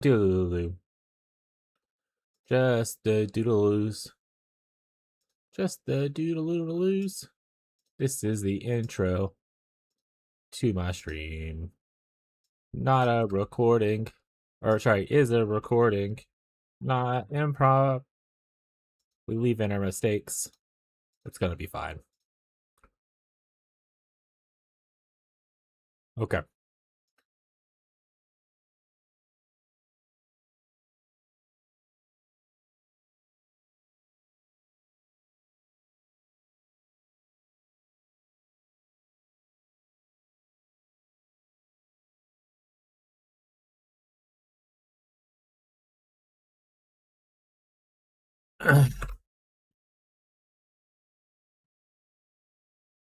Doodaloo. Just the doodaloos. Just the doodaloos. This is the intro to my stream. Not a recording. Or, sorry, is a recording. Not improv. We leave in our mistakes. It's gonna be fine. Okay.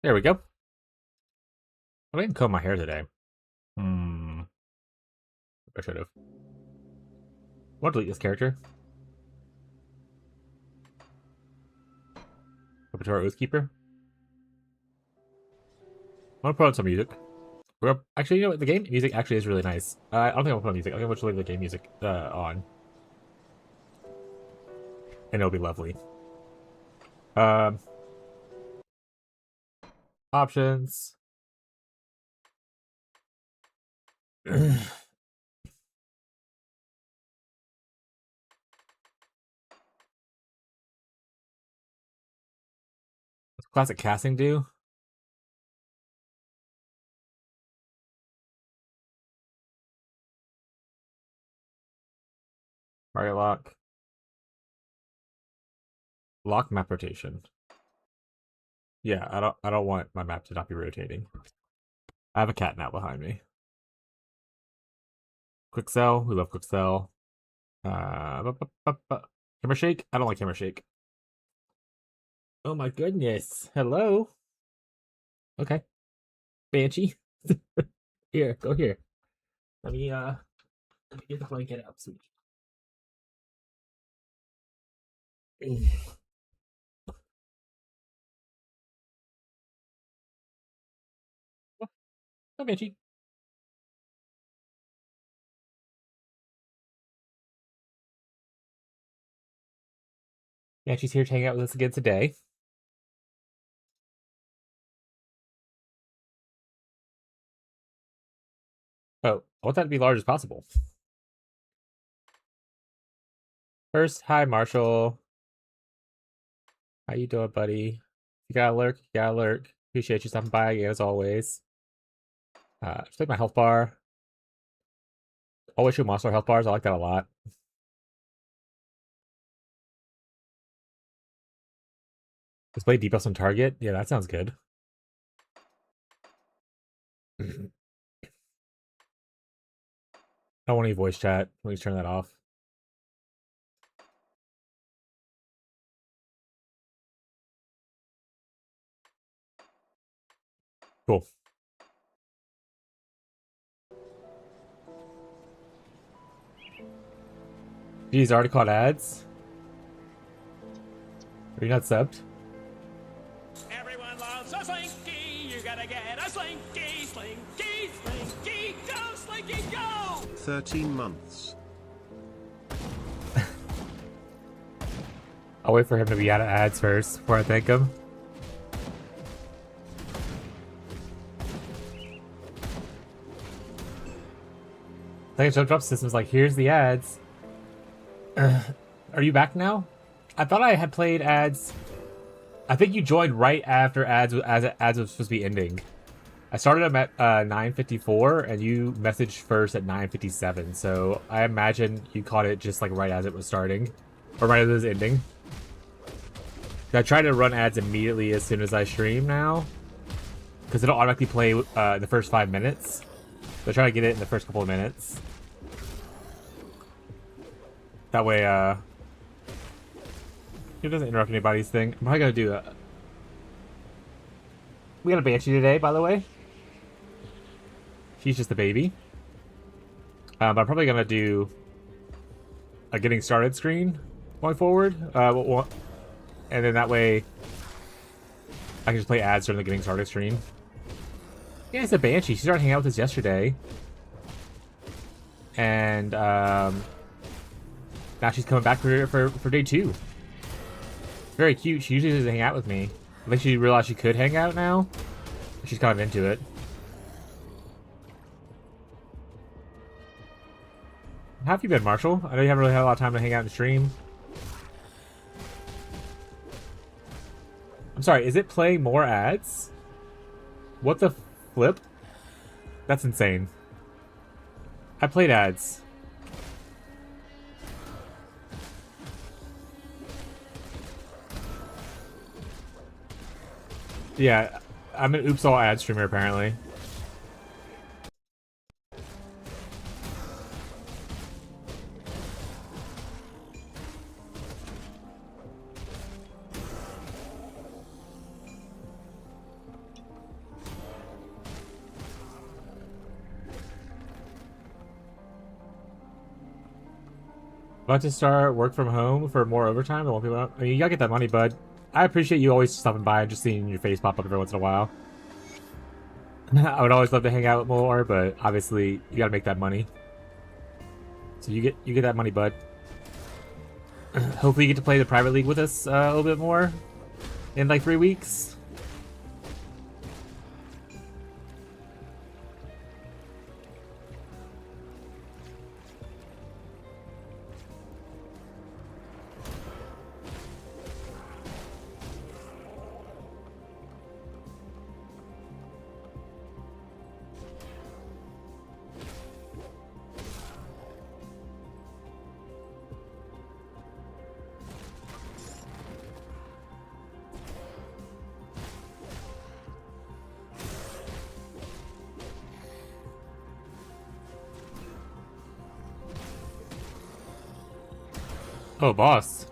There we go. I didn't comb my hair today. I should have. I'll delete this character. Up to our Oathkeeper. I'm gonna put on some music. Actually, you know what? The game music actually is really nice. I don't think I'll put on music. I think I'll just leave the game music on. And it'll be lovely. Options. What's classic casting do? Target lock. Lock map rotation. Yeah, I don't want my map to not be rotating. I have a cat now behind me. Quick sell. We love quick sell. Camera shake. I don't like camera shake. Oh my goodness. Hello. Okay. Banshee. Here, go here. Let me get the blanket up, sweetie. Oh, Banshee. Banshee's here to hang out with us again today. Oh, I want that to be large as possible. First, hi Marshall. How you doing, buddy? You gotta lurk, you gotta lurk. Appreciate you stopping by again as always. Just take my health bar. Always shoot monster health bars, I like that a lot. Display debuffs on target. Yeah, that sounds good. I don't want any voice chat. Let me turn that off. Cool. Geez, already caught ads? Are you not subbed? Everyone loves a slinky. You gotta get a slinky, slinky, slinky, go, slinky, go! 13 months. I'll wait for him to be out of ads first before I thank him. Like jump drop systems like, here's the ads. Are you back now? I thought I had played ads. I think you joined right after ads as ads was supposed to be ending. I started them at 9:54 and you messaged first at 9:57. So I imagine you caught it just like right as it was starting, or right as it was ending. I try to run ads immediately as soon as I stream now, because it'll automatically play the first 5 minutes. So I try to get it in the first couple of minutes. That way, it doesn't interrupt anybody's thing. I'm probably gonna do that. We got a Banshee today, by the way. She's just a baby. But I'm probably gonna do a getting started screen going forward. And then that way, I can just play ads during the getting started stream. Yeah, it's a Banshee. She started hanging out with us yesterday. and now she's coming back for day 2. Very cute. She usually doesn't hang out with me. I think she realized she could hang out now. She's kind of into it. How have you been, Marshall? I know you haven't really had a lot of time to hang out and stream. I'm sorry, is it playing more ads? What the flip? That's insane. I played ads. Yeah, I'm an oops all ad streamer apparently. About to start work from home for more overtime. I want people out. I mean, you gotta get that money, bud. I appreciate you always stopping by and just seeing your face pop up every once in a while. I would always love to hang out more, but obviously you gotta make that money. So you get that money, bud. Hopefully you get to play the private league with us a little bit more in like 3 weeks. Oh, boss.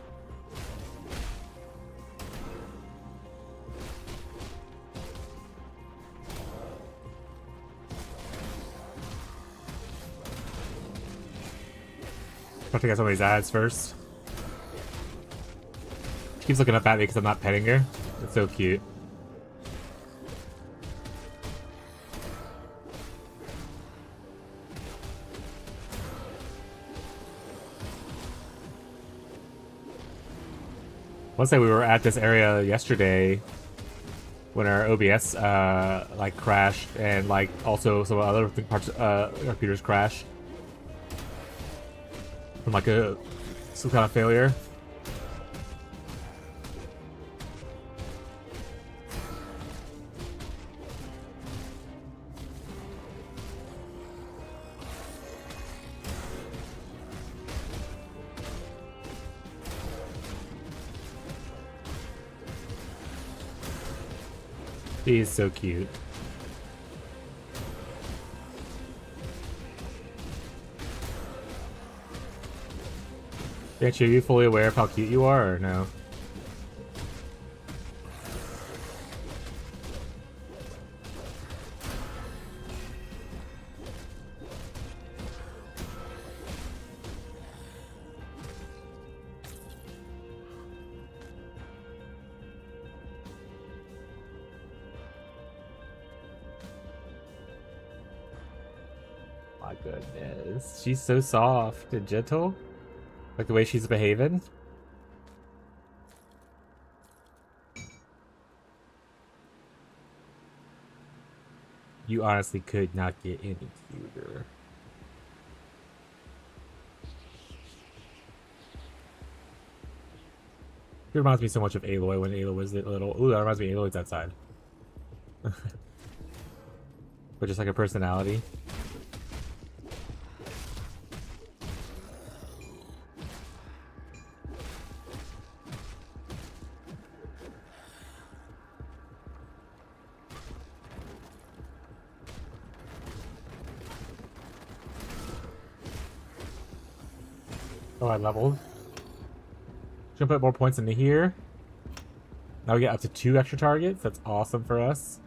Have to get some of these ads first. She keeps looking up at me because I'm not petting her. It's so cute. Let's say we were at this area yesterday when our OBS like crashed and like also some other parts our computers crashed from like some kind of failure. He is so cute. Are you fully aware of how cute you are, or no? My goodness. She's so soft and gentle. Like the way she's behaving. You honestly could not get any cuter. It reminds me so much of Aloy when Aloy was little. Ooh, that reminds me of Aloy's outside. But just like a personality. Oh, I leveled. Should put more points into here. Now we get up to 2 extra targets. That's awesome for us.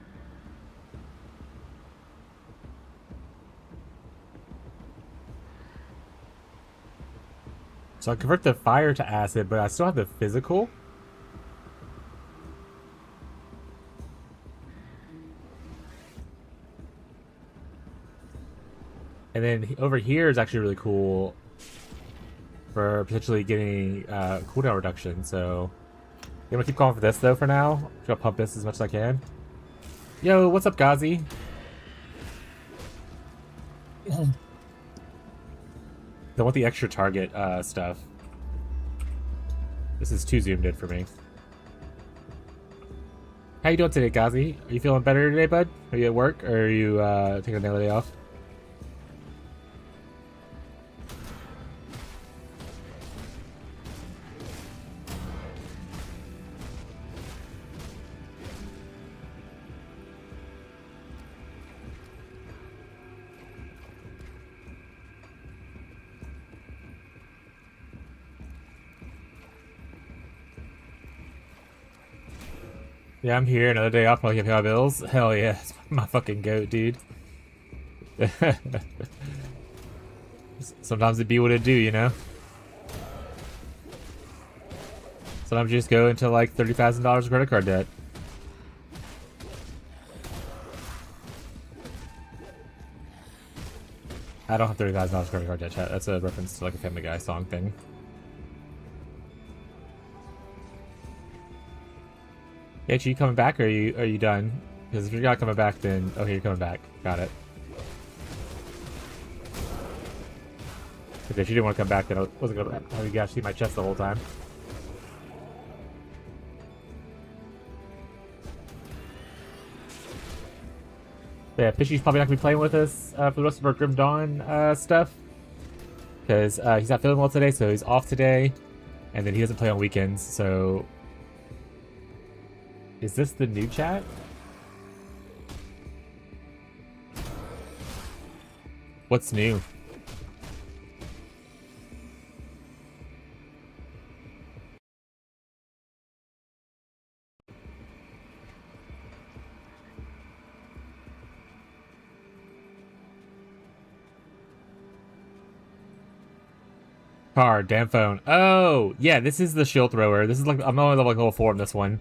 So I convert the fire to acid, but I still have the physical. And And then over here is actually really cool for potentially getting cooldown reduction. So I'm gonna keep going for this though for now. I'm gonna pump this as much as I can. Yo, what's up, Ghazi? I want the extra target stuff. This is too zoomed in for me. How you doing today, Ghazi? Are you feeling better today, bud? Are you at work, or are you taking another day off? Yeah, I'm here. Another day off while I pay my bills. Hell yeah, it's my fucking goat, dude. Sometimes it be what it do, you know? Sometimes you just go into like $30,000 credit card debt. I don't have $30,000 credit card debt, chat. That's a reference to like a Family Guy song thing. Yeah, you coming back, or are you done? Because if you're not coming back, then okay, you're coming back. Got it. Okay, if you didn't want to come back, then I wasn't gonna have you guys see my chest the whole time. But yeah, Fishy's probably not gonna be playing with us for the rest of our Grim Dawn stuff, because he's not feeling well today, so he's off today, and then he doesn't play on weekends. So, is this the new chat? What's new? Card, damn phone. Oh, yeah, this is the shield thrower. This is like, I'm only level 4 in this one.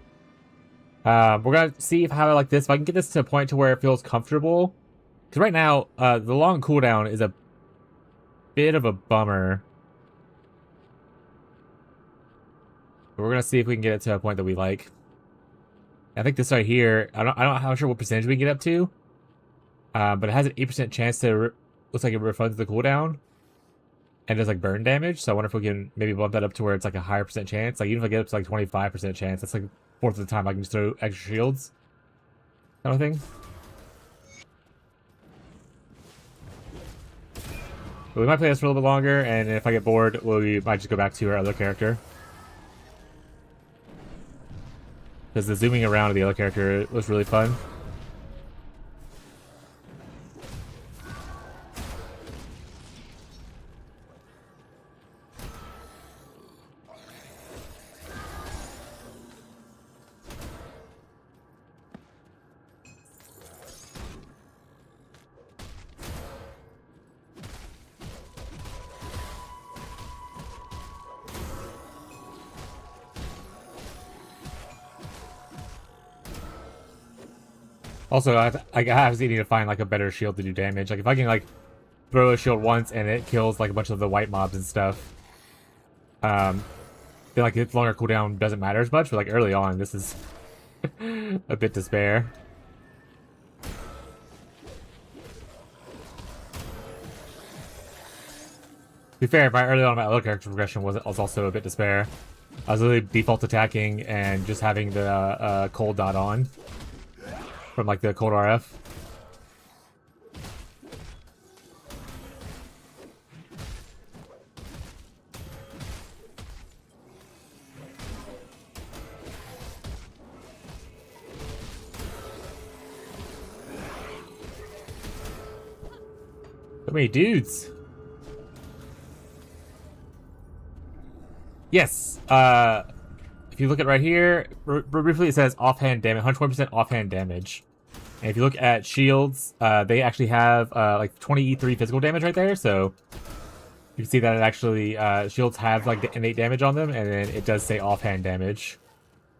We're gonna see how I like this. If I can get this to a point to where it feels comfortable. Because right now, the long cooldown is a bit of a bummer. But we're gonna see if we can get it to a point that we like. I think this right here, I don't know how sure what percentage we can get up to. But it has an 8% chance to, looks like it refunds the cooldown. And does like burn damage, so I wonder if we can maybe bump that up to where it's like a higher percent chance. Like even if I get up to like 25% chance, that's like 1/4 of the time I can just throw extra shields. Kind of thing. But we might play this for a little bit longer, and if I get bored, we might just go back to our other character. Because the zooming around of the other character was really fun. Also, I obviously need to find like a better shield to do damage. Like if I can like throw a shield once and it kills like a bunch of the white mobs and stuff, then like its longer cooldown doesn't matter as much. But like early on, this is a bit to spare. To be fair, my early on my other character progression was also a bit to spare. I was literally default attacking and just having the cold dot on. From like the cold RF. So many dudes. Yes. If you look at right here, briefly it says offhand damage, 120% offhand damage. And if you look at shields, they actually have like 20 E3 physical damage right there. So you can see that it actually shields have like the innate damage on them, and then it does say offhand damage,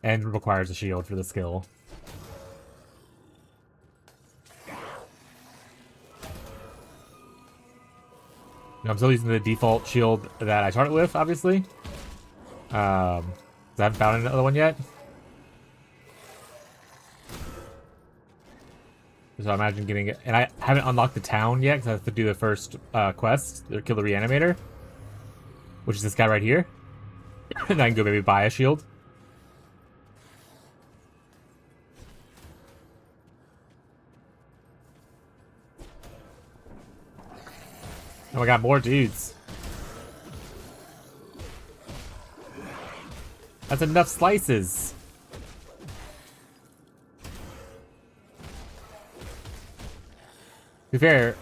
and requires a shield for the skill. I'm still using the default shield that I started with, obviously. 'Cause I haven't found another one yet. So I imagine getting it. And I haven't unlocked the town yet because I have to do the first quest, or kill the reanimator. Which is this guy right here. And I can go maybe buy a shield. Oh, I got more dudes. That's enough slices. To be fair,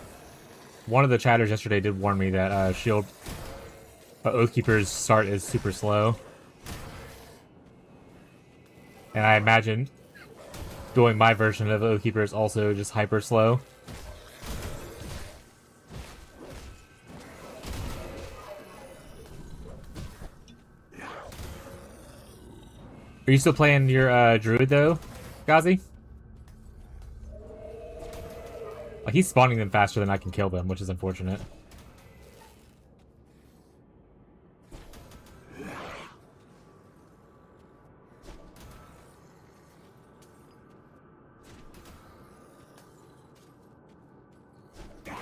one of the chatters yesterday did warn me that shield Oathkeeper's start is super slow. And I imagine doing my version of Oathkeeper is also just hyper slow. Are you still playing your druid though, Gazi? Like, he's spawning them faster than I can kill them, which is unfortunate. I'm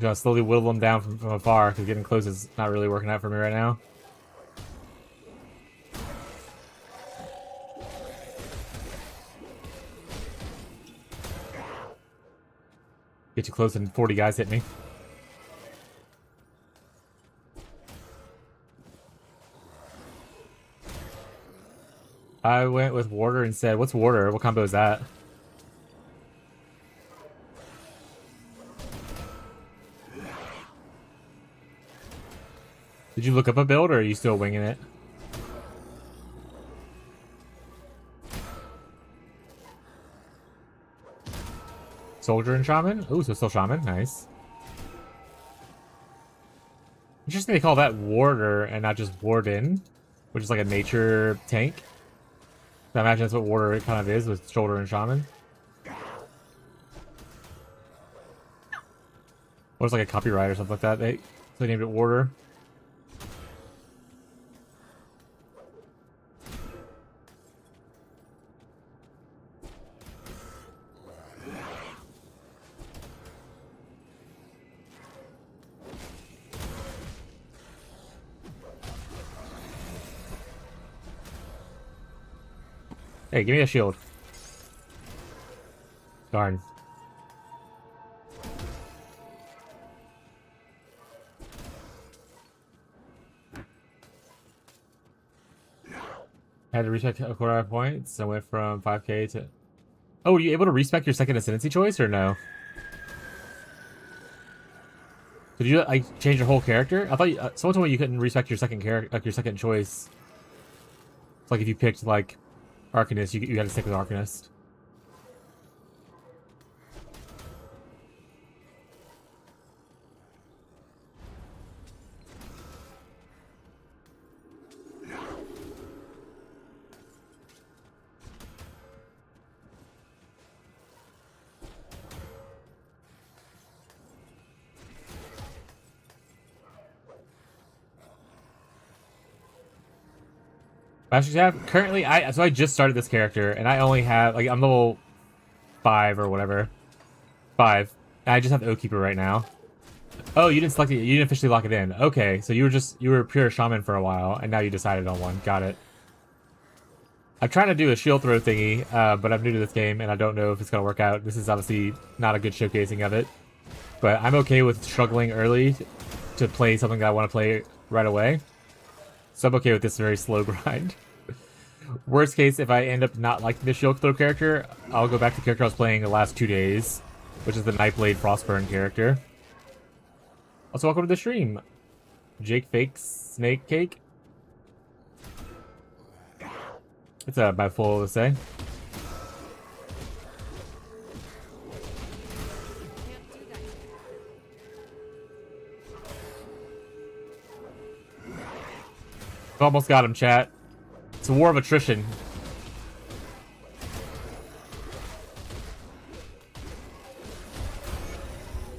gonna slowly whittle them down from afar, because getting close is not really working out for me right now. Get too close and 40 guys hit me. I went with Warder and said, what's Warder? What combo is that? Did you look up a build, or are you still winging it? Soldier and Shaman? Ooh, so still Shaman. Nice. Interesting they call that Warder and not just Warden, which is like a nature tank. I imagine that's what Warder kind of is, with Shoulder and Shaman. Or it's like a copyright or something like that. They named it Warder. Hey, give me a shield. Darn. I had to respec a quarter of points. I went from 5k to... Oh, were you able to respec your second ascendancy choice, or no? Did you like change your whole character? I thought you, someone told me you couldn't respec your second character, like your second choice. It's like if you picked like Arcanist, you had to stick with Arcanist. Currently, I just started this character, and I only have, like, I'm level 5 or whatever. 5. And I just have the Oathkeeper right now. Oh, you didn't select it. You didn't officially lock it in. Okay, so you were pure Shaman for a while, and now you decided on one. Got it. I'm trying to do a shield throw thingy, but I'm new to this game, and I don't know if it's going to work out. This is obviously not a good showcasing of it. But I'm okay with struggling early to play something that I want to play right away. So I'm okay with this very slow grind. Worst case, if I end up not liking the shield throw character, I'll go back to the character I was playing the last 2 days, which is the nightblade frostburn character. Also, welcome to the stream, Jake Fake Snake Cake. It's a mouthful to say. Almost got him, chat. It's a war of attrition.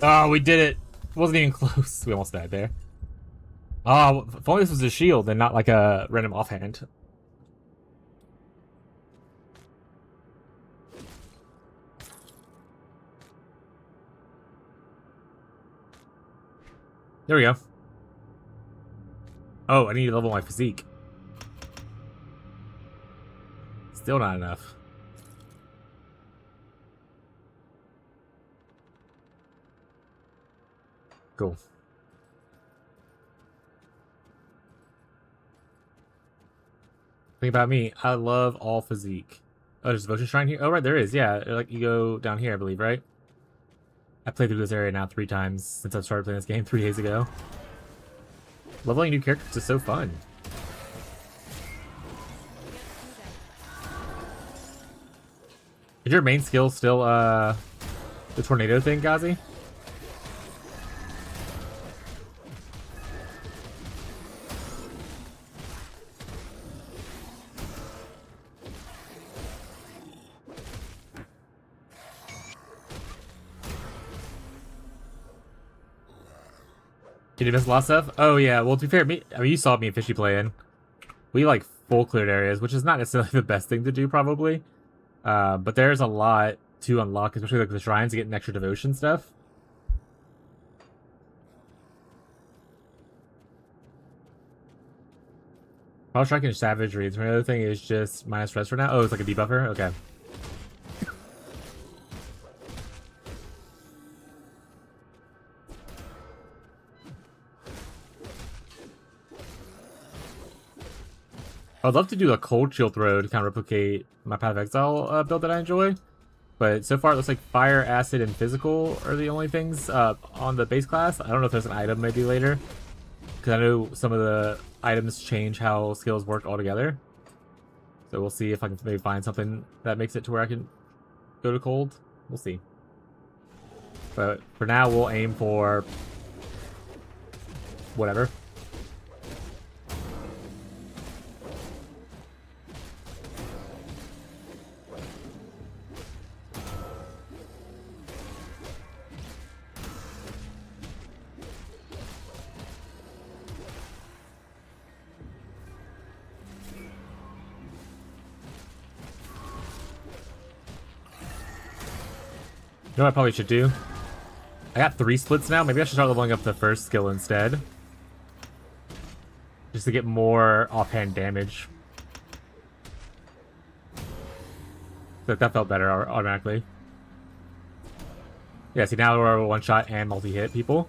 Oh, we did it. wasn't even close. We almost died there. Oh, if only this was a shield and not like a random offhand. There we go. Oh, I need to level my physique. Still not enough. Cool. Think about me. I love all physique. Oh, there's a devotion shrine here? Oh, right, there is. Yeah, like you go down here, I believe, right? I played through this area now 3 times since I started playing this game 3 days ago. Leveling new characters is so fun. Is your main skill still, the tornado thing, Gazi? Did you miss a lot of stuff? Oh yeah, well to be fair, I mean you saw me and Fishy playing. We like full cleared areas, which is not necessarily the best thing to do probably. But there's a lot to unlock, especially like the shrines to get an extra devotion stuff. Power striking savagery. The other thing is just minus stress for now. Oh, it's like a debuffer? Okay. I'd love to do a cold chill throw to kind of replicate my Path of Exile build that I enjoy. But so far it looks like fire, acid, and physical are the only things on the base class. I don't know if there's an item maybe later. Because I know some of the items change how skills work altogether. So we'll see if I can maybe find something that makes it to where I can go to cold. We'll see. But for now we'll aim for whatever. You know what I probably should do? I got 3 splits now. Maybe I should start leveling up the first skill instead. Just to get more offhand damage. That felt better automatically. Yeah, see now we're one-shot and multi-hit people.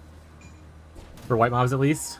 For white mobs at least.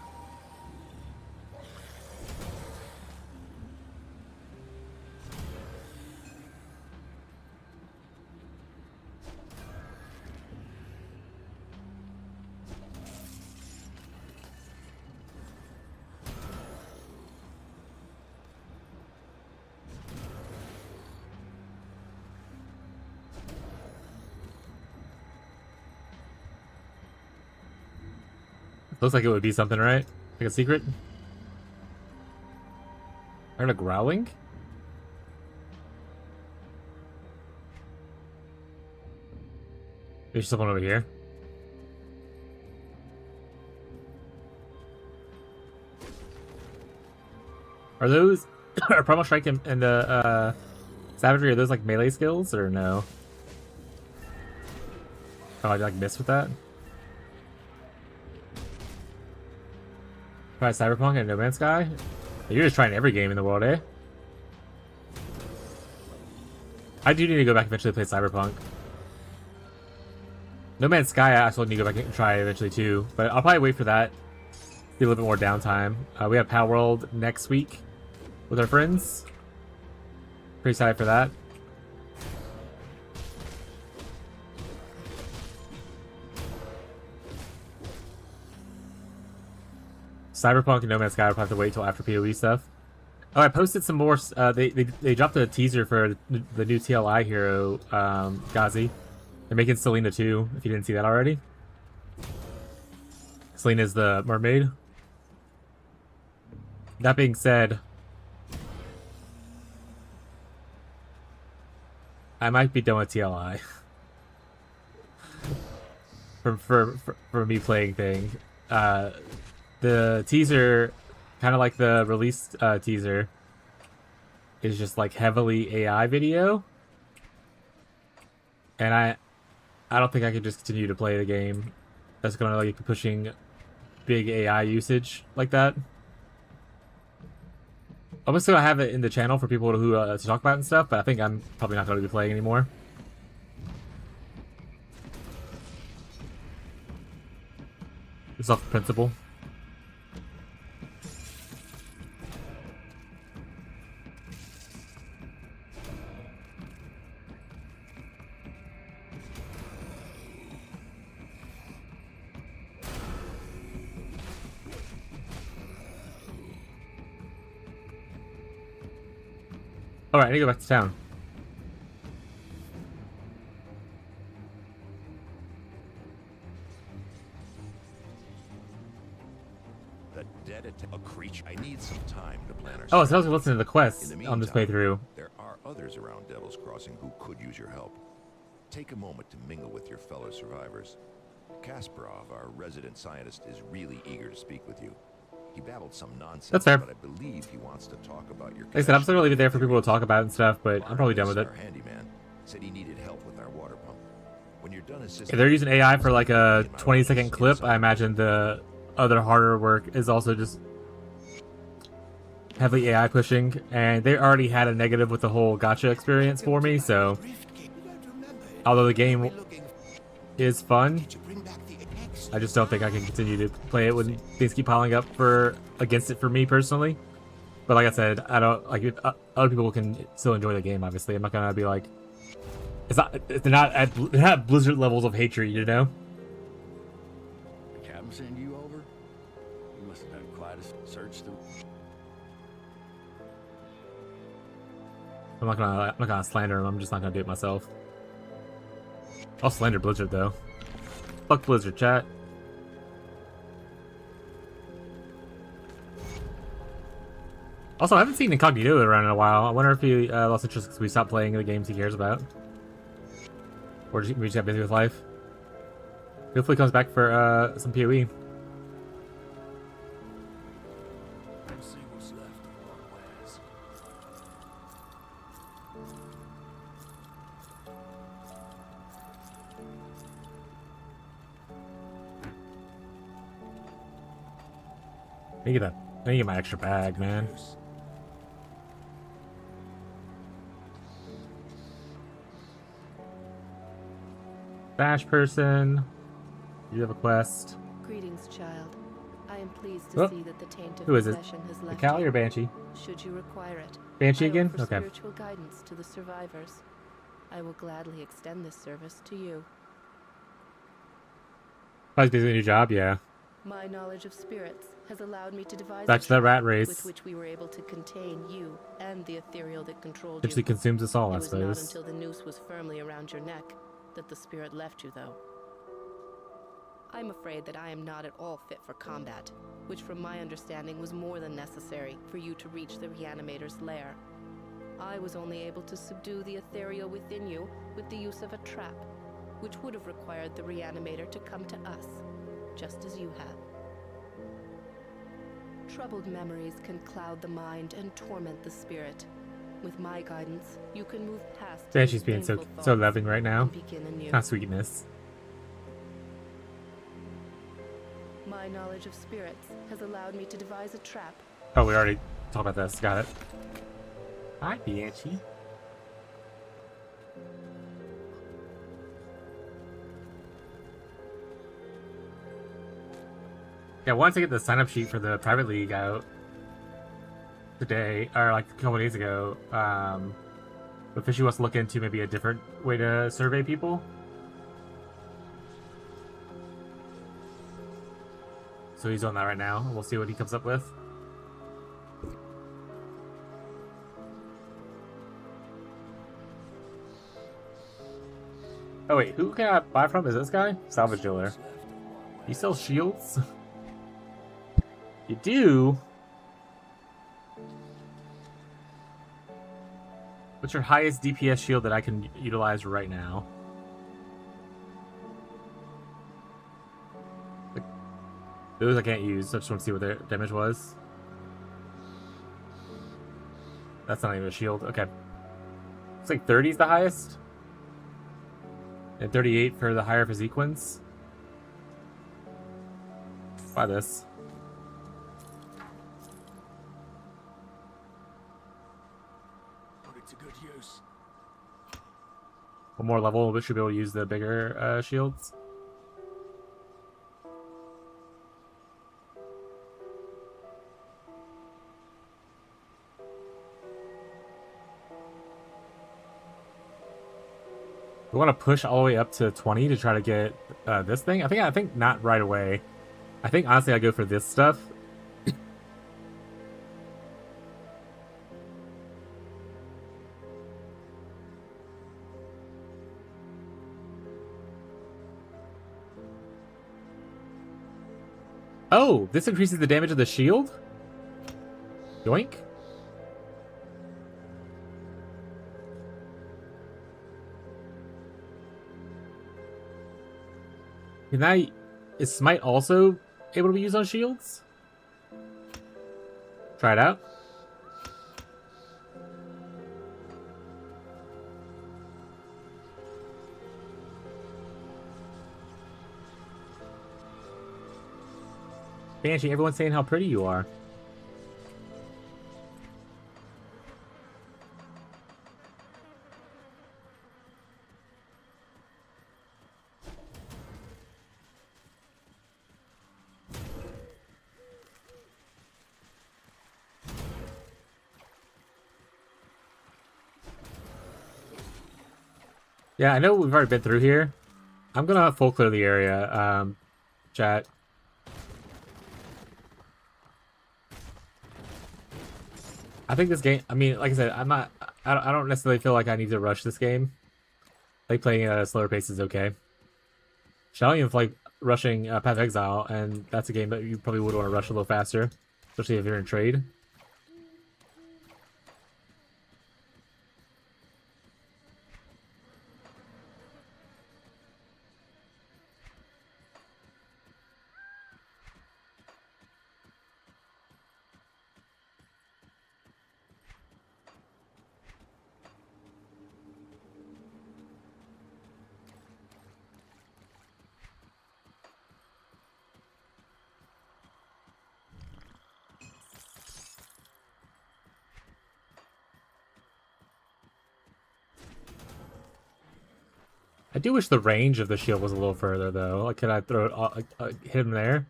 Looks like it would be something, right? Like a secret? I heard a growling? There's someone over here. Are those... are Promo Strike and the Savagery, are those like melee skills or no? Oh, I like missed with that? Try Cyberpunk and No Man's Sky? You're just trying every game in the world, eh? I do need to go back and eventually play Cyberpunk. No Man's Sky, I actually need to go back and try eventually too, but I'll probably wait for that. Be a little bit more downtime. We have Power World next week with our friends. Pretty excited for that. Cyberpunk and No Man's Sky will have to wait till after PoE stuff. Oh, I posted some more. They dropped a teaser for the new TLI hero, Gazi. They're making Selena too, if you didn't see that already. Selena's the mermaid. That being said, I might be done with TLI. for me playing thing. The teaser, kind of like the release teaser, is just like heavily AI video, and I don't think I could just continue to play the game. That's gonna like be pushing big AI usage like that. I'm still gonna have it in the channel for people who to talk about and stuff, but I think I'm probably not gonna be playing anymore. It's off principle. Alright, I need to go back to town. The dead a creature. I need some time to plan our Oh, so I was strategy. listening to the quests In the on this meantime, playthrough. There are others around Devil's Crossing who could use your help. Take a moment to mingle with your fellow survivors. Kasparov, our resident scientist, is really eager to speak with you. He babbled some nonsense, That's fair. but I believe he wants to talk about your. Like I said, I'm still gonna leave it there for people to talk about and stuff, but I'm probably done with it. Our handyman said he needed help with our water pump. When you're done assisting, If they're using AI for like a 20-second clip, I imagine the other harder work is also just heavily AI pushing, and they already had a negative with the whole gacha experience for me, so although the game is fun, I just don't think I can continue to play it when things keep piling up against it for me personally. But like I said, I don't like other people can still enjoy the game. Obviously, I'm not gonna be like they're not at Blizzard levels of hatred, you know. The captain send you over? You must have done quite a search through. I'm not gonna slander him. I'm just not gonna do it myself. I'll slander Blizzard though. Fuck Blizzard, chat. Also, I haven't seen Incognito around in a while. I wonder if he lost interest because we stopped playing the games he cares about. Or we just got busy with life. Hopefully he comes back for some PoE. Let's see what's left of our wares. I need to get my extra bag, man. Bash person. You have a quest. Greetings, child. I am pleased Oh. to see that the taint of Who is it? possession has The left Callie you. or Banshee? Should you require it, Banshee I again? offer Okay. spiritual guidance to the survivors. I will gladly extend this service to you. Probably busy with a new job, yeah. My knowledge of spirits has allowed me to devise Back a to that rat trap race. with which we were able to contain you and the ethereal that controlled Eventually you. consumes us all, It I was not suppose. until the noose was firmly around your neck that the spirit left you, though. I'm afraid that I am not at all fit for combat, which from my understanding was more than necessary for you to reach the Reanimator's lair. I was only able to subdue the ethereal within you with the use of a trap, which would have required the Reanimator to come to us, just as you had. Troubled memories can cloud the mind and torment the spirit. With my guidance, you can move past Banshee's these being so painful so thoughts loving right now. and begin anew. Kind of sweetness. My knowledge of spirits has allowed me to devise a trap. Oh, we already talked about this. Got it. Hi, Banshee. Yeah, I wanted to get the sign-up sheet for the private league out today, or like a couple days ago. But Fishy wants to look into maybe a different way to survey people. So he's on that right now. We'll see what he comes up with. Oh wait, who can I buy from? Is this guy? Salvage dealer. You sell shields? You do? What's your highest DPS shield that I can utilize right now? Those I can't use. I just want to see what their damage was. That's not even a shield. Okay. It's like 30 is the highest. And 38 for the higher physique ones. Buy this. Put it to good use. One more level, we should be able to use the bigger shields. We want to push all the way up to 20 to try to get this thing. I think not right away. I think honestly I go for this stuff. Oh, this increases the damage of the shield? Yoink. Is Smite also able to be used on shields? Try it out. Banshee, everyone's saying how pretty you are. Yeah, I know we've already been through here. I'm gonna full clear the area, chat. I think this game, I mean, like I said, I don't necessarily feel like I need to rush this game. Like playing at a slower pace is okay. Shellian's like rushing Path of Exile, and that's a game that you probably would want to rush a little faster, especially if you're in trade. I do wish the range of the shield was a little further, though. Like, could I throw it, hit him there?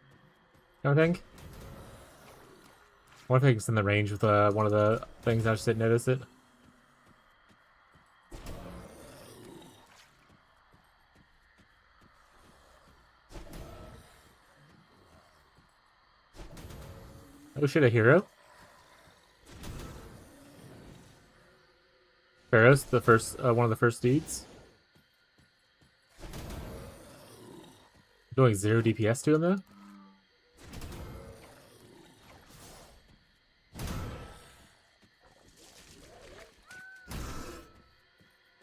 I think. I wonder if I can send the range with one of the things. I just didn't notice it. Oh shit, a hero? Pharaoh's the first, one of the first deeds. Doing 0 DPS to him though.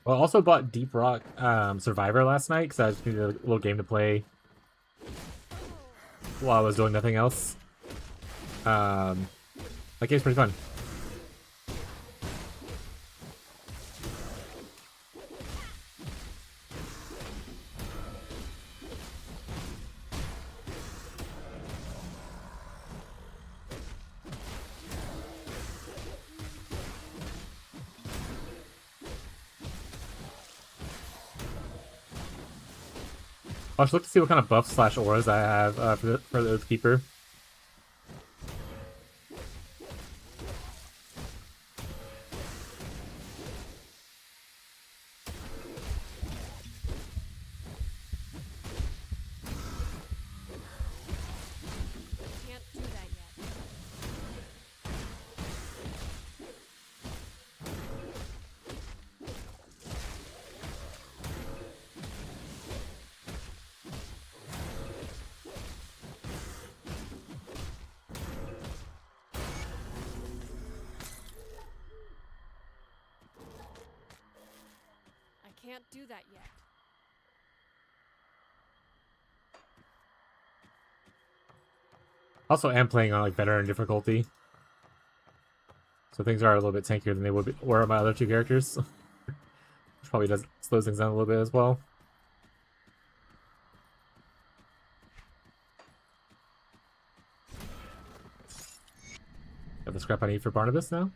Well, I also bought Deep Rock Survivor last night because I just needed a little game to play while I was doing nothing else. That game's pretty fun. I should look to see what kind of buffs / auras I have for the Oathkeeper. Can't do that yet. I can't do that yet. Also, am playing on like veteran difficulty, so things are a little bit tankier than they would be, were my other two characters. Which probably does slow things down a little bit as well. Got the scrap I need for Barnabas now.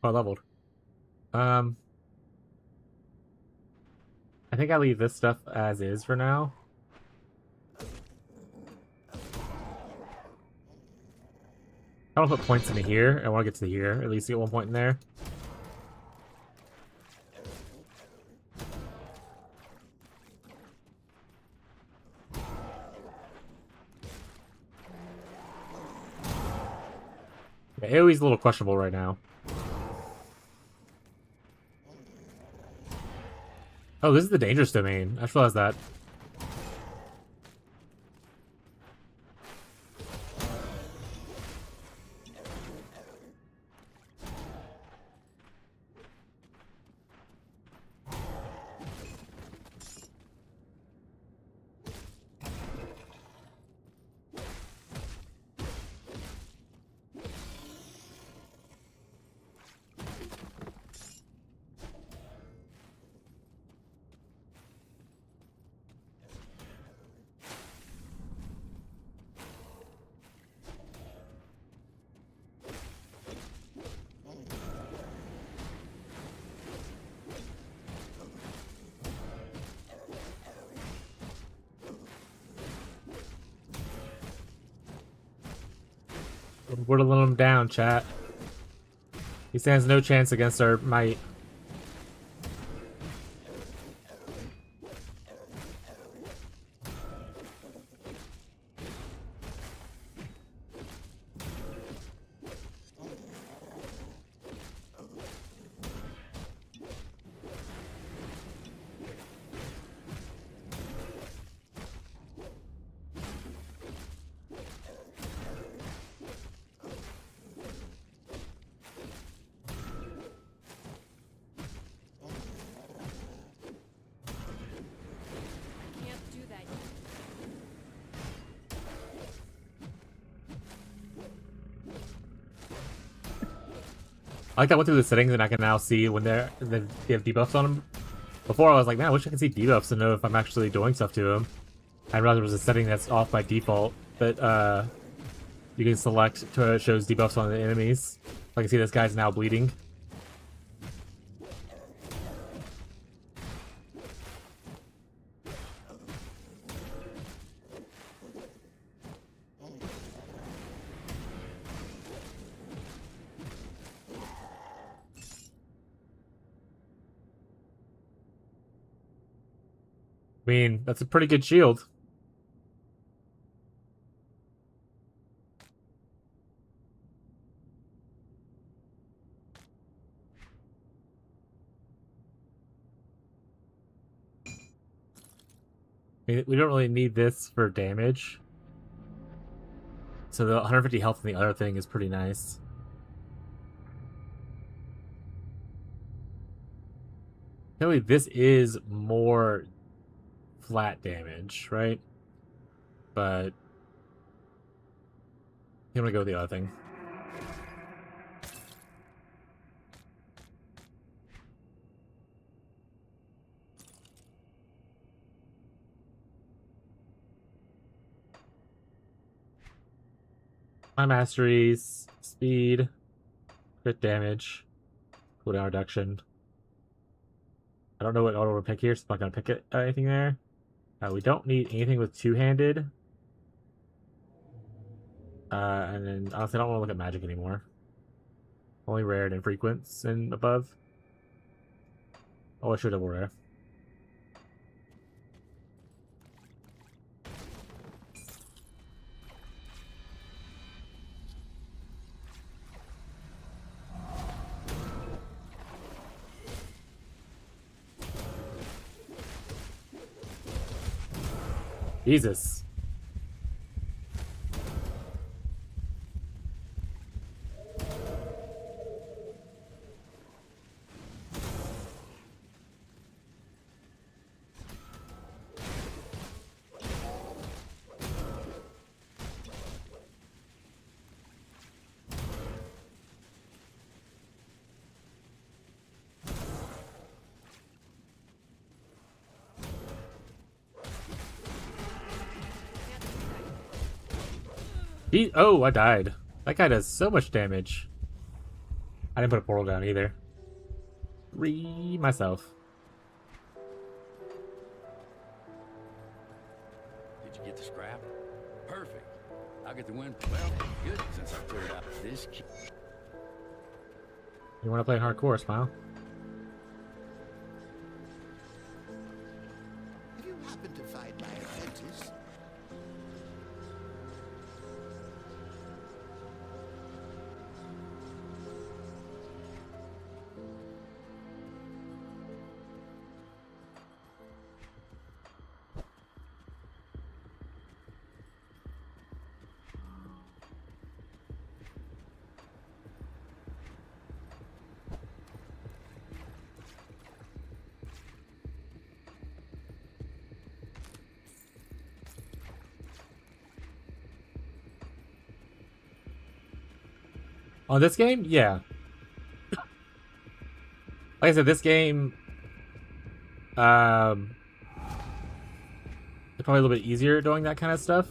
Oh, leveled. I think I leave this stuff as is for now. I don't put points into here. I want to get to here. At least get 1 point in there. Yeah, AoE's a little questionable right now. Oh, this is the dangerous domain. I just realized that. Whittling him down, chat. He stands no chance against our might. Can't do that yet. I like that I went through the settings and I can now see when they have debuffs on them. Before I was like, man, I wish I could see debuffs to know if I'm actually doing stuff to them. I realized there was a setting that's off by default that you can select to it shows debuffs on the enemies. I can see this guy's now bleeding. I mean, that's a pretty good shield. I mean, we don't really need this for damage. So the 150 health in the other thing is pretty nice. Anyway, this is more flat damage, right? But I'm gonna go with the other thing. My masteries, speed, crit damage, cooldown reduction. I don't know what order to pick here, so I'm not gonna pick anything there. We don't need anything with two-handed. And then honestly, I don't want to look at magic anymore. Only rare and infrequents and above. Oh, I should have rare. Jesus. Oh, I died. That guy does so much damage. I didn't put a portal down either. Myself. Did you get the scrap? Perfect. I'll get the wind. Well, good, since I cleared out this key. You want to play hardcore, Smile? Have you happened to find my apprentice? On this game? Yeah. Like I said, this game... it's probably a little bit easier doing that kind of stuff.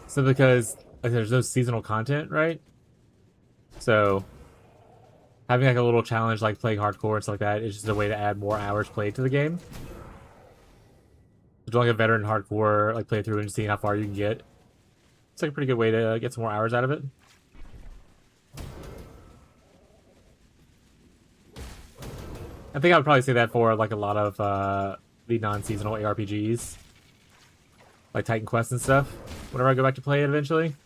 So because like, there's no seasonal content, right? So having like a little challenge like playing hardcore and stuff like that is just a way to add more hours played to the game. Doing like a veteran hardcore like playthrough and seeing how far you can get. It's like a pretty good way to get some more hours out of it. I think I would probably say that for like a lot of the non-seasonal ARPGs, like Titan Quest and stuff. Whenever I go back to play it eventually.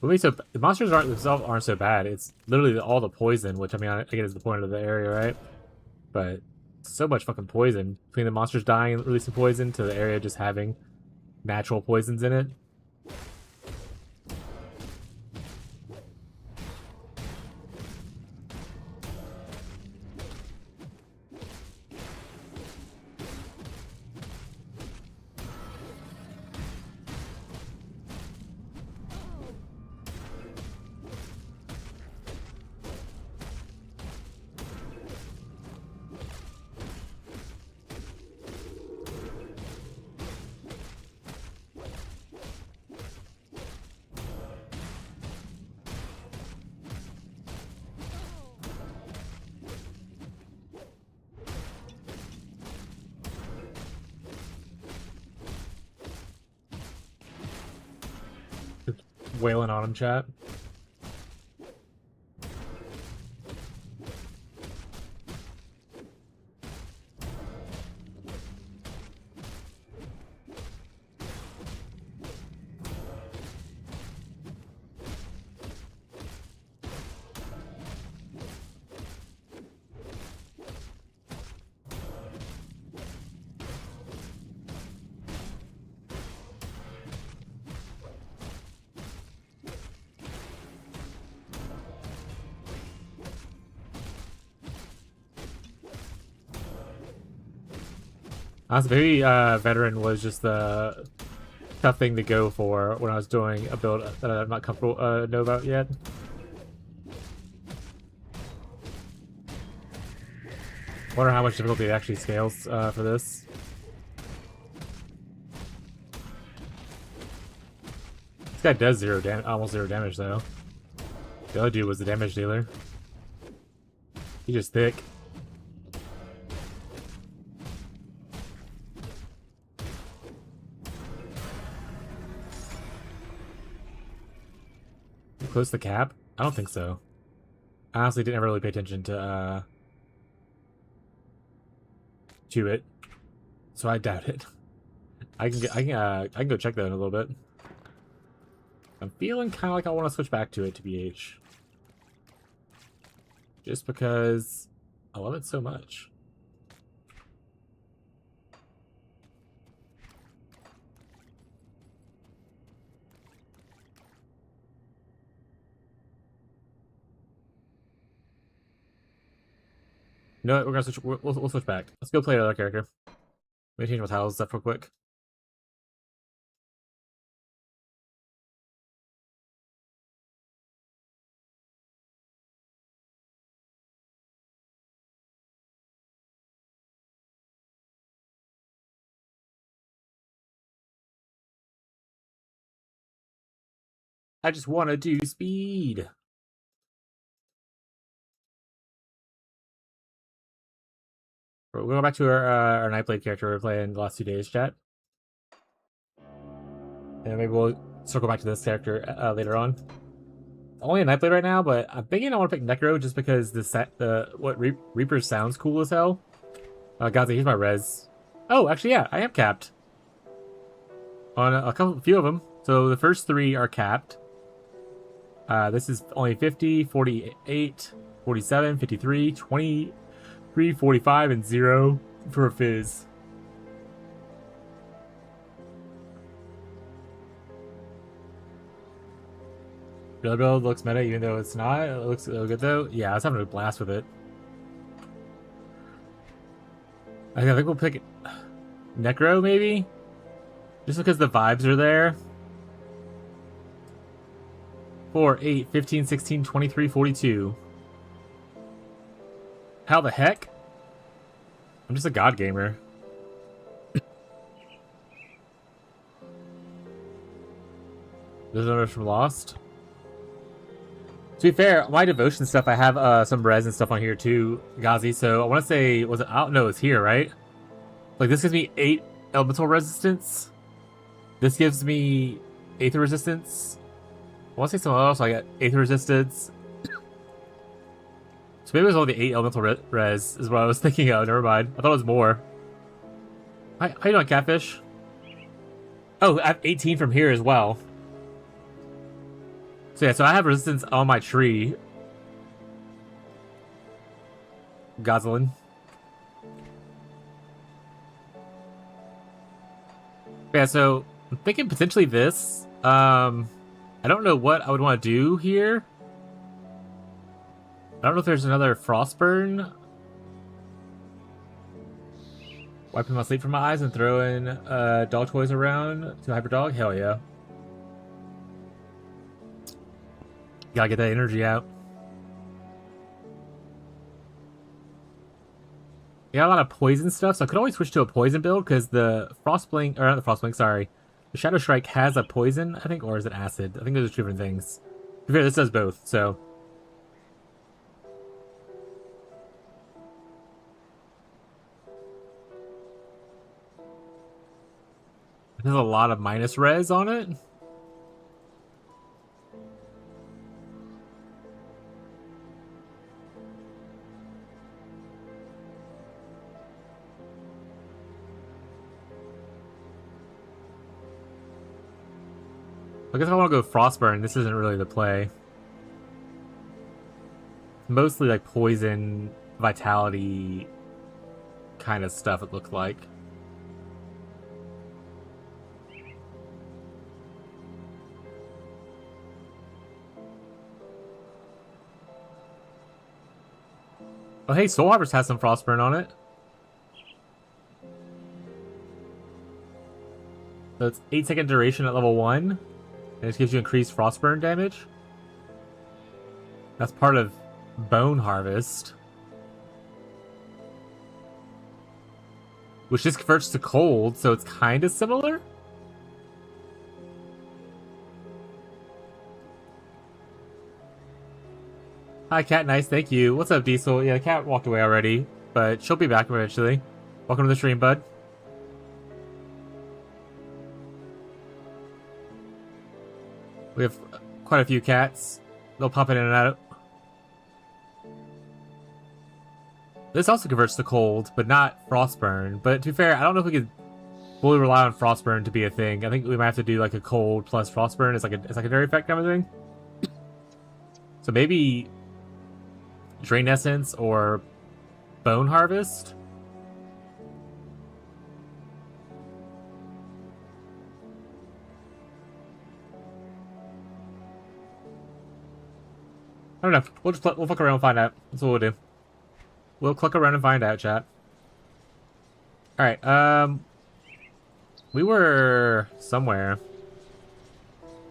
But so the monsters themselves aren't so bad. It's literally all the poison, which I mean, I guess is the point of the area, right? But so much fucking poison between the monsters dying and releasing poison to the area just having natural poisons in it. Wailing on him, chat. Honestly, maybe veteran was just the tough thing to go for when I was doing a build that I'm not comfortable know about yet. Wonder how much difficulty it actually scales for this. This guy does almost zero damage though. The other dude was the damage dealer. He's just thick. Close the cap? I don't think so. I honestly didn't really pay attention to it, so I doubt it. I can go check that in a little bit. I'm feeling kind of like I want to switch back to it, TBH. Just because I love it so much. You know what? We're gonna switch. We'll switch back. Let's go play another character. Let me change my tiles stuff real quick. I just want to do speed. We'll go back to our Nightblade character we were playing the last 2 days, chat. And maybe we'll circle back to this character later on. Only a Nightblade right now, but I'm thinking I want to pick Necro just because Reaper sounds cool as hell. Gaza, here's my res. Oh, actually, yeah, I am capped. On a few of them. So the first 3 are capped. This is only 50, 48, 47, 53, 23, 45, and 0 for a fizz. Build build looks meta even though it's not. It looks good though. Yeah, I was having a blast with it. I think we'll pick Necro maybe? Just because the vibes are there. 4, 8, 15, 16, 23, 42. How the heck? I'm just a god gamer. There's another from Lost. To be fair, my devotion stuff, I have some res and stuff on here too, Ghazi. So I want to say, was it out? No, it's here, right? Like this gives me 8 elemental resistance. This gives me aether resistance. I want to say something else. So I got aether resistance. So maybe it was only the 8 elemental res is what I was thinking of. Never mind. I thought it was more. How you doing, Catfish? Oh, I have 18 from here as well. So yeah, so I have resistance on my tree. Goslin. Yeah, so I'm thinking potentially this. I don't know what I would want to do here. I don't know if there's another frostburn. Wiping my sleep from my eyes and throwing dog toys around to Hyperdog? Hell yeah. Gotta get that energy out. You got a lot of poison stuff, so I could always switch to a poison build because the Frostblink, or not the Frostblink, sorry. The Shadow Strike has a poison, I think, or is it acid? I think those are 2 different things. To be fair, this does both, so. There's a lot of minus res on it. I guess if I want to go Frostburn, this isn't really the play. Mostly like poison, vitality kind of stuff it looked like. Oh hey, Soul Harvest has some Frostburn on it. So it's 8-second duration at level 1. And it gives you increased Frostburn damage. That's part of Bone Harvest. Which just converts to cold, so it's kind of similar. Hi, Cat. Nice. Thank you. What's up, Diesel? Yeah, the cat walked away already, but she'll be back eventually. Welcome to the stream, bud. We have quite a few cats. They'll pop in and out. This also converts to cold, but not Frostburn. But to be fair, I don't know if we could fully rely on Frostburn to be a thing. I think we might have to do like a cold plus Frostburn as like a secondary effect kind of thing. So maybe Drain Essence or Bone Harvest. I don't know. We'll fuck around and find out. That's what we'll do. We'll click around and find out, chat. Alright, we were somewhere.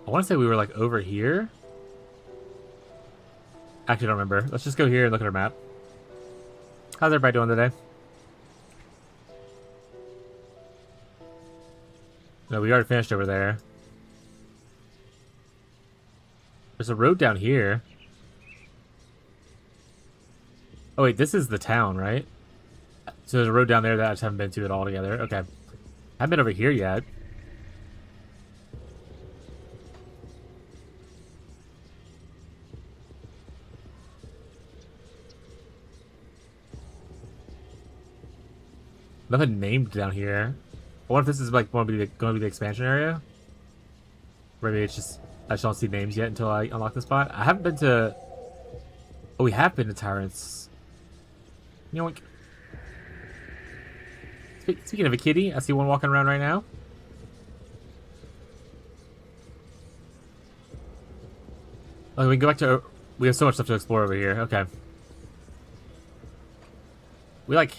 I want to say we were, like, over here. Actually, I don't remember. Let's just go here and look at our map. How's everybody doing today? No, we already finished over there. There's a road down here. Oh, wait, this is the town, right? So there's a road down there that I just haven't been to at all together. Okay. I haven't been over here yet. Nothing named down here. I wonder if this is like going to be the expansion area. Or maybe it's just I just don't see names yet until I unlock the spot. I haven't been to. Oh, we have been to Tyrants. You know what? Speaking of a kitty, I see one walking around right now. Oh, we can go back to. We have so much stuff to explore over here. Okay. We like.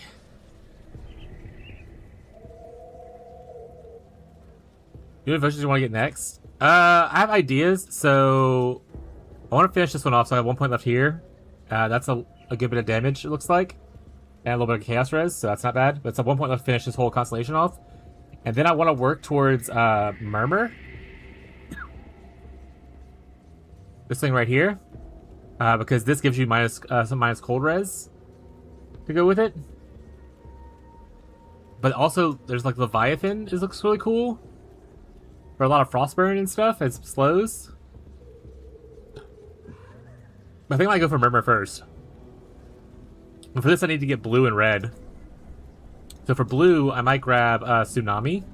What adventures you want to get next? I have ideas, so I want to finish this one off. So I have 1 point left here. That's a good bit of damage, it looks like, and a little bit of chaos res, so that's not bad. But it's a 1 point left to finish this whole constellation off, and then I want to work towards Murmur. This thing right here, because this gives you some minus cold res to go with it. But also, there's like Leviathan. It looks really cool. For a lot of frostburn and stuff, it slows. I think I might go for Murmur first. And for this, I need to get blue and red. So for blue, I might grab Tsunami.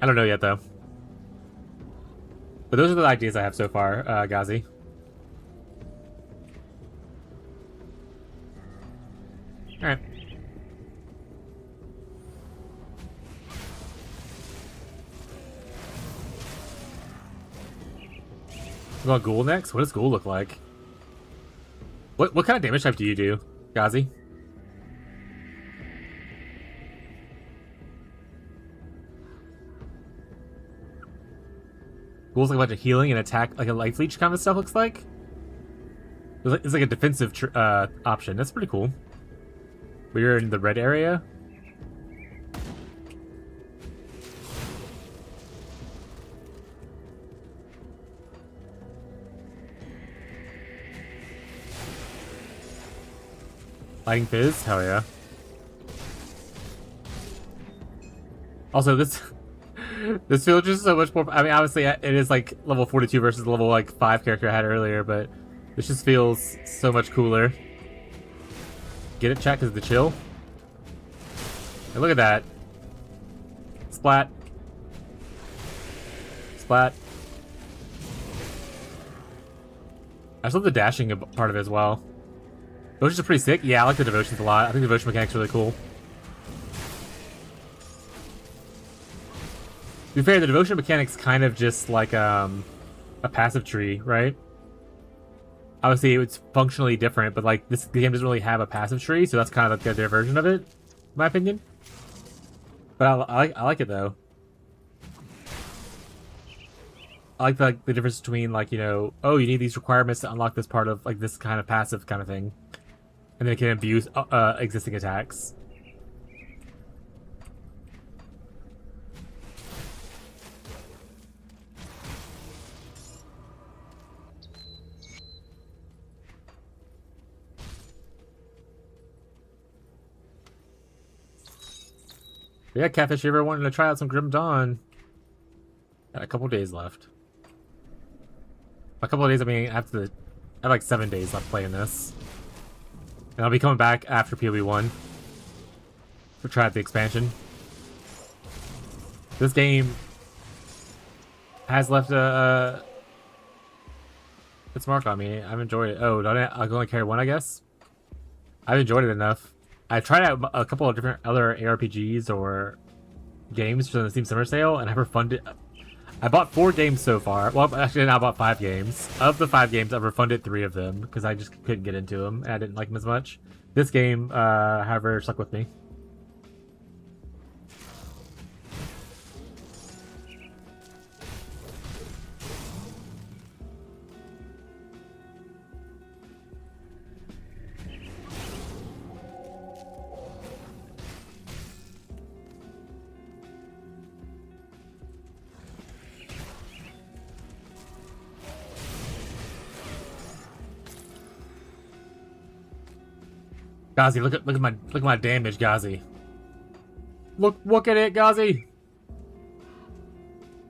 I don't know yet, though. But those are the ideas I have so far, Ghazi. Alright. We want Ghoul next? What does Ghoul look like? What kind of damage type do you do, Ghazi? Ghoul's like a bunch of healing and attack, like a life leech kind of stuff looks like. It's like a defensive option. That's pretty cool. We're in the red area. Lighting Fizz? Hell yeah. Also, this feels just so much more. I mean, obviously, it is like level 42 versus the level like 5 character I had earlier, but this just feels so much cooler. Get it, chat, because of the chill. Hey, look at that. Splat. Splat. I just love the dashing part of it as well. Devotions are pretty sick. Yeah, I like the devotions a lot. I think the devotion mechanic's really cool. To be fair, the devotion mechanic's kind of just like a passive tree, right? Obviously, it's functionally different, but like the game doesn't really have a passive tree, so that's kind of like their version of it, in my opinion. But I like it though. I like the difference between like, you know, oh, you need these requirements to unlock this part of like this kind of passive kind of thing. And then it can abuse existing attacks. But yeah, Catfish, you ever wanted to try out some Grim Dawn? Got a couple days left. A couple of days, I mean, I have like 7 days left playing this. And I'll be coming back after PoE1 to try out the expansion. This game has left its mark on me. I've enjoyed it. Oh, don't I can only carry one, I guess? I've enjoyed it enough. I've tried out a couple of different other ARPGs or games for the Steam Summer Sale, and I I bought 4 games so far. Well, actually, I bought 5 games. Of the 5 games, I've refunded 3 of them because I just couldn't get into them and I didn't like them as much. This game, however, stuck with me. Gazi, look at my damage, Gazi. Look at it, Gazi.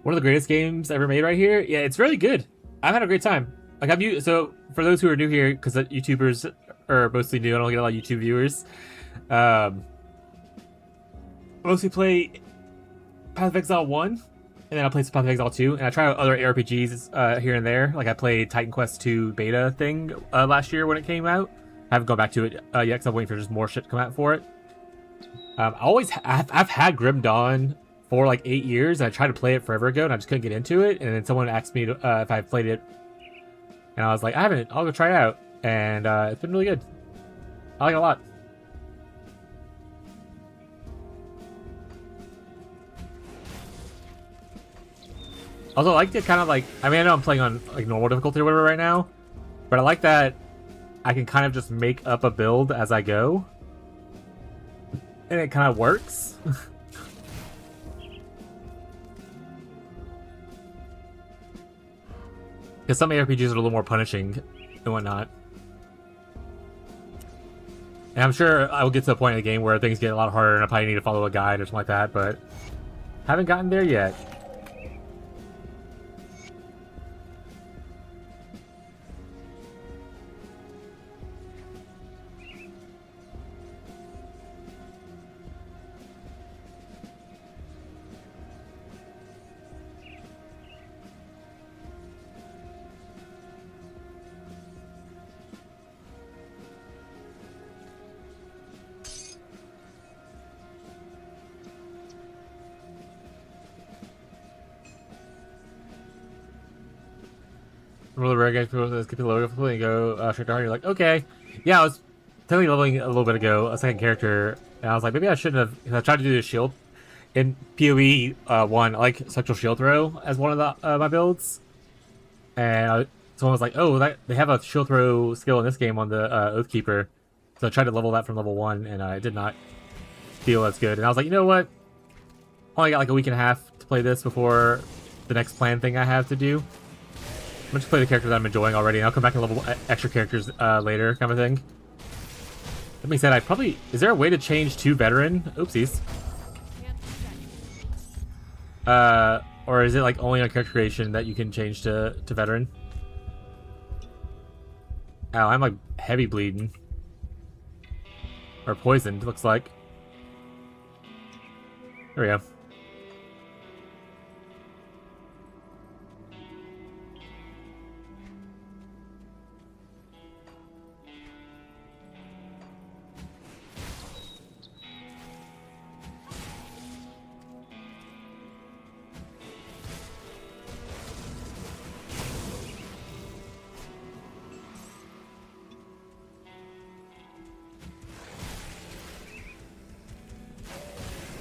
One of the greatest games ever made right here. Yeah, it's really good. I've had a great time. Like so for those who are new here, because YouTubers are mostly new, I don't get a lot of YouTube viewers. Mostly play Path of Exile 1, and then I play some Path of Exile 2, and I try out other RPGs here and there. Like I played Titan Quest 2 beta thing last year when it came out. I haven't gone back to it yet because I'm waiting for just more shit to come out for it. I've had Grim Dawn for like 8 years, and I tried to play it forever ago, and I just couldn't get into it. And then someone asked me if I played it, and I was like, I haven't. I'll go try it out, and it's been really good. I like it a lot. Also, I like it kind of like, I mean, I know I'm playing on like normal difficulty or whatever right now, but I like that I can kind of just make up a build as I go, and it kind of works. Because some RPGs are a little more punishing and whatnot. And I'm sure I will get to a point in the game where things get a lot harder and I probably need to follow a guide or something like that, but haven't gotten there yet. Roll the rare guys, people skip the lower and go straight to hard. You're like, okay. Yeah, I was totally leveling a little bit ago, a second character, and I was like, maybe I shouldn't have, because I tried to do the shield. In PoE 1, I like Sexual Shield Throw as one of the my builds. And someone was like, oh, they have a shield throw skill in this game on the Oathkeeper. So I tried to level that from level 1, and I did not feel as good. And I was like, you know what? I only got like a week and a half to play this before the next plan thing I have to do. I'm just play the character that I'm enjoying already, and I'll come back and level extra characters later, kind of thing. That being said, is there a way to change to veteran? Oopsies. Or is it like only on character creation that you can change to veteran? Ow, I'm like heavy bleeding. Or poisoned, looks like. There we go.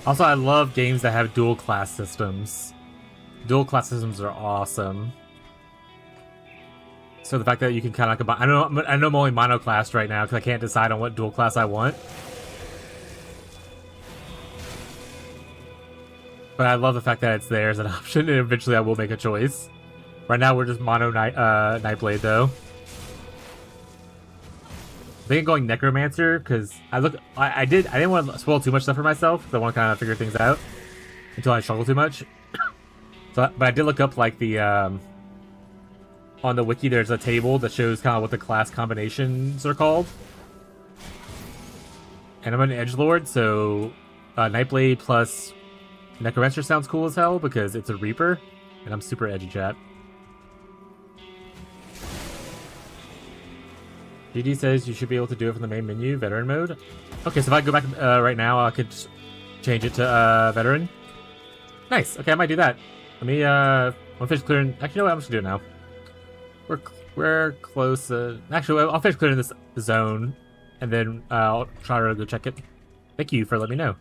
Also, I love games that have dual class systems. Dual class systems are awesome. So the fact that you can kind of combine... I know I'm only mono-classed right now because I can't decide on what dual class I want. But I love the fact that it's there as an option, and eventually I will make a choice. Right now we're just mono nightblade though. I think I'm going Necromancer because I didn't want to spoil too much stuff for myself because I want to kind of figure things out until I struggle too much. But I did look up like the on the wiki. There's a table that shows kind of what the class combinations are called. And I'm an edgelord, so Nightblade plus Necromancer sounds cool as hell because it's a Reaper, and I'm super edgy, chat. GD says you should be able to do it from the main menu, veteran mode. Okay, so if I go back right now, I could change it to veteran. Nice. Okay, I might do that. Let me I'll finish clearing. Actually, you know what? I'm just gonna do it now. We're close. Actually, I'll finish clearing this zone, and then I'll try to go check it. Thank you for letting me know.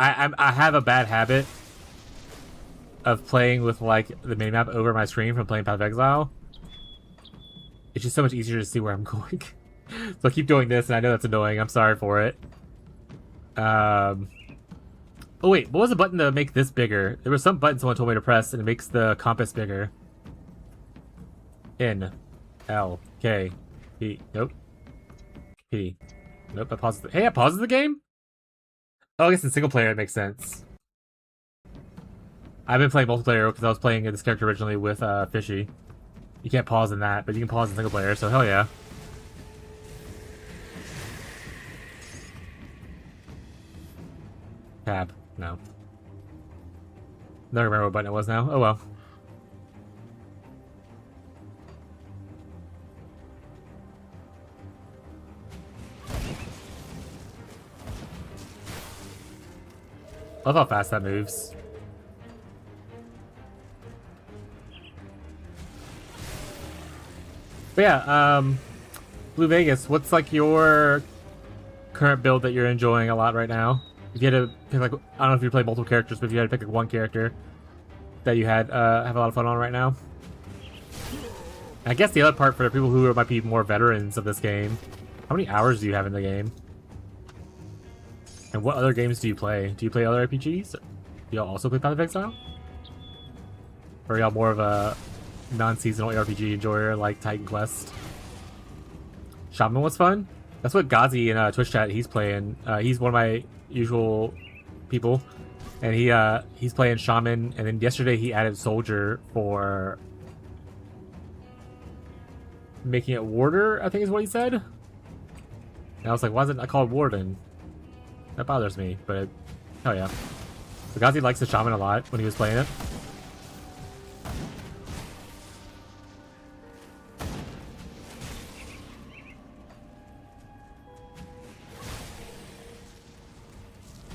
I have a bad habit of playing with like the minimap over my screen from playing Path of Exile. It's just so much easier to see where I'm going. So I keep doing this, and I know that's annoying. I'm sorry for it. Oh wait, what was the button to make this bigger? There was some button someone told me to press, and it makes the compass bigger. N, L, K, P. Nope. P. Nope. I paused. Hey, I paused the game. Oh, I guess in single player it makes sense. I've been playing multiplayer because I was playing this character originally with Fishy. You can't pause in that, but you can pause in single player, so hell yeah. Tab. No. Never remember what button it was now. Oh well. I love how fast that moves. But yeah, Blue Vegas, what's like your current build that you're enjoying a lot right now? If you had to pick like, I don't know if you play multiple characters, but if you had to pick like one character that you had have a lot of fun on right now. I guess the other part for the people who might be more veterans of this game, how many hours do you have in the game? And what other games do you play? Do you play other RPGs? Do y'all also play Path of Exile? Or are y'all more of a non-seasonal RPG enjoyer like Titan Quest? Shaman was fun. That's what Gazi in Twitch chat he's playing. He's one of my usual people, and he's playing Shaman. And then yesterday he added Soldier for making it Warder, I think is what he said. And I was like, why is it not called Warden? That bothers me, but hell yeah. So Gazi likes the Shaman a lot when he was playing it.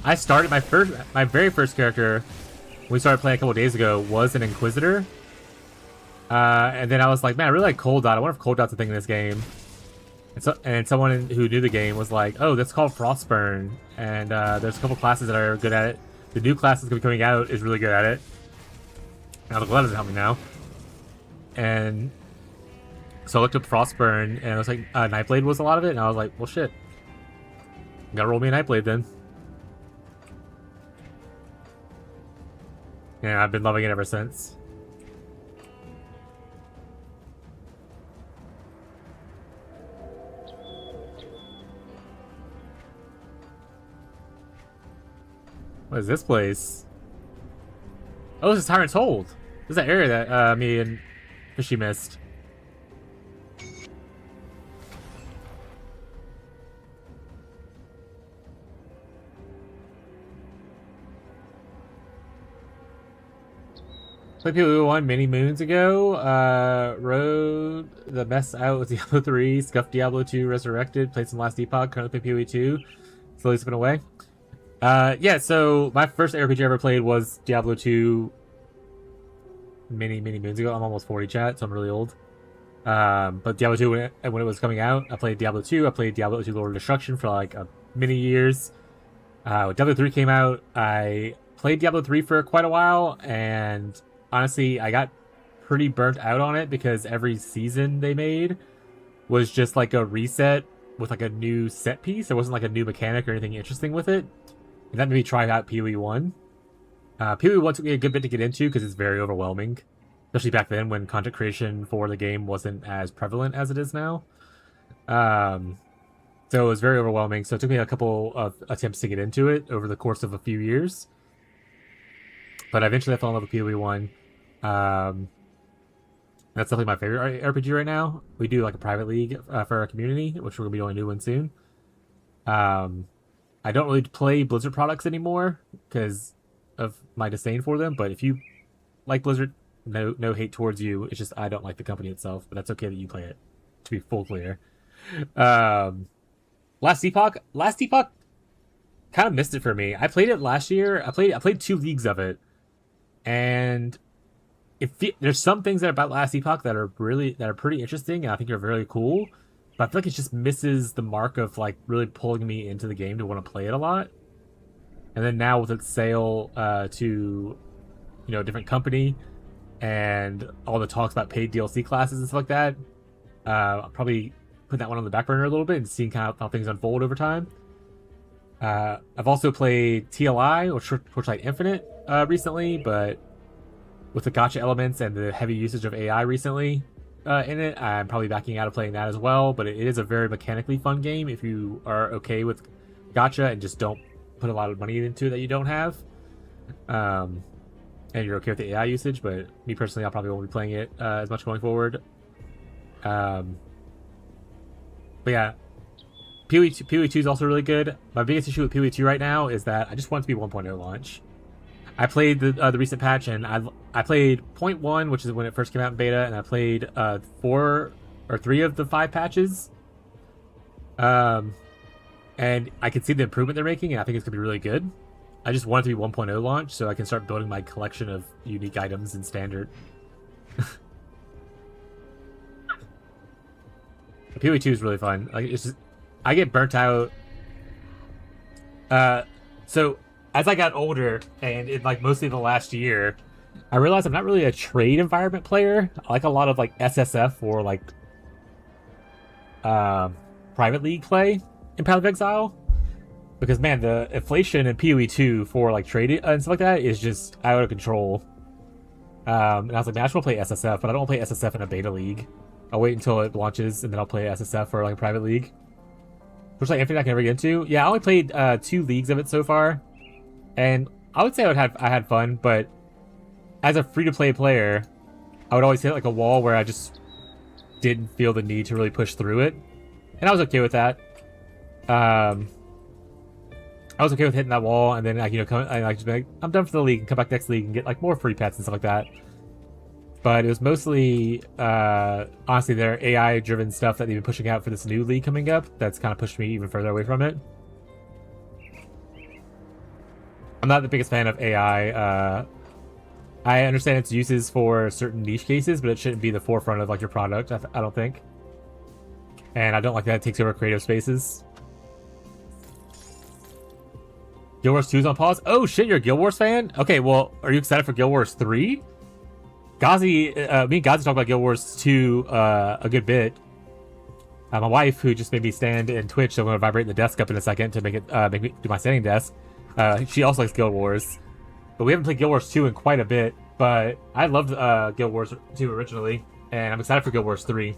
I started my very first character when we started playing a couple days ago was an Inquisitor. And then I was like, man, I really like Cold Dot. I wonder if Cold Dot's a thing in this game. And someone who knew the game was like, oh, that's called Frostburn. And there's a couple classes that are good at it. The new class that's going to be coming out is really good at it. Now the glove doesn't help me now. And so I looked up Frostburn, and I was like, Nightblade was a lot of it. And I was like, well, shit. Gotta roll me a Nightblade then. Yeah, I've been loving it ever since. What is this place? Oh, this is Tyrant's Hold. This is that area that me and Fishy missed. Played Diablo 1 many moons ago. Rode the mess out with Diablo 3. Scuffed Diablo 2 Resurrected. Played some Last Epoch. Currently play PoE 2. Slowly slipping away. Yeah, so my first RPG I ever played was Diablo 2 many moons ago. I'm almost 40, chat, so I'm really old. But Diablo 2, when it was coming out, I played Diablo 2. I played Diablo 2 Lord of Destruction for like many years. When Diablo 3 came out, I played Diablo 3 for quite a while, and honestly, I got pretty burnt out on it because every season they made was just like a reset with like a new set piece. There wasn't like a new mechanic or anything interesting with it. And that made me try out PoE 1. PoE 1 took me a good bit to get into because it's very overwhelming. Especially back then when content creation for the game wasn't as prevalent as it is now. So it was very overwhelming. So it took me a couple of attempts to get into it over the course of a few years. But eventually I fell in love with PoE 1. That's definitely my favorite RPG right now. We do like a private league for our community, which we're going to be doing a new one soon. I don't really play Blizzard products anymore because of my disdain for them. But if you like Blizzard, no hate towards you. It's just I don't like the company itself. But that's okay that you play it. To be full clear. Last Epoch kind of missed it for me. I played it last year. I played 2 leagues of it, and there's some things that are about Last Epoch that are pretty interesting, and I think are very cool. But I feel like it just misses the mark of like really pulling me into the game to want to play it a lot. And then now with its sale to a different company and all the talks about paid DLC classes and stuff like that, I'll probably put that one on the back burner a little bit and seeing kind of how things unfold over time. I've also played TLI or Torchlight Infinite recently, but with the gacha elements and the heavy usage of AI recently in it, I'm probably backing out of playing that as well. But it is a very mechanically fun game if you are okay with gacha and just don't put a lot of money into it that you don't have. And you're okay with the AI usage, but me personally, I probably won't be playing it as much going forward. But yeah, PoE 2 is also really good. My biggest issue with PoE 2 right now is that I just want it to be 1.0 launch. I played the recent patch, and I played 0.1, which is when it first came out in beta, and I played 4 or 3 of the 5 patches. And I can see the improvement they're making, and I think it's gonna be really good. I just want it to be 1.0 launch so I can start building my collection of unique items in standard. PoE 2 is really fun. Like it's just, I get burnt out. So as I got older, and in like mostly the last year, I realized I'm not really a trade environment player. I like a lot of like SSF or like private league play in Path of Exile. Because man, the inflation in PoE 2 for like trade and stuff like that is just out of control. And I was like, man, I just want to play SSF, but I don't want to play SSF in a beta league. I'll wait until it launches and then I'll play SSF for like a private league. Which like Infinite I can never get into. Yeah, I only played 2 leagues of it so far. And I would say I had fun, but as a free-to-play player, I would always hit like a wall where I just didn't feel the need to really push through it. And I was okay with that. I was okay with hitting that wall and then like, just be like, I'm done for the league and come back next league and get like more free pets and stuff like that. But it was mostly honestly their AI driven stuff that they've been pushing out for this new league coming up that's kind of pushed me even further away from it. I'm not the biggest fan of AI. I understand its uses for certain niche cases, but it shouldn't be the forefront of like your product, I don't think. And I don't like that it takes over creative spaces. Guild Wars 2 is on pause? Oh shit, you're a Guild Wars fan? Okay, well, are you excited for Guild Wars 3? Me and Gazi talked about Guild Wars 2 a good bit. My wife, who just made me stand in Twitch, so I'm going to vibrate the desk up in a second to make me do my standing desk. She also likes Guild Wars. But we haven't played Guild Wars 2 in quite a bit. But I loved Guild Wars 2 originally. And I'm excited for Guild Wars 3.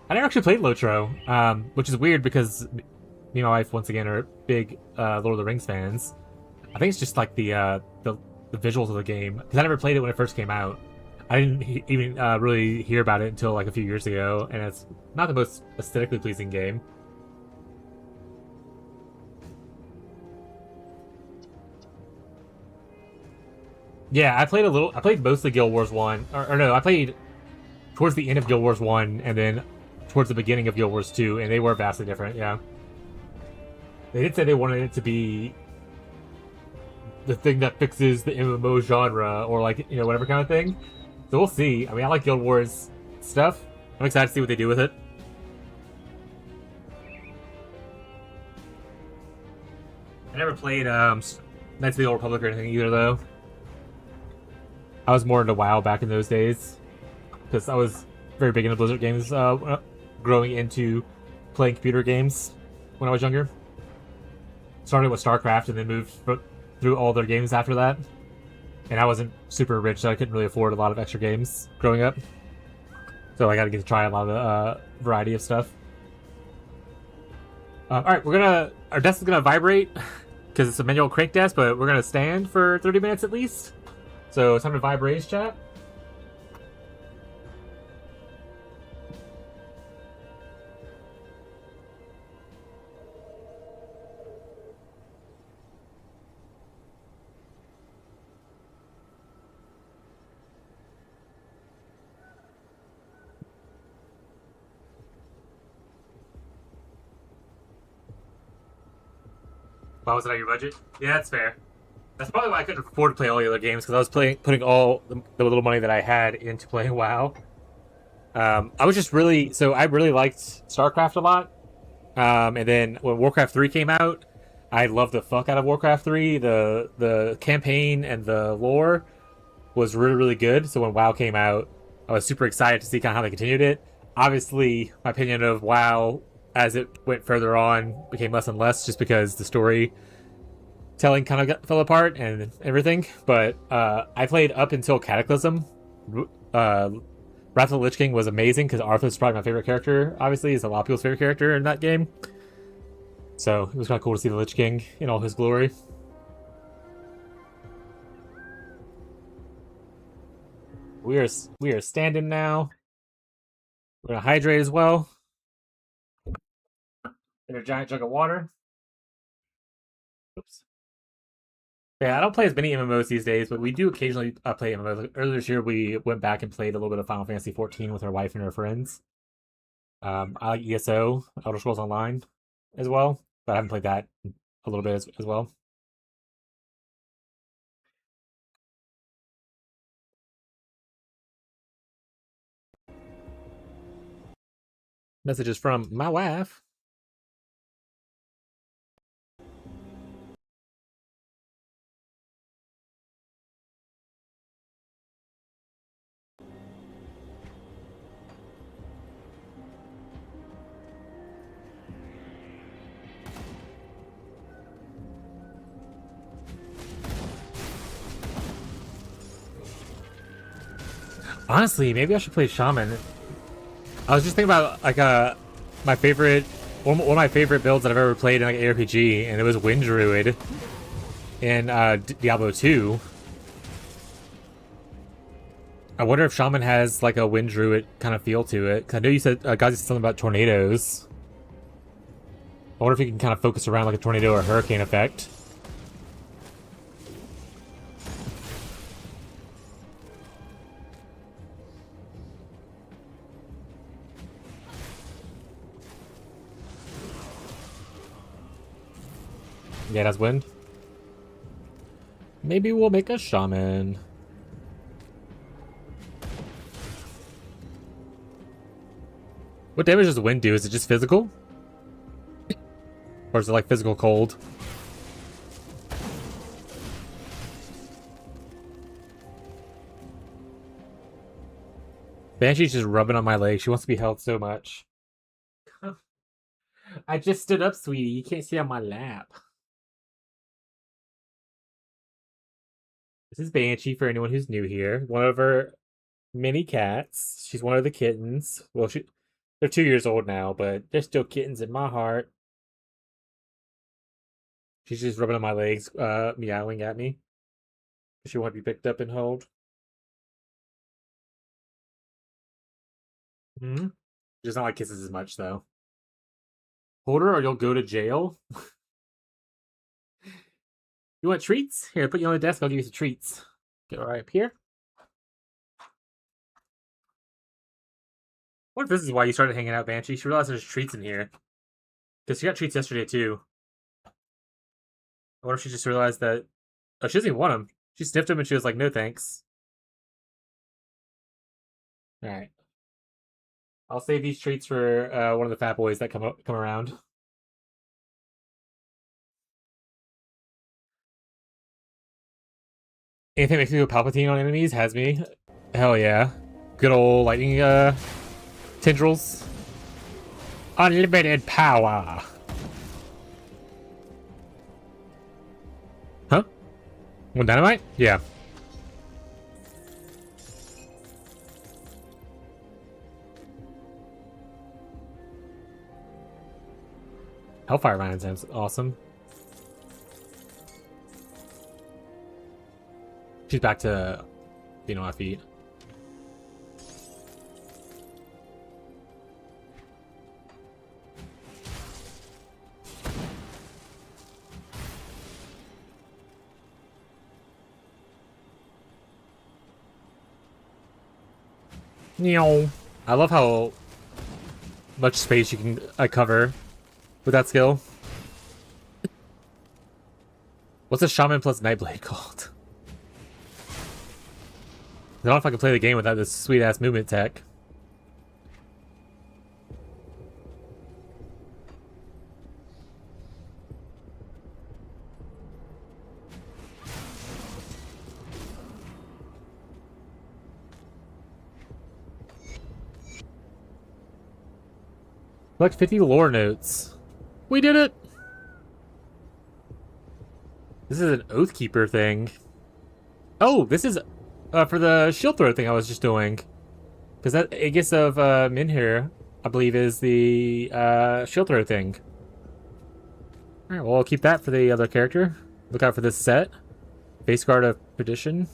I never actually played Lotro, which is weird because me and my wife, once again, are big Lord of the Rings fans. I think it's just like the visuals of the game. Because I never played it when it first came out. I didn't even really hear about it until like a few years ago. And it's not the most aesthetically pleasing game. Yeah, I played mostly Guild Wars 1. Or no, I played towards the end of Guild Wars 1 and then towards the beginning of Guild Wars 2, and they were vastly different, yeah. They did say they wanted it to be the thing that fixes the MMO genre, or like, whatever kind of thing. So we'll see. I mean, I like Guild Wars stuff. I'm excited to see what they do with it. I never played Knights of the Old Republic or anything either, though. I was more into WoW back in those days, because I was very big into Blizzard games, growing into playing computer games when I was younger. Started with StarCraft and then moved through all their games after that. And I wasn't super rich, so I couldn't really afford a lot of extra games growing up. So I got to get to try a lot of variety of stuff. Alright, our desk is going to vibrate, because it's a manual crank desk, but we're going to stand for 30 minutes at least. So it's time to vibrate, chat. Why was it on your budget? Yeah, that's fair. That's probably why I couldn't afford to play all the other games, because I was putting all the little money that I had into playing WoW. I was just really I really liked StarCraft a lot. And then when Warcraft 3 came out, I loved the fuck out of Warcraft 3. The campaign and the lore was really, really good. So when WoW came out, I was super excited to see kind of how they continued it. Obviously, my opinion of WoW as it went further on became less and less, just because the story telling kind of fell apart and everything. But I played up until Cataclysm. Wrath of the Lich King was amazing, because Arthur's probably my favorite character. Obviously, is a lot of people's favorite character in that game. So it was kind of cool to see the Lich King in all his glory. We are standing now. We're gonna hydrate as well. In a giant jug of water. Oops. Yeah, I don't play as many MMOs these days, but we do occasionally play MMOs. Like, earlier this year, we went back and played a little bit of Final Fantasy XIV with our wife and her friends. I like ESO, Elder Scrolls Online, as well, but I haven't played that a little bit as well. Messages from my wife. Honestly, maybe I should play Shaman. I was just thinking about like my favorite one of my favorite builds that I've ever played in like ARPG, and it was Wind Druid in Diablo 2. I wonder if Shaman has like a Wind Druid kind of feel to it. 'Cause I know you said guys said something about tornadoes. I wonder if you can kind of focus around like a tornado or hurricane effect. Yeah, that's wind. Maybe we'll make a shaman. What damage does wind do? Is it just physical? Or is it like physical cold? Banshee's just rubbing on my leg. She wants to be held so much. I just stood up, sweetie. You can't sit on my lap. This is Banshee for anyone who's new here. One of her mini cats. She's one of the kittens. Well, they're 2 years old now, but they're still kittens in my heart. She's just rubbing on my legs, meowing at me. She won't be picked up and held. Hmm. She does not like kisses as much, though. Hold her or you'll go to jail. You want treats? Here, put you on the desk. I'll give you some treats. Get right up here. What if this is why you started hanging out, Banshee? She realized there's treats in here. Because she got treats yesterday, too. I wonder if she just realized that... Oh, she doesn't even want them. She sniffed them and she was like, no thanks. Alright. I'll save these treats for one of the fat boys that come around. Anything makes me go Palpatine on enemies has me. Hell yeah. Good old lightning tendrils. Unlimited power. Huh? One dynamite? Yeah. Hellfire Ryan sounds awesome. She's back to being on my feet. I love how much space you can cover with that skill. What's a shaman plus nightblade called? I don't know if I can play the game without this sweet ass movement tech. Collect 50 lore notes. We did it! This is an Oathkeeper thing. Oh, this is for the shield throw thing I was just doing. Because that Aegis of Minhir, I believe, is the shield throw thing. Alright, well, I'll keep that for the other character. Look out for this set. Face Guard of Perdition.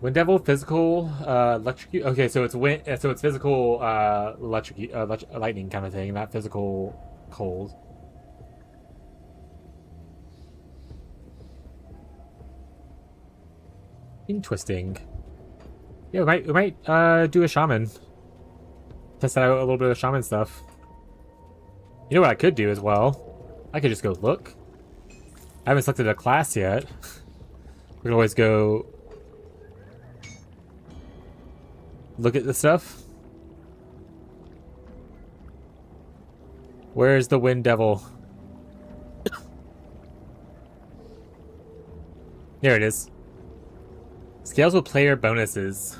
Wind Devil, physical, electrocute. Okay, so it's wind. So it's physical, lightning kind of thing, not physical cold. Interesting. Yeah, we might do a shaman. Test out a little bit of shaman stuff. You know what I could do as well? I could just go look. I haven't selected a class yet. We can always go look at the stuff. Where's the Wind Devil? There it is. Scales with player bonuses.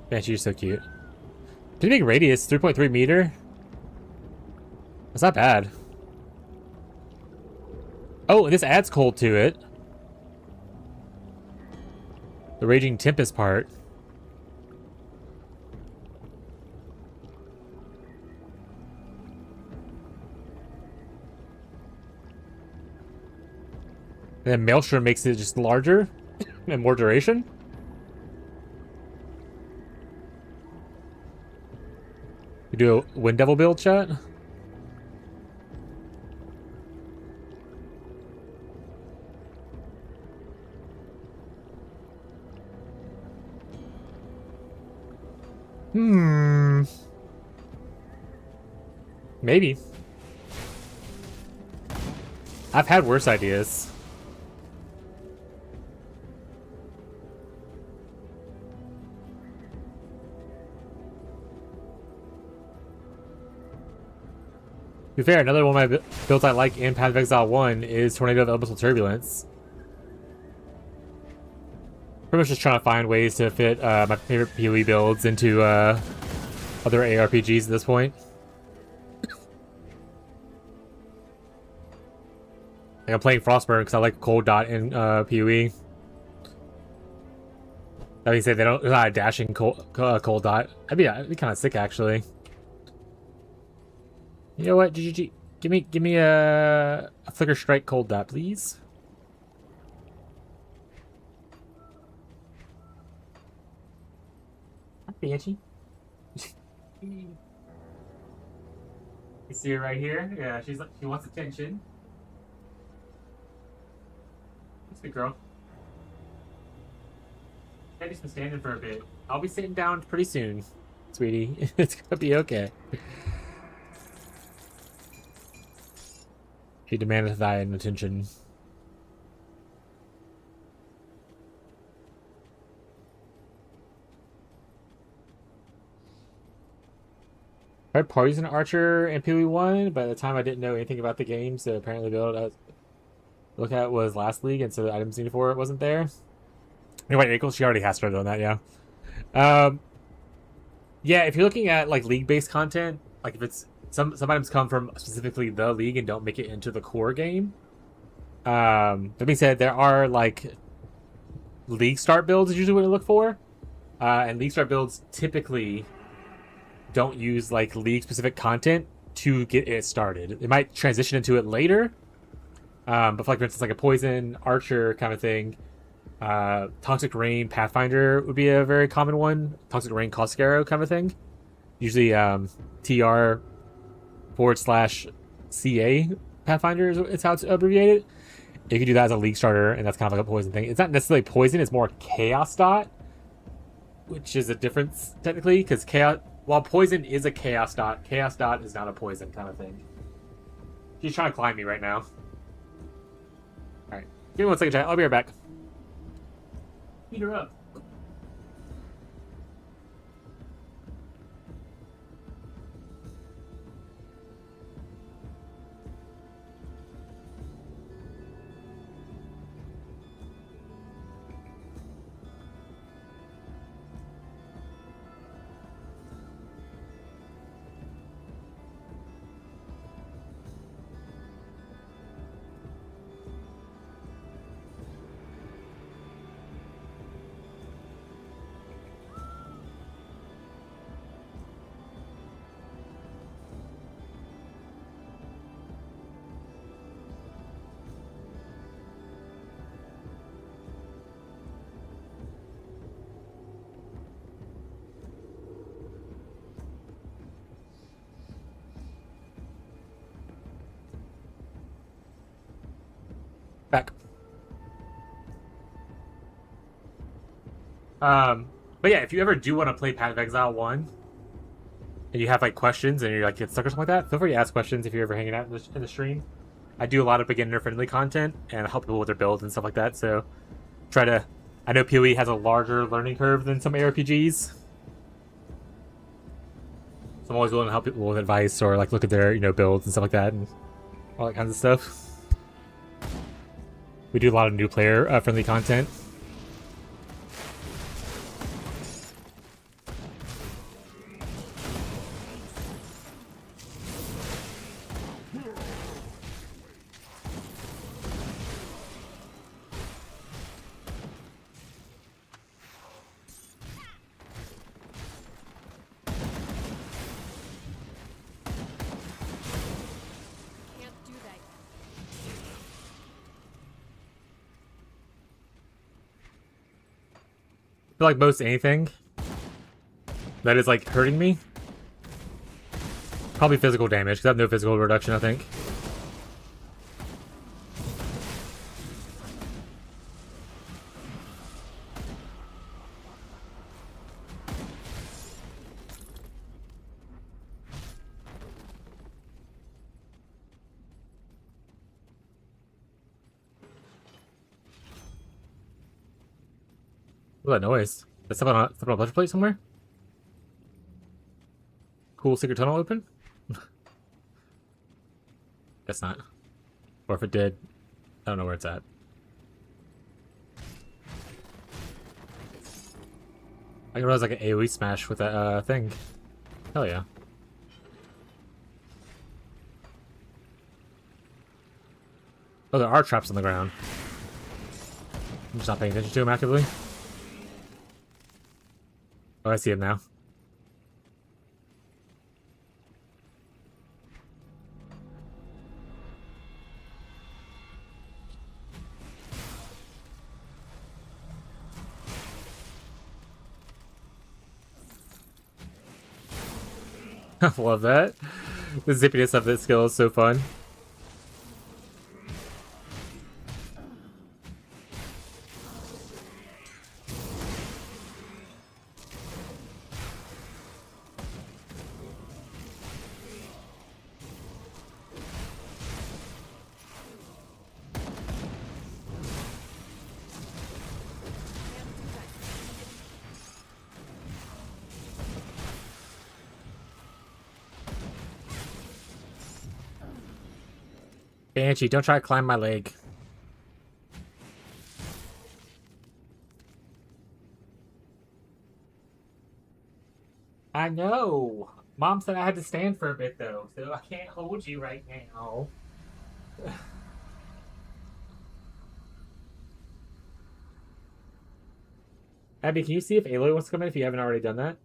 Banshee, you're so cute. Pretty big radius, 3.3 meter. That's not bad. Oh, and this adds cold to it. The Raging Tempest part. And then Maelstrom makes it just larger and more duration. You do a Wind Devil build, chat? Maybe. I've had worse ideas. To be fair, another one of my builds I like in Path of Exile 1 is Tornado of Elemental Turbulence. Pretty much just trying to find ways to fit my favorite PoE builds into other ARPGs at this point. Like I'm playing Frostburn because I like Cold Dot in PoE. That being said, they don't not a dashing cold Dot. That'd be kind of sick actually. You know what, GGG? Give me a Flicker Strike Cold Dot, please. Banshee. You see her right here? Yeah, she wants attention. That's a good girl. Teddy's been standing for a bit. I'll be sitting down pretty soon, sweetie. It's gonna be okay. She demandeth thine attention. I had parties in Archer and PoE 1. By the time I didn't know anything about the game, so apparently the build I was look at was last league, and so the items needed for it wasn't there. Anyway, April, she already has started on that, yeah. Yeah, if you're looking at like league-based content, like if it's some items come from specifically the league and don't make it into the core game. That being said, there are like league start builds is usually what I look for, and league start builds typically don't use like league specific content to get it started. It might transition into it later, but for, like for instance, like a poison archer kind of thing. Toxic Rain Pathfinder would be a very common one. Toxic Rain Caustic Arrow kind of thing. Usually TR/CA Pathfinder is how it's abbreviated. You can do that as a league starter, and that's kind of like a poison thing. It's not necessarily poison; it's more chaos dot, which is a difference technically. Because chaos, while poison is a chaos dot is not a poison kind of thing. She's trying to climb me right now. All right, give me 1 second, chat. I'll be right back. Beat her up. Back. But yeah, if you ever do want to play Path of Exile 1, and you have like questions and you're like get stuck or something like that, feel free to ask questions if you're ever hanging out in the stream. I do a lot of beginner-friendly content and help people with their builds and stuff like that, so try to... I know PoE has a larger learning curve than some ARPGs. So I'm always willing to help people with advice or like look at their, builds and stuff like that and all that kinds of stuff. We do a lot of new player friendly content. Can't do that yet. I feel like most anything that is like hurting me, probably physical damage, because I have no physical reduction, I think. What's that noise? Is something on a pleasure plate somewhere? Cool secret tunnel open? Guess not. Or if it did, I don't know where it's at. I can realize like an AoE smash with that thing. Hell yeah. Oh, there are traps on the ground. I'm just not paying attention to them actively. Oh, I see him now. Love that. The zippiness of this skill is so fun. Banshee, don't try to climb my leg. I know. Mom said I had to stand for a bit though, so I can't hold you right now. Abby, can you see if Aloy wants to come in if you haven't already done that?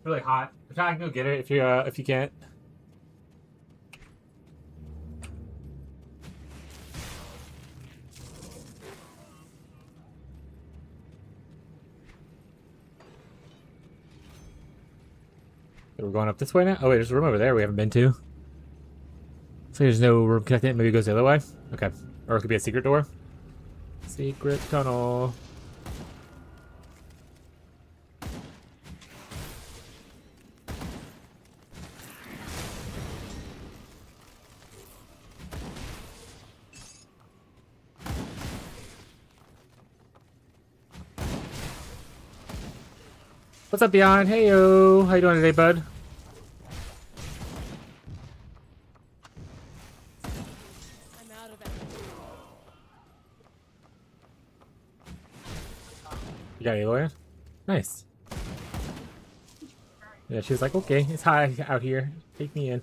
Really hot. I'm trying to go get it if you can't. We're going up this way now? Oh, wait, there's a room over there we haven't been to. So there's no room connected. Maybe it goes the other way? Okay. Or it could be a secret door. Secret tunnel. What's up, Beyond? Hey, yo. How you doing today, bud? I'm out of energy. You got Aloy? Nice. Yeah, she was like, okay, it's high out here. Take me in.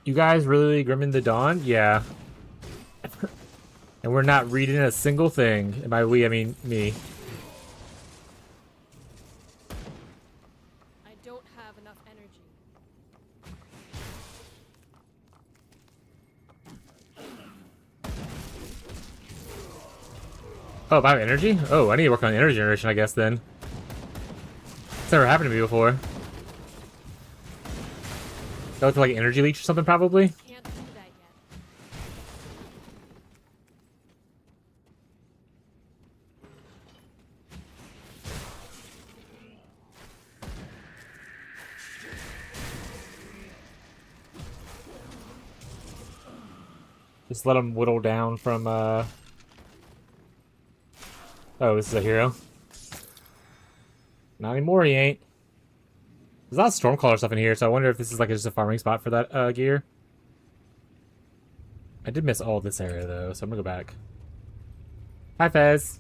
You guys really Grim the Dawn? Yeah. And we're not reading a single thing. And by we, I mean me. I don't have enough energy. Oh, about energy? Oh, I need to work on energy generation, I guess, then. It's never happened to me before. That looked like energy leech or something, probably? Can't do that yet. Just let him whittle down from, Oh, this is a hero. Not anymore, he ain't. There's a lot of Stormcaller stuff in here, so I wonder if this is like just a farming spot for that gear. I did miss all this area though, so I'm gonna go back. Hi, Fez.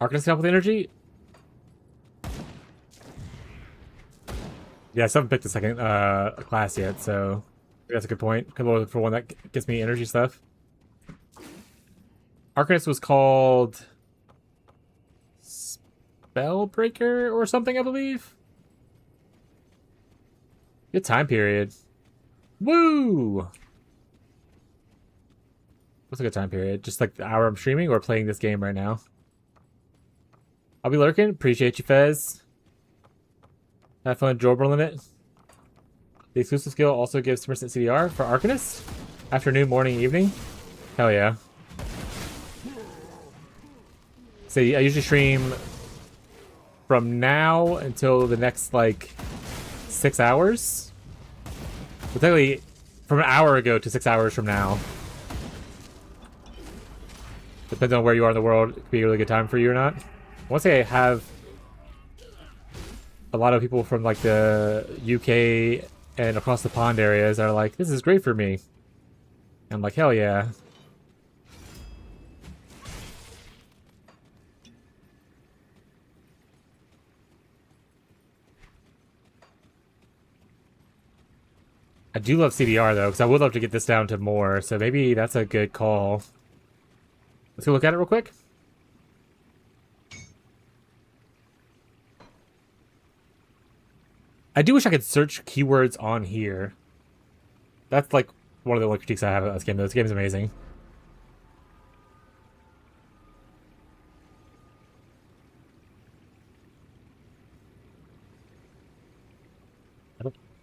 Arcanist help with energy? Yeah, I still haven't picked a second class yet, so that's a good point. Could look for one that gets me energy stuff. Arcanist was called Spellbreaker or something, I believe. Good time period. Woo! What's a good time period? Just like the hour I'm streaming or playing this game right now? I'll be lurking. Appreciate you, Fez. Have fun jorbling it. The exclusive skill also gives 2% CDR for Arcanist. Afternoon, morning, evening. Hell yeah. So I usually stream from now until the next, like, 6 hours. Well, technically, from an hour ago to 6 hours from now. Depends on where you are in the world. It could be a really good time for you or not. I want to say I have a lot of people from, like, the UK and across the pond areas that are like, this is great for me. And I'm like, hell yeah. I do love CDR, though, because I would love to get this down to more, so maybe that's a good call. Let's go look at it real quick. I do wish I could search keywords on here. That's, like, one of the only critiques I have of this game, though. This game is amazing.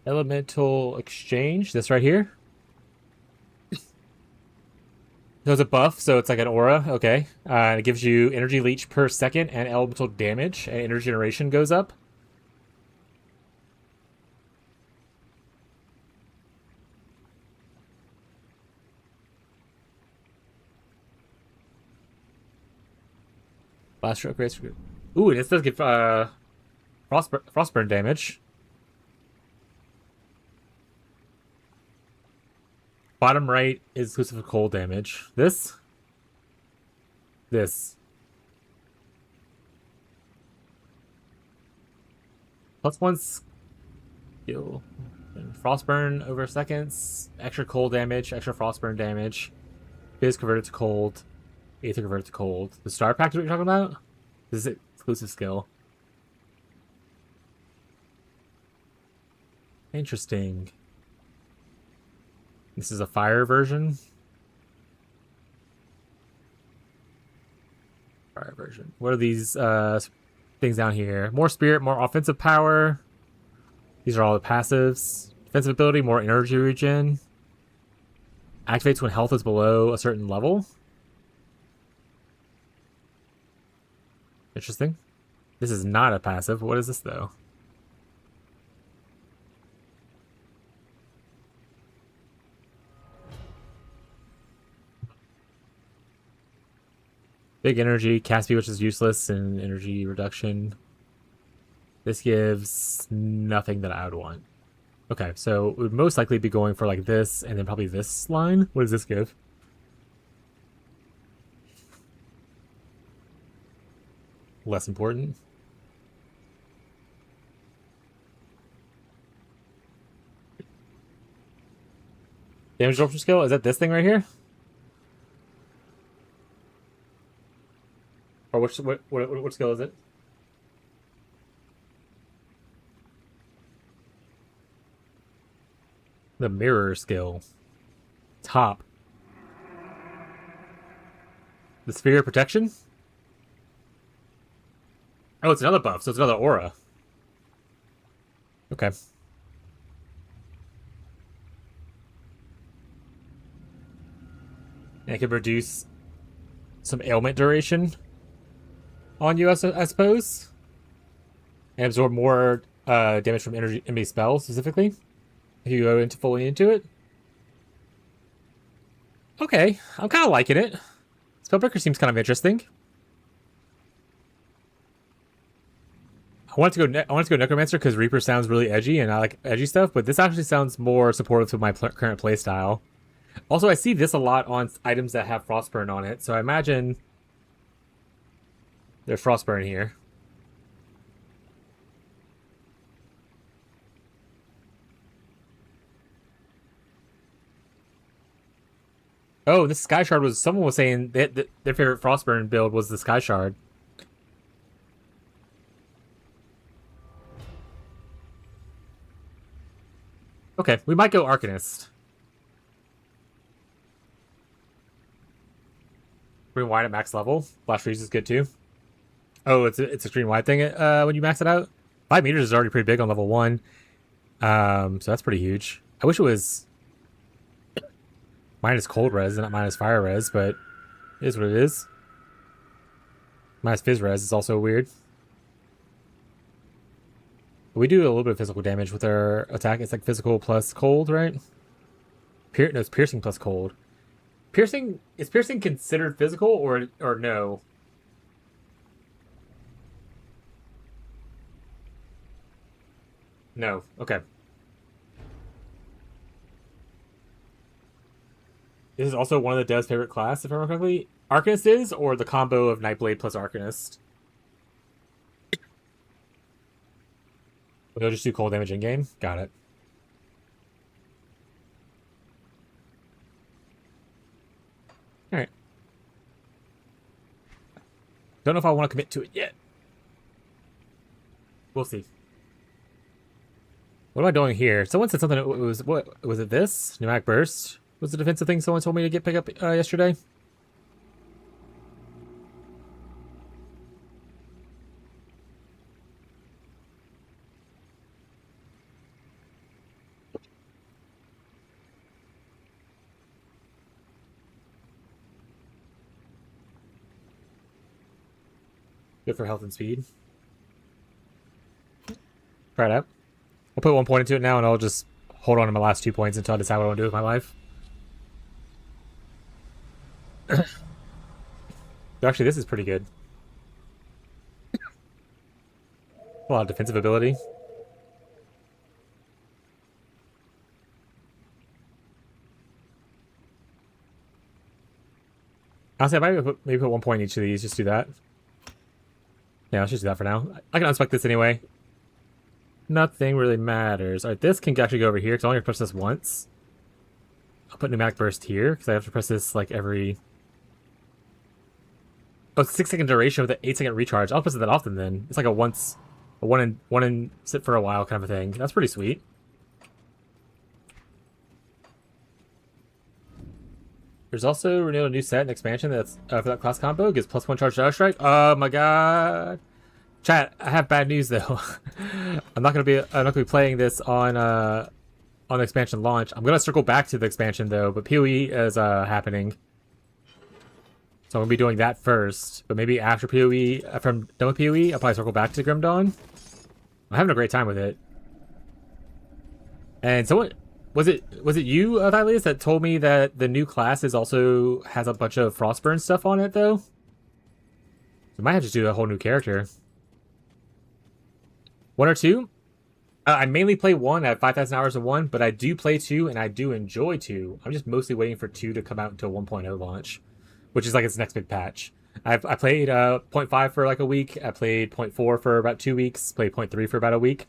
Elemental Exchange, this right here. So it's a buff, so it's like an aura, okay. It gives you energy leech per second and elemental damage, and energy generation goes up. Last stroke rates. Ooh, and this does give frostburn damage. Bottom right is exclusive of cold damage. This. +1 skill. And frostburn over seconds. Extra cold damage. Extra frostburn damage. Is converted to cold. Aether converted to cold. The star pack is what you're talking about? This is exclusive skill. Interesting. This is a fire version. Fire version. What are these things down here. More spirit, more offensive power. These are all the passives. Defensive ability, more energy regen. Activates when health is below a certain level. Interesting. This is not a passive. What is this, though? Big energy, cast speed, which is useless, and energy reduction. This gives nothing that I would want. Okay, so it would most likely be going for like this, and then probably this line. What does this give? Less important. Damage absorption skill? Is that this thing right here? Or what skill is it? The mirror skill. Top. The sphere of protection? Oh, it's another buff, so it's another aura. Okay. And it could reduce some ailment duration on you, I suppose. And absorb more damage from enemy spells, specifically. If you go fully into it. Okay, I'm kind of liking it. Spellbreaker seems kind of interesting. I wanted to go Necromancer because Reaper sounds really edgy, and I like edgy stuff. But this actually sounds more supportive to my current playstyle. Also, I see this a lot on items that have frostburn on it, so I imagine there's frostburn here. Oh, this Sky Shard was... Someone was saying that their favorite Frostburn build was the Sky Shard. Okay, we might go Arcanist. Green White at max level. Flash Freeze is good too. Oh, it's a green white thing when you max it out. 5 meters is already pretty big on level 1. So that's pretty huge. I wish it was... minus cold res and not minus fire res, but it is what it is. Minus fizz res is also weird. We do a little bit of physical damage with our attack. It's like physical plus cold, right? No, it's piercing plus cold. Piercing... Is piercing considered physical or no? No. Okay. This is also one of the devs' favorite class, if I remember correctly. Arcanist is, or the combo of Nightblade plus Arcanist? We'll just do cold damage in-game? Got it. Alright. Don't know if I want to commit to it yet. We'll see. What am I doing here? Someone said something. It was... What? Was it this? Pneumatic Burst? Was the defensive thing someone told me to pick up yesterday? Good for health and speed. Try it out. I'll put 1 point into it now, and I'll just hold on to my last 2 points until I decide what I want to do with my life. Actually, this is pretty good. A lot of defensive ability. Honestly, I might maybe put 1 point in each of these. Just do that. Yeah, let's just do that for now. I can unspec this anyway. Nothing really matters. Alright, this can actually go over here, because I only have to press this once. I'll put Pneumatic Burst here, because I have to press this like every... Oh, it's 6-second duration with an 8-second recharge. I'll press it that often then. It's like a one and sit for a while kind of a thing. That's pretty sweet. There's also renewed a new set and expansion that's for that class combo. Gives +1 charge to strike. Oh my god. Chat, I have bad news though. I'm not gonna be playing this on the expansion launch. I'm gonna circle back to the expansion though, but PoE is happening. So I'm gonna be doing that first. But maybe after PoE, after I'm done with PoE, I'll probably circle back to Grim Dawn. I'm having a great time with it. And someone was it you, Thylus, that told me that the new class also has a bunch of frostburn stuff on it though? So I might have to do a whole new character. 1 or 2? I mainly play 1. I have 5,000 hours of 1, but I do play 2 and I do enjoy 2. I'm just mostly waiting for 2 to come out until 1.0 launch, which is like its next big patch. I played 0.5 for like a week. I played 0.4 for about 2 weeks. Played 0.3 for about a week.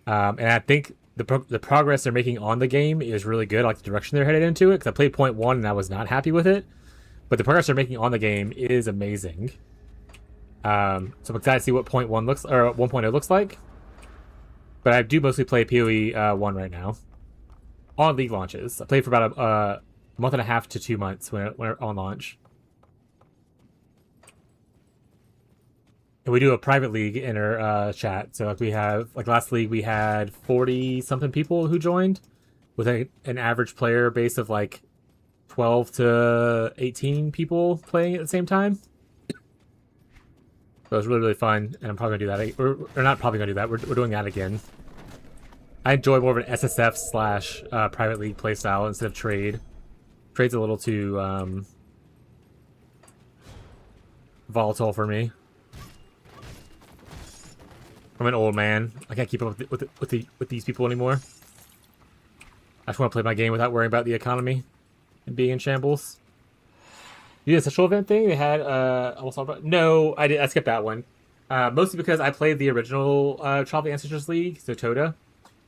And I think the progress they're making on the game is really good. I like the direction they're headed into it, because I played 0.1 and I was not happy with it. But the progress they're making on the game is amazing. So I'm excited to see what 0.1 looks, or 1.0 looks like. But I do mostly play PoE 1 right now. On League launches. I played for about a month and a half to 2 months when on launch. And we do a private league in our chat. So like we have, like last league we had 40 something people who joined, with an average player base of like 12 to 18 people playing at the same time. So it was really, really fun, and I'm probably gonna do that. We're not probably gonna do that. We're doing that again. I enjoy more of an SSF slash private league playstyle instead of trade. Trade's a little too volatile for me. I'm an old man. I can't keep up with these people anymore. I just want to play my game without worrying about the economy and being in shambles. You did a social event thing? They had almost all about. No, I skipped that one. Mostly because I played the original Trial of the Ancestors League, so Toda.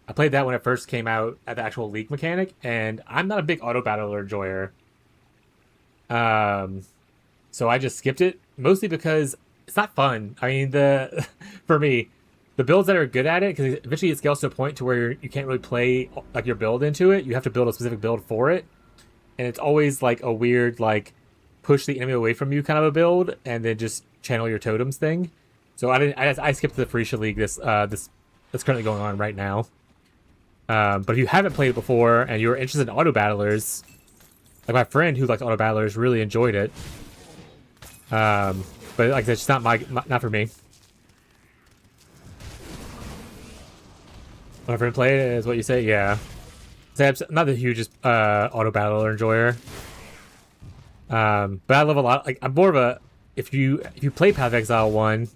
I played that when it first came out at the actual league mechanic, and I'm not a big auto battler enjoyer. So I just skipped it, mostly because it's not fun. I mean, for me, the builds that are good at it, because eventually it scales to a point to where you can't really play like your build into it. You have to build a specific build for it, and it's always like a weird like push the enemy away from you kind of a build, and then just channel your totems thing. So I skipped the Freesia League this that's currently going on right now. But if you haven't played it before and you're interested in auto battlers, like my friend who likes auto battlers really enjoyed it. But like that's just not for me. My friend played it, is what you say? Yeah. I'm not the hugest auto battler enjoyer. But I love a lot. Like I'm more of a if you play Path of Exile 1,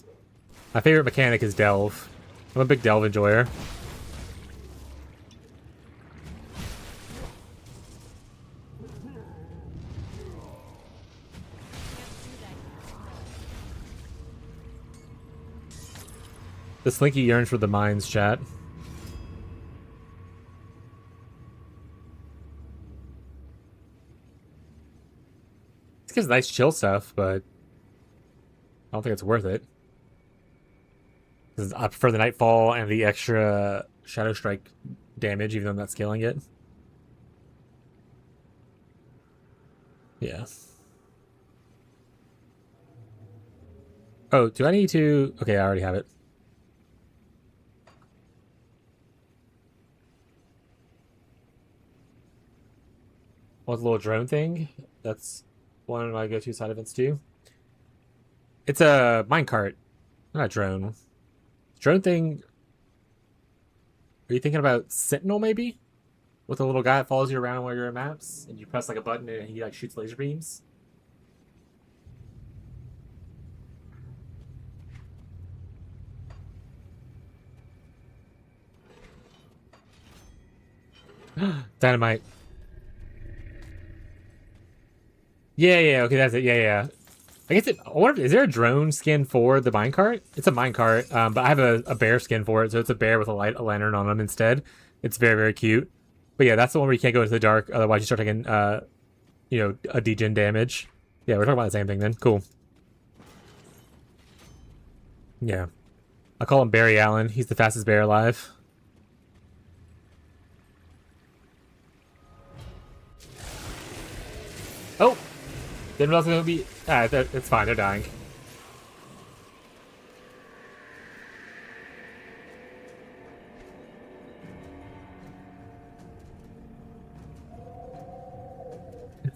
my favorite mechanic is Delve. I'm a big Delve enjoyer. The Slinky yearns for the mines, chat. This gives nice chill stuff, but I don't think it's worth it. Because I prefer the Nightfall and the extra Shadow Strike damage, even though I'm not scaling it. Yeah. Oh, do I need to... Okay, I already have it. What's the little drone thing? That's one of my go-to side events too. It's a minecart, not a drone. Drone thing. Are you thinking about Sentinel maybe? With a little guy that follows you around while you're in maps, and you press like a button and he like shoots laser beams. Dynamite. Yeah, okay, that's it. Yeah. I guess I wonder, is there a drone skin for the minecart? It's a minecart, but I have a bear skin for it, so it's a bear with a lantern on him instead. It's very, very cute. But yeah, that's the one where you can't go into the dark, otherwise you start taking, a degen damage. Yeah, we're talking about the same thing then. Cool. Yeah. I call him Barry Allen. He's the fastest bear alive. Oh! Didn't realize it was gonna be... it's fine, they're dying.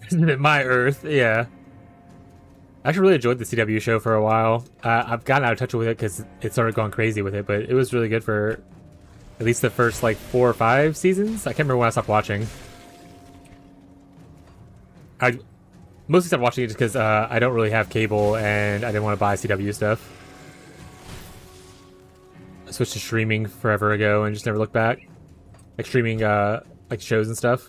Isn't it my Earth? Yeah. I actually really enjoyed the CW show for a while. I've gotten out of touch with it because it started going crazy with it, but it was really good for at least the first like 4 or 5 seasons. I can't remember when I stopped watching. I mostly stopped watching it just because I don't really have cable and I didn't want to buy CW stuff. I switched to streaming forever ago and just never looked back. Like streaming like shows and stuff.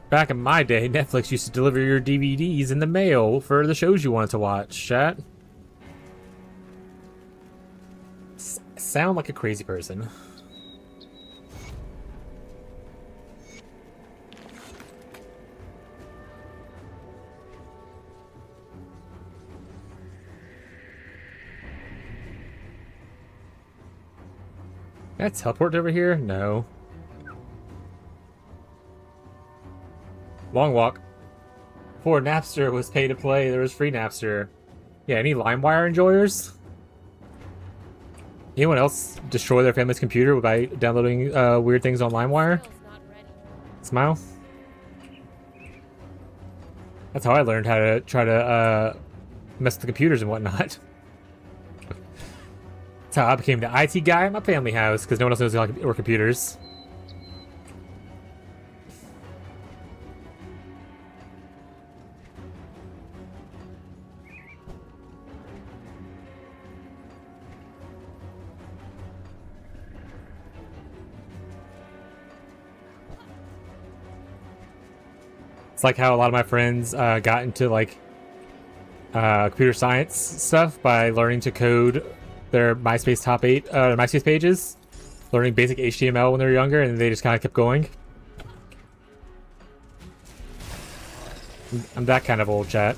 Back in my day, Netflix used to deliver your DVDs in the mail for the shows you wanted to watch, chat. Sound like a crazy person. Can I teleport over here? No. Long walk. Before Napster was pay to play, there was free Napster. Yeah, any LimeWire enjoyers? Anyone else destroy their family's computer by downloading weird things on LimeWire? Smile? That's how I learned how to try to mess with the computers and whatnot. That's how I became the IT guy at my family house, because no one else knows how to work computers. It's like how a lot of my friends got into like computer science stuff by learning to code their MySpace top 8 MySpace pages, learning basic HTML when they were younger, and they just kind of kept going. I'm that kind of old, chat.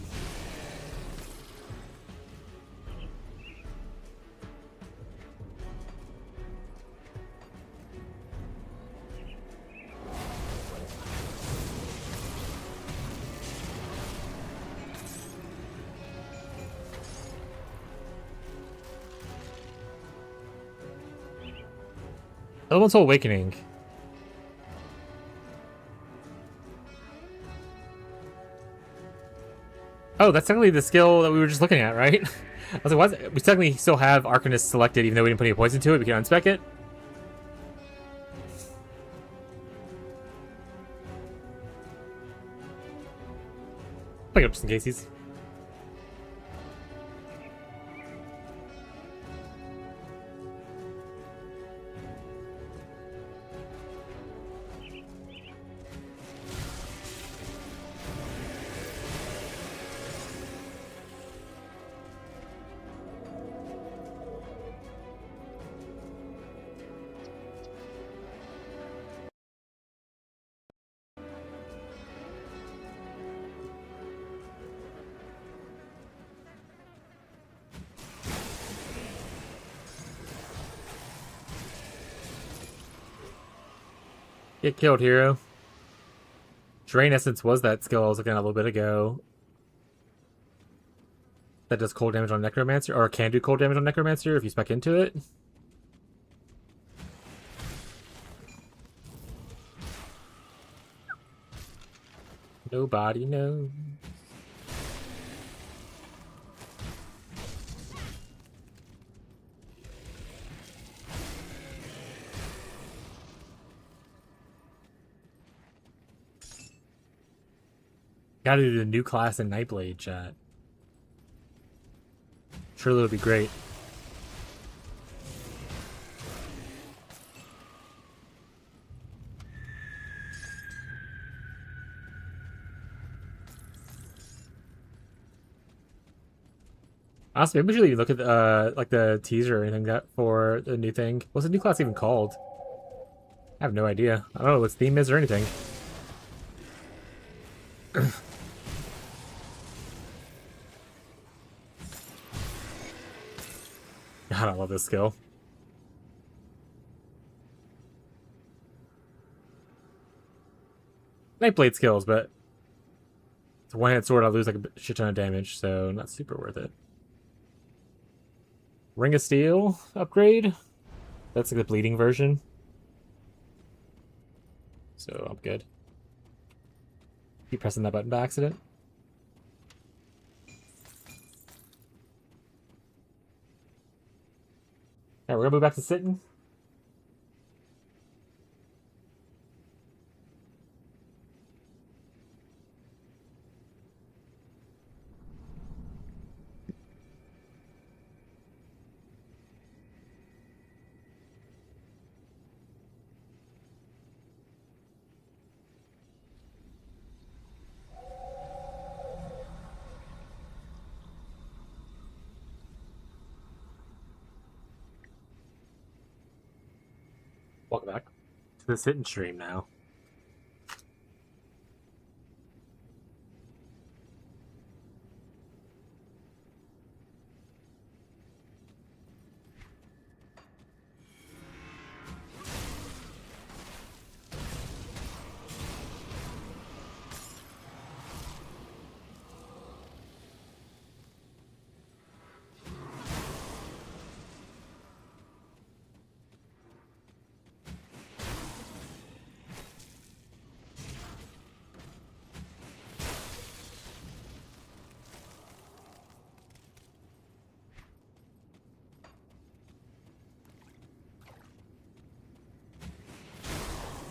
Elemental Awakening. Oh, that's technically the skill that we were just looking at, right? I was like, what? We technically still have Arcanist selected, even though we didn't put any points into it. We can unspec it. Pick it up just in case he's... Get killed, hero. Drain Essence was that skill I was looking at a little bit ago. That does cold damage on Necromancer, or can do cold damage on Necromancer if you spec into it. Nobody knows. Gotta do the new class in Nightblade, chat. Surely it'll be great. Honestly, maybe we should even look at like the teaser or anything that for the new thing. What's the new class even called? I have no idea. I don't know what its theme is or anything. God, I love this skill. Nightblade skills, but it's a one-handed sword. I'll lose like a shit ton of damage, so not super worth it. Ring of Steel upgrade. That's like the bleeding version. so I'm good. Keep pressing that button by accident. Alright, we're gonna move back to sitting. Welcome back to the sit and stream now.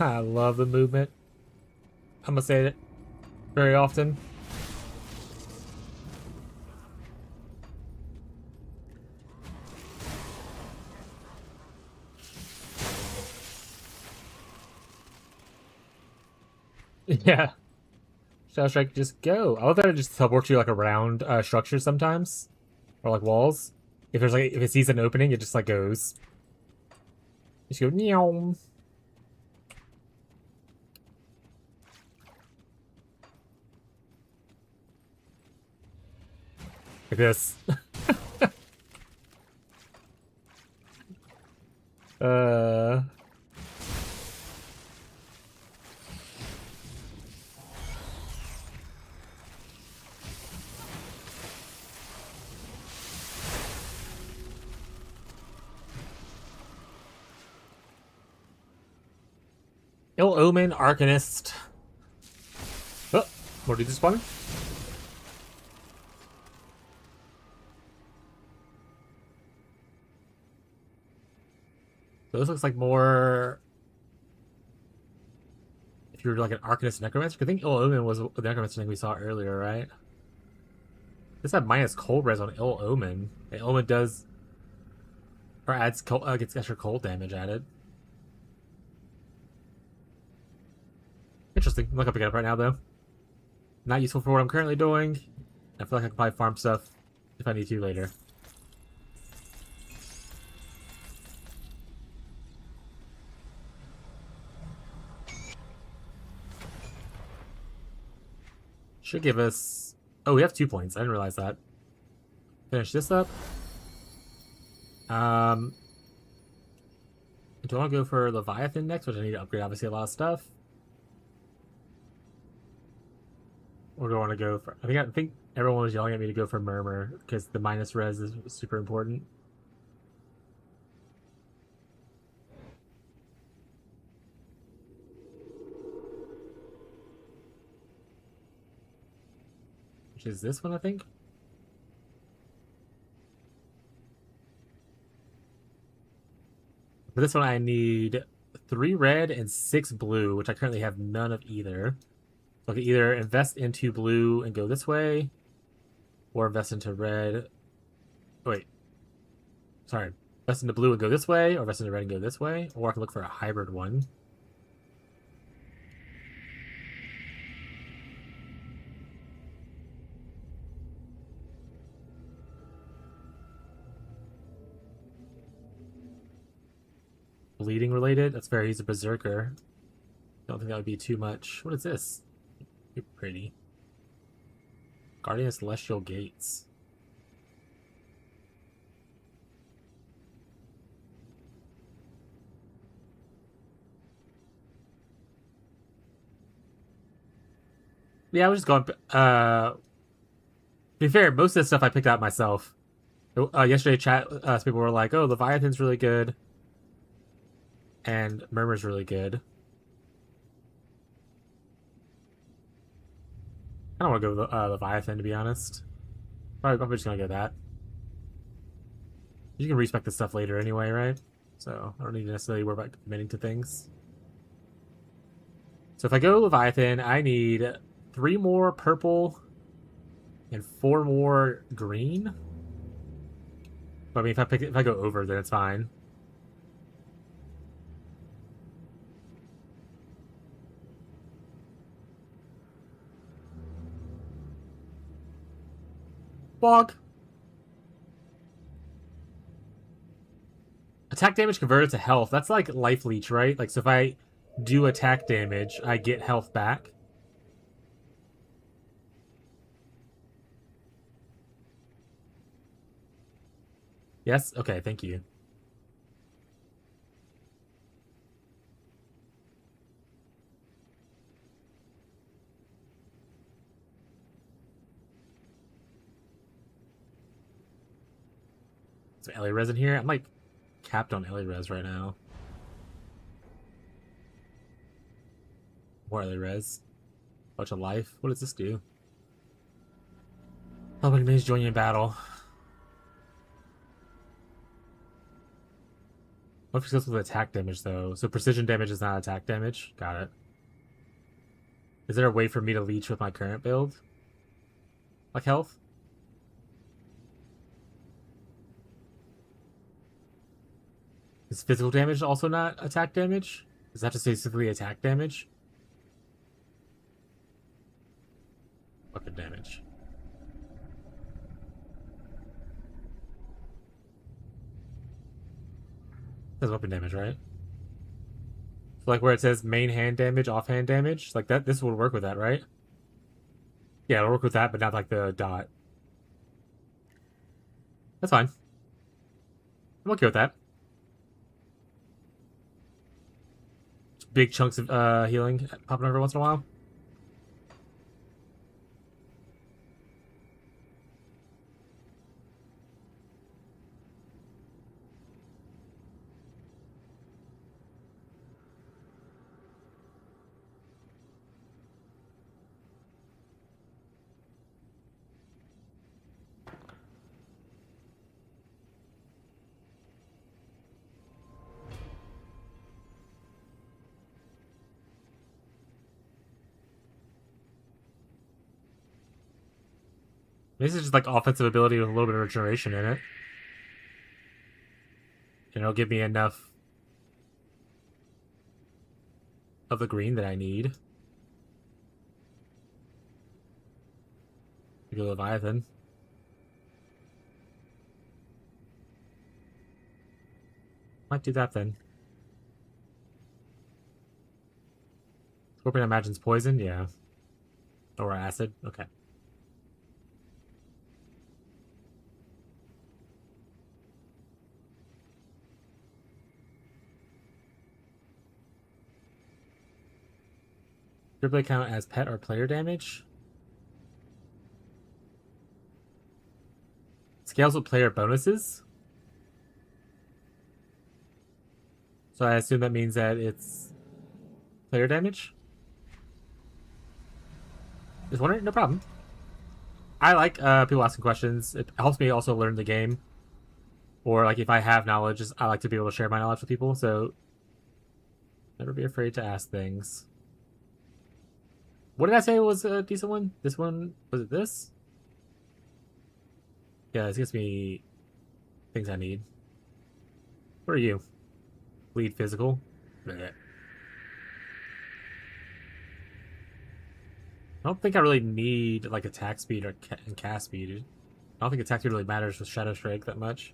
I love the movement. I'm gonna say it very often. Yeah. Shadow Strike, just go. I love that it just teleports you like around structures sometimes. Or like walls. If it sees an opening, it just like goes. Just go meow. Like this. uh Ill Omen, Arcanist. Oh, more dudes spawning. So this looks like more. If you're like an Arcanist Necromancer, I think Ill Omen was the Necromancer thing we saw earlier, right? This had minus cold res on Ill Omen. Ill Omen does. Or adds cold, gets extra cold damage added. Interesting. I'm not gonna pick it up right now, though. Not useful for what I'm currently doing. I feel like I can probably farm stuff if I need to later. Should give us... Oh, we have 2 points. I didn't realize that. Finish this up. Do I want to go for Leviathan next, which I need to upgrade, obviously, a lot of stuff? Or do I want to go for... I think everyone was yelling at me to go for Murmur, because the minus res is super important. Which is this one, I think? For this one, I need 3 red and 6 blue, which I currently have none of either. So I can either invest into blue and go this way, or invest into red. Wait. Sorry. Invest into blue and go this way, or invest into red and go this way, or I can look for a hybrid one. Bleeding related? That's fair. He's a berserker. Don't think that would be too much. What is this? You're pretty. Guardian of Celestial Gates. Yeah, I was just going. To be fair, most of this stuff I picked out myself. Yesterday, people were like, "Oh, Leviathan's really good, and Murmur's really good." I don't want to go with Leviathan, to be honest. Probably just gonna go that. You can respec this stuff later anyway, right? So I don't need to necessarily worry about committing to things. So if I go Leviathan, I need 3 more purple and 4 more green. But I mean, if I go over, then it's fine. Bog. Attack damage converted to health. That's like life leech, right? Like, so if I do attack damage, I get health back. Yes? Okay, thank you. So LA res in here? I'm like capped on LA res right now. More LA res. Bunch of life. What does this do? Oh, but enemies join you in battle. What if it goes with attack damage though? So precision damage is not attack damage. Got it. Is there a way for me to leech with my current build? Like health? Is physical damage also not attack damage? Does that just say specifically attack damage? Weapon damage. That's weapon damage, right? So like where it says main hand damage, offhand damage, like that. This would work with that, right? Yeah, it'll work with that, but not like the dot. That's fine. I'm okay with that. Big chunks of healing popping every once in a while. This is just like offensive ability with a little bit of regeneration in it. And it'll give me enough of the green that I need to go Leviathan. Might do that then. Scorpion imagines poison? Yeah. Or acid? Okay. Dribblade count as pet or player damage? Scales with player bonuses? So I assume that means that it's player damage? Just wondering? No problem. I like people asking questions. It helps me also learn the game. Or like if I have knowledge, I like to be able to share my knowledge with people, so never be afraid to ask things. What did I say was a decent one? This one? Was it this? Yeah, this gives me things I need. What are you? Bleed physical? Blech. I don't think I really need like attack speed or cast speed. I don't think attack speed really matters with Shadow Strike that much.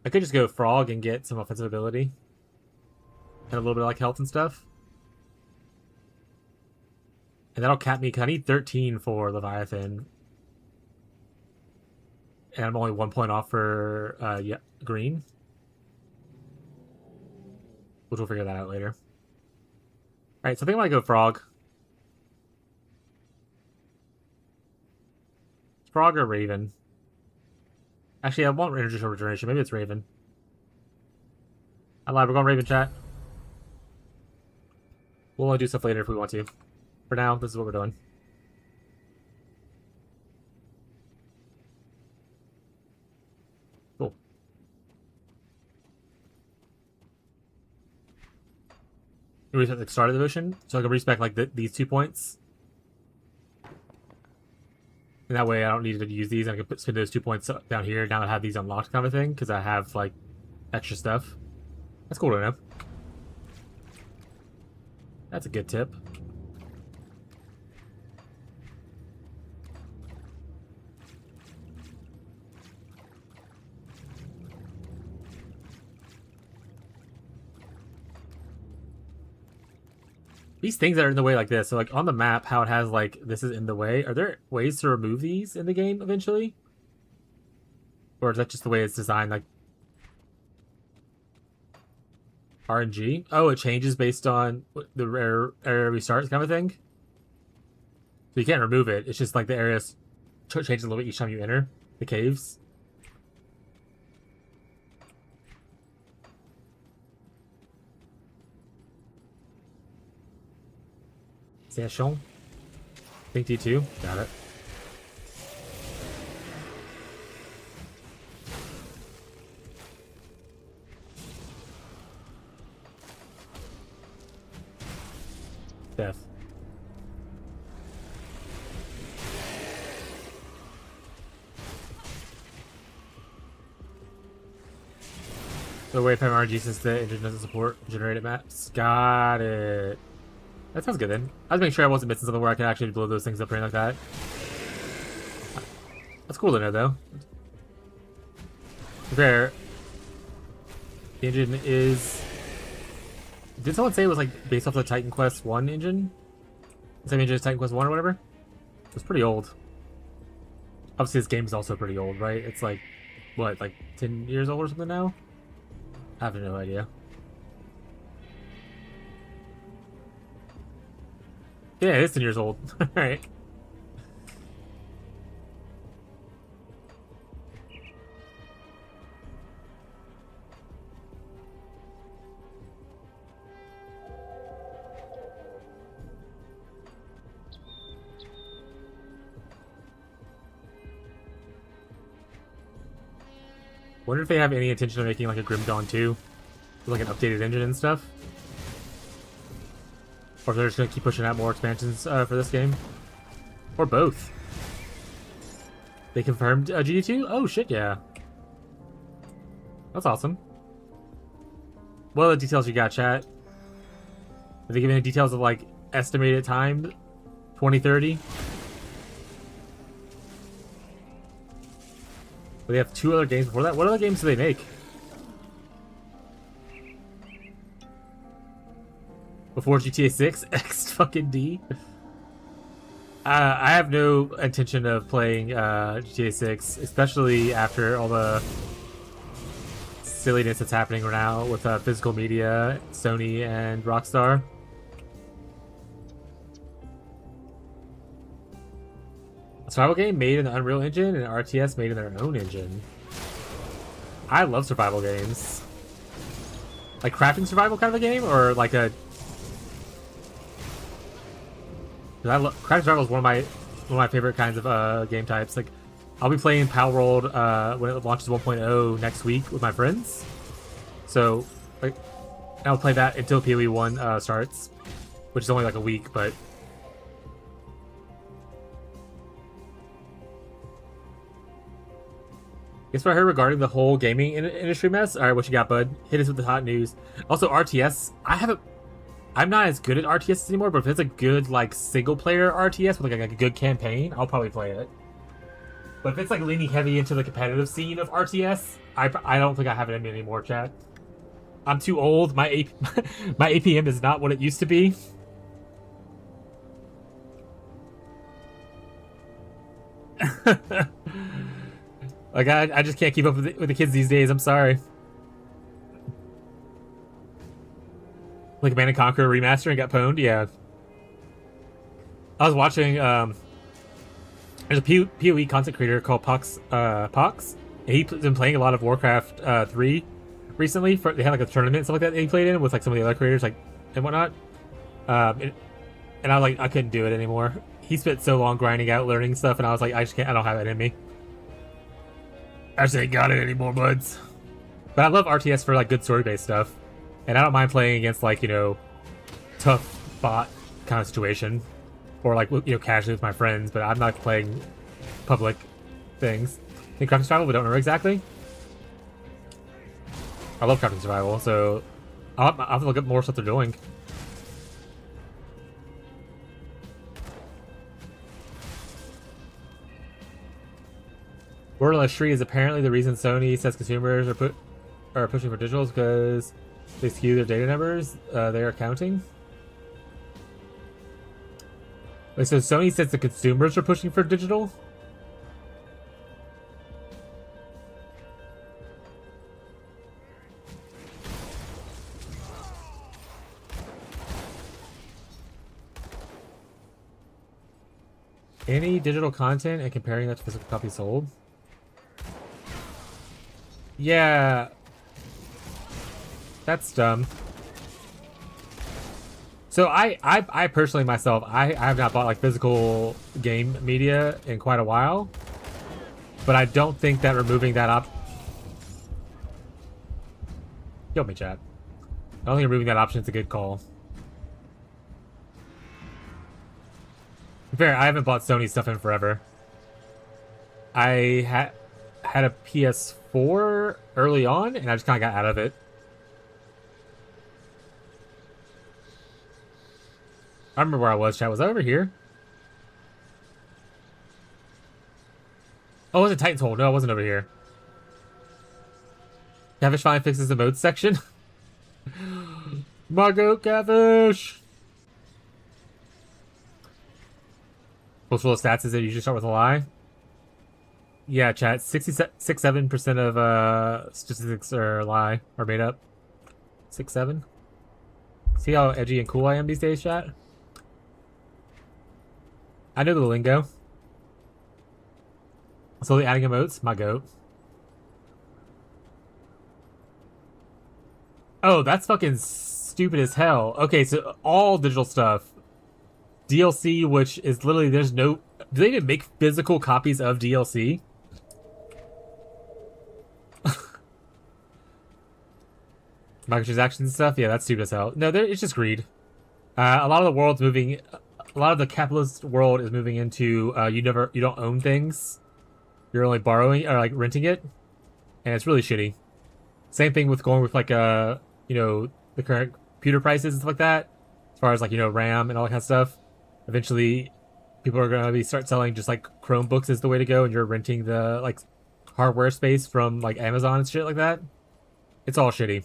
I could just go Frog and get some offensive ability. And a little bit of like health and stuff. And that'll cap me, because I need 13 for Leviathan. And I'm only 1 point off for yeah, green. Which we'll figure that out later. Alright, so I think I might go Frog. Frog or Raven? Actually, I want energy regeneration. Maybe it's Raven. I lied, we're going Raven, chat. We'll do stuff later if we want to. For now, this is what we're doing. Cool. We reset the start of the mission, so I can respec like these 2 points. And that way I don't need to use these. I can spend those 2 points down here. Now I have these unlocked kind of thing, because I have like extra stuff. That's cool to know. That's a good tip. These things that are in the way like this, so like on the map, how it has like, this is in the way, are there ways to remove these in the game eventually? Or is that just the way it's designed, like RNG? Oh, it changes based on the area restarts kind of thing? So you can't remove it, it's just like the area changes a little bit each time you enter the caves. Station. Think D2. Got it. Death. So wait for RNG since the engine doesn't support generated maps. Got it. That sounds good then. I was making sure I wasn't missing something where I could actually blow those things up or anything like that. That's cool to know though. Fair. The engine is... Did someone say it was like based off the Titan Quest 1 engine? The same engine as Titan Quest 1 or whatever? It was pretty old. Obviously this game is also pretty old, right? It's like, what, like 10 years old or something now? I have no idea. Yeah, it is 10 years old. Alright. Wonder if they have any intention of making like a Grim Dawn 2 with like an updated engine and stuff. Or if they're just going to keep pushing out more expansions for this game. Or both. They confirmed GD2? Oh shit, yeah. That's awesome. What other details you got, chat? Have they given any details of like estimated time? 2030? But they have 2 other games before that? What other games do they make? Before GTA 6? X fucking D? I have no intention of playing GTA 6, especially after all the silliness that's happening right now with physical media, Sony and Rockstar. A survival game made in the Unreal Engine and RTS made in their own engine. I love survival games. Like crafting survival kind of a game, or like a... Crafting survival is one of my favorite kinds of game types. Like, I'll be playing Palworld when it launches 1.0 next week with my friends. So, like, I'll play that until PoE 1 starts, which is only like a week, but... Guess what I heard regarding the whole gaming industry mess? Alright, what you got, bud? Hit us with the hot news. Also, RTS. I'm not as good at RTS anymore, but if it's a good, like, single-player RTS with, like, a good campaign, I'll probably play it. But if it's, like, leaning heavy into the competitive scene of RTS, I don't think I have it in me anymore, chat. I'm too old. My APM is not what it used to be. Like, I just can't keep up with the kids these days. I'm sorry. Like Command & Conquer Remaster and got pwned? Yeah. I was watching, there's a PoE content creator called Pox, and he's been playing a lot of Warcraft 3 recently. They had like a tournament and stuff like that he played in with like some of the other creators like and whatnot. And, and I was like, I couldn't do it anymore. He spent so long grinding out, learning stuff, and I was like, I just can't. I don't have it in me. I just ain't got it anymore, buds. But I love RTS for like good story-based stuff, and I don't mind playing against like, you know, tough bot kind of situation, or like, you know, casually with my friends. But I'm not playing public things. In crafting survival, we don't know exactly. I love crafting survival, so I'll have to look up more stuff they're doing. Borderless Tree is apparently the reason Sony says consumers are pushing for digitals because they skew their data numbers. They are counting. Wait, so Sony says the consumers are pushing for digital? Any digital content and comparing that to physical copies sold? Yeah. That's dumb. So I personally myself, I have not bought like physical game media in quite a while. But I don't think that removing that Kill me, chat. I don't think removing that option is a good call. Fair, I haven't bought Sony stuff in forever. I had a PS4 early on, and I just kind of got out of it. I remember where I was, chat. Was I over here? Oh, it was a Titan's Hole. No, I wasn't over here. Cavish finally fixes the mode section. My goat, Cavish! Most full of stats is it usually start with a lie? Yeah, chat. 67% of statistics are a lie or made up. 6-7. See how edgy and cool I am these days, chat? I know the lingo. Slowly adding emotes. My goat. Oh, that's fucking stupid as hell. Okay, so all digital stuff. DLC, which is literally, there's no... Do they even make physical copies of DLC? Microtransactions and stuff? Yeah, that's stupid as hell. No, it's just greed. A lot of the world's moving... A lot of the capitalist world is moving into you don't own things. You're only borrowing or like renting it. And it's really shitty. Same thing with going with like you know, the current computer prices and stuff like that. As far as like, you know, RAM and all that kind of stuff. Eventually, people are going to start selling just like Chromebooks is the way to go, and you're renting the like hardware space from like Amazon and shit like that. It's all shitty.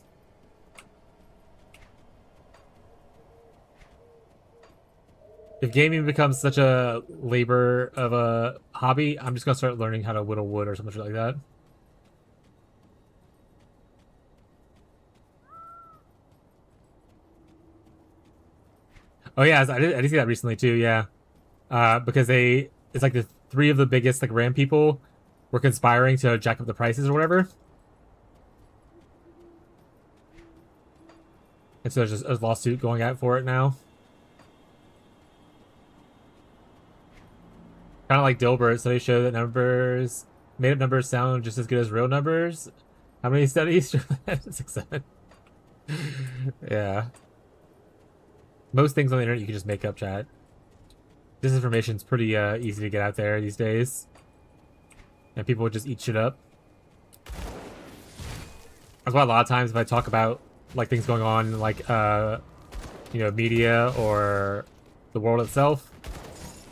If gaming becomes such a labor of a hobby, I'm just going to start learning how to whittle wood or something like that. Oh yeah, I did see that recently too. Yeah, because it's like the three of the biggest like RAM people were conspiring to jack up the prices or whatever, and so there's just a lawsuit going out for it now. Kind of like Dilbert, studies show that made up numbers sound just as good as real numbers. How many studies? 6, 7. Yeah. Most things on the internet you can just make up, chat. Disinformation's pretty easy to get out there these days. And people would just eat shit up. That's why a lot of times if I talk about like things going on in like you know, media or the world itself,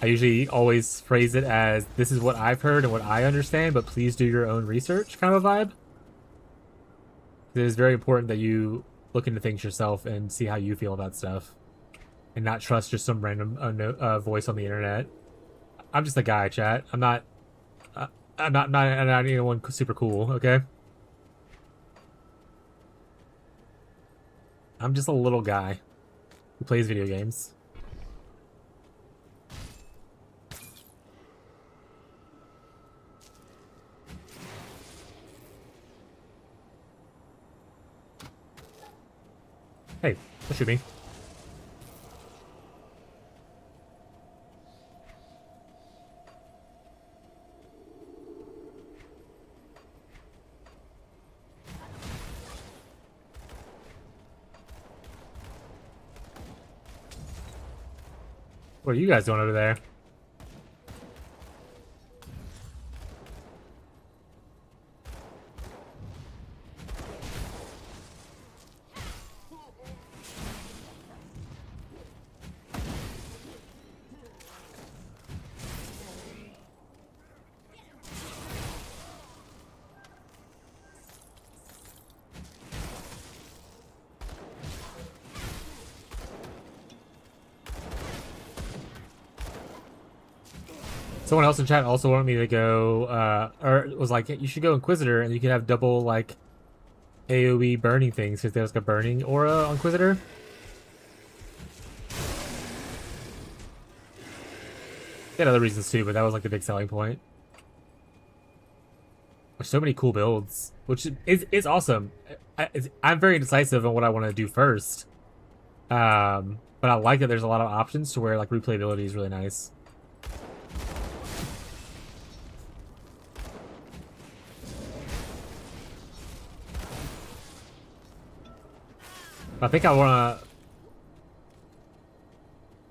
I usually always phrase it as this is what I've heard and what I understand, but please do your own research kind of a vibe. It is very important that you look into things yourself and see how you feel about stuff. And not trust just some random voice on the internet. I'm just a guy, chat. I'm not anyone super cool, okay? I'm just a little guy who plays video games. Hey, don't shoot me. What are you guys doing over there? Someone else in chat also wanted me to go, or was like, you should go Inquisitor, and you can have double, like, AoE burning things, because there's like a burning aura on Inquisitor. They had other reasons too, but that was like the big selling point. There's so many cool builds, which is awesome. I'm very indecisive on what I want to do first. But I like that there's a lot of options to where like replayability is really nice. I think I want to...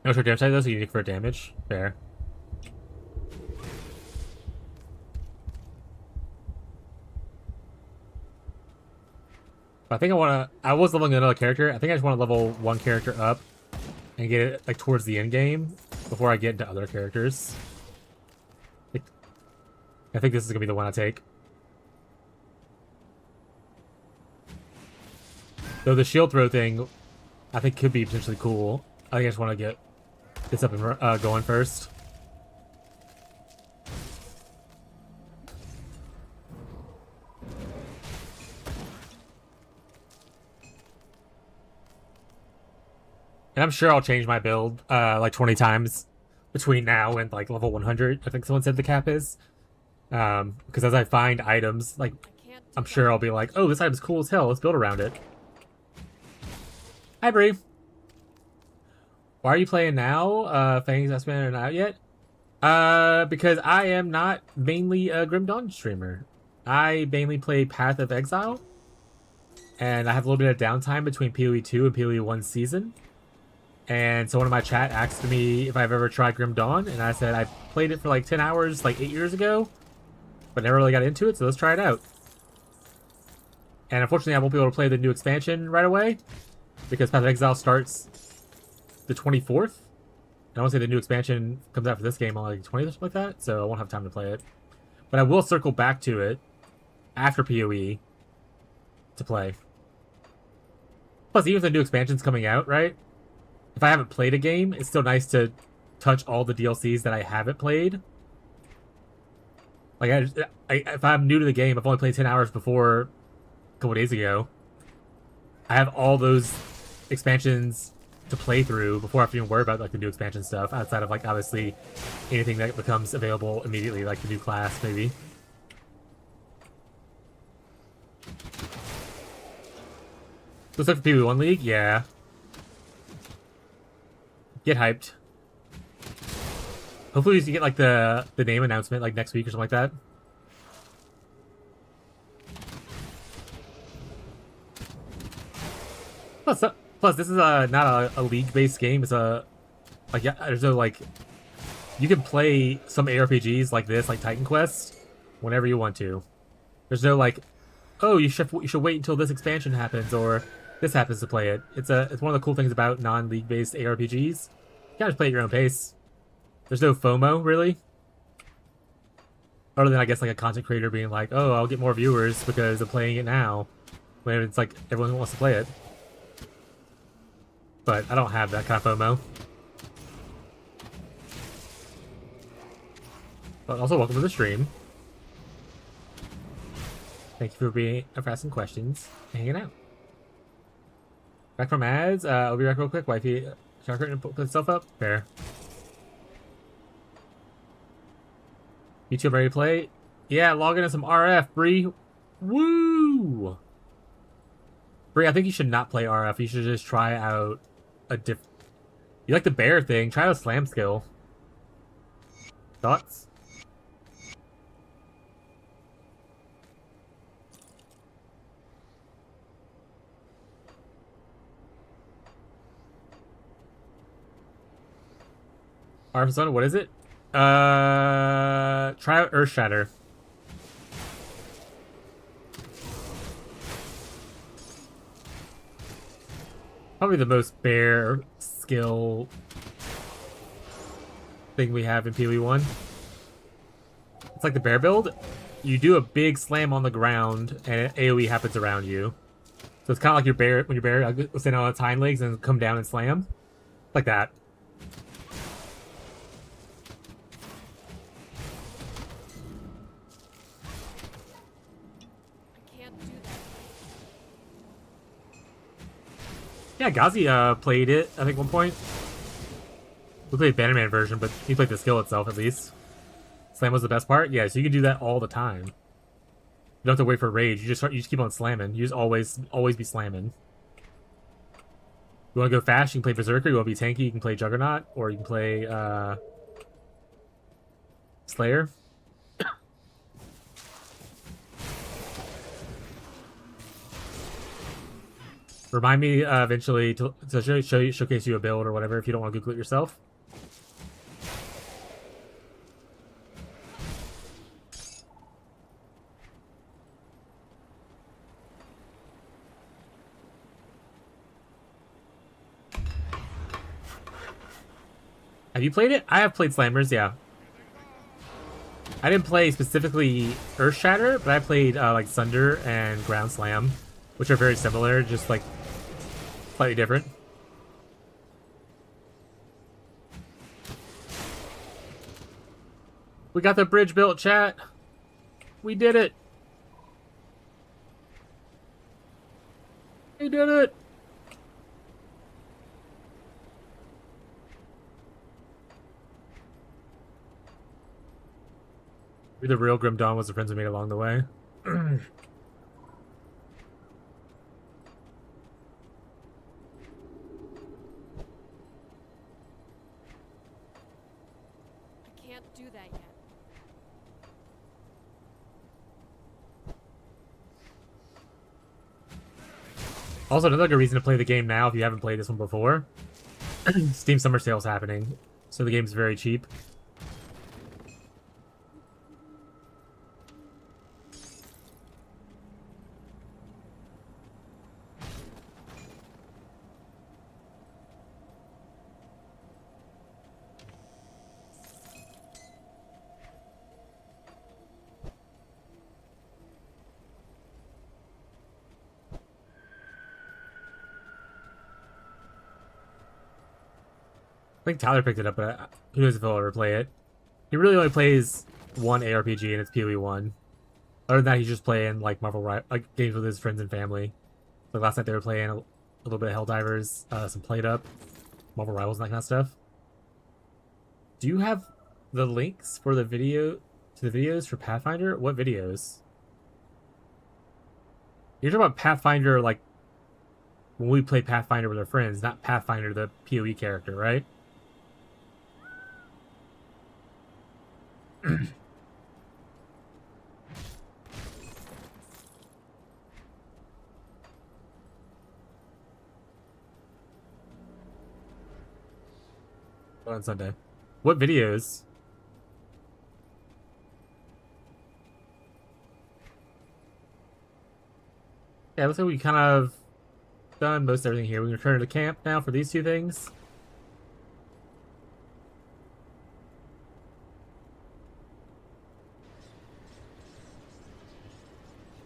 No, sure, damage type though, so unique for damage. Fair. But I think I want to... I was leveling another character. I think I just want to level one character up and get it like towards the end game before I get into other characters. I think this is going to be the one I take. Though the shield throw thing, I think could be potentially cool. I think I just want to get this up and going first. And I'm sure I'll change my build like 20 times between now and like level 100. I think someone said the cap is. Because as I find items, like I'm sure I'll be like, oh, this item's cool as hell. Let's build around it. Hi, Bree. Why are you playing now? Fangs Espen are not out yet? Because I am not mainly a Grim Dawn streamer. I mainly play Path of Exile. And I have a little bit of downtime between PoE 2 and PoE 1 season. And someone in my chat asked me if I've ever tried Grim Dawn. And I said I played it for like 10 hours like 8 years ago. But never really got into it, so let's try it out. And unfortunately, I won't be able to play the new expansion right away. Because Path of Exile starts the 24th. And I want to say the new expansion comes out for this game on like the 20th or something like that. So I won't have time to play it. But I will circle back to it after PoE to play. Plus, even if the new expansion's coming out, right? If I haven't played a game, it's still nice to touch all the DLCs that I haven't played. Like, if I'm new to the game, I've only played 10 hours before a couple days ago. I have all those expansions to play through before I have to even worry about like the new expansion stuff, outside of like obviously anything that becomes available immediately, like the new class maybe. Looks like the PoE1 League, yeah. Get hyped. Hopefully we can get like the name announcement like next week or something like that. Plus, this is not a league-based game. It's a like there's no like you can play some ARPGs like this, like Titan Quest, whenever you want to. There's no like, oh, you should wait until this expansion happens or this happens to play it. It's one of the cool things about non-league based ARPGs. You can just play at your own pace. There's no FOMO really, other than I guess like a content creator being like, oh, I'll get more viewers because I'm playing it now, when it's like everyone wants to play it. But I don't have that kind of FOMO. But also, welcome to the stream. Thank you for asking questions and hanging out. Back from ads. I'll be back real quick. Wifey, shower curtain put itself up. Fair. YouTube ready to play? Yeah, log into some RF, Bree. Woo! Bree, I think you should not play RF. You should just try out a You like the bear thing? Try out slam skill. Thoughts? Persona, what is it? Try out Earth Shatter. Probably the most bare skill thing we have in PoE1. It's like the bear build. You do a big slam on the ground, and AoE happens around you. So it's kind of like your bear when your bear stand on its hind legs and come down and slam, like that. I can't do that. Yeah, Ghazi played it, I think, one point. We played Bannerman version, but he played the skill itself, at least. Slam was the best part? Yeah, so you can do that all the time. You don't have to wait for rage. You just keep on slamming. You just always be slamming. You want to go fast, you can play Berserker. You want to be tanky, you can play Juggernaut. Or you can play, Slayer. Remind me eventually to showcase you a build or whatever if you don't want to Google it yourself. Have you played it? I have played Slammers, yeah. I didn't play specifically Earth Shatter, but I played like Sunder and Ground Slam, which are very similar, just like slightly different. We got the bridge built, chat. We did it. We did it. The real Grim Dawn was the friends we made along the way. I can't do that yet. Also, another good reason to play the game now if you haven't played this one before. Steam Summer Sale's happening, so the game's very cheap. I think Tyler picked it up, but who knows if he'll ever play it. He really only plays one ARPG, and it's PoE1. Other than that, he's just playing like like games with his friends and family. Like last night, they were playing a little bit of Helldivers, some Played Up, Marvel Rivals, and that kind of stuff. Do you have the links for the videos for Pathfinder? What videos? You're talking about Pathfinder, like when we play Pathfinder with our friends, not Pathfinder, the PoE character, right? On Sunday. What videos? Yeah, looks like we kind of done most everything here. We can return to camp now for these two things.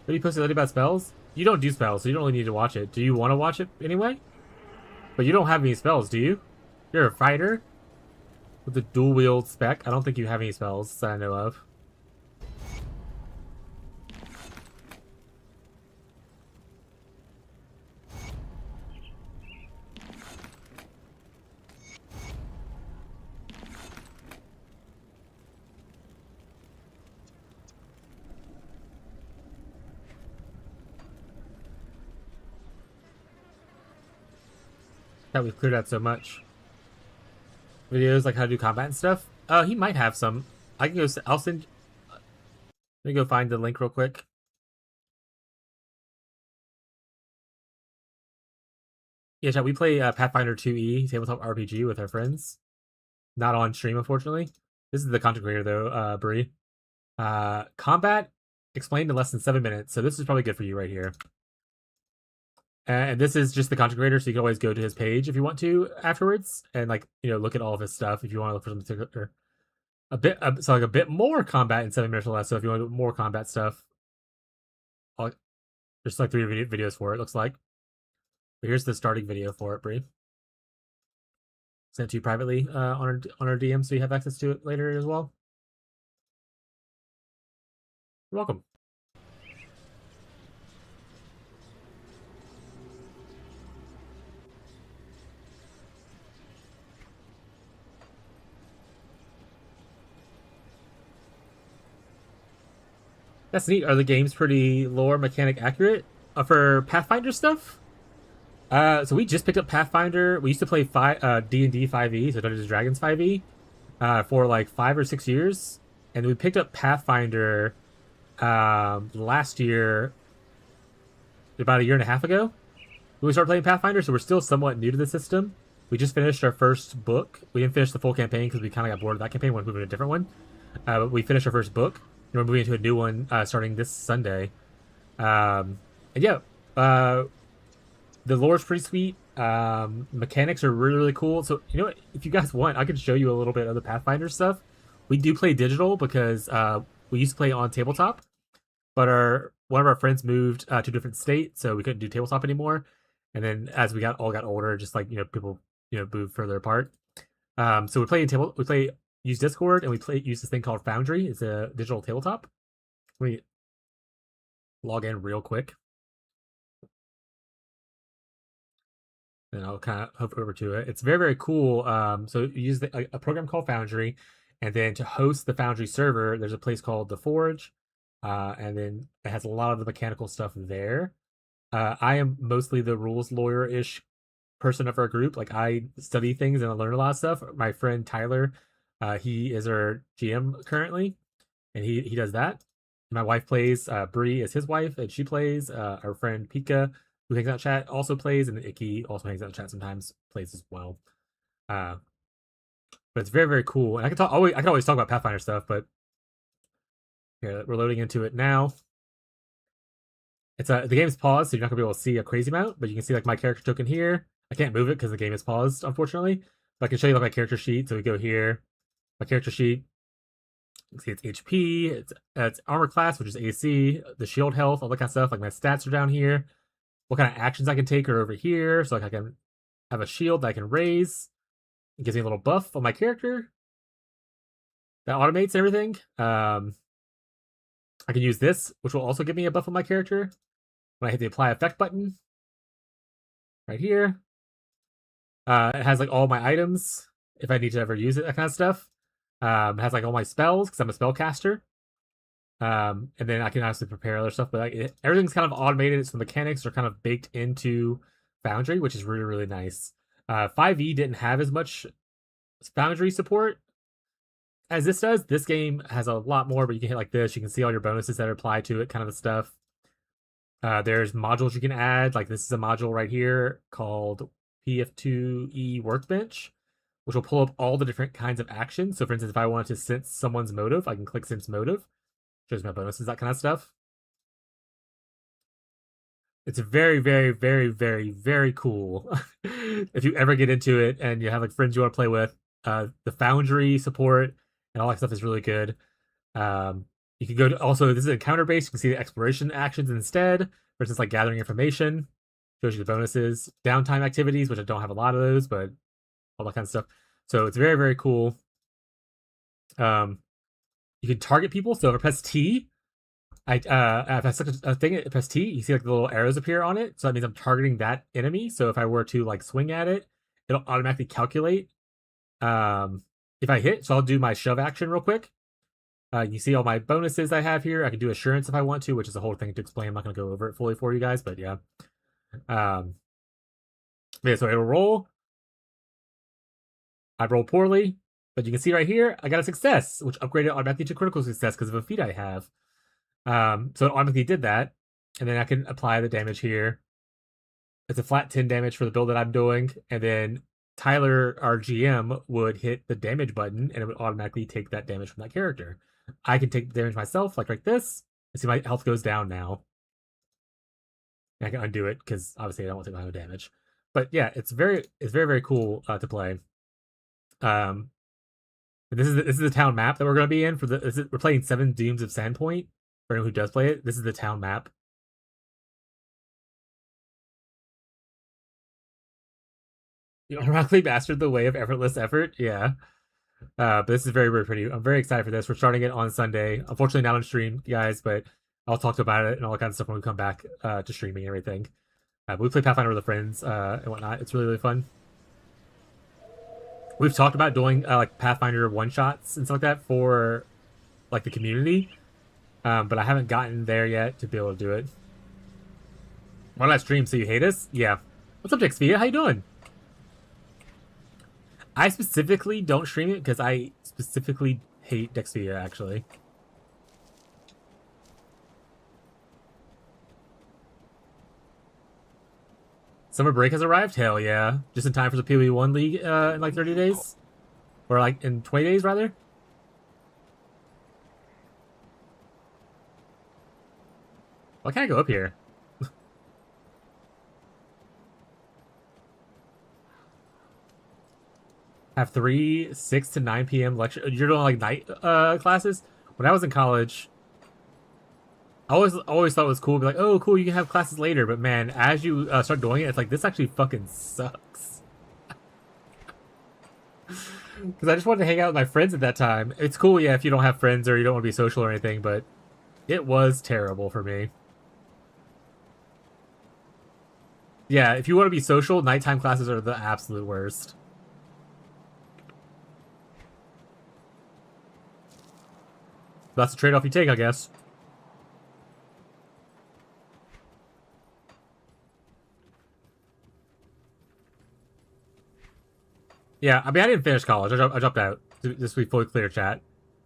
What you posted lately about spells? You don't do spells, so you don't really need to watch it. Do you want to watch it anyway? But you don't have any spells, do you? You're a fighter with a dual wield spec. I don't think you have any spells that I know of. That we've cleared out so much. Videos like how to do combat and stuff. He might have some. I can go. I'll send. Let me go find the link real quick. Yeah, chat. We play Pathfinder 2E tabletop RPG with our friends. not on stream, unfortunately. This is the content creator though, Bree. Combat explained in less than 7 minutes, so this is probably good for you right here. And this is just the content creator, so you can always go to his page if you want to afterwards, and like look at all of his stuff if you want to look for something particular. So like a bit more combat in 7 minutes or less. So if you want more combat stuff, there's like 3 videos for it. Looks like. But here's the starting video for it, Bree. Sent to you privately on our DM, so you have access to it later as well. You're welcome. That's neat. Are the games pretty lore mechanic accurate for Pathfinder stuff? So we just picked up Pathfinder. We used to play D&D 5e, so Dungeons and Dragons 5e, for like 5 or 6 years, and we picked up Pathfinder last year, about a year and a half ago. We started playing Pathfinder, so we're still somewhat new to the system. We just finished our first book. We didn't finish the full campaign because we kind of got bored of that campaign. We wanted to move to a different one. But we finished our first book, and we're moving into a new one starting this Sunday. And yeah, the lore's pretty sweet. Mechanics are really, really cool. So, if you guys want, I can show you a little bit of the Pathfinder stuff. We do play digital because we used to play on tabletop, but one of our friends moved to a different state, so we couldn't do tabletop anymore. And then as we all got older, just like people moved further apart. So we use Discord, and we use this thing called Foundry. It's a digital tabletop. Let me log in real quick. And I'll kind of hop over to it. It's very, very cool. So you use a program called Foundry, and then to host the Foundry server, there's a place called the Forge, and then it has a lot of the mechanical stuff there. I am mostly the rules lawyer-ish person of our group. Like, I study things and I learn a lot of stuff. My friend Tyler, he is our GM currently, and he does that. My wife plays. Bree is his wife, and she plays. Our friend Pika, who hangs out in chat, also plays, and Icky also hangs out in chat sometimes, plays as well. But it's very, very cool. And I can always talk about Pathfinder stuff, but here, we're loading into it now. It's the game's paused, so you're not gonna be able to see a crazy amount, but you can see like my character token here. I can't move it because the game is paused, unfortunately. But I can show you like my character sheet. So we go here, my character sheet. You can see it's HP, it's armor class, which is AC, the shield health, all that kind of stuff. Like my stats are down here. What kind of actions I can take are over here. So like I can have a shield that I can raise. It gives me a little buff on my character that automates everything. I can use this, which will also give me a buff on my character when I hit the apply effect button right here. It has like all my items if I need to ever use it, that kind of stuff. It has like all my spells because I'm a spellcaster. And then I can actually prepare other stuff, but everything's kind of automated, so the mechanics are kind of baked into Foundry, which is really, really nice. 5e didn't have as much Foundry support as this does. This game has a lot more, but you can hit like this. You can see all your bonuses that apply to it, kind of the stuff. There's modules you can add. Like this is a module right here called PF2E Workbench, which will pull up all the different kinds of actions. So for instance, if I wanted to sense someone's motive, I can click sense motive. Shows my bonuses, that kind of stuff. It's very, very, very, very, very cool. If you ever get into it and you have like friends you want to play with, the Foundry support and all that stuff is really good. You can go to also, this is encounter based. You can see the exploration actions instead, versus like gathering information. Shows you the bonuses, downtime activities, which I don't have a lot of those, but all that kind of stuff. So it's very, very cool. You can target people. So if I press T, if I select a thing, I press T, you see like the little arrows appear on it. So that means I'm targeting that enemy. So if I were to like swing at it, it'll automatically calculate if I hit. So I'll do my shove action real quick. You see all my bonuses I have here. I can do assurance if I want to, which is a whole thing to explain. I'm not going to go over it fully for you guys, but yeah. Yeah, so it'll roll. I roll poorly, but you can see right here, I got a success, which upgraded automatically to critical success because of a feat I have. So it automatically did that, and then I can apply the damage here. It's a flat 10 damage for the build that I'm doing, and then Tyler, our GM, would hit the damage button and it would automatically take that damage from that character. I can take the damage myself, like this. And see my health goes down now. And I can undo it because obviously I don't want to take no damage. But yeah, it's very very cool to play. This is the town map that we're going to be in for we're playing 7 Dooms of Sandpoint. For anyone who does play it, this is the town map. You automatically mastered the way of effortless effort. Yeah. But this is very, very pretty. I'm very excited for this. We're starting it on Sunday. Unfortunately, not on stream, guys, but I'll talk about it and all that kind of stuff when we come back to streaming and everything. But we play Pathfinder with the friends and whatnot. It's really, really fun. We've talked about doing like Pathfinder one-shots and stuff like that for like the community, but I haven't gotten there yet to be able to do it. Why not stream? So you hate us? Yeah. What's up, Dexvia? How you doing? I specifically don't stream it because I specifically hate Dexvia, actually. Summer break has arrived? Hell yeah. Just in time for the PoE1 League in like 30 days? Or like in 20 days, rather? Why can't I go up here? Have 6 to 9 p.m. lecture. You're doing like night classes? When I was in college, I always thought it was cool. Be like, oh, cool, you can have classes later. But man, as you start doing it, it's like, this actually fucking sucks. Because I just wanted to hang out with my friends at that time. It's cool, yeah, if you don't have friends or you don't want to be social or anything, but it was terrible for me. Yeah, if you want to be social, nighttime classes are the absolute worst. That's the trade-off you take, I guess. Yeah, I mean, I didn't finish college. I dropped out. Just to be fully clear, chat.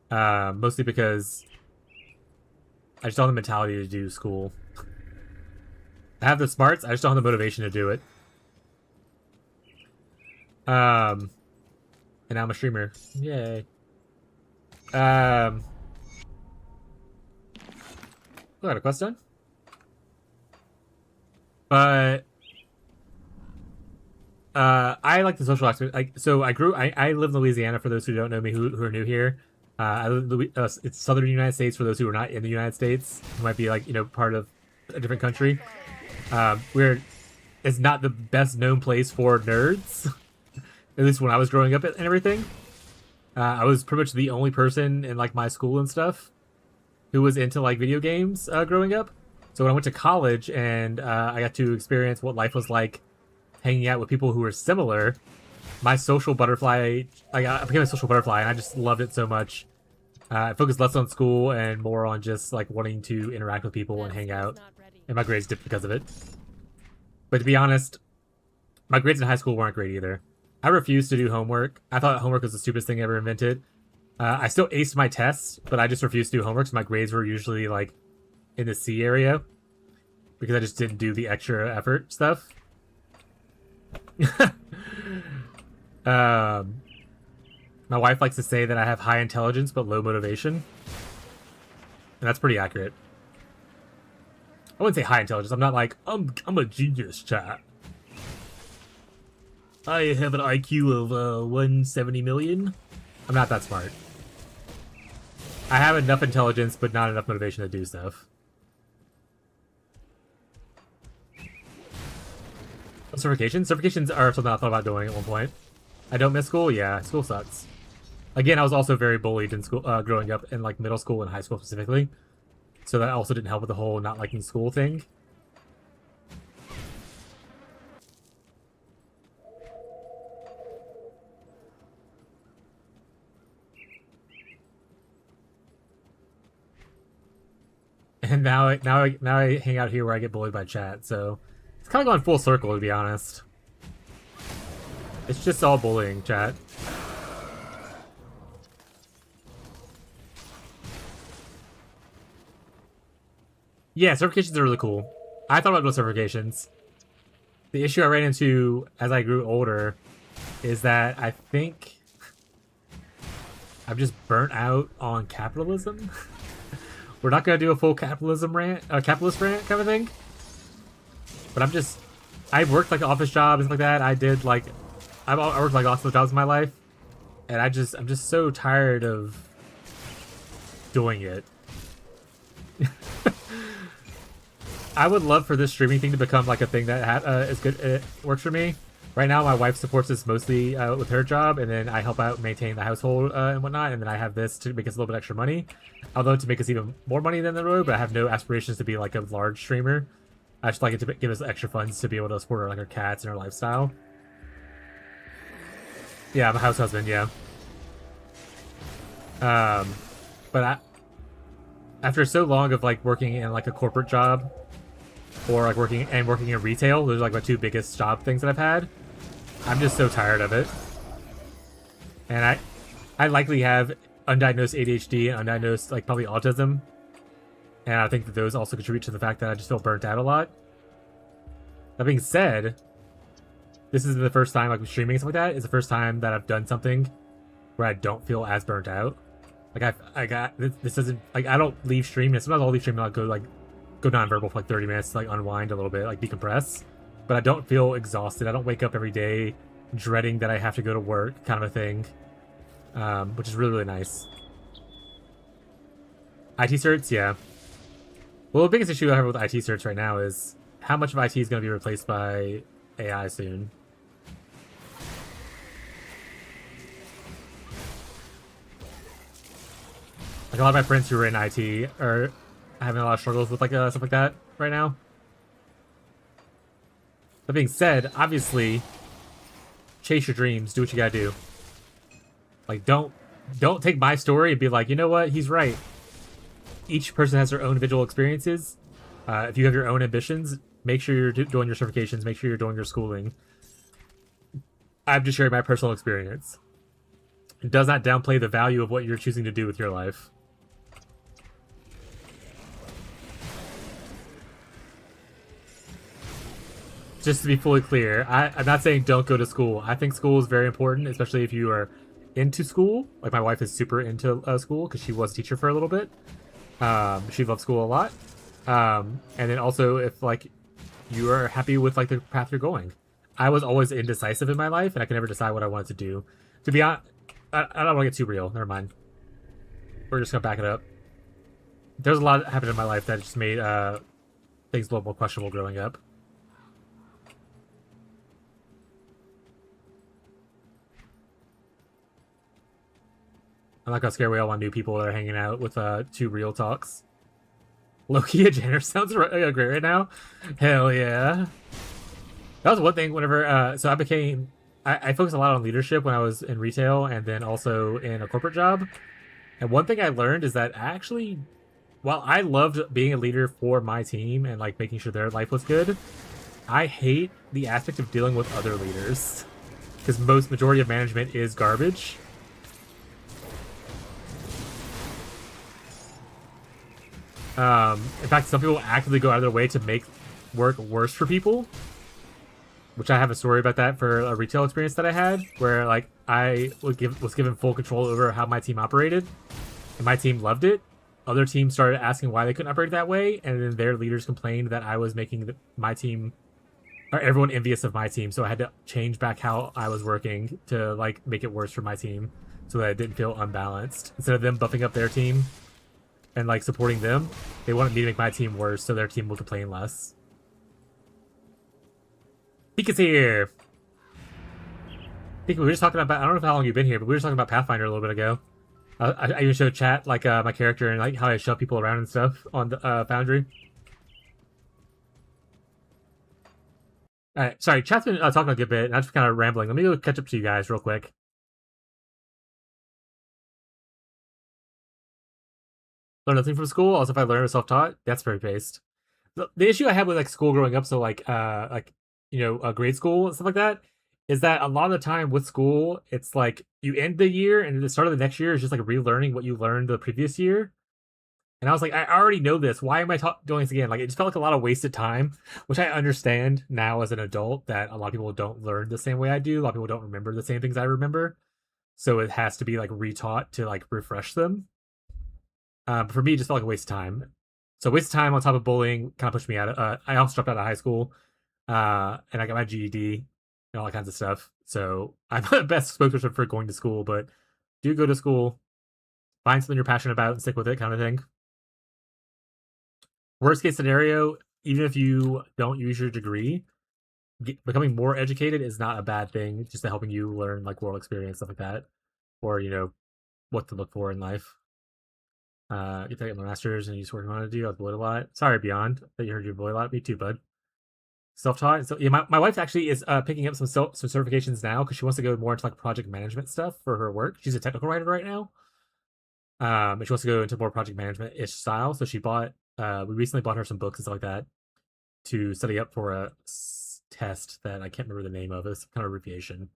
Mostly because I just don't have the mentality to do school. I have the smarts, I just don't have the motivation to do it. And now I'm a streamer. Yay. We got a quest done. But I like the social aspect. So I live in Louisiana, for those who don't know me, who are new here. It's southern United States for those who are not in the United States, who might be like, you know, part of a different country. It's not the best known place for nerds. At least when I was growing up and everything. I was pretty much the only person in like my school and stuff who was into like video games growing up. So when I went to college and I got to experience what life was like hanging out with people who were similar, my social butterfly, I became a social butterfly, and I just loved it so much. I focused less on school and more on just like wanting to interact with people and hang out. And my grades dipped because of it. But to be honest, my grades in high school weren't great either. I refused to do homework. I thought homework was the stupidest thing ever invented. I still aced my tests, but I just refused to do homework, so my grades were usually like in the C area because I just didn't do the extra effort stuff. My wife likes to say that I have high intelligence but low motivation, and that's pretty accurate. I wouldn't say high intelligence. I'm not like, I'm a genius, chat. I have an IQ of 170 million. I'm not that smart. I have enough intelligence, but not enough motivation to do stuff. Certifications? Certifications are something I thought about doing at one point. I don't miss school? Yeah, school sucks. Again, I was also very bullied in school, growing up in like middle school and high school specifically. So that also didn't help with the whole not liking school thing. And now I hang out here where I get bullied by chat, so it's kind of gone full circle, to be honest. It's just all bullying, chat. Yeah, certifications are really cool. I thought about doing certifications. The issue I ran into as I grew older is that I think I'm just burnt out on capitalism. We're not gonna do a full capitalism rant, capitalist rant kind of thing. But I worked like an office job and stuff like that. I worked like lots of jobs in my life, and I'm just so tired of doing it. I would love for this streaming thing to become like a thing that is good. It works for me. Right now, my wife supports this mostly with her job, and then I help out maintain the household and whatnot, and then I have this to make us a little bit extra money. Although to make us even more money than the road, but I have no aspirations to be like a large streamer. I just like it to give us extra funds to be able to support our cats and our lifestyle. Yeah, I'm a house husband. Yeah. But after so long of like working in like a corporate job, or like working in retail, those are like my two biggest job things that I've had. I'm just so tired of it, and I likely have undiagnosed ADHD and undiagnosed like probably autism, and I think that those also contribute to the fact that I just feel burnt out a lot. That being said, this is the first time like streaming and stuff like that is the first time that I've done something where I don't feel as burnt out. Like I got this isn't like I don't leave stream, and sometimes I'll leave stream and I'll go nonverbal for like 30 minutes to like unwind a little bit, like decompress. But I don't feel exhausted. I don't wake up every day dreading that I have to go to work, kind of a thing, which is really, really nice. IT certs, yeah. Well, the biggest issue I have with IT certs right now is how much of IT is going to be replaced by AI soon. Like a lot of my friends who are in IT are having a lot of struggles with like stuff like that right now. That being said, obviously, chase your dreams. Do what you gotta do. Like, don't take my story and be like, you know what, he's right. Each person has their own individual experiences. If you have your own ambitions, make sure you're doing your certifications. Make sure you're doing your schooling. I'm just sharing my personal experience. It does not downplay the value of what you're choosing to do with your life. Just to be fully clear, I'm not saying don't go to school. I think school is very important, especially if you are into school. Like my wife is super into school because she was a teacher for a little bit. She loves school a lot. And then also if like you are happy with like the path you're going. I was always indecisive in my life, and I could never decide what I wanted to do. To be honest, I don't want to get too real. Never mind. We're just gonna back it up. There's a lot that happened in my life that just made things a little more questionable growing up. I'm not gonna scare away all my new people that are hanging out with two real talks. Loki a janitor sounds great right now. Hell yeah. That was one thing whenever so I focused a lot on leadership when I was in retail and then also in a corporate job. And one thing I learned is that actually, while I loved being a leader for my team and like making sure their life was good, I hate the aspect of dealing with other leaders. Because majority of management is garbage. In fact, some people actively go out of their way to make work worse for people. Which I have a story about that for a retail experience that I had, where like I was given full control over how my team operated, and my team loved it. Other teams started asking why they couldn't operate that way, and then their leaders complained that I was making my team, or everyone envious of my team. So I had to change back how I was working to like make it worse for my team, so that it didn't feel unbalanced. Instead of them buffing up their team and like supporting them, they wanted me to make my team worse so their team would complain less. Pika's here. Pika, we were just talking about, I don't know how long you've been here, but we were just talking about Pathfinder a little bit ago. I even showed chat like my character and like how I shove people around and stuff on the Foundry. Alright, sorry, chat's been talking a good bit, and I'm just kind of rambling. Let me go catch up to you guys real quick. Learn nothing from school. Also, if I learn self-taught, that's very based. The issue I had with like school growing up, so like grade school and stuff like that, is that a lot of the time with school, it's like you end the year and the start of the next year is just like relearning what you learned the previous year. And I was like, I already know this. Why am I doing this again? Like, it just felt like a lot of wasted time, which I understand now as an adult that a lot of people don't learn the same way I do. A lot of people don't remember the same things I remember. So it has to be like retaught to like refresh them. But for me, it just felt like a waste of time. So waste of time on top of bullying kind of pushed me out. I also dropped out of high school, and I got my GED and all that kinds of stuff. So I'm not the best spokesperson for going to school, but do go to school, find something you're passionate about, and stick with it, kind of thing. Worst case scenario, even if you don't use your degree, becoming more educated is not a bad thing. It's just helping you learn like world experience, stuff like that, or what to look for in life. Get to get my master's and you just working on it. I was bullied a lot. Sorry, Beyond, that you heard you bullied a lot. Me too, bud. Self-taught. So yeah, my wife actually is picking up some certifications now because she wants to go more into like project management stuff for her work. She's a technical writer right now. And she wants to go into more project management ish style. So she bought. We recently bought her some books and stuff like that to study up for a test that I can't remember the name of. It's kind of abbreviation.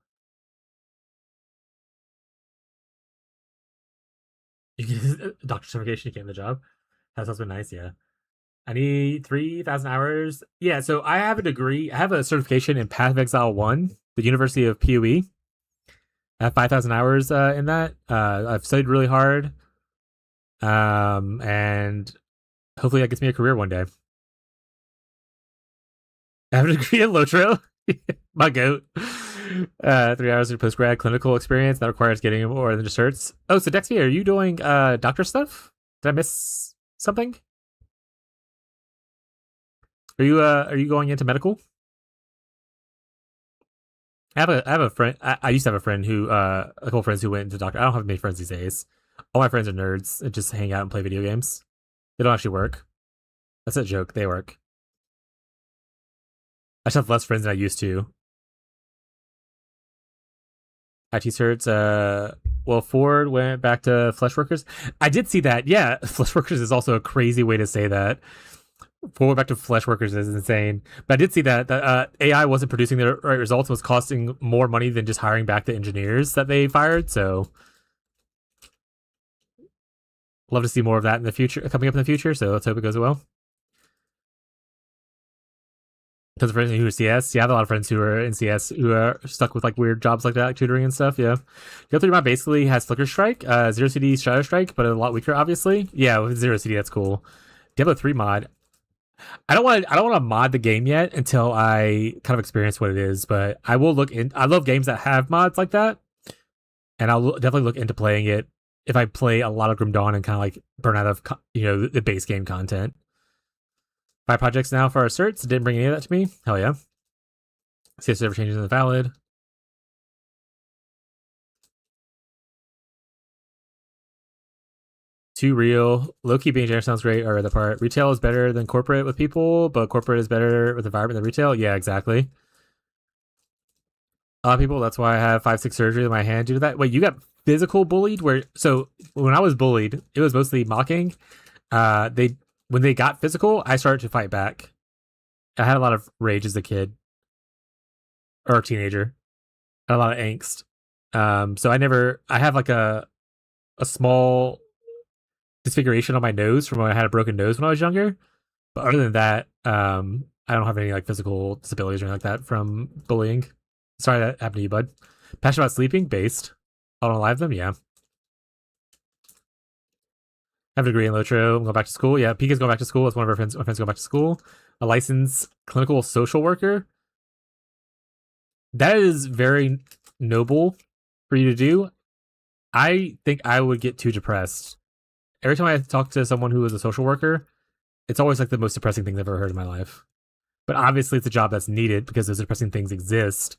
You get a doctor certification, you get the job. That's been nice, yeah. I need 3,000 hours. Yeah, so I have a degree. I have a certification in Path of Exile 1, the University of PoE. I have 5,000 hours in that. I've studied really hard. And hopefully that gets me a career one day. I have a degree in Lotro. My goat. 3 hours of post-grad clinical experience that requires getting more than just certs. Oh, so Dexy, are you doing doctor stuff? Did I miss something? Are you going into medical? I have a friend. I used to have a friend who a couple friends who went into doctor. I don't have many friends these days. All my friends are nerds and just hang out and play video games. They don't actually work. That's a joke. They work. I just have less friends than I used to. IT certs. Well, Ford went back to flesh workers. I did see that. Yeah, flesh workers is also a crazy way to say that. Ford went back to flesh workers is insane. But I did see that AI wasn't producing the right results. Was costing more money than just hiring back the engineers that they fired. So, love to see more of that in the future, coming up in the future. So let's hope it goes well. Because of friends who are CS, yeah, I have a lot of friends who are in CS who are stuck with like weird jobs like that, like tutoring and stuff. Yeah, Gale 3 mod basically has Flicker Strike, Zero CD Shadow Strike, but a lot weaker, obviously. Yeah, with Zero CD, that's cool. Diablo 3 mod. I don't want to mod the game yet until I kind of experience what it is, but I will look in. I love games that have mods like that, and I'll definitely look into playing it if I play a lot of Grim Dawn and kind of like burn out of the base game content. 5 projects now for our certs. Didn't bring any of that to me. Hell yeah. See if server changes in the valid. Too real. Low-key being generous sounds great, or the part. Retail is better than corporate with people, but corporate is better with environment than retail. Yeah, exactly. A lot of people, that's why I have 5-6 surgery in my hand due to that. Wait, you got physical bullied? So when I was bullied, it was mostly mocking. When they got physical, I started to fight back. I had a lot of rage as a kid. Or a teenager. I had a lot of angst. So I have like a small disfiguration on my nose from when I had a broken nose when I was younger. But other than that, I don't have any like physical disabilities or anything like that from bullying. Sorry that happened to you, bud. Passionate about sleeping, based. On alive them, yeah. I have a degree in Lotro. I'm going back to school. Yeah, Pika's going back to school. That's one of our friends. My friends going back to school. A licensed clinical social worker. That is very noble for you to do. I think I would get too depressed. Every time I talk to someone who is a social worker, it's always like the most depressing thing I've ever heard in my life. But obviously it's a job that's needed because those depressing things exist.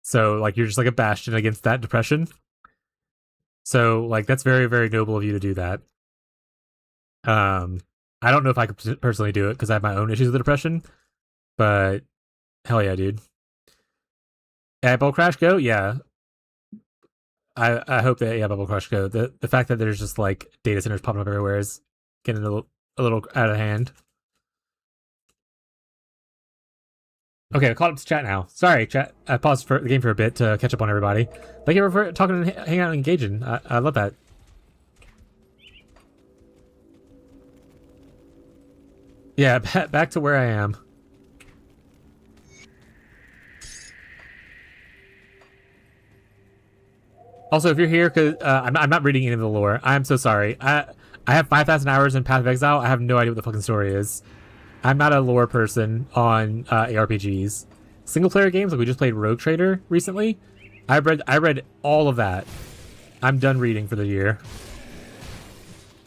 So like you're just like a bastion against that depression. So like that's very, very noble of you to do that. I don't know if I could personally do it because I have my own issues with depression. But hell yeah, dude. Bubble Crash Go? Yeah. I hope that Bubble Crash Go. The fact that there's just like data centers popping up everywhere is getting a little out of hand. Okay, I caught up to chat now. Sorry, chat. I paused for the game for a bit to catch up on everybody. Thank you for talking and hanging out and engaging. I love that. Yeah, back to where I am. Also, if you're here, because I'm not reading any of the lore, I'm so sorry. I have 5,000 hours in Path of Exile. I have no idea what the fucking story is. I'm not a lore person on ARPGs. Single player games, like we just played Rogue Trader recently. I read all of that. I'm done reading for the year.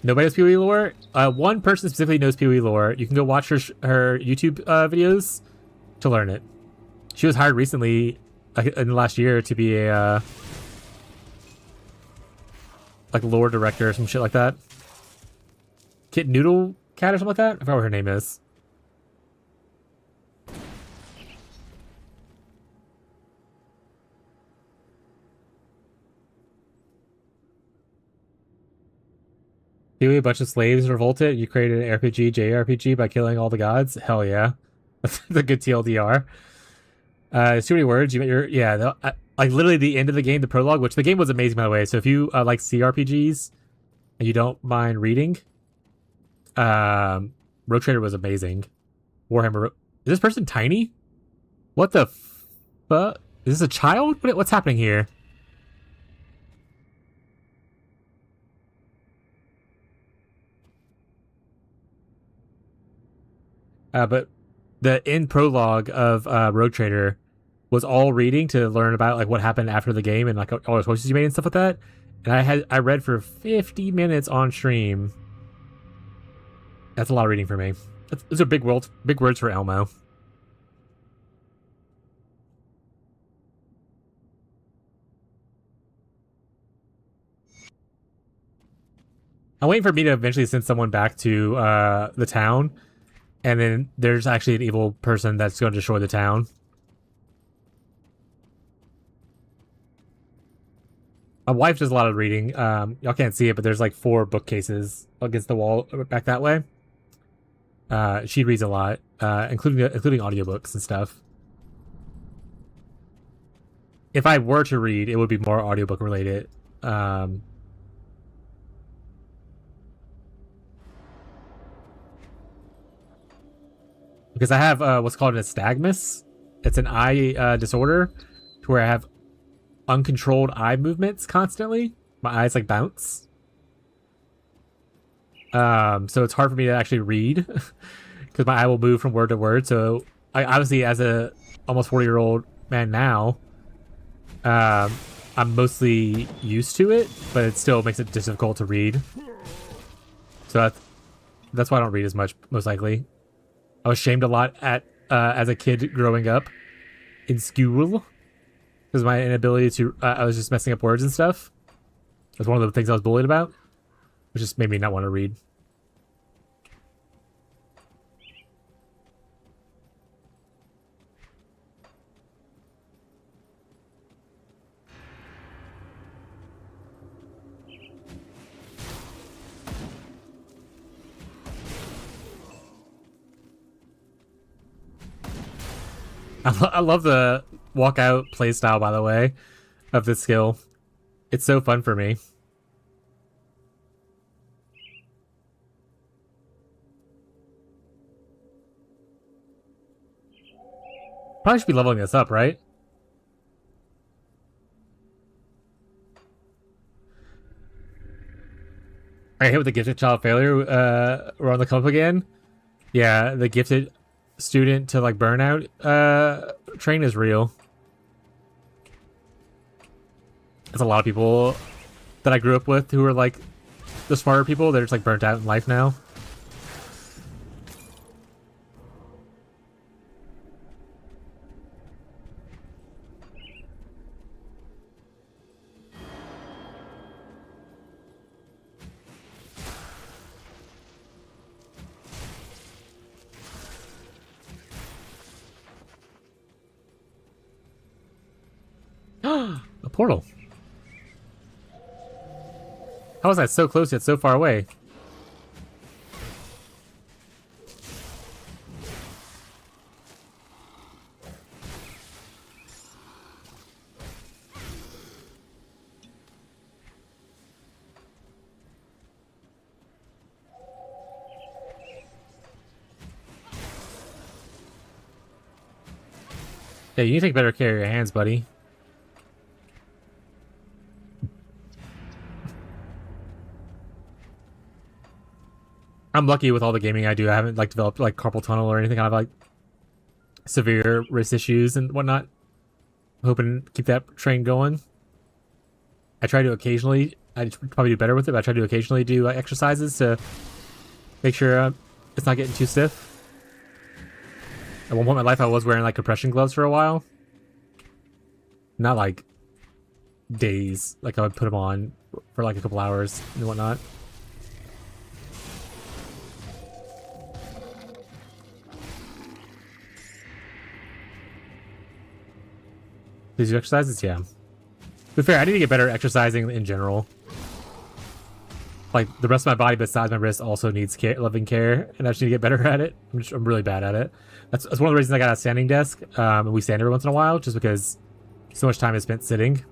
Nobody knows PoE lore. One person specifically knows PoE lore. You can go watch her YouTube videos to learn it. She was hired recently, in the last year, to be a like lore director or some shit like that. Kit Noodle Cat or something like that. I forgot what her name is. A bunch of slaves revolted. You created an RPG, JRPG by killing all the gods. Hell yeah, that's a good TLDR. It's too many words. You met your like literally the end of the game, the prologue, which the game was amazing by the way. So if you like CRPGs and you don't mind reading, Road Trader was amazing. Warhammer. Is this person tiny? What the fuck? Is this a child? What's happening here? But the end prologue of Road Trader was all reading to learn about like what happened after the game and like all the choices you made and stuff like that. And I read for 50 minutes on stream. That's a lot of reading for me. Those are big words for Elmo. I'm waiting for me to eventually send someone back to the town. And then there's actually an evil person that's going to destroy the town. My wife does a lot of reading. Y'all can't see it, but there's like 4 bookcases against the wall back that way. She reads a lot, including audiobooks and stuff. If I were to read, it would be more audiobook related. Because I have what's called an nystagmus. It's an eye disorder to where I have uncontrolled eye movements constantly. My eyes like bounce. So it's hard for me to actually read because my eye will move from word to word. So I obviously, as a almost 40-year-old man now, I'm mostly used to it, but it still makes it difficult to read. So that's why I don't read as much, most likely. I was shamed a lot as a kid growing up in school because my inability to. I was just messing up words and stuff. That's one of the things I was bullied about, which just made me not want to read. I love the walkout playstyle, by the way, of this skill. It's so fun for me. Probably should be leveling this up, right? I hit with the gifted child failure. We're on the come up again. Yeah, the gifted student to like burnout train is real. There's a lot of people that I grew up with who are like the smarter people. They're just like burnt out in life now. A portal. How is that so close yet so far away? Yeah, you need to take better care of your hands, buddy. I'm lucky with all the gaming I do. I haven't like developed like carpal tunnel or anything. I have like severe wrist issues and whatnot. Hoping to keep that train going. I try to occasionally. I probably do better with it, but I try to occasionally do exercises to make sure it's not getting too stiff. At one point in my life, I was wearing like compression gloves for a while. Not like days. Like I would put them on for like a couple hours and whatnot. These exercises, yeah. To be fair, I need to get better at exercising in general. Like the rest of my body besides my wrist also needs loving care, and I just need to get better at it. I'm really bad at it. That's one of the reasons I got a standing desk, and we stand every once in a while, just because so much time is spent sitting.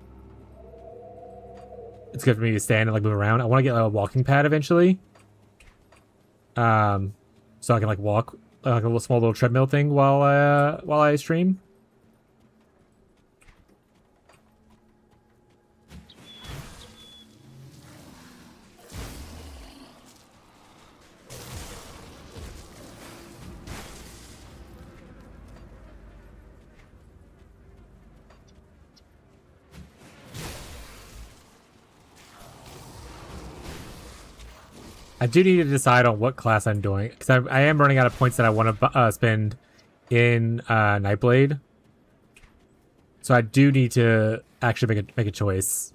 It's good for me to stand and like move around. I want to get a walking pad eventually, so I can like walk like a little small little treadmill thing while I stream. I do need to decide on what class I'm doing, because I am running out of points that I want to spend in Nightblade. So I do need to actually make a choice.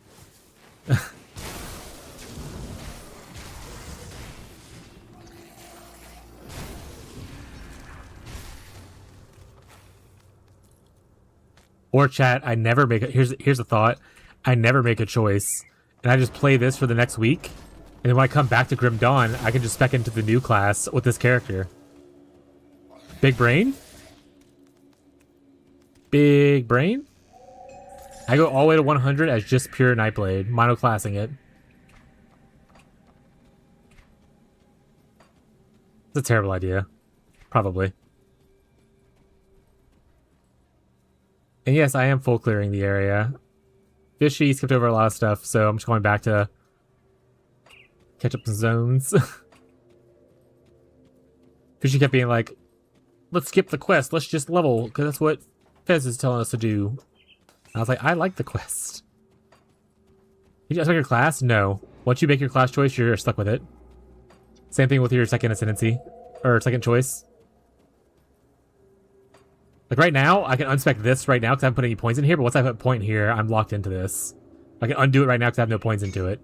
Or chat, I never make it. Here's a thought. I never make a choice, and I just play this for the next week. And then when I come back to Grim Dawn, I can just spec into the new class with this character. Big brain? Big brain? I go all the way to 100 as just pure Nightblade, monoclassing it. It's a terrible idea. Probably. And yes, I am full clearing the area. Fishy skipped over a lot of stuff, so I'm just going back to catch up some zones. Fishy kept being like, let's skip the quest, let's just level, because that's what Fez is telling us to do. I was like, I like the quest. Did you just make your class? No. Once you make your class choice, you're stuck with it. Same thing with your second ascendancy, or second choice. Like right now, I can unspec this right now because I haven't put any points in here, but once I put a point here, I'm locked into this. I can undo it right now because I have no points into it.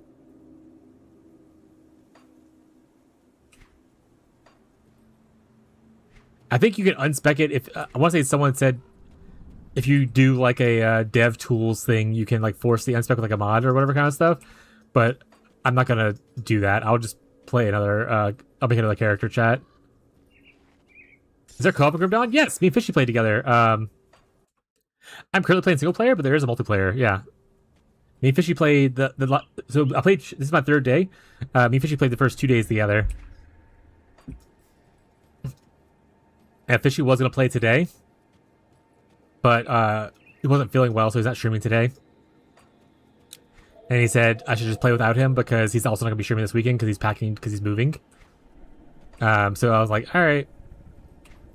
I think you can unspec it if I want to say someone said if you do like a dev tools thing, you can like force the unspec with like a mod or whatever kind of stuff. But I'm not gonna do that. I'll just play another. I'll make another character chat. Is there co-op in Grim Dawn? Yes, me and Fishy played together. I'm currently playing single player, but there is a multiplayer. Yeah, me and Fishy played so I played. This is my third day. Me and Fishy played the first 2 days together. And Fishy was going to play today, but he wasn't feeling well, so he's not streaming today. And he said I should just play without him because he's also not going to be streaming this weekend because he's packing, because he's moving. So I was like, all right.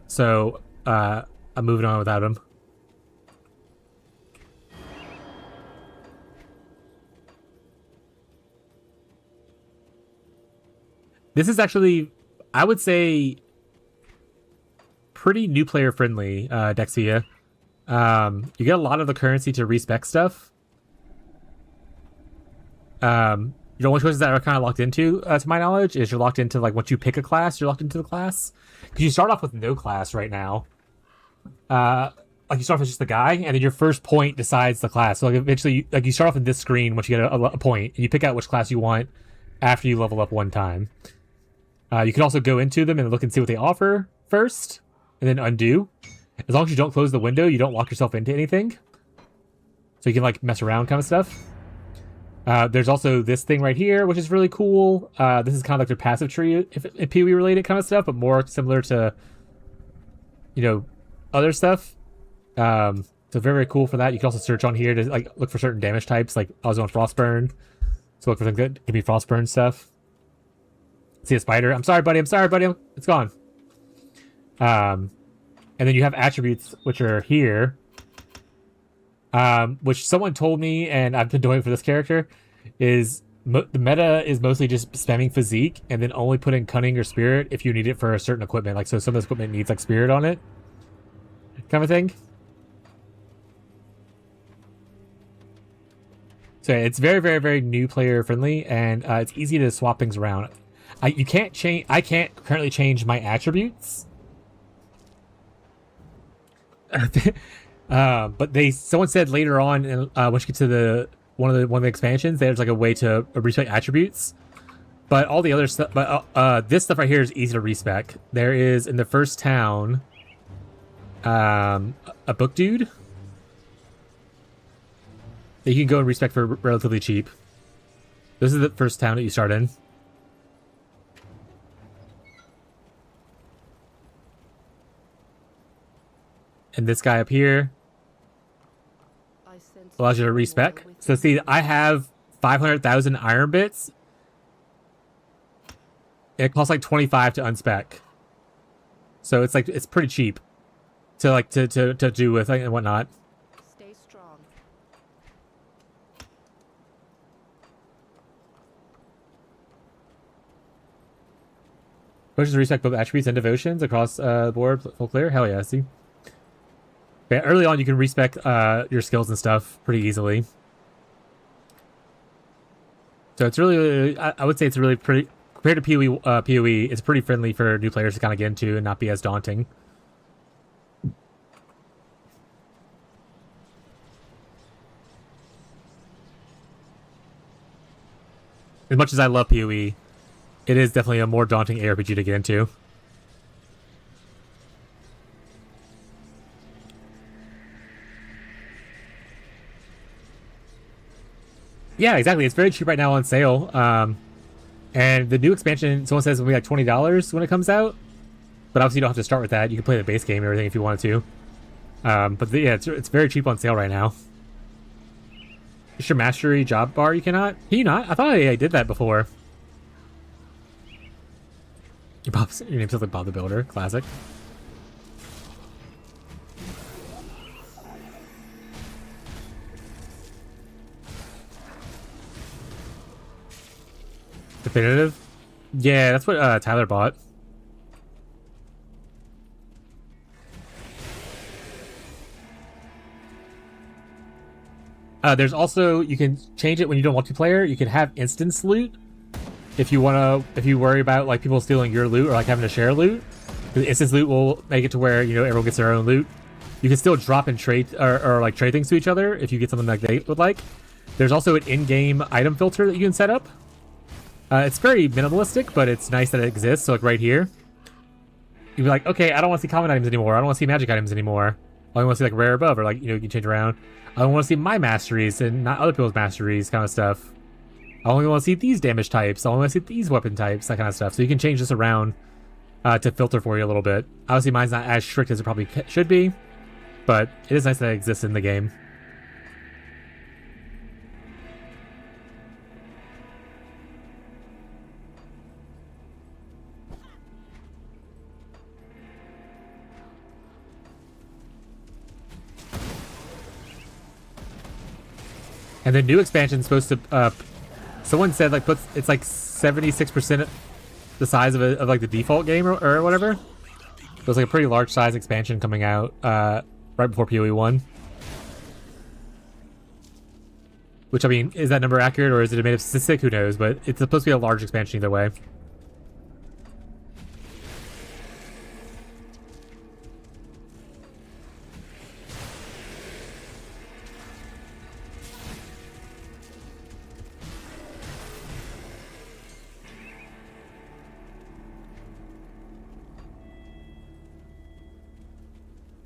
So I'm moving on without him. This is actually, I would say, pretty new player friendly, Dexia. You get a lot of the currency to respec stuff. Your only choices that are kind of locked into, to my knowledge, is you're locked into like once you pick a class, you're locked into the class. Because you start off with no class right now. Like you start off as just the guy, and then your first point decides the class. So like eventually, like you start off in this screen once you get a point, and you pick out which class you want after you level up one time. You can also go into them and look and see what they offer first, and then undo. As long as you don't close the window, you don't lock yourself into anything. So you can like mess around kind of stuff. There's also this thing right here, which is really cool. This is kind of like their passive tree, if PoE related kind of stuff, but more similar to, you know, other stuff. So very, very cool for that. You can also search on here to like look for certain damage types. Like I was on frostburn, so look for things that give me frostburn stuff. See a spider? I'm sorry, buddy. I'm sorry, buddy. It's gone. And then you have attributes, which are here. Which someone told me, and I've been doing for this character, is the meta is mostly just spamming physique, and then only putting cunning or spirit if you need it for a certain equipment. Like, so some of this equipment needs like spirit on it, kind of thing. So it's very, very, very new player friendly, and it's easy to swap things around. You can't change. I can't currently change my attributes. But someone said later on, once you get to the one of the expansions, there's like a way to respec attributes. But all the other stuff, this stuff right here is easy to respec. There is in the first town, a book dude that you can go and respec for relatively cheap. This is the first town that you start in. And this guy up here allows you to respec. So see, I have 500,000 iron bits. It costs like 25 to unspec. So it's like, it's pretty cheap to like to do with and whatnot. Stay strong. Pushes respec both attributes and devotions across the board. Full clear? Hell yeah, see. Yeah, early on you can respec your skills and stuff pretty easily. So it's really, I would say it's really pretty, compared to PoE, it's pretty friendly for new players to kind of get into and not be as daunting. As much as I love PoE, it is definitely a more daunting ARPG to get into. Yeah, exactly. It's very cheap right now on sale. And the new expansion, someone says, will be like $20 when it comes out. But obviously you don't have to start with that. You can play the base game and everything if you wanted to. Yeah, it's very cheap on sale right now. Is your mastery job bar you cannot? Can you not? I thought I did that before. Your name sounds like Bob the Builder. Classic. Definitive? Yeah, that's what Tyler bought. There's also, you can change it when you do multiplayer. You can have instance loot if you worry about like people stealing your loot or like having to share loot. The instance loot will make it to where, you know, everyone gets their own loot. You can still drop and trade or like trade things to each other if you get something like they would like. There's also an in-game item filter that you can set up. It's very minimalistic, but it's nice that it exists. So like right here, you'd be like, okay, I don't want to see common items anymore. I don't want to see magic items anymore. I want to see like rare above, or like, you know, you can change around. I don't want to see my masteries and not other people's masteries, kind of stuff. I only want to see these damage types. I only want to see these weapon types, that kind of stuff. So you can change this around to filter for you a little bit. Obviously, mine's not as strict as it probably should be, but it is nice that it exists in the game. And the new expansion is supposed to, someone said like it's like 76% the size of like the default game or whatever. So it's like a pretty large size expansion coming out right before PoE 1. Which, I mean, is that number accurate or is it a made up statistic? Who knows? But it's supposed to be a large expansion either way.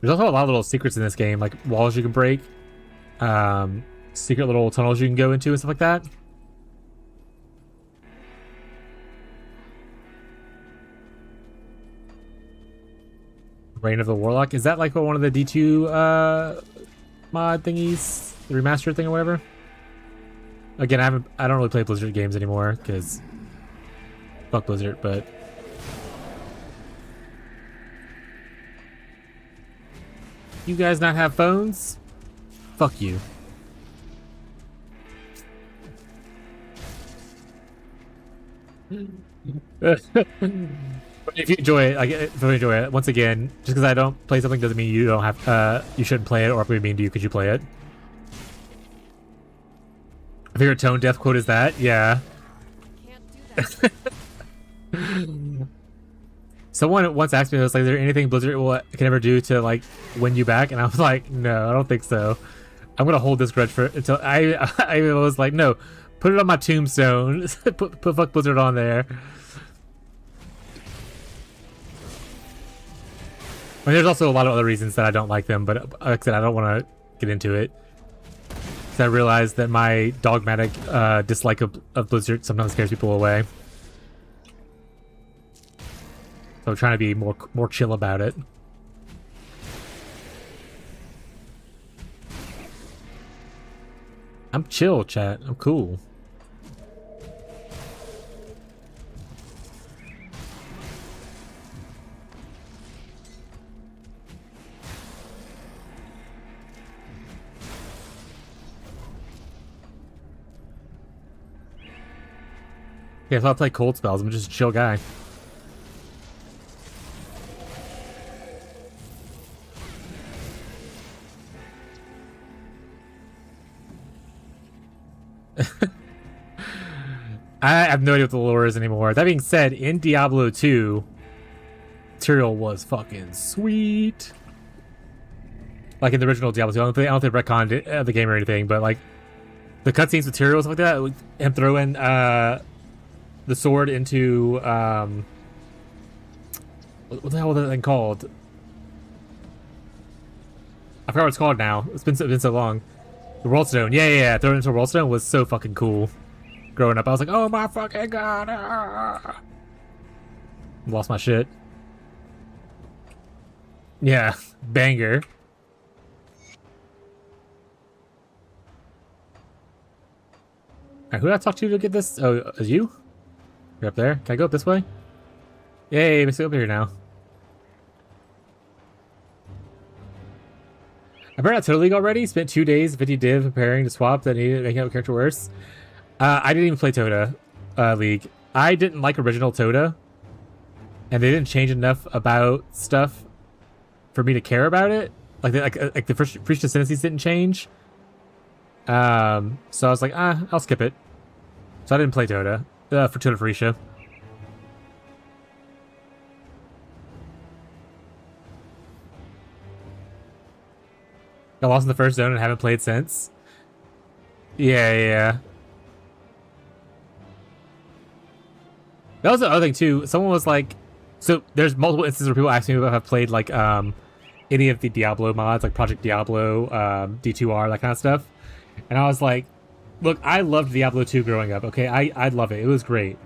There's also a lot of little secrets in this game, like walls you can break, secret little tunnels you can go into and stuff like that. Reign of the Warlock. Is that like one of the D2 mod thingies, the remastered thing or whatever. Again, I don't really play Blizzard games anymore because fuck Blizzard, but you guys not have phones? Fuck you. But if you enjoy it, if you enjoy it, once again, just because I don't play something doesn't mean you don't have you shouldn't play it, or if we mean to you because you play it. A favorite tone death quote is that? Yeah. Can't do that. Someone once asked me, I was like, is there anything Blizzard can ever do to like win you back? And I was like, no, I don't think so. I'm gonna hold this grudge for until I was like, no, put it on my tombstone. put fuck Blizzard on there. I mean, there's also a lot of other reasons that I don't like them, but like I said, I don't want to get into it. Because I realize that my dogmatic dislike of Blizzard sometimes scares people away. So I'm trying to be more chill about it. I'm chill, chat. I'm cool. Yeah, if I play cold spells, I'm just a chill guy. I have no idea what the lore is anymore. That being said, in Diablo 2, material was fucking sweet. Like in the original Diablo 2, I don't think they retconned the game or anything, but like the cutscenes, materials like that, and throwing the sword into what the hell was that thing called? I forgot what it's called now. It's been so long. The World Stone. Yeah. Throwing it into a World Stone was so fucking cool. Growing up, I was like, oh my fucking god. Lost my shit. Yeah. Banger. Alright, who did I talk to get this? Oh, is you? You're up there. Can I go up this way? Yay, I'm over here now. I burned out Total League already. Spent 2 days, 50 div preparing to swap that needed making out character worse. I didn't even play Toda League. I didn't like original Toda, and they didn't change enough about stuff for me to care about it. Like the first Priest Ascendancies didn't change. So I was like, I'll skip it. So I didn't play Toda for Toda Freesia. Got lost in the first zone and haven't played since. Yeah. That was the other thing too. Someone was like, so there's multiple instances where people ask me if I've played like any of the Diablo mods, like Project Diablo, D2R, that kind of stuff. And I was like, look, I loved Diablo 2 growing up, okay? I love it. It was great.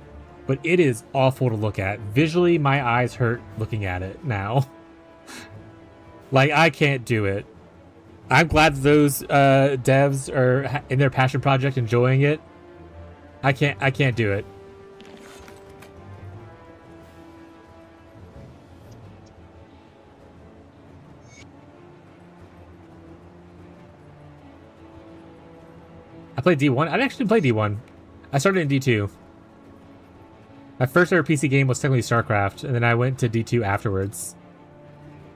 But it is awful to look at. Visually, my eyes hurt looking at it now. Like, I can't do it. I'm glad that those devs are in their passion project enjoying it. I can't do it. I played D1. I didn't actually play D1. I started in D2. My first ever PC game was technically StarCraft, and then I went to D2 afterwards.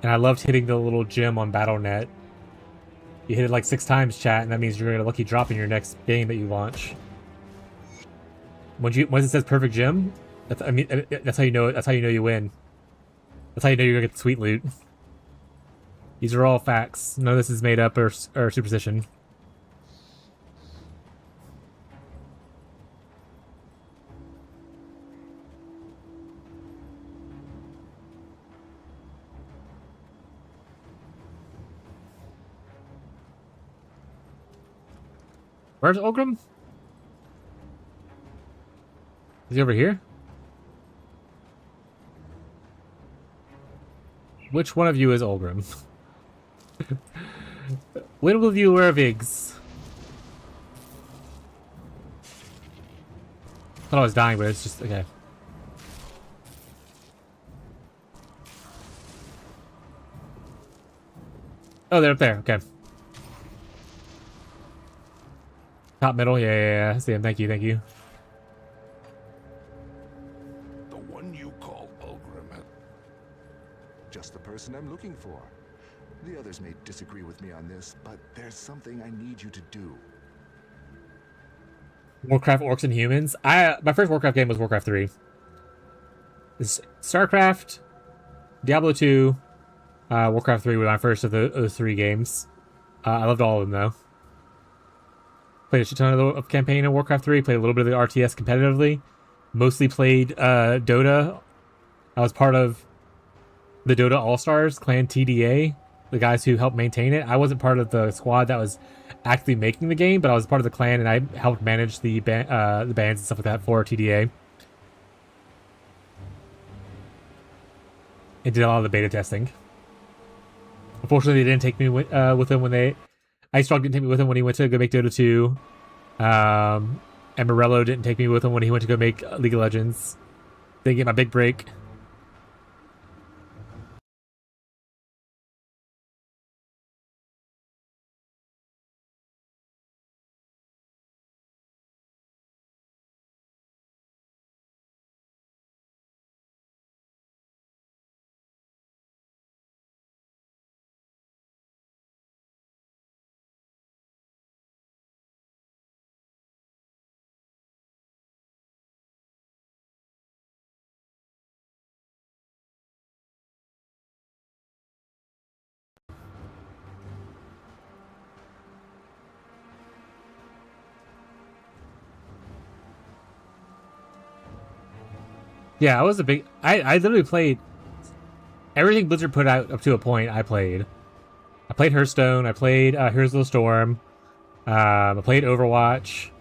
And I loved hitting the little gem on Battle.net. You hit it like 6 times, chat, and that means you're gonna get a lucky drop in your next game that you launch. Once it says perfect gem, that's how you know it. That's how you know you win. That's how you know you're gonna get the sweet loot. These are all facts. None of this is made up or superstition. Where's Ulgrim? Is he over here? Which one of you is Ulgrim? When will you wear wigs? Thought I was dying, but it's just okay. Oh, they're up there. Okay. Top middle. Yeah. See him. Thank you. The one you call Ulgrim. Just the person I'm looking for. The others may disagree with me on this, but there's something I need you to do. Warcraft Orcs and Humans. My first Warcraft game was Warcraft 3. This StarCraft, Diablo 2, Warcraft 3 were my first of those 3 games. I loved all of them though. Played a shit ton of campaign in Warcraft 3. Played a little bit of the RTS competitively. Mostly played Dota. I was part of the Dota All-Stars clan TDA, the guys who helped maintain it. I wasn't part of the squad that was actively making the game, but I was part of the clan and I helped manage the bands and stuff like that for TDA. It did a lot of the beta testing. Unfortunately, they didn't take me with them when they... Ice Dog didn't take me with him when he went to go make Dota 2. And Morello didn't take me with him when he went to go make League of Legends. Didn't get my big break. Yeah, I was a big... I literally played... Everything Blizzard put out up to a point, I played. I played Hearthstone. I played Heroes of the Storm. I played Overwatch.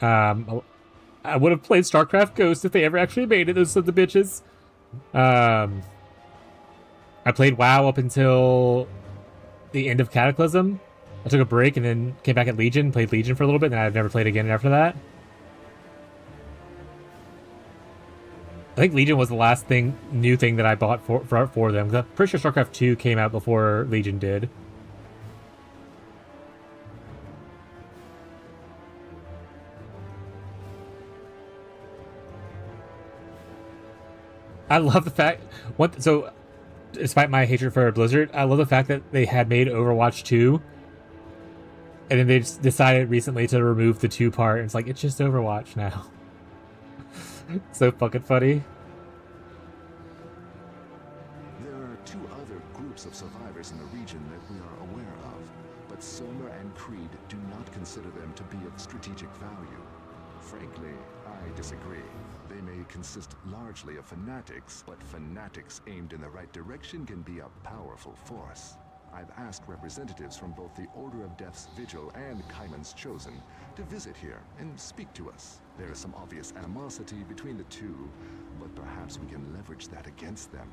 I would have played StarCraft Ghost if they ever actually made it, those sons of bitches. I played WoW up until the end of Cataclysm. I took a break and then came back at Legion, played Legion for a little bit, and I've never played again after that. I think Legion was the last new thing that I bought for them. I'm pretty sure StarCraft 2 came out before Legion did. I love the fact... So, despite my hatred for Blizzard, I love the fact that they had made Overwatch 2, and then they just decided recently to remove the 2 part. It's like, it's just Overwatch now. So fucking funny. There are 2 other groups of survivors in the region that we are aware of, but Somer and Creed do not consider them to be of strategic value. Frankly, I disagree. They may consist largely of fanatics, but fanatics aimed in the right direction can be a powerful force. I've asked representatives from both the Order of Death's Vigil and Kaiman's Chosen to visit here and speak to us. There is some obvious animosity between the 2, but perhaps we can leverage that against them.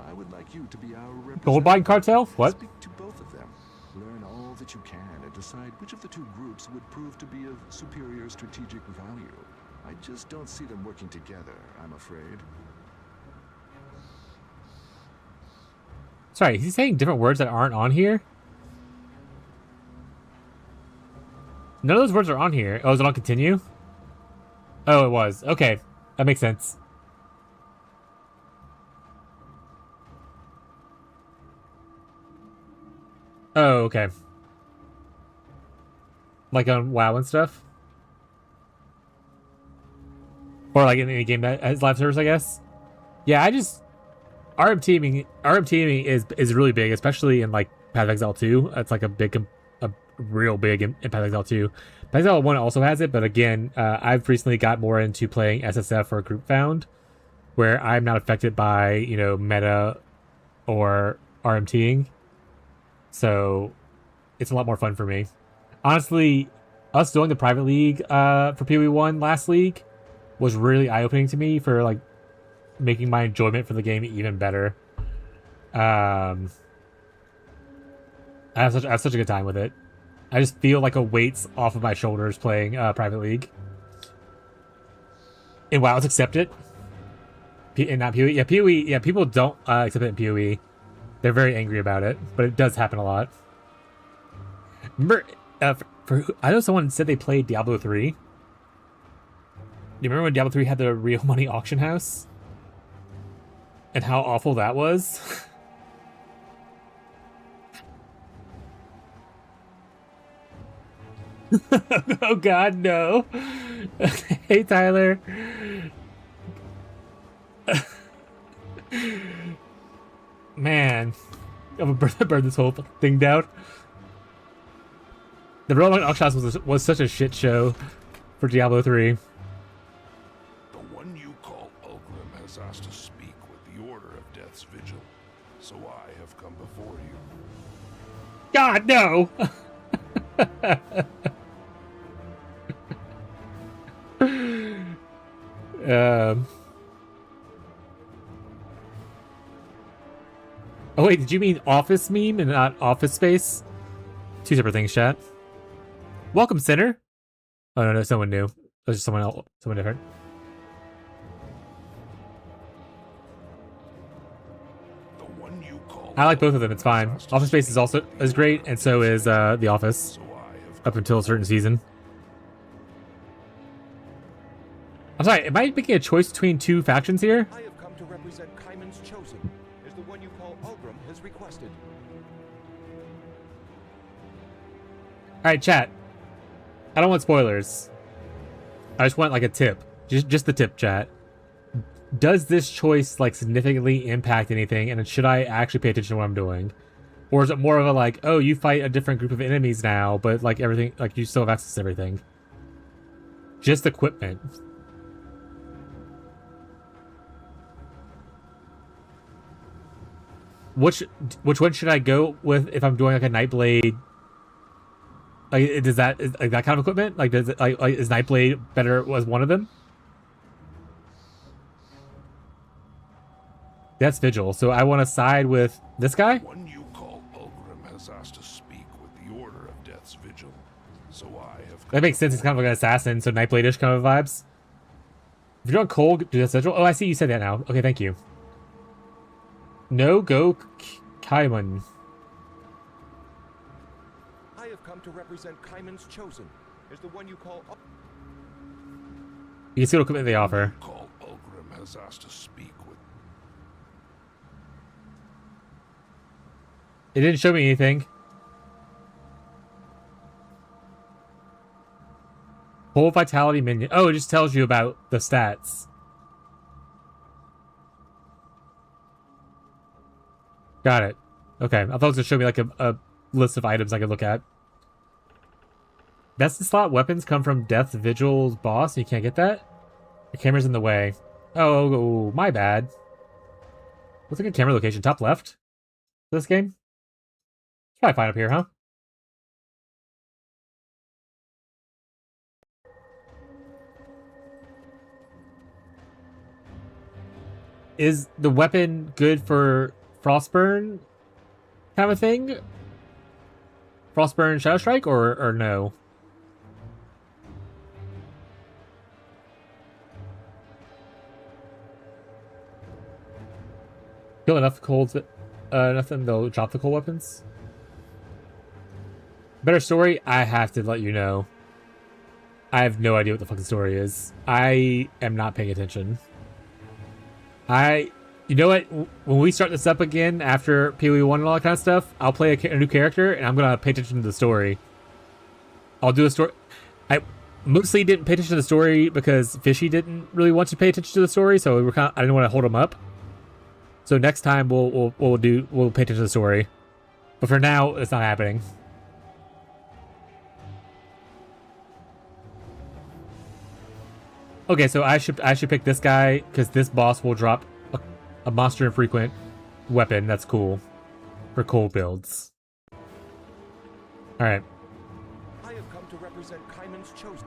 I would like you to be our representative. Gold Buying Cartel? What? Speak to both of them. Learn all that you can and decide which of the 2 groups would prove to be of superior strategic value. I just don't see them working together, I'm afraid. Sorry, is he saying different words that aren't on here? None of those words are on here. Oh, is it on continue? Oh, it was. Okay. That makes sense. Oh, okay. Like on WoW and stuff? Or like in any game that has live service, I guess? Yeah, I just... RM teaming is really big, especially in like Path of Exile 2. It's like a real big in Path of Exile 2. Path of Exile 1 also has it, but again, I've recently got more into playing SSF or Group Found, where I'm not affected by, you know, meta or RMTing. So it's a lot more fun for me. Honestly, us doing the private league for PoE1 last league was really eye-opening to me for like making my enjoyment for the game even better. I have such a good time with it. I just feel like a weight's off of my shoulders playing Private League. And WoW's accept it. And not PoE. Yeah, PoE. Yeah, people don't accept it in PoE. They're very angry about it, but it does happen a lot. Remember, I know someone said they played Diablo 3. Do you remember when Diablo 3 had the real money auction house? And how awful that was? Oh god, no. Hey, Tyler. Man. I'm gonna burn this whole thing down. The Real Money Auction House was such a shit show for Diablo 3. The one you call Ulgrim has asked to speak with the Order of Death's Vigil, so I have come before you. God, no! Oh wait, did you mean office meme and not office space? Two separate things, chat. Welcome, Sinner. Oh no, someone new. That was just someone else, someone different. The one you call I like both of them. It's fine. Office Space is also great, and so is The Office. so I have Up until a certain season. I'm sorry. Am I making a choice between two factions here? I have come to represent Kaiman's Chosen, as the one you call Ulgrim has requested. All right, chat. I don't want spoilers. I just want like a tip. Just the tip, chat. Does this choice like significantly impact anything, and should I actually pay attention to what I'm doing? Or is it more of a like, oh, you fight a different group of enemies now, but like everything, like you still have access to everything? Just equipment. Which one should I go with if I'm doing like a nightblade? Like, is that like that kind of equipment? Like, does it, like is nightblade better as one of them? That's Vigil. So I want to side with this guy. the one you call Ulgrim has asked to speak with the Order of Death's Vigil, so I have come That makes sense. He's kind of like an assassin, so nightblade-ish kind of vibes. If you're on Cole, do that Vigil. Oh, I see you said that now. Okay, thank you. No go Kaiman. I have come to represent Kaiman's Chosen, as the one you call You can see what equipment they offer. call Ulgrim has asked to speak with. It didn't show me anything. Full vitality minion. Oh, it just tells you about the stats. Got it. Okay, I thought it was gonna show me like a list of items I could look at. That's the slot weapons come from Death Vigil's boss. You can't get that? The camera's in the way. Oh, my bad. What's like a camera location? Top left? This game? Probably fine up here, huh? Is the weapon good for frostburn kind of thing? Frostburn Shadow Strike or no? Kill enough colds, nothing, they'll drop the cold weapons. Better story, I have to let you know. I have no idea what the fucking story is. I am not paying attention. You know what? When we start this up again after PoE 1 and all that kind of stuff, I'll play a new character and I'm gonna pay attention to the story. I'll do a story. I mostly didn't pay attention to the story because Fishy didn't really want to pay attention to the story, so I didn't want to hold him up. So next time we'll pay attention to the story. But for now, it's not happening. Okay, so I should pick this guy because this boss will drop a monster infrequent weapon. That's cool for cold builds. All right. I have come to represent Kaiman's Chosen.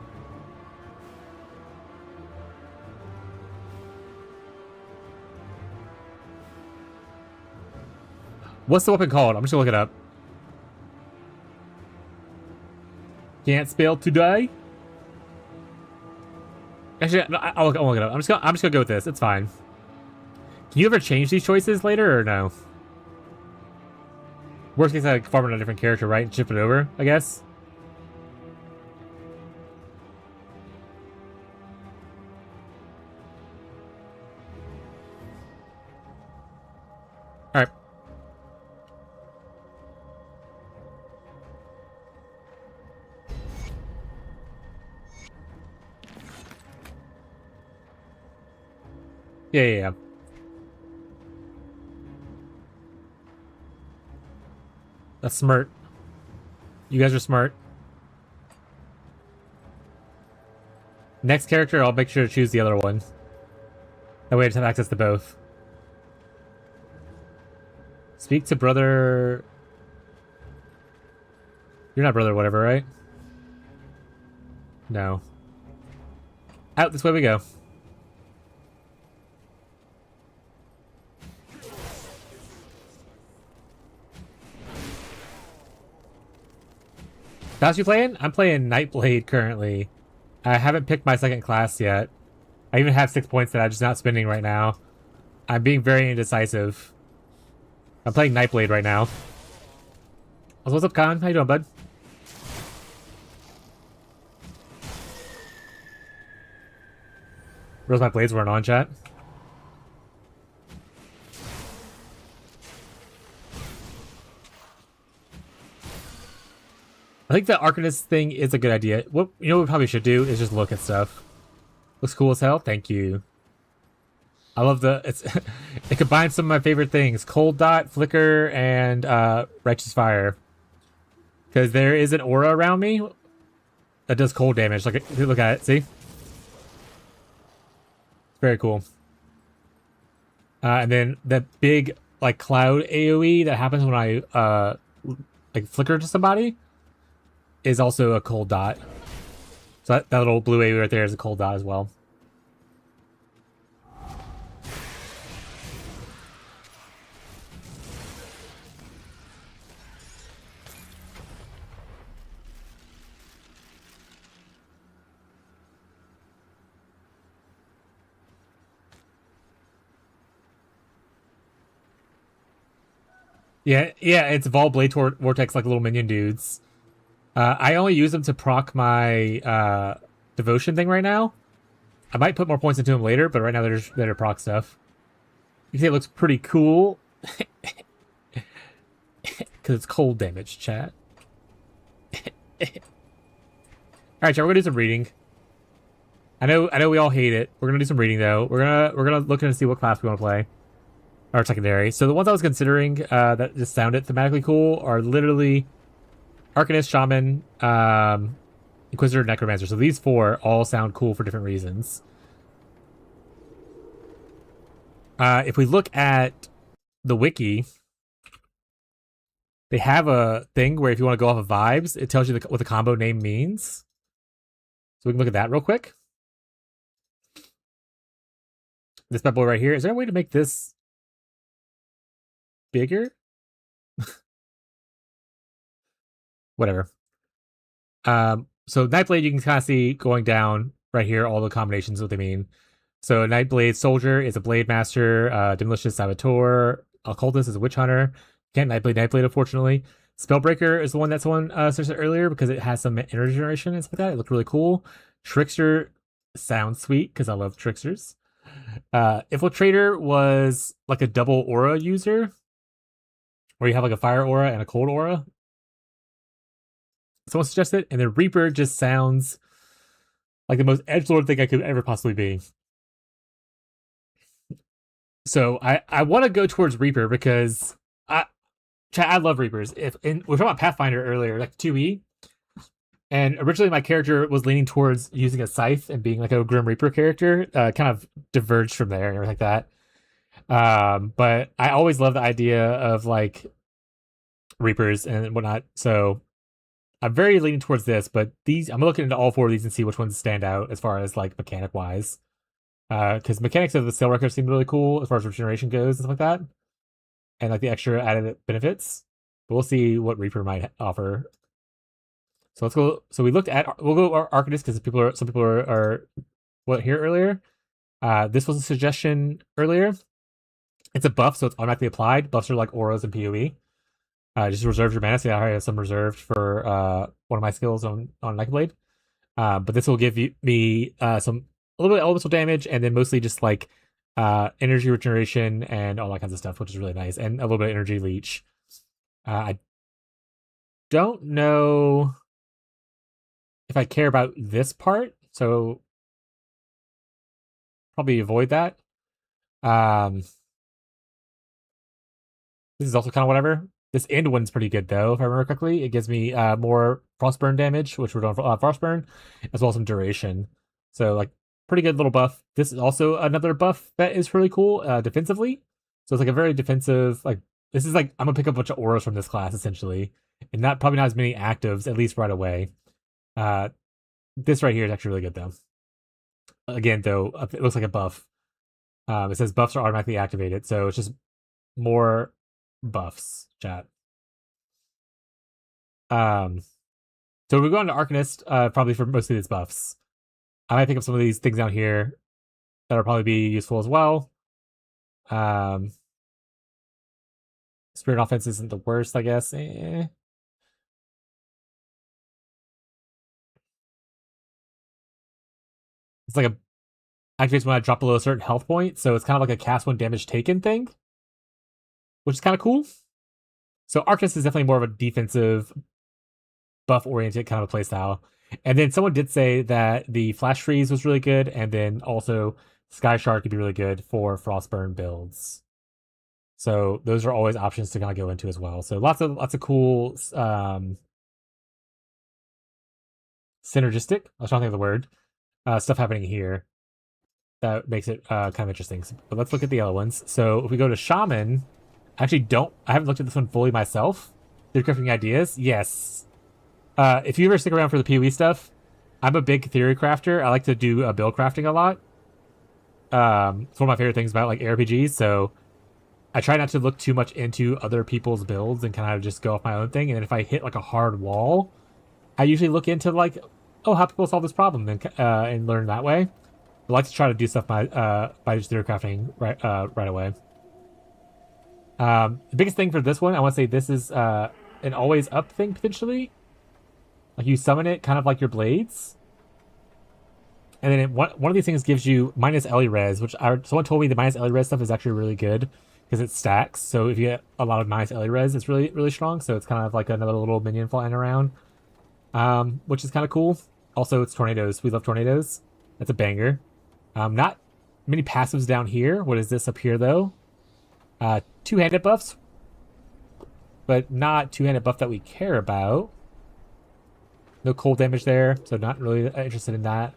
What's the weapon called? I'm just gonna look it up. Can't spell today. Actually, no, I'll look it up. I'm just gonna go with this. It's fine. Can you ever change these choices later or no? Worst case, I farm on a different character, right? And ship it over, I guess. All right. Yeah. That's smart. You guys are smart. Next character, I'll make sure to choose the other one. That way I just have access to both. Speak to brother... You're not brother whatever, right? No. Out, this way we go. Class you playing? I'm playing Nightblade currently. I haven't picked my second class yet. I even have 6 points that I'm just not spending right now. I'm being very indecisive. I'm playing Nightblade right now. What's up, Khan? How you doing, bud? Where's my blades weren't on, chat? I think the Arcanist thing is a good idea. What we probably should do is just look at stuff. Looks cool as hell. Thank you. I love it combines some of my favorite things: Cold Dot, Flicker, and Righteous Fire. Because there is an aura around me that does cold damage. Like, look at it. See? It's very cool. And then the big like cloud AOE that happens when I like flicker to somebody is also a cold dot. So that little blue AOE right there is a cold dot as well. Yeah, it's Evolved Blade Vortex like little minion dudes. I only use them to proc my devotion thing right now. I might put more points into them later, but right now they're just better proc stuff. You can see it looks pretty cool. Because it's cold damage, chat. Alright, chat, we're gonna do some reading. I know we all hate it. We're gonna do some reading though. We're gonna look and see what class we want to play. Or secondary. So the ones I was considering that just sounded thematically cool are literally Arcanist, Shaman, Inquisitor, Necromancer. So these four all sound cool for different reasons. If we look at the wiki, they have a thing where if you want to go off of vibes, it tells you what the combo name means. So we can look at that real quick. This bad boy right here. Is there a way to make this bigger? Whatever. So Nightblade, you can kind of see going down right here all the combinations what they mean. So Nightblade Soldier is a Blade Master, Demolicious Saboteur, Occultist is a Witch Hunter. Can't Nightblade, unfortunately. Spellbreaker is the one that someone suggested earlier because it has some energy generation and stuff like that. It looked really cool. Trickster sounds sweet because I love tricksters. Infiltrator was like a double aura user, where you have like a fire aura and a cold aura. Someone suggested, and then Reaper just sounds like the most edgelord thing I could ever possibly be. So I want to go towards Reaper because I love Reapers. We're talking about Pathfinder earlier, like 2E, and originally my character was leaning towards using a scythe and being like a Grim Reaper character. Kind of diverged from there and everything like that. But I always love the idea of like Reapers and whatnot. So I'm very leaning towards this, but I'm looking into all four of these and see which ones stand out as far as like mechanic wise. Because mechanics of the Sail Wrecker seem really cool as far as regeneration goes and stuff like that, and like the extra added benefits. But we'll see what Reaper might offer. So let's go. So we looked at. We'll go Arcanist because some people are what here earlier. This was a suggestion earlier. It's a buff, so it's automatically applied. Buffs are like auras and PoE. Just reserve your mana. So I have some reserved for one of my skills on nightblade. But this will give me some a little bit of elemental damage, and then mostly just like energy regeneration and all that kinds of stuff, which is really nice, and a little bit of energy leech. I don't know if I care about this part, so probably avoid that. This is also kind of whatever. This end one's pretty good though, if I remember correctly. It gives me more frostburn damage, which we're doing frostburn, as well as some duration. So like pretty good little buff. This is also another buff that is really cool defensively. So it's like a very defensive, like this is like I'm gonna pick up a bunch of auras from this class essentially, and probably not as many actives at least right away. This right here is actually really good though. Again though, it looks like a buff. It says buffs are automatically activated, so it's just more buffs, chat. So we're going to Arcanist, probably for mostly these buffs. I might pick up some of these things down here that'll probably be useful as well. Spirit offense isn't the worst, I guess. It's like a activates when I drop below a certain health point, so it's kind of like a cast one damage taken thing, which is kind of cool. So Arcanist is definitely more of a defensive, buff-oriented kind of a playstyle. And then someone did say that the Flash Freeze was really good, and then also Sky Shard could be really good for Frostburn builds. So those are always options to kind of go into as well. So lots of cool synergistic, I was trying to think of the word, stuff happening here that makes it kind of interesting. But let's look at the other ones. So if we go to Shaman, I haven't looked at this one fully myself. Theory crafting ideas, yes. If you ever stick around for the PoE stuff, I'm a big theory crafter. I like to do build crafting a lot. It's one of my favorite things about like RPGs. So I try not to look too much into other people's builds and kind of just go off my own thing. And then if I hit like a hard wall, I usually look into like, oh, how people solve this problem and learn that way. I like to try to do stuff by just theory crafting right away. The biggest thing for this one, I want to say this is an always up thing potentially. Like you summon it kind of like your blades. And then one of these things gives you minus Ellie res, which someone told me the minus Ellie res stuff is actually really good because it stacks. So if you get a lot of minus Ellie res, it's really, really strong. So it's kind of like another little minion flying around, which is kind of cool. Also, it's tornadoes. We love tornadoes. That's a banger. Not many passives down here. What is this up here, though? Two-handed buffs, but not two-handed buff that we care about. No cold damage there, so not really interested in that.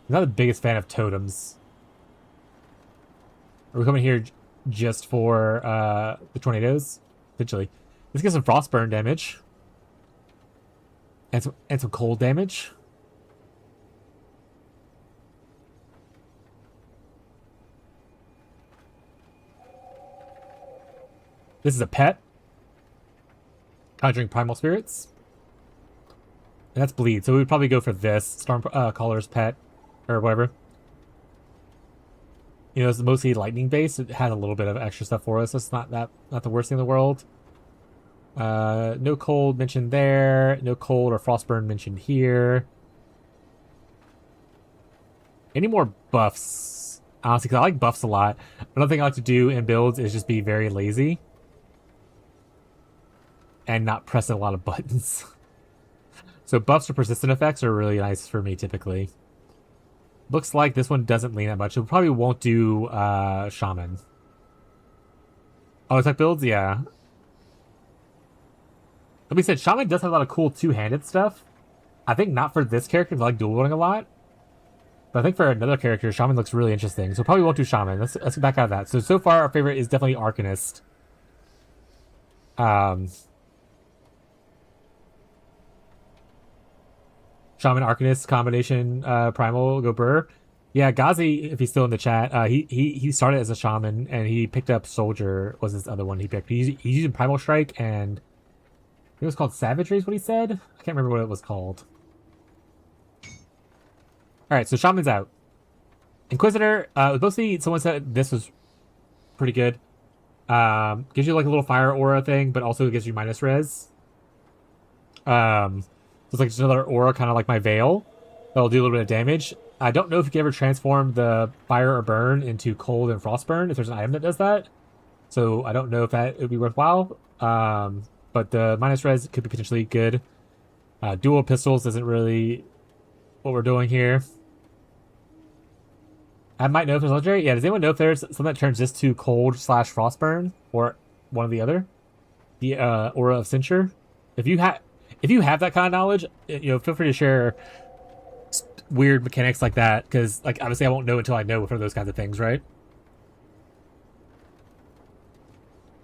I'm not the biggest fan of totems. Are we coming here just for the tornadoes? Potentially. Let's get some frostburn damage. And some cold damage. This is a pet. Conjuring Primal Spirits. And that's bleed, so we would probably go for this. Storm Caller's pet. Or whatever. You know, it's mostly lightning based. It has a little bit of extra stuff for us. So it's not the worst thing in the world. No cold mentioned there. No cold or frostburn mentioned here. Any more buffs? Honestly, because I like buffs a lot. Another thing I like to do in builds is just be very lazy. And not press a lot of buttons. So buffs or persistent effects are really nice for me typically. Looks like this one doesn't lean that much. It probably won't do Shaman. Oh, attack builds? Yeah. Like we said, Shaman does have a lot of cool two-handed stuff. I think not for this character, because I like dual wielding a lot. But I think for another character, Shaman looks really interesting. So probably won't do Shaman. Let's get back out of that. So far, our favorite is definitely Arcanist. Shaman Arcanist combination, Primal, go Burr. Yeah, Ghazi, if he's still in the chat, he started as a Shaman, and he picked up Soldier, was his other one he picked. He's using Primal Strike and It was called Savagery is what he said? I can't remember what it was called. Alright, so Shaman's out. Inquisitor, mostly someone said this was pretty good. Gives you like a little fire aura thing, but also gives you minus res. So it's like just another aura, kind of like my veil. That'll do a little bit of damage. I don't know if you can ever transform the fire or burn into cold and frostburn, if there's an item that does that. So I don't know if that would be worthwhile. But the minus res could be potentially good. Dual pistols isn't really what we're doing here. I might know if there's legendary. Yeah, does anyone know if there's something that turns this to cold / frostburn or one or the other? The aura of censure. If you have that kind of knowledge, feel free to share weird mechanics like that, because like obviously I won't know until I know for those kinds of things, right?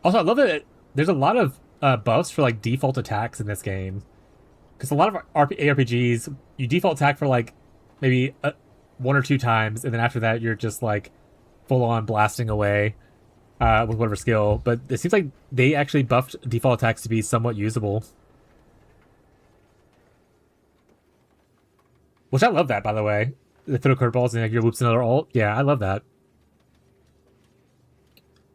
Also, I love that there's a lot of buffs for like default attacks in this game, because a lot of ARPGs you default attack for like maybe 1 or 2 times, and then after that you're just like full on blasting away with whatever skill. But it seems like they actually buffed default attacks to be somewhat usable. Which I love that, by the way. The throw curveballs and like your whoops another ult. Yeah, I love that.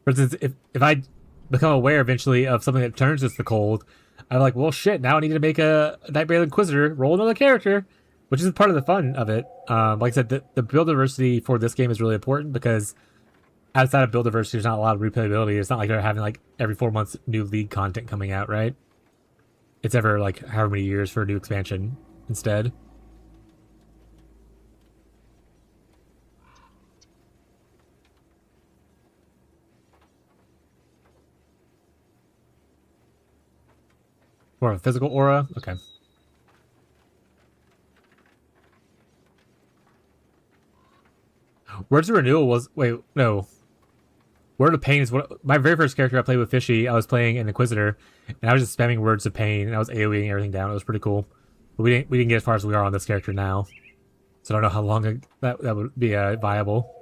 For instance, if I become aware eventually of something that turns us to cold, I'm like, well, shit, now I need to make a Nightblade Inquisitor, roll another character, which is part of the fun of it. Like I said, the build diversity for this game is really important, because outside of build diversity, there's not a lot of replayability. It's not like they're having like every 4 months new League content coming out, right? It's ever like however many years for a new expansion instead. Or a physical aura? Okay. Words of Renewal was... Wait, no. Word of Pain is what... My very first character I played with Fishy, I was playing an Inquisitor, and I was just spamming Words of Pain, and I was AoEing everything down. It was pretty cool. But we didn't get as far as we are on this character now. So I don't know how long that would be viable.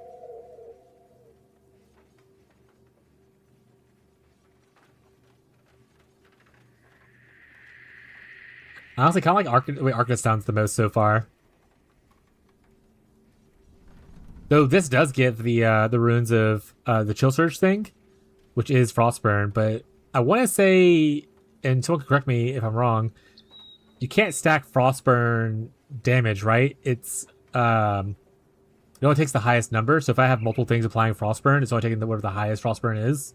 Honestly, kind of like the way Arcanist sounds the most so far. Though this does give the runes of the Chill Surge thing, which is Frostburn, but I want to say, and someone can correct me if I'm wrong, you can't stack Frostburn damage, right? It's it only takes the highest number, so if I have multiple things applying Frostburn, it's only taking whatever the highest Frostburn is.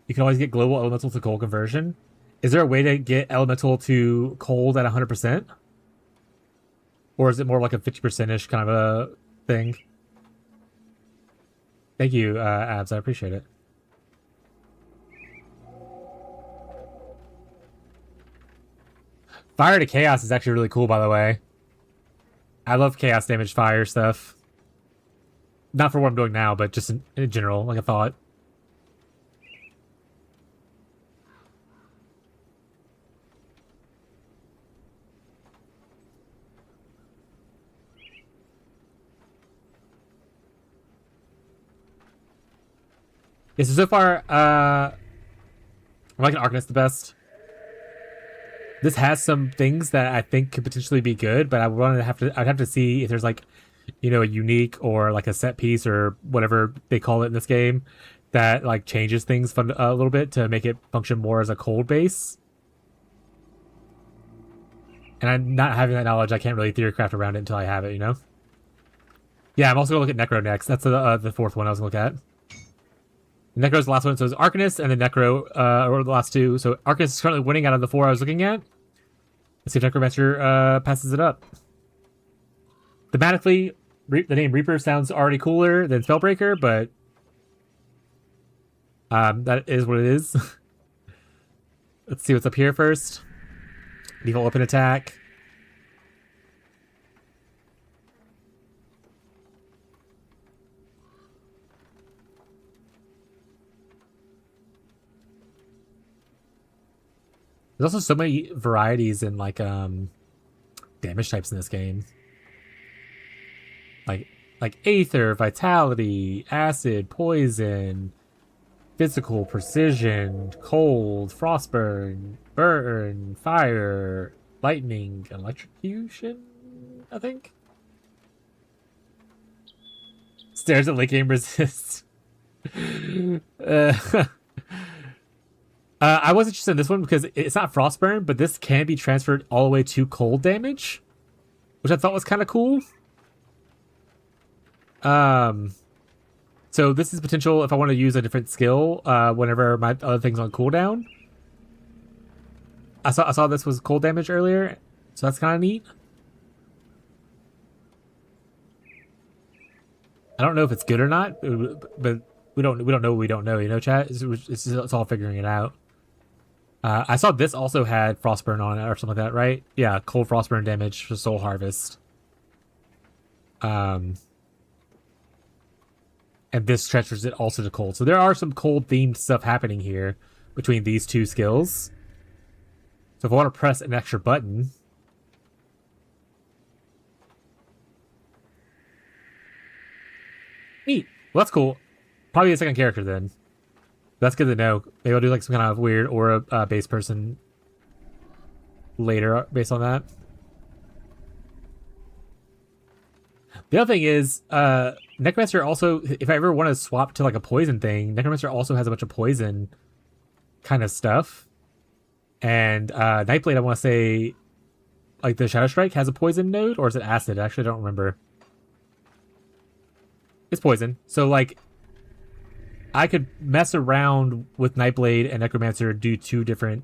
You can always get global elemental to cold conversion. Is there a way to get elemental to cold at 100%? Or is it more like a 50%-ish kind of a thing? Thank you, Abs. I appreciate it. Fire to Chaos is actually really cool, by the way. I love Chaos damage fire stuff. Not for what I'm doing now, but just in general, like a thought. Yeah, so far, I'm liking Arcanist the best. This has some things that I think could potentially be good, but I'd have to see if there's like, a unique or like a set piece or whatever they call it in this game that like changes things a little bit to make it function more as a cold base. And I'm not having that knowledge, I can't really theorycraft around it until I have it, Yeah, I'm also gonna look at Necro next. That's the fourth one I was gonna look at. Necro's the last one, so it's Arcanist and then Necro are the last two. So Arcanist is currently winning out of the 4 I was looking at. Let's see if Necromancer passes it up. Thematically, the name Reaper sounds already cooler than Spellbreaker, but that is what it is. Let's see what's up here first. Default weapon attack. There's also so many varieties in like damage types in this game. Like Aether, Vitality, Acid, Poison, physical, precision, cold, frostburn, burn, fire, lightning, electrocution, I think. Stairs at late game resist. I was interested in this one because it's not frostburn, but this can be transferred all the way to cold damage, which I thought was kind of cool. So this is potential if I want to use a different skill whenever my other thing's on cooldown. I saw this was cold damage earlier, so that's kind of neat. I don't know if it's good or not, but we don't know what we don't know, you know, chat. It's all figuring it out. I saw this also had frostburn on it or something like that, right? Yeah, cold frostburn damage for soul harvest. And this transfers it also to cold. So there are some cold themed stuff happening here between these two skills. So if I want to press an extra button, neat. Well, that's cool. Probably a second character then. That's good to know. Maybe I'll do like some kind of weird aura based person later based on that. The other thing is, Necromancer also, if I ever want to swap to like a poison thing, Necromancer also has a bunch of poison kind of stuff. And Nightblade, I want to say, like the Shadow Strike has a poison node, or is it acid? I actually don't remember. It's poison. So like, I could mess around with Nightblade and Necromancer, do two different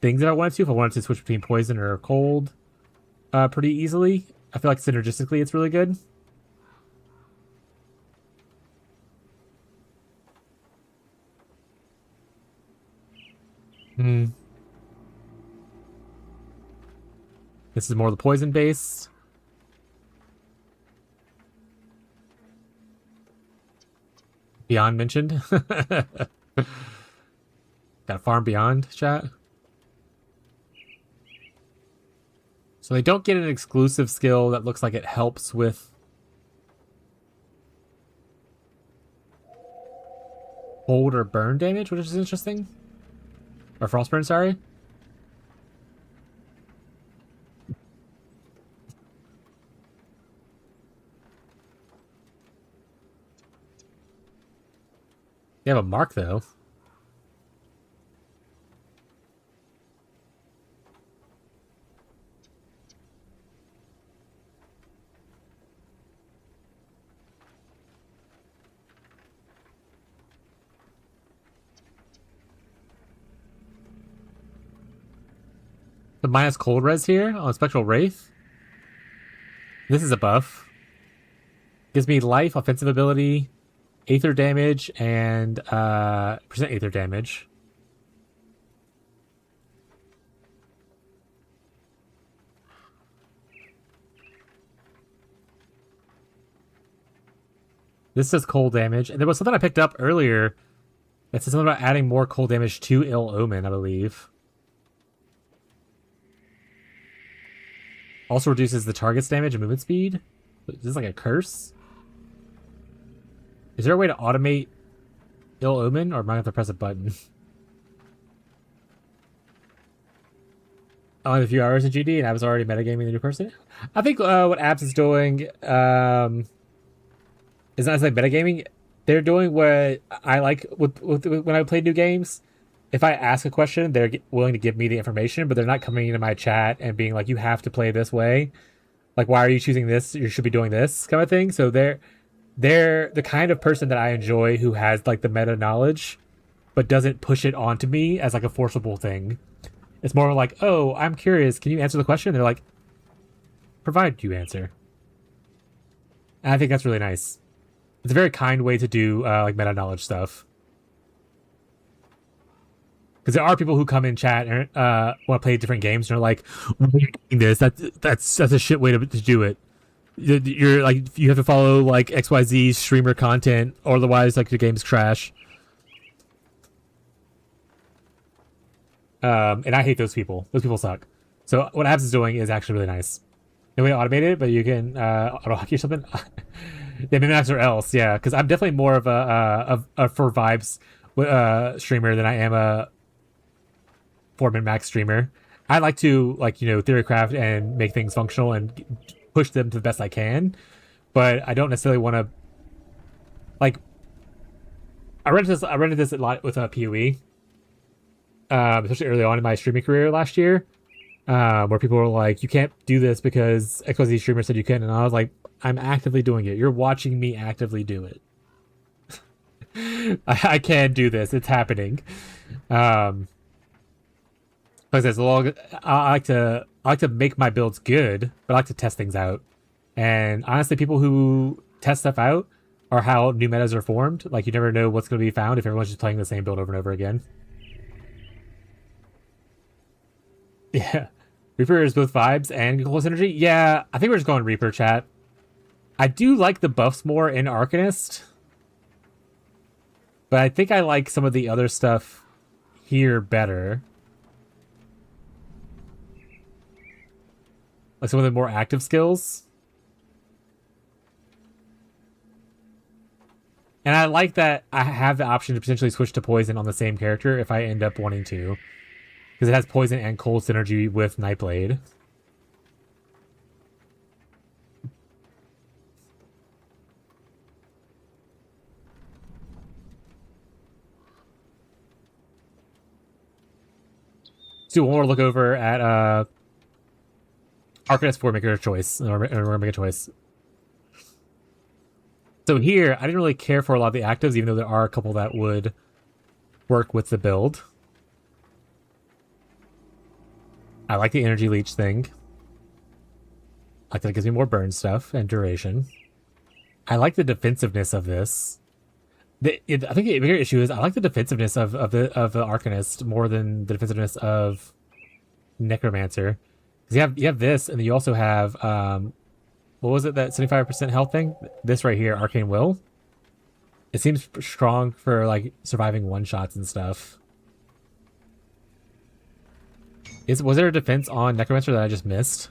things if I wanted to. If I wanted to switch between poison or cold pretty easily. I feel like synergistically it's really good. This is more the poison based. Beyond mentioned. Got farm beyond, chat. So they don't get an exclusive skill that looks like it helps with cold or burn damage, which is interesting. Or frostburn, sorry. They have a mark, though. The minus cold res here on Spectral Wraith. This is a buff. Gives me life, offensive ability, Aether damage, and percent Aether damage. This says cold damage. And there was something I picked up earlier that said something about adding more cold damage to Ill Omen, I believe. Also reduces the target's damage and movement speed. Is this like a curse? Is there a way to automate Ill Omen, or am I going to have to press a button? I have a few hours in GD, and I was already metagaming the new person. I think what Abs is doing is not necessarily metagaming. They're doing what I like with when I play new games. If I ask a question, they're willing to give me the information, but they're not coming into my chat and being like, you have to play this way. Like, why are you choosing this? You should be doing this kind of thing. So they're the kind of person that I enjoy who has like the meta knowledge, but doesn't push it onto me as like a forcible thing. It's more like, oh, I'm curious. Can you answer the question? And they're like, provide you answer. And I think that's really nice. It's a very kind way to do like meta knowledge stuff. Because there are people who come in chat and want to play different games and are like, "Why are you doing this? That's a shit way to do it. You're like, you have to follow like XYZ streamer content, or otherwise like the game's trash." And I hate those people. Those people suck. So what Abs is doing is actually really nice. No way to automate it, but you can auto hockey or something. Yeah, Minimax or else, yeah. Because I'm definitely more of a for vibes. streamer than I am a 4-min max streamer. I like to theorycraft and make things functional and push them to the best I can, but I don't necessarily want to like. I rented this a lot with a PoE, especially early on in my streaming career last year, where people were like, "You can't do this because XYZ streamer said you can," and I was like, "I'm actively doing it. You're watching me actively do it. I can do this. It's happening." Like I said, I like to make my builds good, but I like to test things out. And honestly, people who test stuff out are how new metas are formed. Like, you never know what's going to be found if everyone's just playing the same build over and over again. Yeah. Reaper is both vibes and close energy. Yeah, I think we're just going Reaper, chat. I do like the buffs more in Arcanist, but I think I like some of the other stuff here better. Like some of the more active skills. And I like that I have the option to potentially switch to poison on the same character if I end up wanting to. Because it has poison and cold synergy with Nightblade. Let's do one more look over at Arcanist 4, make a choice. Or make a choice. So here, I didn't really care for a lot of the actives, even though there are a couple that would work with the build. I like the energy leech thing. I like that it gives me more burn stuff and duration. I like the defensiveness of this. I think the bigger issue is I like the defensiveness of the Arcanist more than the defensiveness of Necromancer. Because you have this, and then you also have what was it, that 75% health thing? This right here, Arcane Will. It seems strong for like surviving one-shots and stuff. Was there a defense on Necromancer that I just missed?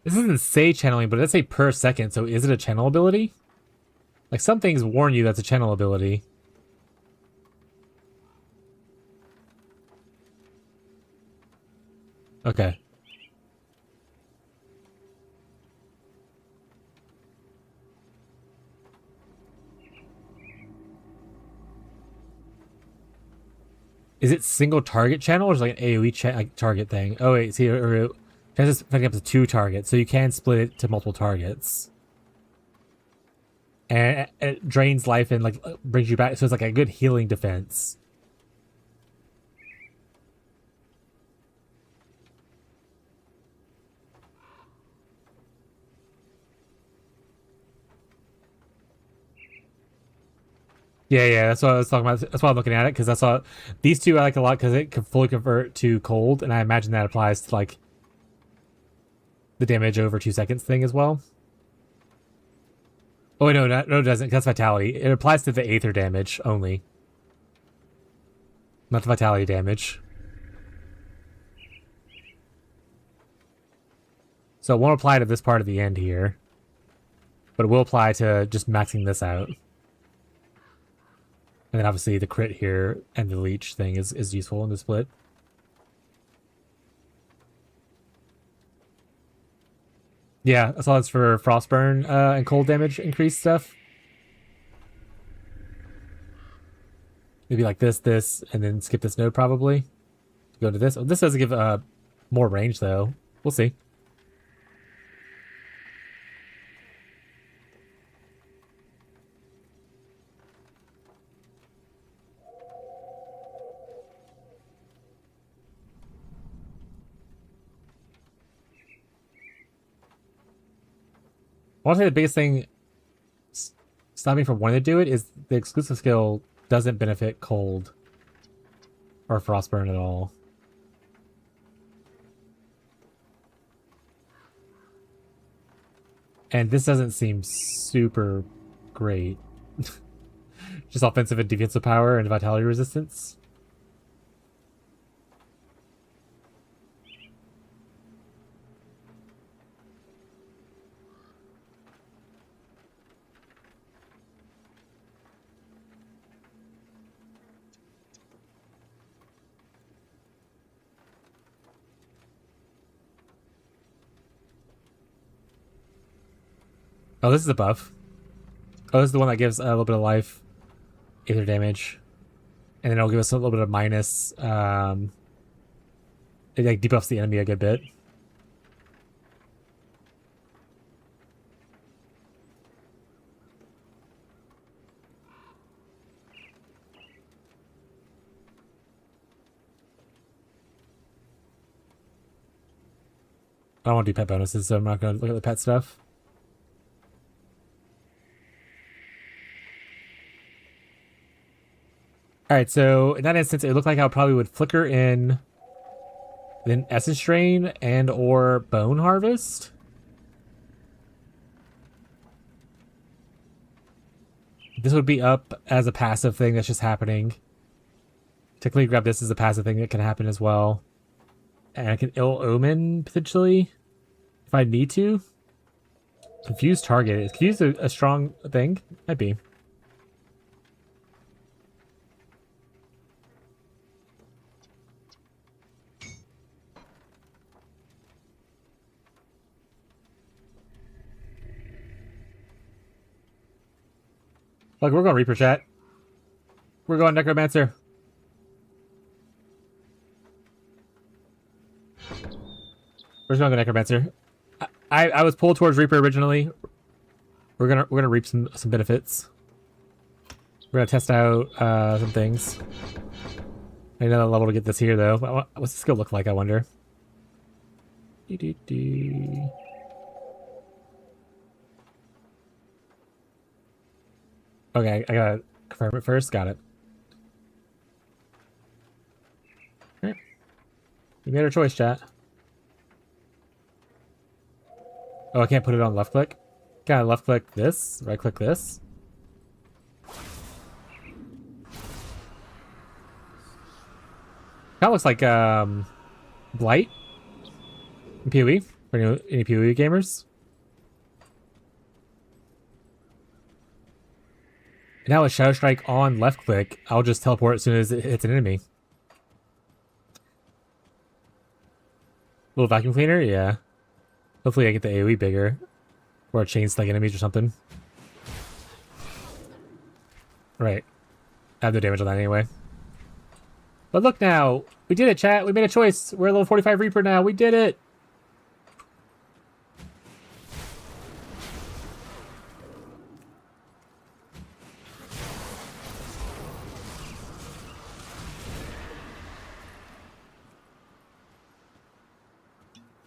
This doesn't say channeling, but it does say per second, so is it a channel ability? Like, some things warn you that's a channel ability. Okay. Is it single target channel or is it like an AoE like target thing? Oh wait, see, or it's picking up to 2 targets, so you can split it to multiple targets. And it drains life and like brings you back, so it's like a good healing defense. Yeah, that's what I was talking about. That's why I'm looking at it, because I saw these two I like a lot because it can fully convert to cold, and I imagine that applies to like the damage over 2 seconds thing as well. Oh wait, no, it doesn't. That's vitality. It applies to the Aether damage only, not the vitality damage. So it won't apply to this part of the end here, but it will apply to just maxing this out. And then obviously the crit here and the leech thing is useful in the split. Yeah, I saw that's for frostburn and cold damage increase stuff. Maybe like this, and then skip this node probably. Go to this. Oh, this doesn't give more range though. We'll see. I want to say the biggest thing stopping me from wanting to do it is the exclusive skill doesn't benefit cold or frostburn at all. And this doesn't seem super great. Just offensive and defensive power and vitality resistance. Oh, this is a buff. Oh, this is the one that gives a little bit of life, ether damage, and then it'll give us a little bit of minus. It like debuffs the enemy a good bit. I don't want to do pet bonuses, so I'm not going to look at the pet stuff. Alright, so in that instance, it looked like I probably would flicker in then Essence Drain and or Bone Harvest. This would be up as a passive thing that's just happening. Technically grab this as a passive thing that can happen as well. And I can Ill Omen, potentially, if I need to. Confused Target. Is Confused a strong thing? Might be. Look, we're going Reaper chat. We're going Necromancer. We're just gonna go Necromancer. I was pulled towards Reaper originally. We're gonna reap some benefits. We're gonna test out some things. I need another level to get this here though. What's the skill look like? I wonder. Okay, I gotta confirm it first. Got it. Alright. You made our choice, chat. Oh, I can't put it on left click? Gotta left click this, right click this. That looks like Blight in PoE for any PoE gamers. Now with Shadow Strike on left click, I'll just teleport as soon as it hits an enemy. Little vacuum cleaner, yeah. Hopefully I get the AoE bigger. Or chain like enemies or something. Right. I have no damage on that anyway. But look now! We did it, chat! We made a choice! We're a level 45 Reaper now! We did it!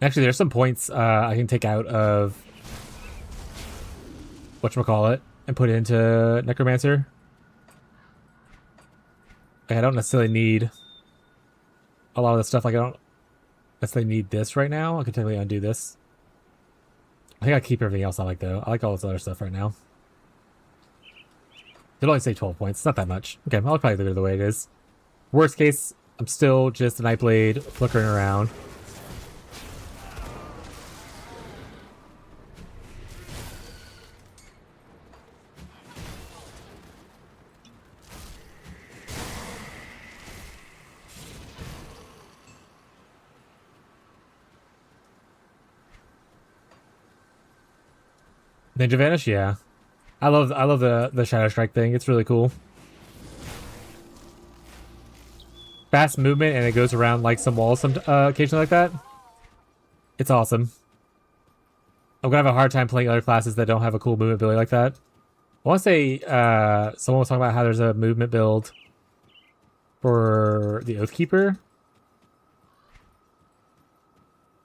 Actually, there's some points I can take out of whatchamacallit and put into Necromancer. Like, I don't necessarily need a lot of the stuff. Like, I don't necessarily need this right now. I can technically undo this. I think I keep everything else I like, though. I like all this other stuff right now. It'll only say 12 points. It's not that much. Okay, I'll probably leave it the way it is. Worst case, I'm still just a Nightblade flickering around. Ninja Vanish, yeah. I love the Shadow Strike thing. It's really cool. Fast movement and it goes around like some walls some occasionally like that. It's awesome. I'm gonna have a hard time playing other classes that don't have a cool movement ability like that. I want to say someone was talking about how there's a movement build for the Oathkeeper.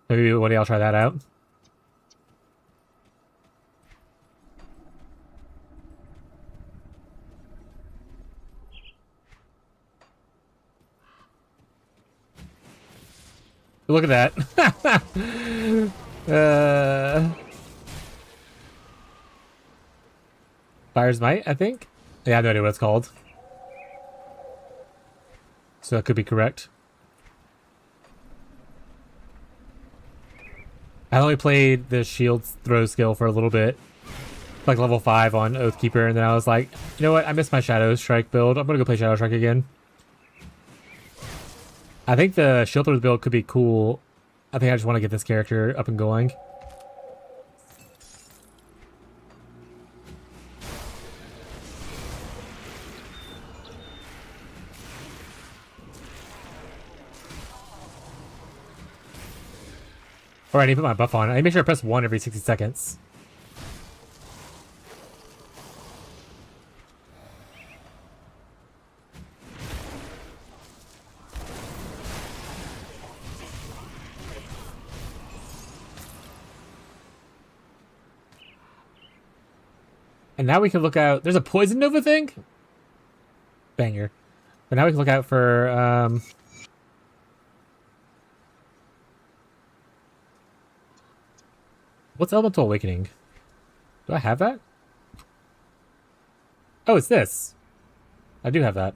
Maybe one day I'll try that out. Look at that. Fire's Might, I think? Yeah, I have no idea what it's called. So that could be correct. I only played the shield throw skill for a little bit. Like level 5 on Oathkeeper, and then I was like, you know what? I missed my Shadow Strike build. I'm gonna go play Shadow Strike again. I think the shield throw build could be cool. I think I just want to get this character up and going. Alright, I need to put my buff on. I make sure I press 1 every 60 seconds. And now we can look out. There's a poison nova thing? Banger. But now we can look out for, what's Elemental Awakening? Do I have that? Oh, it's this. I do have that.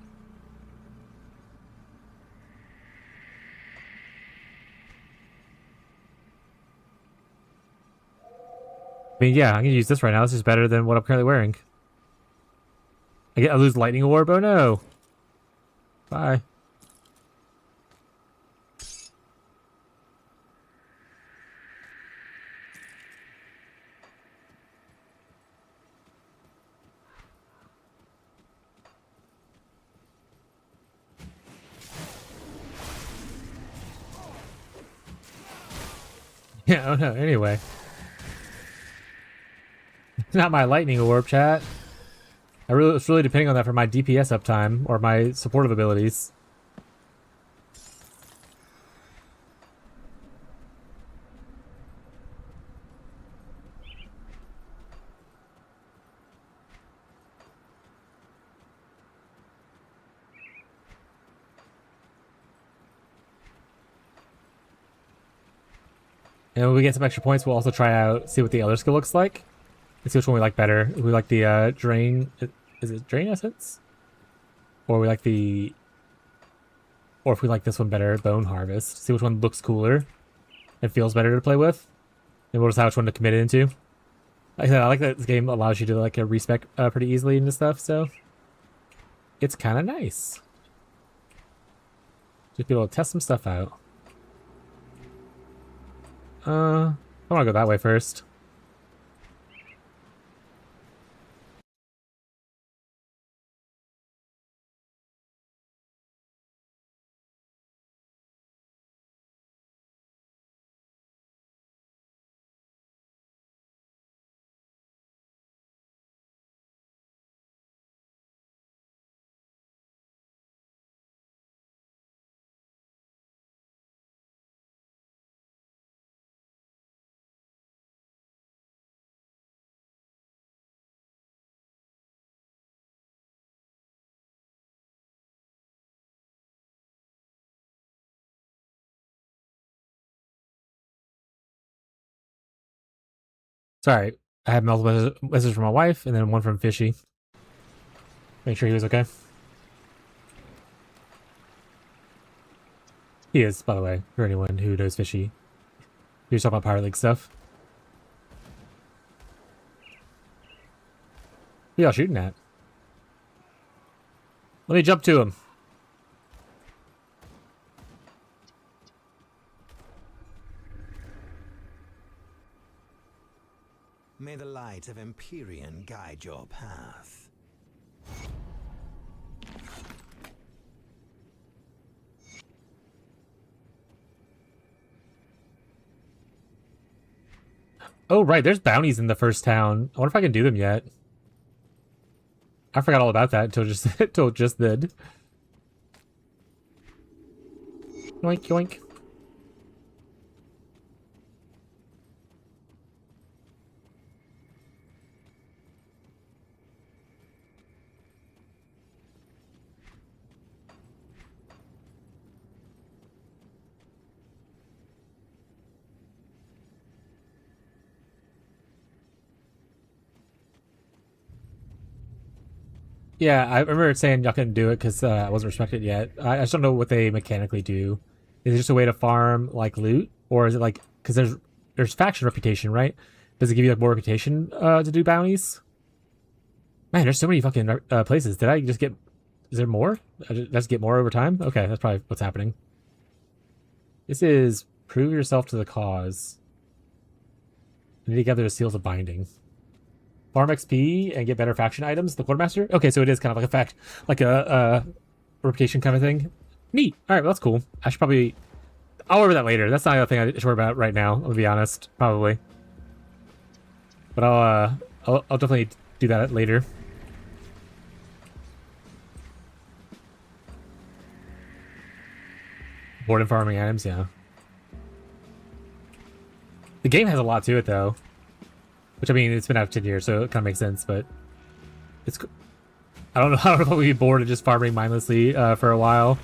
I mean, yeah, I'm gonna use this right now. This is better than what I'm currently wearing. I lose Lightning Orb. Oh no. Bye. Yeah, oh no, anyway. It's not my Lightning Orb, chat. It's really depending on that for my DPS uptime or my supportive abilities. And when we get some extra points, we'll also try out, see what the other skill looks like. And see which one we like better. If we like the Drain... Is it Drain Essence? Or we like the... Or if we like this one better, Bone Harvest. See which one looks cooler and feels better to play with. And we'll decide which one to commit it into. Like I said, I like that this game allows you to like a respec pretty easily into stuff, so... It's kind of nice. Just be able to test some stuff out. I want to go that way first. Sorry, I had multiple messages from my wife and then one from Fishy. Make sure he was okay. He is, by the way, for anyone who knows Fishy. He was talking about Pirate League stuff. Who y'all shooting at? Let me jump to him. May the light of Empyrean guide your path. Oh, right, there's bounties in the first town. I wonder if I can do them yet. I forgot all about that until just then. Yoink, yoink. Yeah, I remember saying y'all couldn't do it because I wasn't respected yet. I just don't know what they mechanically do. Is it just a way to farm like loot, or is it like because there's faction reputation, right? Does it give you like more reputation to do bounties? Man, there's so many fucking places. Did I just get? Is there more? Did I just get more over time? Okay, that's probably what's happening. This is prove yourself to the cause. You need to gather the seals of binding. Farm XP and get better faction items. The quartermaster. Okay, so it is kind of like a fact, like a reputation kind of thing. Neat. All right, well, that's cool. I should probably. I'll worry about that later. That's not the thing I should worry about right now, I'll be honest. Probably. But I'll definitely do that later. Board and farming items, yeah. The game has a lot to it, though. Which, I mean, it's been out for 10 years, so it kind of makes sense, but... It's... I don't know if we'll be bored of just farming mindlessly for a while.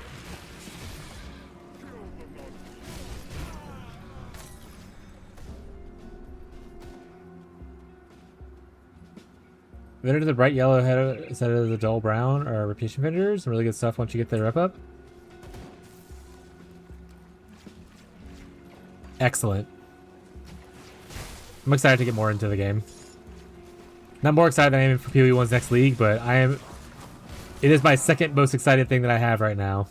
Better to the bright yellow head instead of the dull brown are reputation vendors. Some really good stuff once you get the rep up. Excellent. I'm excited to get more into the game. Not more excited than I am for PoE1's next league, but I am... It is my second most excited thing that I have right now.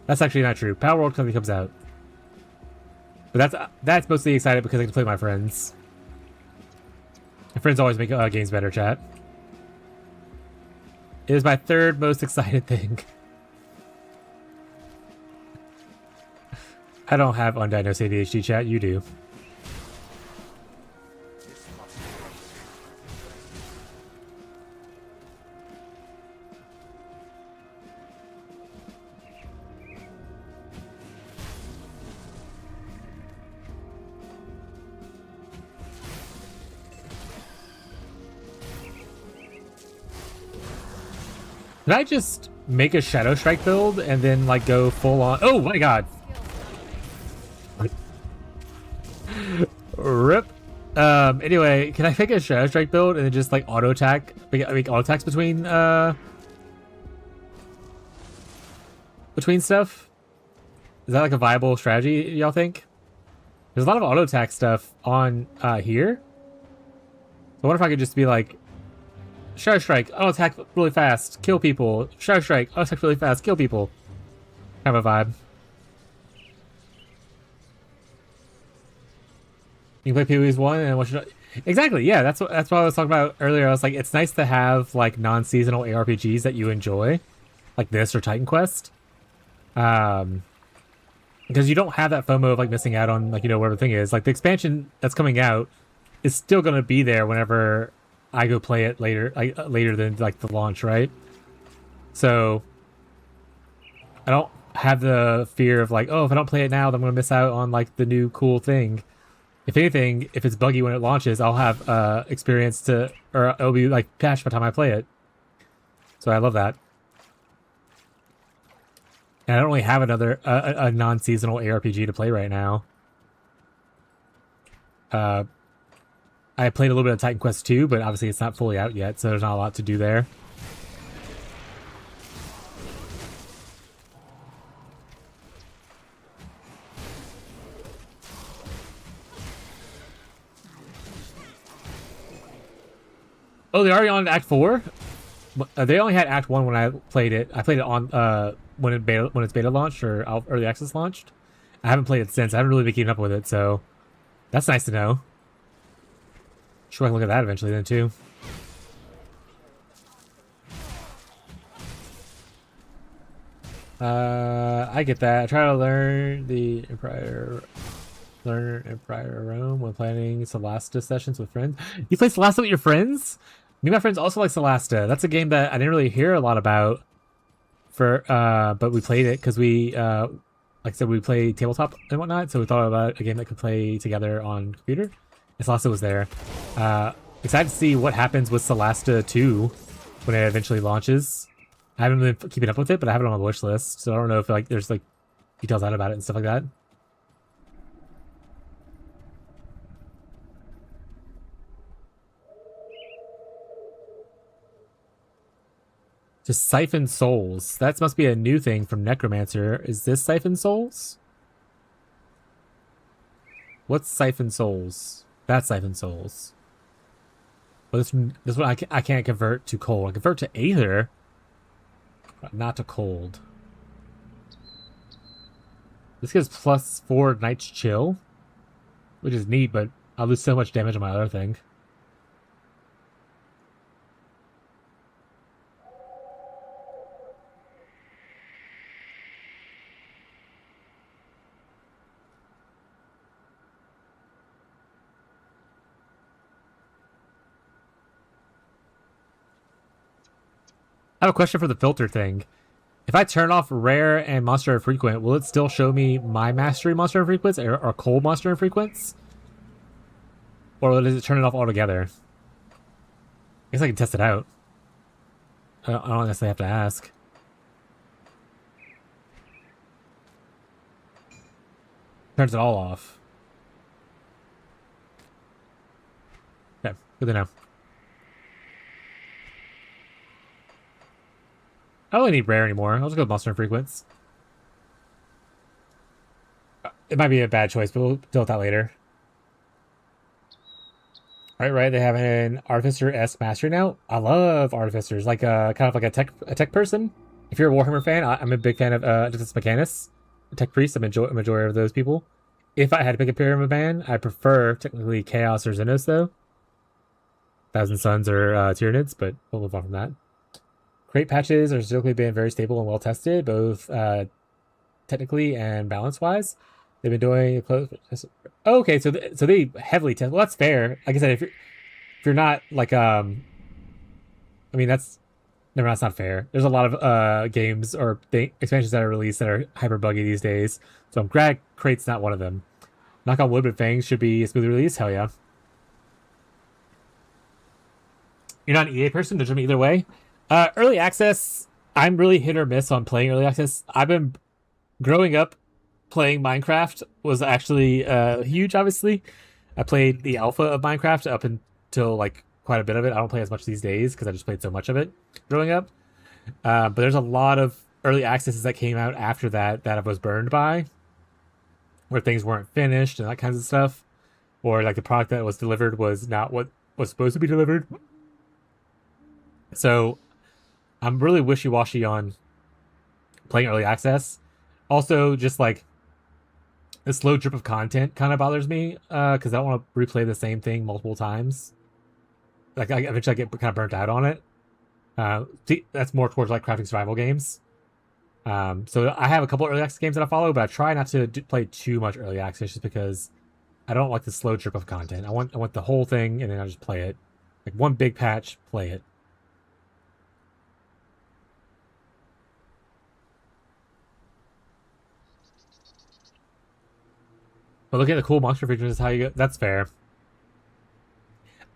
That's actually not true. Power World comes out. But that's mostly excited because I can play with my friends. My friends always make games better, chat. It is my third most excited thing. I don't have undiagnosed ADHD, chat. You do. Did I just make a Shadow Strike build and then like go full on? Oh my god! Rip. Anyway, can I make a Shadow Strike build and then just like auto attack, make auto attacks between stuff? Is that like a viable strategy, y'all think? There's a lot of auto attack stuff on here. So I wonder if I could just be like, Shadow Strike, auto attack really fast, kill people. Shadow Strike, auto attack really fast, kill people. Kind of a vibe. You can play PoE's 1 and what should I... Exactly, yeah, that's what I was talking about earlier. I was like, it's nice to have like non-seasonal ARPGs that you enjoy, like this or Titan Quest. Because you don't have that FOMO of like missing out on like, you know, whatever the thing is. Like the expansion that's coming out is still gonna be there whenever I go play it later, later than like the launch, right? So I don't have the fear of like, oh, if I don't play it now, then I'm gonna miss out on like the new cool thing. If anything, if it's buggy when it launches, I'll have experience to, or it'll be like patched by the time I play it. So I love that. And I don't really have another a non-seasonal ARPG to play right now. I played a little bit of Titan Quest 2, but obviously it's not fully out yet, so there's not a lot to do there. Oh, they're already on Act 4? They only had Act 1 when I played it. I played it on when it's beta launched or early access launched. I haven't played it since. I haven't really been keeping up with it, so that's nice to know. Sure, I can look at that eventually then too. I get that. I try to learn the Empire Rome when planning Solasta sessions with friends. You play Solasta with your friends? Me and my friends also like Solasta. That's a game that I didn't really hear a lot about but we played it because we like I said, we play tabletop and whatnot, so we thought about a game that could play together on computer. Solasta was there. Excited to see what happens with Solasta 2 when it eventually launches. I haven't been keeping up with it, but I have it on my wish list, so I don't know if like there's like details out about it and stuff like that. Just Siphon Souls. That must be a new thing from Necromancer. Is this Siphon Souls? What's Siphon Souls? That's Siphon Souls. Well, this one I can't convert to cold. I convert to Aether, but not to cold. This gives +4 Night's Chill, which is neat, but I'll lose so much damage on my other thing. I have a question for the filter thing. If I turn off rare and monster infrequent, will it still show me my mastery monster infrequents or cold monster infrequents? Or does it turn it off altogether? I guess I can test it out. I don't necessarily have to ask. Turns it all off. Okay, good to know. I don't really need rare anymore. I'll just go with monster infrequents. It might be a bad choice, but we'll deal with that later. Right. They have an Artificer-esque mastery now. I love Artificers, like kind of like a tech person. If you're a Warhammer fan, I'm a big fan of Justus Mechanus, a tech priest. I'm a majority of those people. If I had to pick a pyramid man, I prefer technically Chaos or Xenos, though. Thousand Suns or Tyranids, but we'll move on from that. Crate patches are historically been very stable and well tested, both technically and balance-wise. They've been doing close. Oh, okay, so they heavily test. Well, that's fair. Like I said, if you're not like I mean that's not fair. There's a lot of games or expansions that are released that are hyper buggy these days. So I'm glad Crate's not one of them. Knock on wood, but Fangs should be smoothly released. Hell yeah. You're not an EA person, to jump either way. Early access, I'm really hit or miss on playing early access. I've been growing up playing Minecraft was actually huge, obviously. I played the alpha of Minecraft up until like quite a bit of it. I don't play as much these days because I just played so much of it growing up. But there's a lot of early accesses that came out after that I was burned by, where things weren't finished and that kinds of stuff. Or like the product that was delivered was not what was supposed to be delivered. So I'm really wishy-washy on playing early access. Also, just like the slow drip of content kind of bothers me because I don't want to replay the same thing multiple times. Like, I eventually get kind of burnt out on it. That's more towards like crafting survival games. So I have a couple early access games that I follow, but I try not to play too much early access just because I don't like the slow drip of content. I want the whole thing, and then I just play it. Like one big patch, play it. But looking at the cool monster features is how you get. That's fair.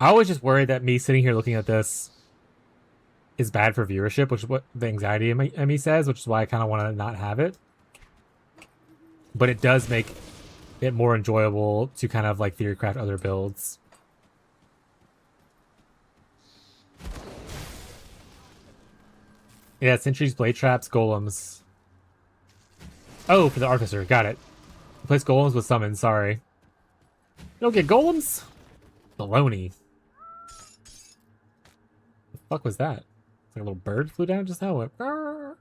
I was just worried that me sitting here looking at this is bad for viewership, which is what the anxiety in me says, which is why I kind of want to not have it. But it does make it more enjoyable to kind of like theorycraft other builds. Yeah, sentries, blade traps, golems. Oh, for the artificer, got it. Replace golems with summons, sorry. You don't get golems? Baloney. The fuck was that? It's like a little bird flew down just now. Went, oh,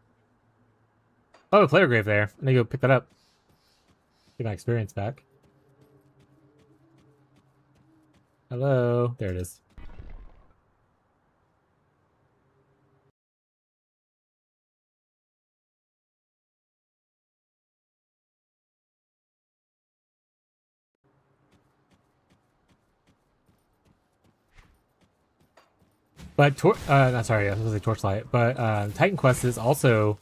a player grave there. I need to go pick that up. Get my experience back. Hello. There it is. But not sorry, I was going to say Torchlight. But Titan Quest is also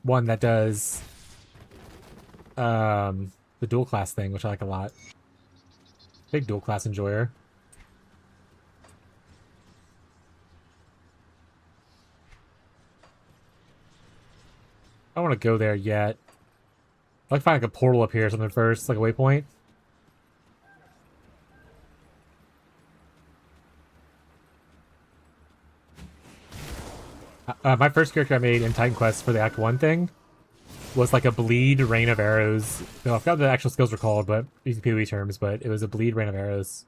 one that does the dual class thing, which I like a lot. Big dual class enjoyer. I don't want to go there yet. I'd like to find like a portal up here or something first, like a waypoint. My first character I made in Titan Quest for the Act 1 thing was like a bleed rain of arrows. No, I forgot what the actual skills were called, but using PoE terms, but it was a bleed rain of arrows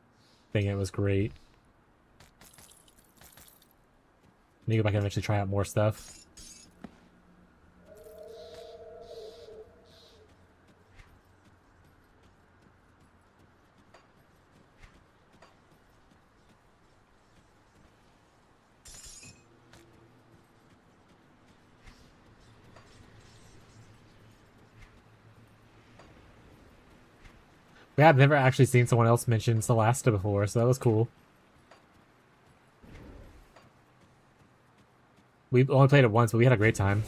thing, and it was great. I need to go back and eventually try out more stuff. Yeah, I've never actually seen someone else mention Celasta before, so that was cool. We only played it once, but we had a great time.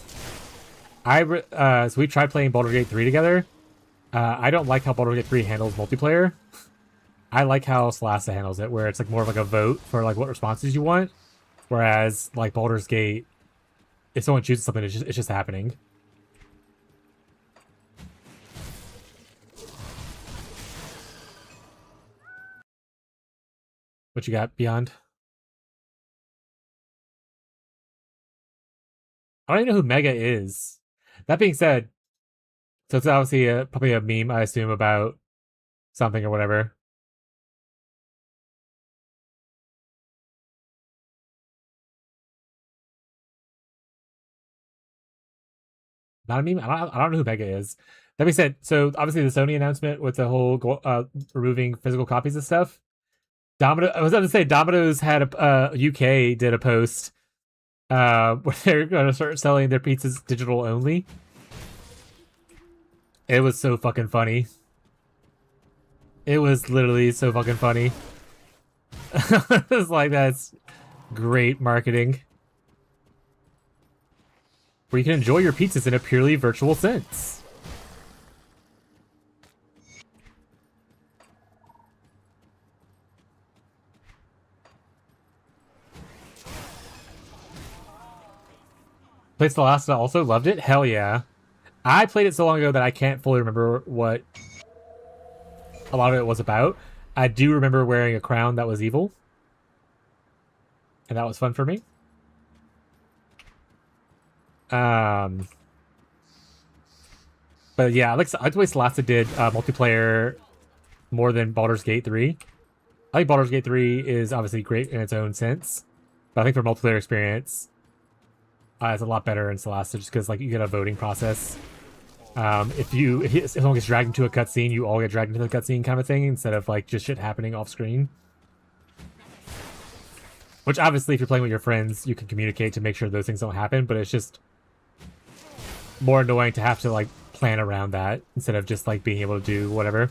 So we tried playing Baldur's Gate 3 together. I don't like how Baldur's Gate 3 handles multiplayer. I like how Solasta handles it, where it's like more of like a vote for like what responses you want. Whereas like Baldur's Gate, if someone chooses something, it's just happening. What you got, Beyond? I don't even know who Mega is. That being said, so it's obviously probably a meme, I assume, about something or whatever. Not a meme? I don't know who Mega is. That being said, so obviously the Sony announcement with the whole removing physical copies of stuff. I was about to say Domino's had UK did a post where they're going to start selling their pizzas digital only. It was so fucking funny. It was literally so fucking funny. It was like, that's great marketing. Where you can enjoy your pizzas in a purely virtual sense. Played Solasta, also loved it? Hell yeah. I played it so long ago that I can't fully remember what a lot of it was about. I do remember wearing a crown that was evil. And that was fun for me. But yeah, I like the way Solasta did multiplayer more than Baldur's Gate 3. I think Baldur's Gate 3 is obviously great in its own sense. But I think for multiplayer experience, it's a lot better in Solasta just because like you get a voting process. If someone gets dragged into a cutscene, you all get dragged into the cutscene kind of thing instead of like just shit happening off screen. Which obviously, if you're playing with your friends, you can communicate to make sure those things don't happen. But it's just more annoying to have to like plan around that instead of just like being able to do whatever.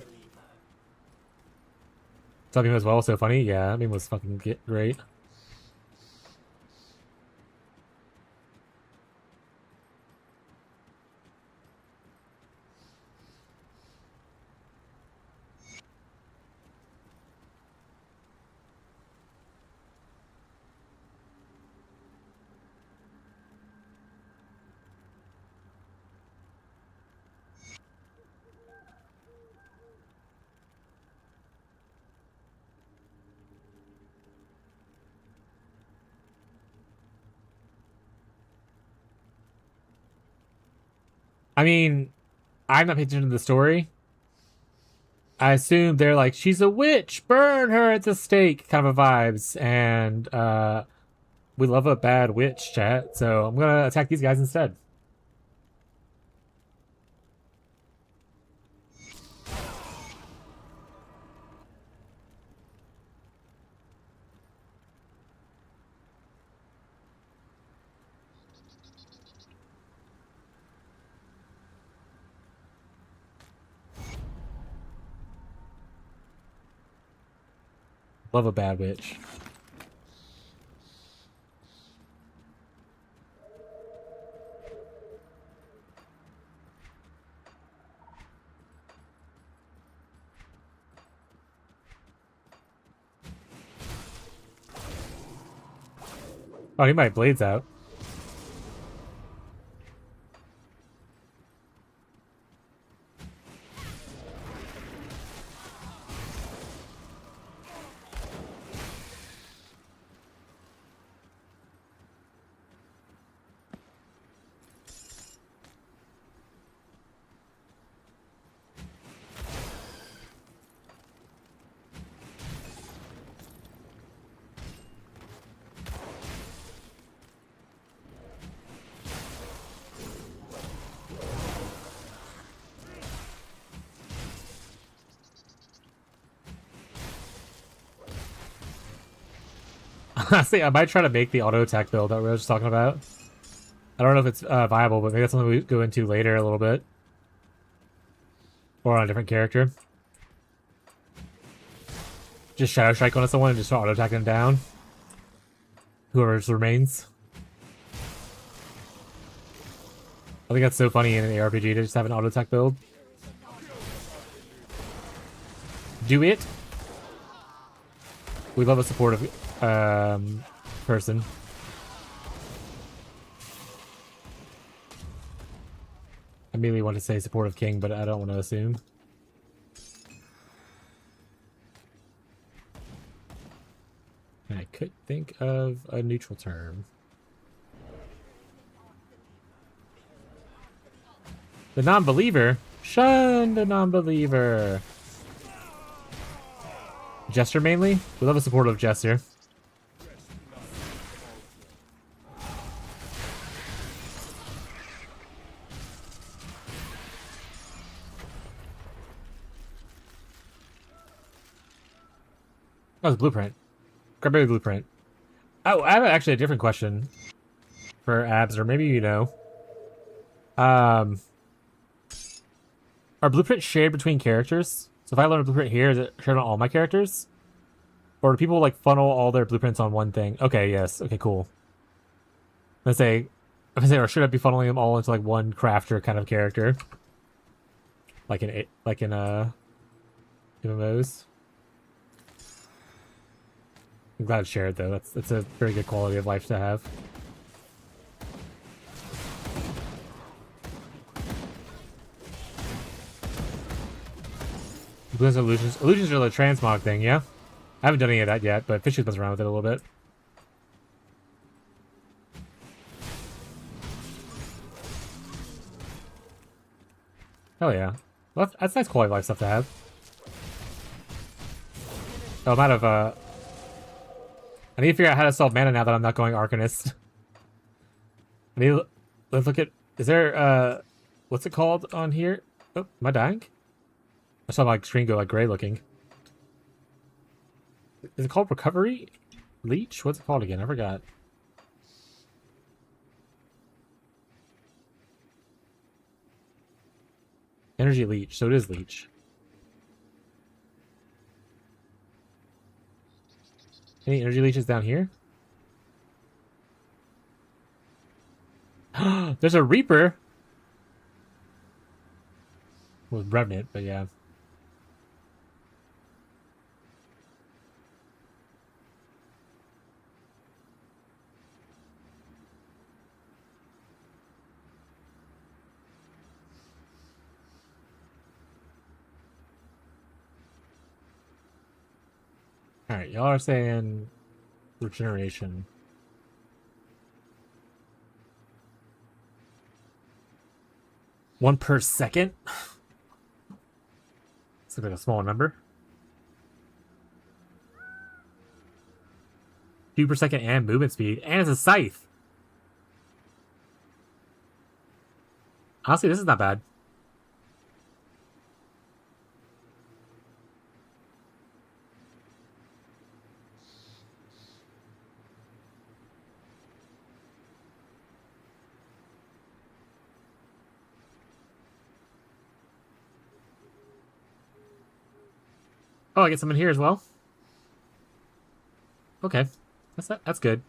So that meme was well so funny. Yeah, that meme was fucking great. I mean, I'm not paying attention to the story. I assume they're like, she's a witch, burn her at the stake kind of a vibes. And we love a bad witch, chat. So I'm going to attack these guys instead. Love a bad witch. Oh, he might blades out. Honestly, I might try to make the auto attack build that we were just talking about. I don't know if it's viable, but maybe that's something we go into later a little bit. Or on a different character. Just Shadow Strike onto someone and just auto attack them down. Whoever remains. I think that's so funny in an ARPG to just have an auto attack build. Do it. We love a supportive person. I immediately want to say supportive king, but I don't want to assume. I could think of a neutral term. The non-believer? Shun the non-believer. Jester mainly? We love a supportive jester. That was a blueprint. Grab blueprint. Oh, I have actually a different question for Abs, or maybe you know. Are blueprints shared between characters? So if I learn a blueprint here, is it shared on all my characters? Or do people like funnel all their blueprints on one thing? Okay, yes. Okay, cool. Let's say, or should I be funneling them all into like one crafter kind of character? Like in MMOs? I'm glad it's shared though. That's a very good quality of life to have. Blues and illusions. Illusions are the transmog thing, yeah? I haven't done any of that yet, but Fishy plays around with it a little bit. Hell yeah. Well, that's nice quality of life stuff to have. Oh, I'm out of, I need to figure out how to solve mana now that I'm not going Arcanist. Let's look at, is there, what's it called on here? Oh, am I dying? I saw my screen go like gray looking. Is it called recovery? Leech? What's it called again? I forgot. Energy leech. So it is leech. Any energy leeches down here? There's a Reaper. Well, Revenant, but yeah. Alright, y'all are saying regeneration. One per second? Looks like a small number. 2 per second and movement speed. And it's a scythe. Honestly, this is not bad. Oh, I get some in here as well. Okay, that's good.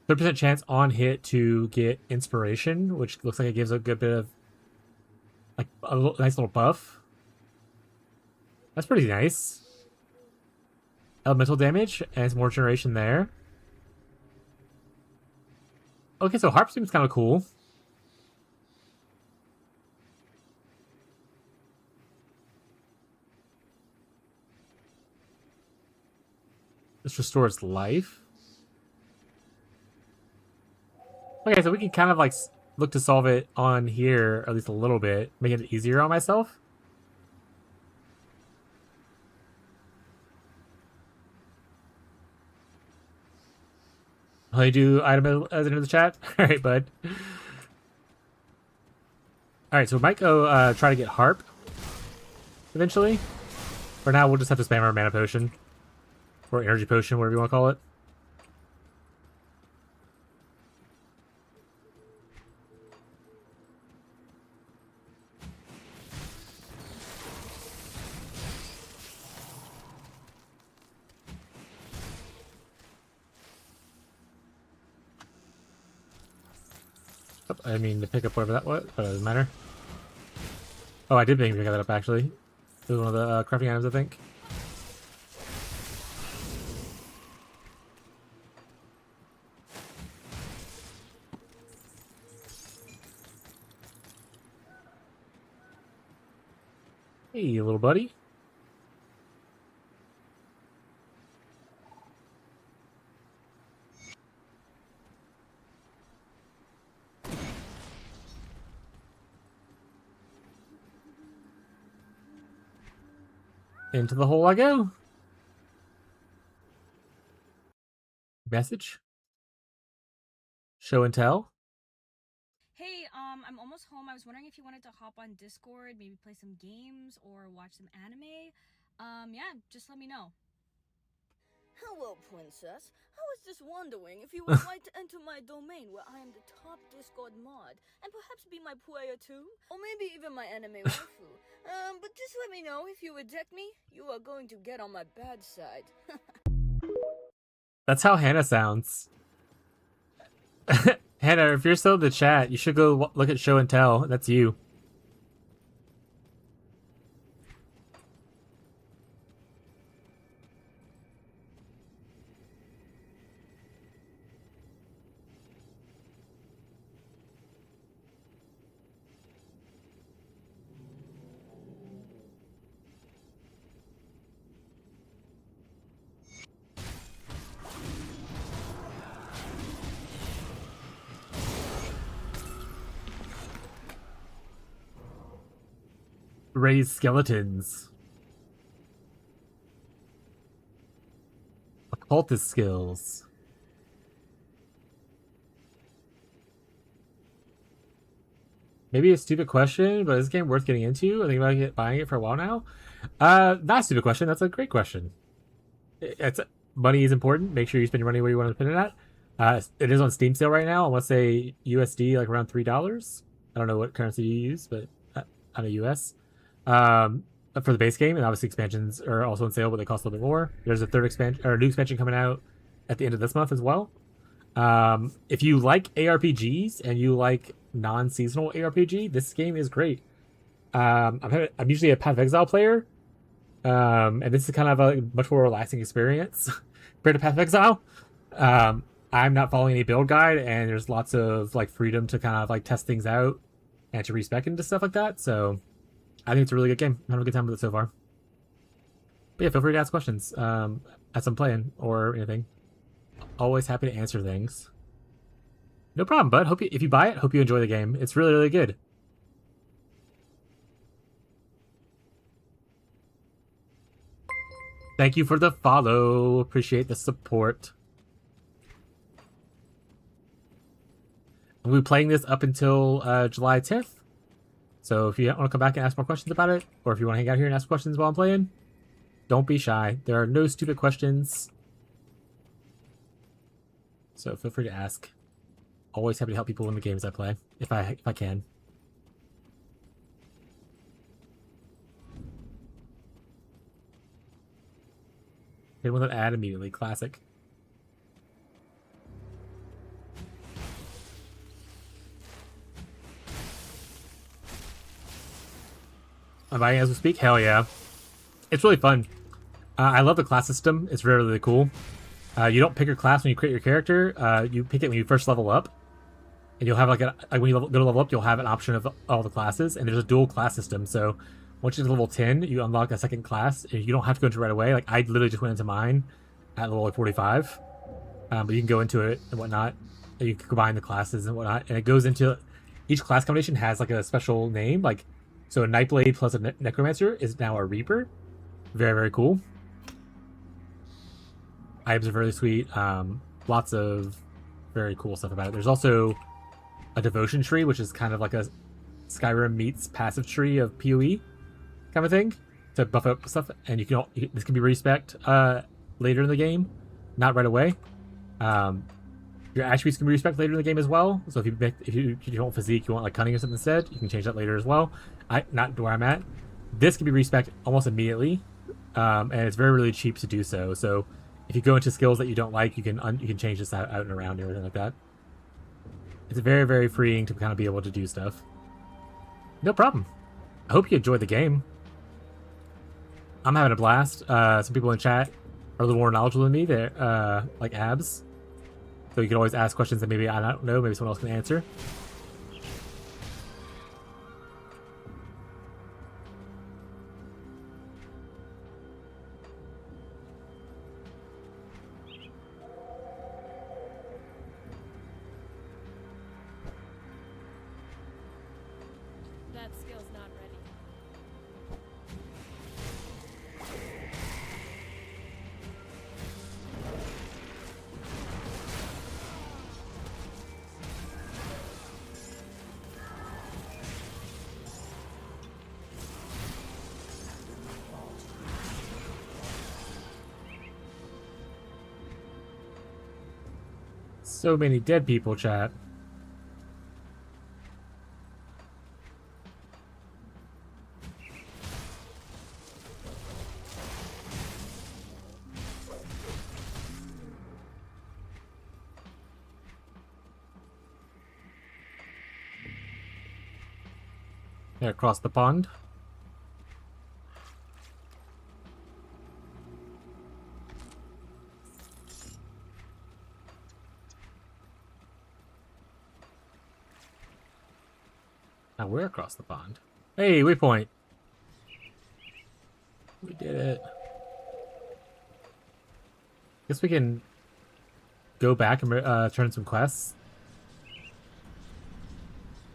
%30 chance on hit to get inspiration, which looks like it gives a good bit of like a nice little buff. That's pretty nice. Elemental damage and some more generation there. Okay, so Harp seems kind of cool. This restores life. Okay, so we can kind of like look to solve it on here, at least a little bit, make it easier on myself. I do item as into the chat. All right, bud. All right, so we might go try to get Harp eventually. For now, we'll just have to spam our mana potion or energy potion, whatever you want to call it. I mean to pick up whatever that was, but it doesn't matter. Oh, I did maybe pick that up actually. It was one of the crafting items, I think. Hey, little buddy. Into the hole I go. Message. Show and tell. Hey, I'm almost home. I was wondering if you wanted to hop on Discord, maybe play some games or watch some anime. Yeah, just let me know. Hello, princess. I was just wondering if you would like to enter my domain where I am the top Discord mod, and perhaps be my player too? Or maybe even my anime waifu. But just let me know if you reject me, you are going to get on my bad side. That's how Hannah sounds. Hannah, if you're still in the chat, you should go look at Show and Tell. That's you. Raise skeletons. Occultist skills. Maybe a stupid question, but is this game worth getting into? I think about buying it for a while now. Not a stupid question. That's a great question. Money is important. Make sure you spend your money where you want to spend it at. It is on Steam sale right now. I want to say USD, like around $3. I don't know what currency you use, but I know US. For the base game, and obviously expansions are also on sale, but they cost a little bit more. There's a third expansion or a new expansion coming out at the end of this month as well. If you like ARPGs and you like non-seasonal ARPG, this game is great. I'm usually a Path of Exile player, and this is kind of a much more relaxing experience compared to Path of Exile. I'm not following any build guide, and there's lots of like freedom to kind of like test things out and to respec into stuff like that. So I think it's a really good game. I'm having a good time with it so far. But yeah, feel free to ask questions as I'm playing or anything. Always happy to answer things. No problem, bud. If you buy it, hope you enjoy the game. It's really, really good. Thank you for the follow. Appreciate the support. We'll be playing this up until July 10th. So if you want to come back and ask more questions about it, or if you want to hang out here and ask questions while I'm playing, don't be shy. There are no stupid questions. So feel free to ask. Always happy to help people in the games I play, if I can. Hit with an ad immediately. Classic. I'm buying as we speak? Hell yeah. It's really fun. I love the class system. It's really, really cool. You don't pick your class when you create your character. You pick it when you first level up. And you'll have like when you go to level up, you'll have an option of all the classes. And there's a dual class system. So once you get to level 10, you unlock a second class. And you don't have to go into it right away. Like I literally just went into mine at level like 45. But you can go into it and whatnot. And you can combine the classes and whatnot. And it goes into... Each class combination has like a special name. Like... So a nightblade plus a necromancer is now a reaper. Very, very cool. Items are really sweet. Lots of very cool stuff about it. There's also a devotion tree, which is kind of like a Skyrim meets passive tree of PoE kind of thing to buff up stuff. And this can be respect later in the game, not right away. Your attributes can be respect later in the game as well. So if you don't physique, you want like cunning or something instead, you can change that later as well. Not where I'm at. This can be respect almost immediately, and it's very really cheap to do so. So if you go into skills that you don't like, you can change this out and around and everything like that. It's very, very freeing to kind of be able to do stuff. No problem. I hope you enjoyed the game. I'm having a blast. Some people in chat are a little more knowledgeable than me. They're like abs. So you can always ask questions that maybe I don't know, maybe someone else can answer. That skill's not ready. So many dead people, chat. Yeah, across the pond. Now we're across the pond. Hey, waypoint. We did it. Guess we can go back and turn some quests.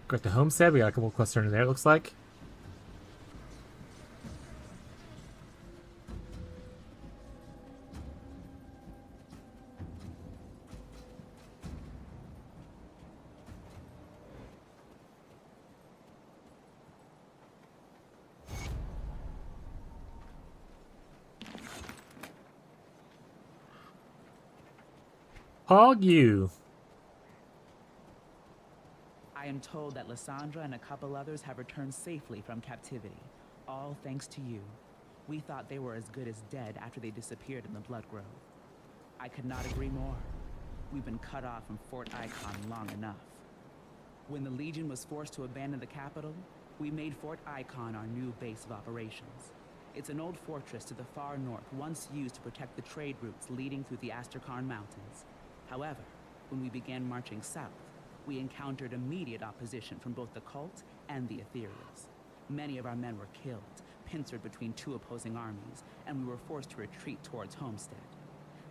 Go to Homestead. We got a couple quests turning there, it looks like. Hog you. I am told that Lysandra and a couple others have returned safely from captivity, all thanks to you. We thought they were as good as dead after they disappeared in the Blood Grove. I could not agree more. We've been cut off from Fort Icon long enough. When the Legion was forced to abandon the capital, we made Fort Icon our new base of operations. It's an old fortress to the far north, once used to protect the trade routes leading through the Asterkarn Mountains. However, when we began marching south, we encountered immediate opposition from both the cult and the Ethereals. Many of our men were killed, pincered between two opposing armies, and we were forced to retreat towards Homestead.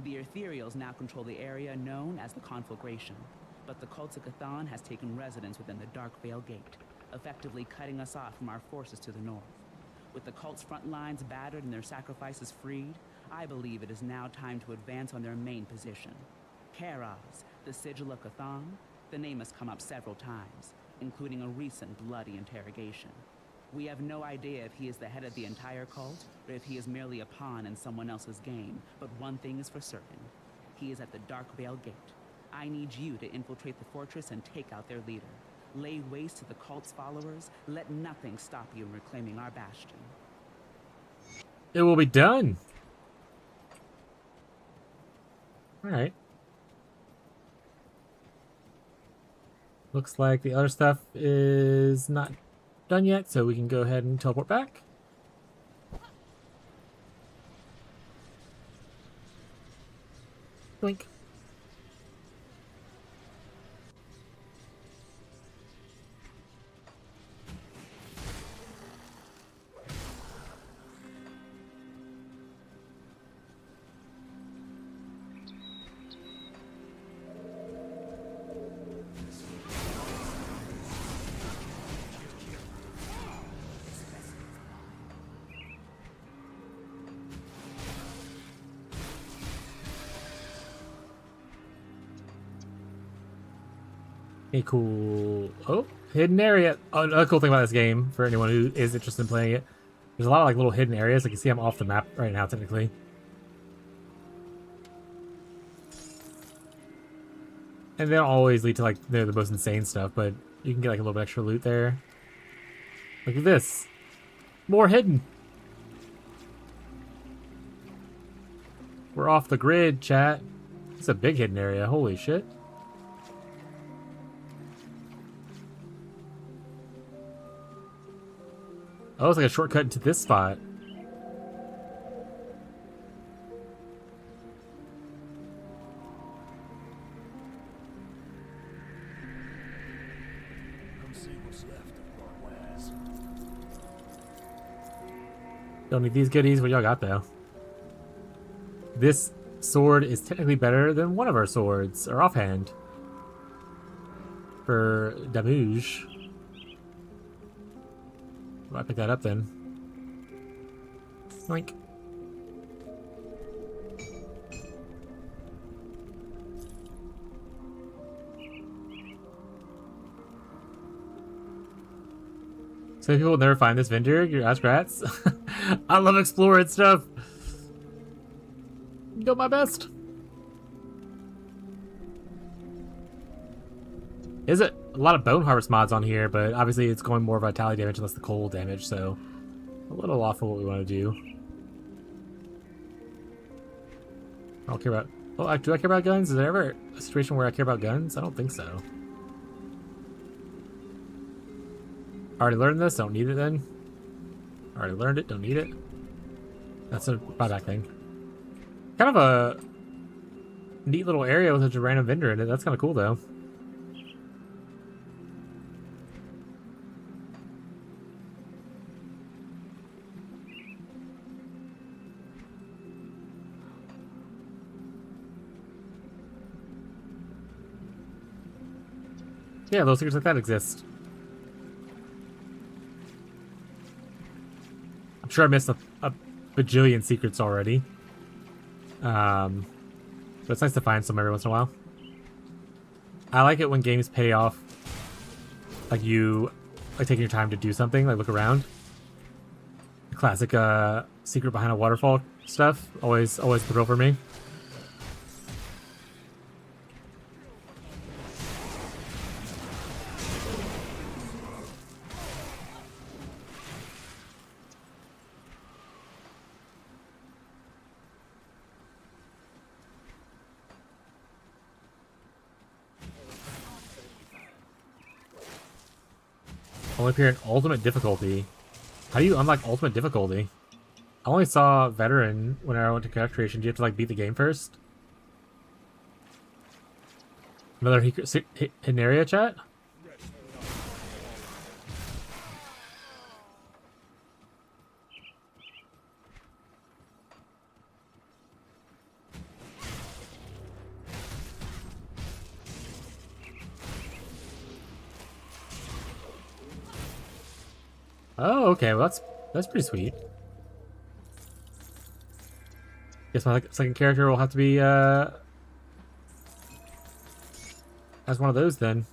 The Ethereals now control the area known as the Conflagration, but the cult of Cthon has taken residence within the Dark Veil Gate, effectively cutting us off from our forces to the north. With the cult's front lines battered and their sacrifices freed, I believe it is now time to advance on their main position. Karaz, the Sigil of Cthon, the name has come up several times, including a recent bloody interrogation. We have no idea if he is the head of the entire cult, or if he is merely a pawn in someone else's game, but one thing is for certain. He is at the Dark Veil Gate. I need you to infiltrate the fortress and take out their leader. Lay waste to the cult's followers, let nothing stop you in reclaiming our bastion. It will be done. Alright. Looks like the other stuff is not done yet, so we can go ahead and teleport back. Blink. A cool, hidden area. Oh, another cool thing about this game, for anyone who is interested in playing it, there's a lot of like little hidden areas. Like you see, I'm off the map right now, technically. And they don't always lead to like the most insane stuff, but you can get like a little bit extra loot there. Look at this, more hidden. We're off the grid, chat. It's a big hidden area. Holy shit. Oh, it's like a shortcut into this spot. Come see what's left of my wares. Don't need these goodies. What y'all got though? This sword is technically better than one of our swords, or offhand. For damage. Might pick that up then. Yoink. So people will never find this vendor. Your ass rats. I love exploring stuff. Do my best. Is it a lot of bone harvest mods on here, but obviously it's going more vitality damage and less the cold damage, so a little off of what we want to do. I don't care about. Well, do I care about guns? Is there ever a situation where I care about guns? I don't think so. Already learned this. Don't need it then. Already learned it. Don't need it. That's a buyback thing. Kind of a neat little area with such a random vendor in it. That's kind of cool though. Yeah, little secrets like that exist. I'm sure I missed a bajillion secrets already. But it's nice to find some every once in a while. I like it when games pay off. Like you, like taking your time to do something, like look around. Classic secret behind a waterfall stuff. Always a thrill for me. Only appear in ultimate difficulty. How do you unlock ultimate difficulty? I only saw veteran when I went to character creation. Do you have to like beat the game first? Another hidden area, chat? Oh, okay. Well, that's pretty sweet. Guess my second character will have to be as one of those then.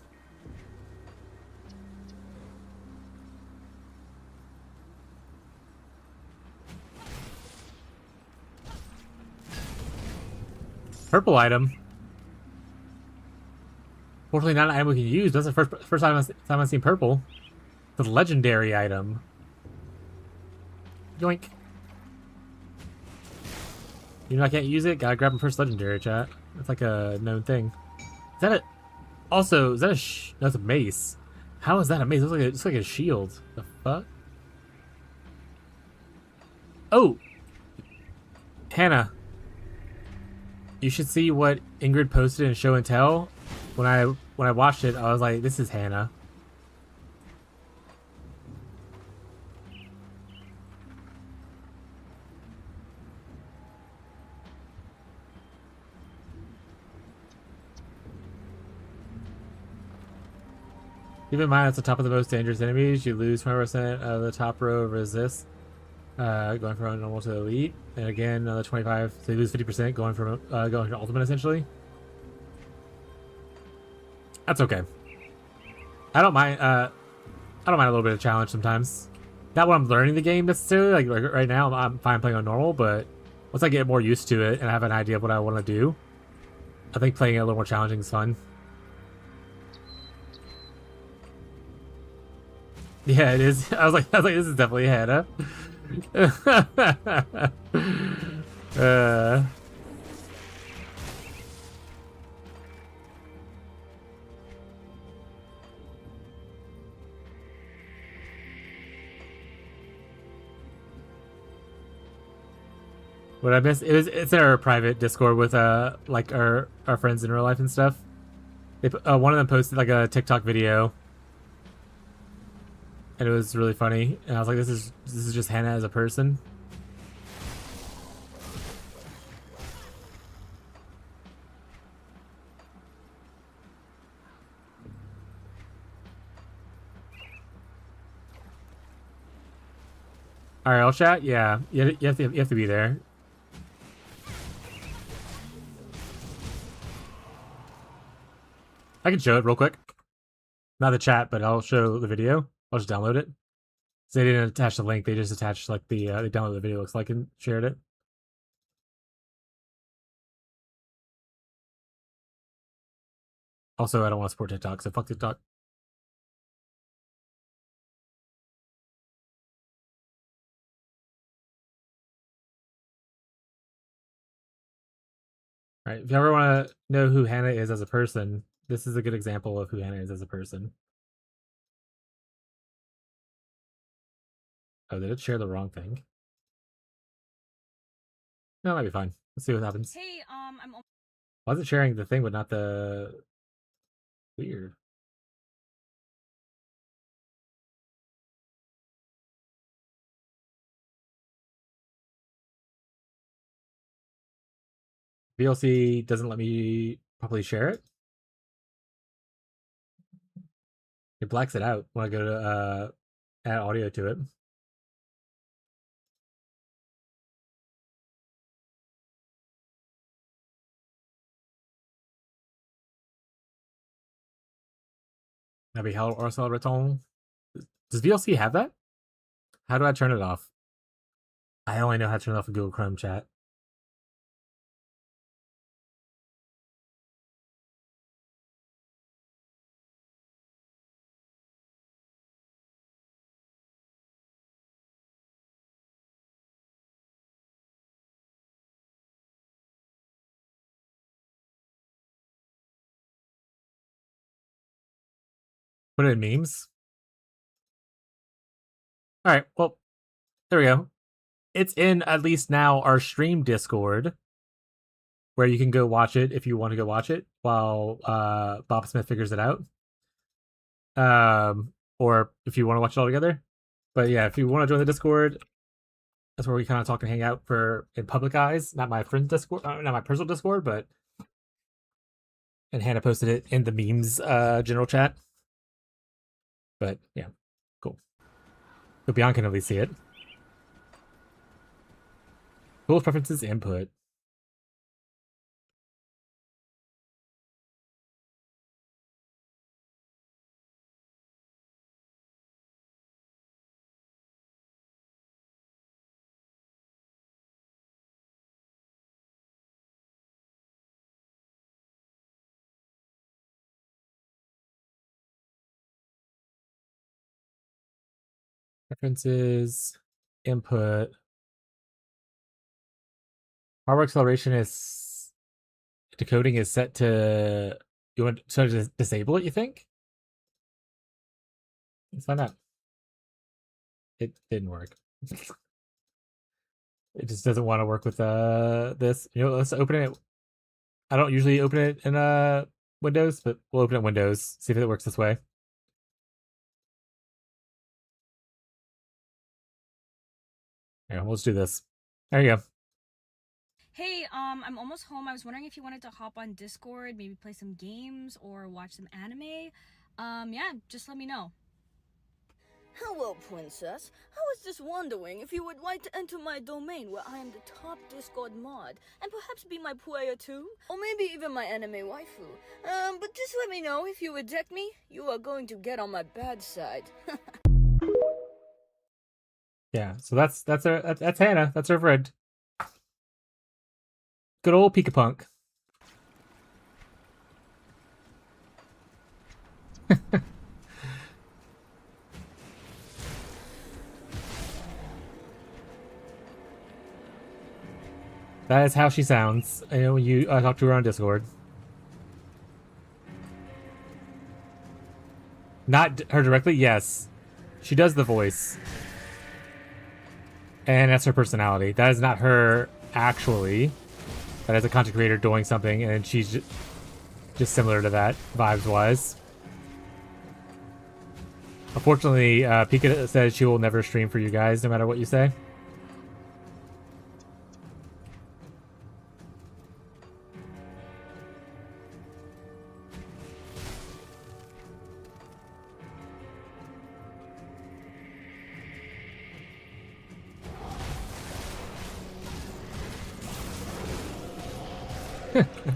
Purple item. Fortunately, not an item we can use. That's the first time I've seen purple. The legendary item. Yoink. You know I can't use it? Gotta grab him first legendary, chat. That's like a known thing. Is that a... Also, is that a that's a mace. How is that a mace? It's like a shield. The fuck? Oh! Hannah. You should see what Ingrid posted in Show and Tell. When I watched it, I was like, this is Hannah. Keep in mind, that's the top of the most dangerous enemies. You lose 20% of the top row of resist, going from normal to elite, and again another 25. So you lose 50% going from going to ultimate essentially. That's okay. I don't mind. I don't mind a little bit of challenge sometimes. Not when I'm learning the game necessarily. Like right now, I'm fine playing on normal, but once I get more used to it and I have an idea of what I want to do, I think playing it a little more challenging is fun. Yeah, it is. I was like, this is definitely Hannah. What I missed? It's in our private Discord with like our friends in real life and stuff. They one of them posted like a TikTok video, and it was really funny. And I was like, this is just Hannah as a person. All right, I'll chat. Yeah, you have to be there. I can show it real quick. Not the chat, but I'll show the video. I'll just download it. So they didn't attach the link. They just attached like the they downloaded the video. Looks like and shared it. Also, I don't want to support TikTok, so fuck TikTok. All right, if you ever want to know who Hannah is as a person, this is a good example of who Hannah is as a person. Oh, did it share the wrong thing? No, that'd be fine. Let's see what happens. Hey, I'm. Why is it sharing the thing but not the... Weird. VLC doesn't let me properly share it. It blacks it out when I go to add audio to it. Maybe Hello Arcel Reton. Does VLC have that? How do I turn it off? I only know how to turn it off in Google Chrome chat. Put it in memes. All right, well, there we go. It's in at least now our stream Discord, where you can go watch it if you want to go watch it while Bob Smith figures it out. Or if you want to watch it all together. But yeah, if you want to join the Discord, that's where we kind of talk and hang out in public eyes. Not my friend's Discord, not my personal Discord, but... And Hannah posted it in the memes general chat. But yeah, cool. So Beyond can at least see it. Tools preferences input. Preferences, input. Hardware acceleration is... Decoding is set to... You want to disable it, you think? Let's find out. It didn't work. It just doesn't want to work with this. You know, let's open it. I don't usually open it in Windows, but we'll open it in Windows, see if it works this way. Yeah, we'll just do this. There you go. Hey, I'm almost home. I was wondering if you wanted to hop on Discord, maybe play some games or watch some anime. Yeah, just let me know. Hello, Princess. I was just wondering if you would like to enter my domain where I am the top Discord mod, and perhaps be my player too? Or maybe even my anime waifu. But just let me know if you reject me, you are going to get on my bad side. Yeah, so that's Hannah. That's her friend. Good old Pika-Punk. That is how she sounds. You know, when you talk to her on Discord. Not her directly, yes. She does the voice. And that's her personality. That is not her actually. That is a content creator doing something, and she's just similar to that, vibes-wise. Unfortunately, Pika says she will never stream for you guys, no matter what you say.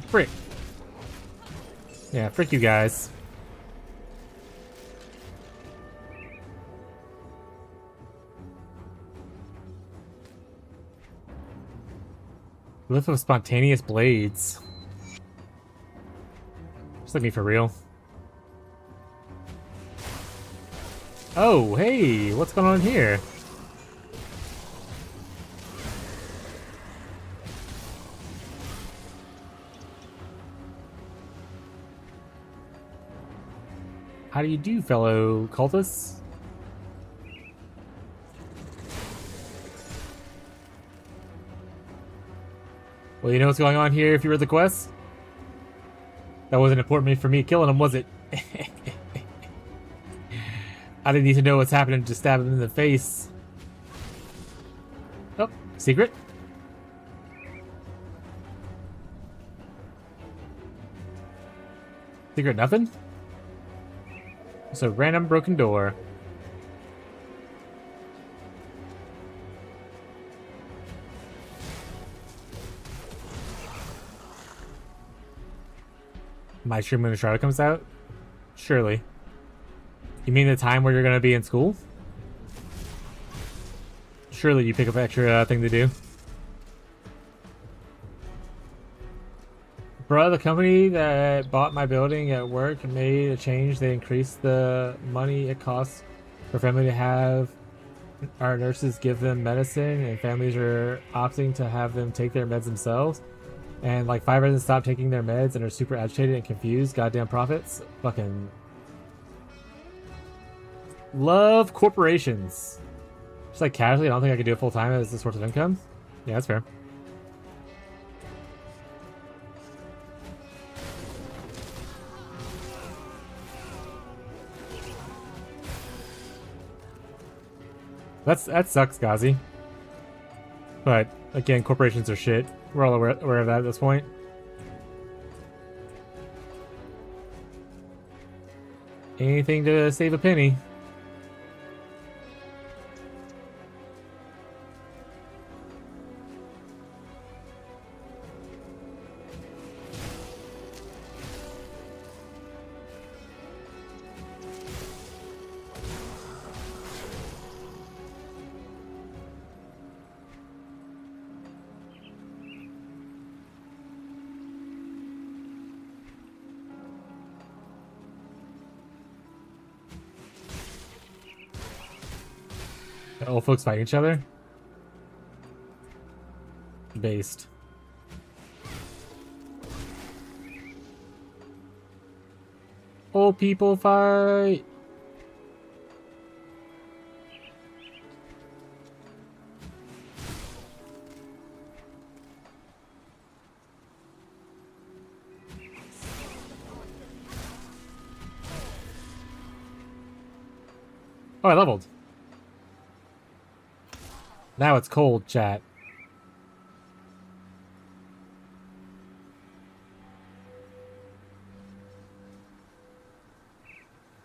Frick. Yeah, frick you guys. Lift of spontaneous blades. Just like me for real. Oh, hey, what's going on here? How do you do, fellow cultists? Well, you know what's going on here if you read the quest? That wasn't important for me killing him, was it? I didn't need to know what's happening to stab him in the face. Oh, secret? Secret nothing? It's a random broken door. My stream when the Shroud comes out? Surely. You mean the time where you're gonna be in school? Surely you pick up extra thing to do. Bruh, the company that bought my building at work made a change. They increased the money it costs for family to have our nurses give them medicine, and families are opting to have them take their meds themselves. And like 5 residents stopped taking their meds and are super agitated and confused. Goddamn profits. Fucking love corporations. Just like casually, I don't think I could do it full time as a source of income. Yeah, that's fair. That sucks, Gazi. But again, corporations are shit. We're all aware of that at this point. Anything to save a penny. The old folks fighting each other? Based. Old people fight! Oh, I leveled. Now it's cold, chat.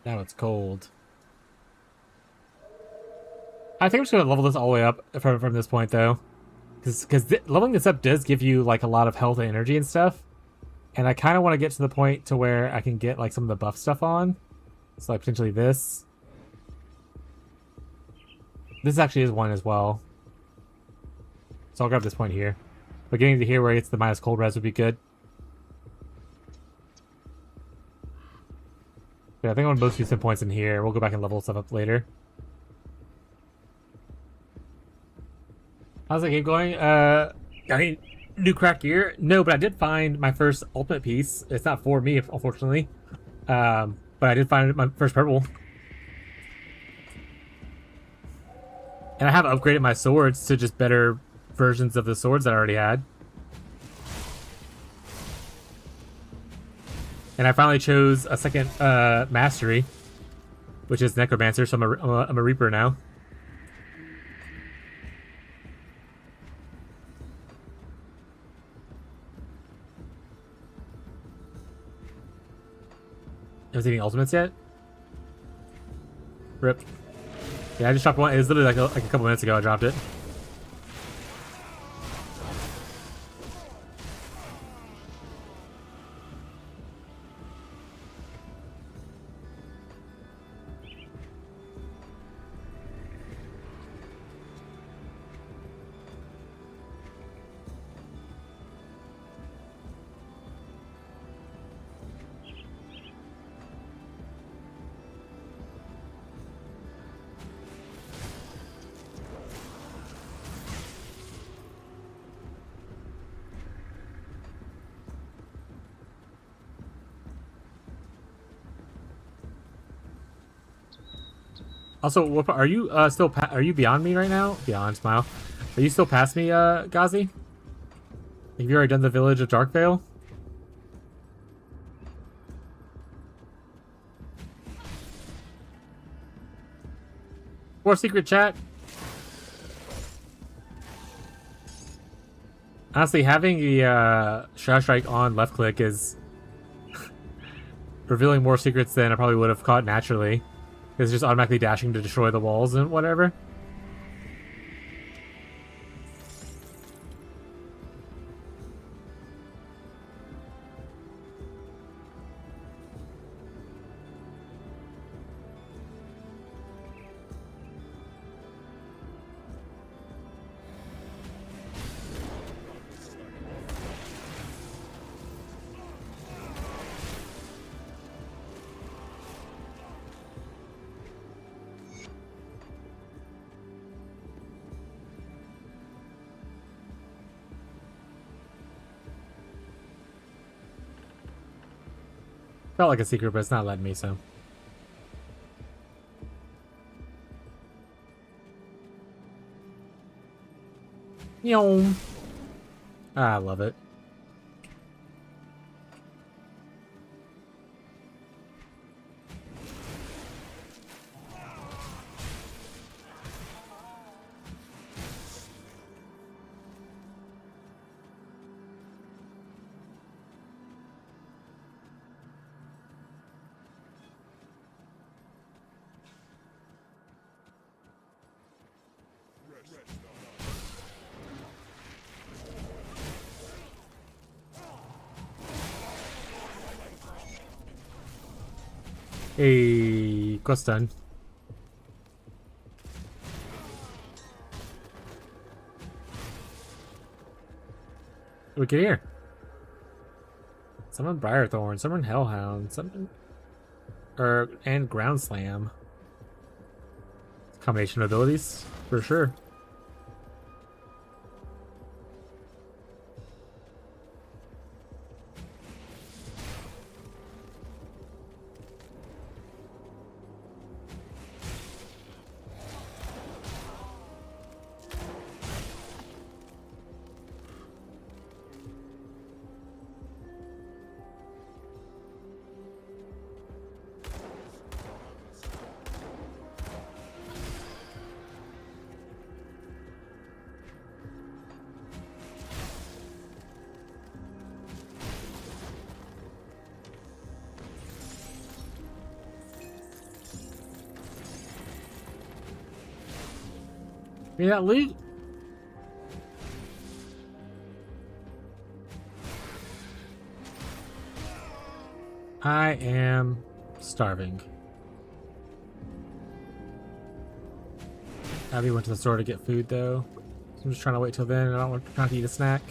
Now it's cold. I think I'm just gonna level this all the way up from this point, though, because leveling this up does give you like a lot of health and energy and stuff, and I kind of want to get to the point to where I can get like some of the buff stuff on. So like potentially this. This actually is one as well. So I'll grab this point here. But getting to here where it's the minus cold res would be good. Yeah, I think I want to both use some points in here. We'll go back and level stuff up later. How's the game going? I need new craft gear. No, but I did find my first ultimate piece. It's not for me, unfortunately. But I did find my first purple. And I have upgraded my swords to just better versions of the swords that I already had. And I finally chose a second mastery, which is Necromancer, so I'm a Reaper now. Has any ultimates yet? Rip. Yeah, I just dropped one. It was literally like a couple minutes ago I dropped it. Also, what, are you still? Are you beyond me right now? Beyond Smile. Are you still past me, Ghazi? Have you already done the village of Darkvale? More secret chat. Honestly, having the Shadow Strike on left click is revealing more secrets than I probably would have caught naturally. It's just automatically dashing to destroy the walls and whatever. Felt like a secret, but it's not letting me, so. Yom. I love it. Hey, quest done. What do we get here? Summon Briarthorn, summon Hellhound, summon... and Ground Slam. Combination of abilities, for sure. Give me that loot. I am starving. Abby went to the store to get food though. So I'm just trying to wait till then. I don't want to eat a snack.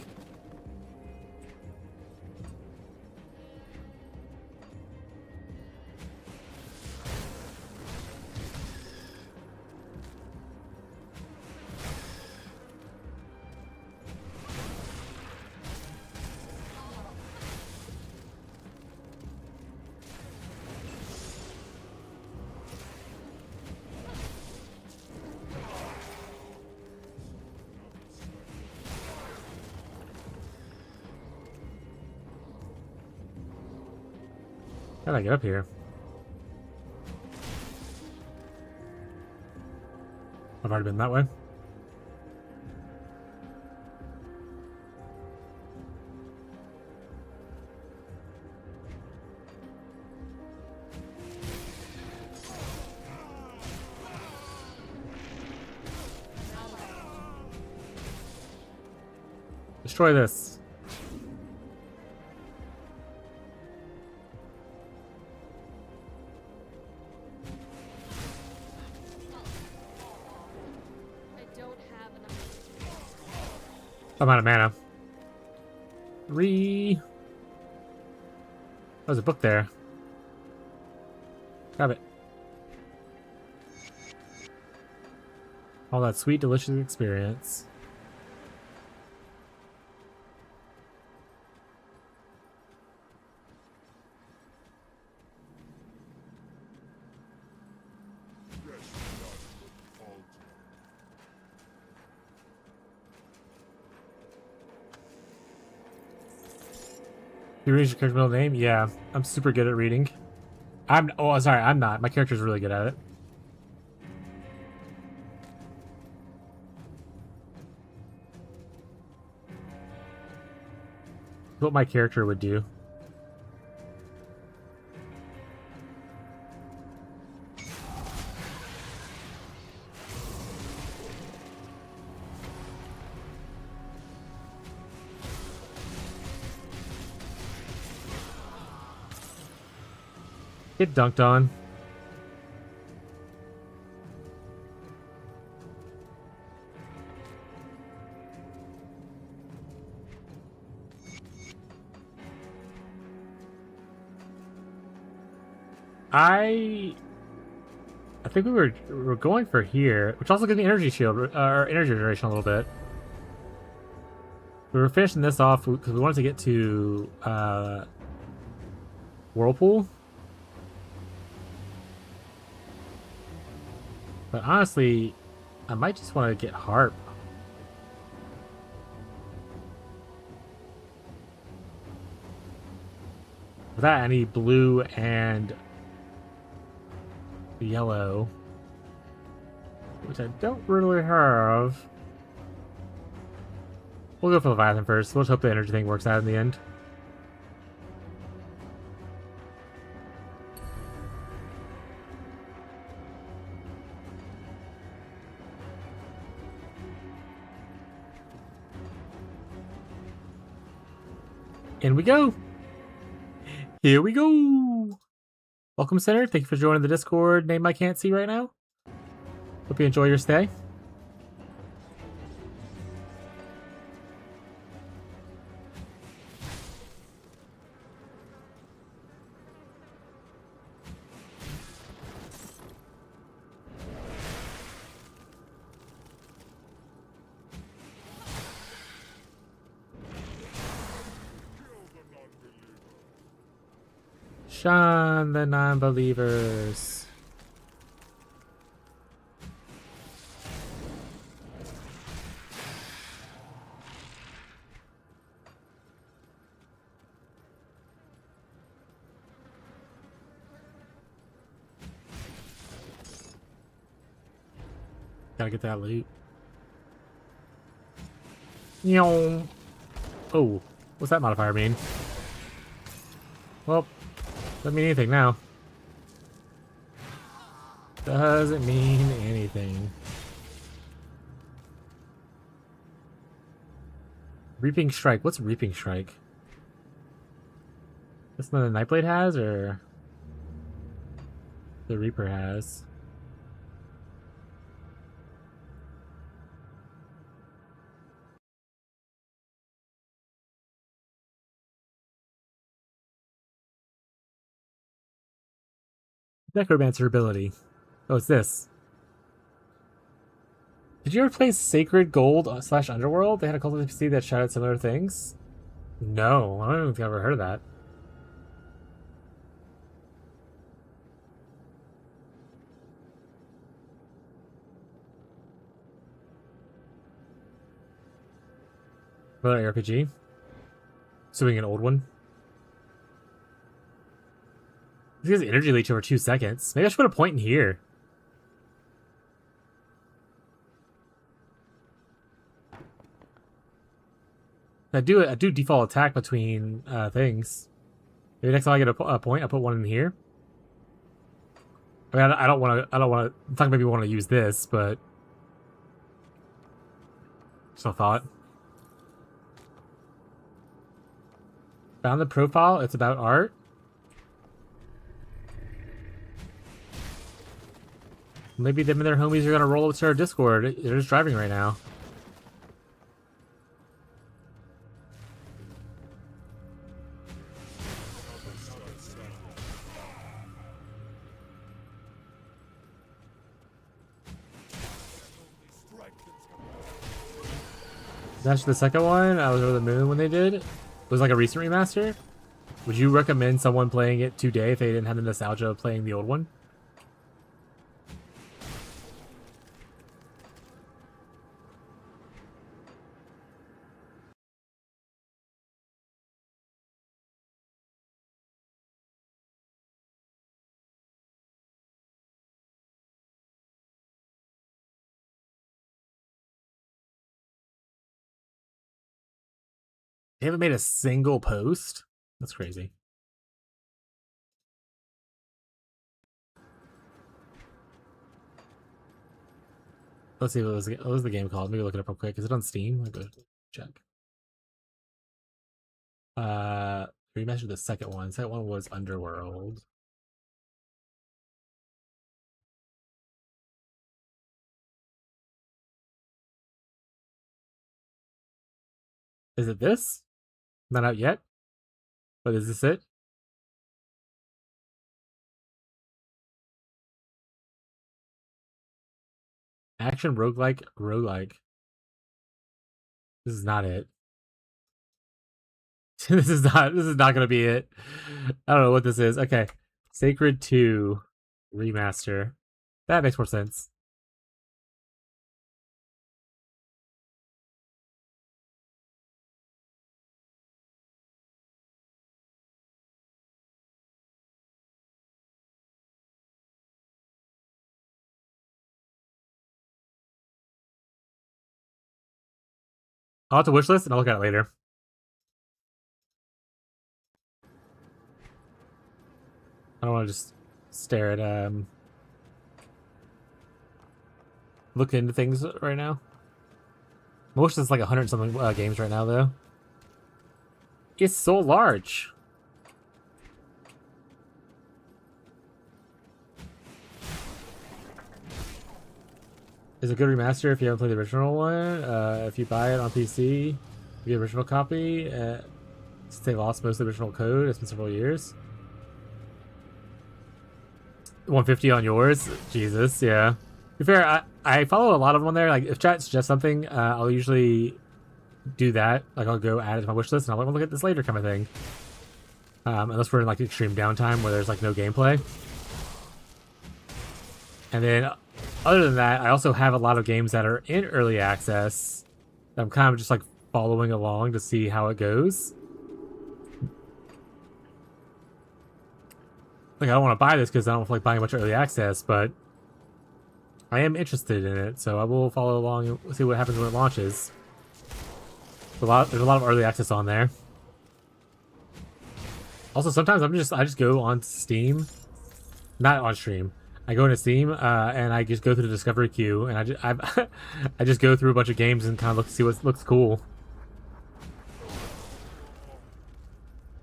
How did I get up here? I've already been that way. Destroy this. I'm out of mana. 3. There's a book there. Grab it. All that sweet, delicious experience. You read your character's middle name? Yeah, I'm super good at reading. Oh, sorry, I'm not. My character's really good at it. What my character would do. Get dunked on. I think we were going for here, which also gives me energy shield or energy generation a little bit. We were finishing this off because we wanted to get to Whirlpool. But honestly, I might just want to get Harp. For that, I need blue and yellow, which I don't really have. We'll go for Leviathan first. We'll just hope the energy thing works out in the end. In we go. Here we go. Welcome, Center. Thank you for joining the Discord. Name I can't see right now. Hope you enjoy your stay. Shun the non-believers. Gotta get that loot. Yo. Oh, what's that modifier mean? Well, doesn't mean anything now. Doesn't mean anything. Reaping Strike. What's Reaping Strike? This one the Nightblade has, or the Reaper has? Necromancer ability. Oh, it's this. Did you ever play Sacred Gold / Underworld? They had a cult NPC that shouted similar things. No, I don't think I've ever heard of that. Another RPG. Suing an old one. This is energy leech over 2 seconds. Maybe I should put a point in here. I do default attack between things. Maybe next time I get a point, I put one in here. I mean, I don't want to. I'm talking maybe want to use this, but just a thought. Found the profile. It's about art. Maybe them and their homies are gonna roll up to our Discord. They're just driving right now. That's the second one. I was over the moon when they did. It was like a recent remaster. Would you recommend someone playing it today if they didn't have the nostalgia of playing the old one? They haven't made a single post? That's crazy. Let's see what was the game called. Maybe look it up real quick. Is it on Steam? I'll go check. Remastered the second one. Second one was Underworld. Is it this? Not out yet? But is this it? Action roguelike. This is not it. this is not gonna be it. I don't know what this is. Okay. Sacred 2 remaster. That makes more sense. I'll have to wish list and I'll look at it later. I don't want to just stare at look into things right now. My wish list is like 100 something games right now though. It's so large. Is a good remaster if you haven't played the original one. If you buy it on PC, you get the original copy. Since they lost most of the original code, it's been several years. 150 on yours? Jesus, yeah. To be fair, I follow a lot of them on there. Like, if chat suggests something, I'll usually do that. Like, I'll go add it to my wish list, and I'll look at this later kind of thing. Unless we're in, like, extreme downtime where there's, like, no gameplay. And then... other than that, I also have a lot of games that are in early access that I'm kind of just like following along to see how it goes. Like, I don't want to buy this because I don't feel like buying a bunch of early access, but I am interested in it, so I will follow along and see what happens when it launches. There's a lot of early access on there. Also, sometimes I just go on Steam, not on stream. I go into Steam and I just go through the discovery queue, and I just go through a bunch of games and kind of look to see what looks cool.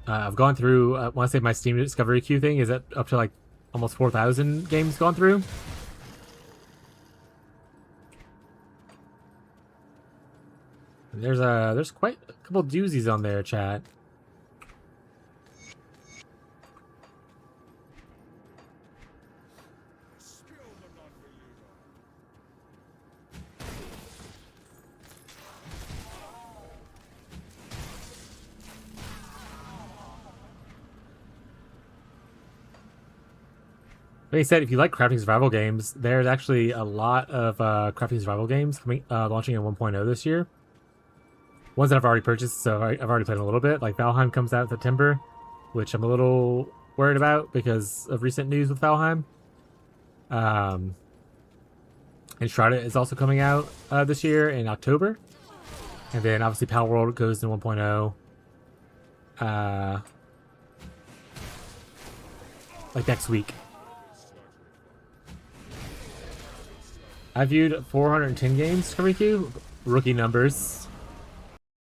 I've gone through. I want to say my Steam discovery queue thing is at up to like almost 4,000 games gone through. And there's quite a couple doozies on there, chat. Like I said, if you like crafting survival games, there's actually a lot of crafting survival games coming, launching in 1.0 this year. Ones that I've already purchased, so I've already played a little bit. Like Valheim comes out in September, which I'm a little worried about because of recent news with Valheim. Enshrouded is also coming out this year in October. And then obviously Pal World goes to 1.0. Like next week. I viewed 410 games, Discovery Queue. Rookie numbers.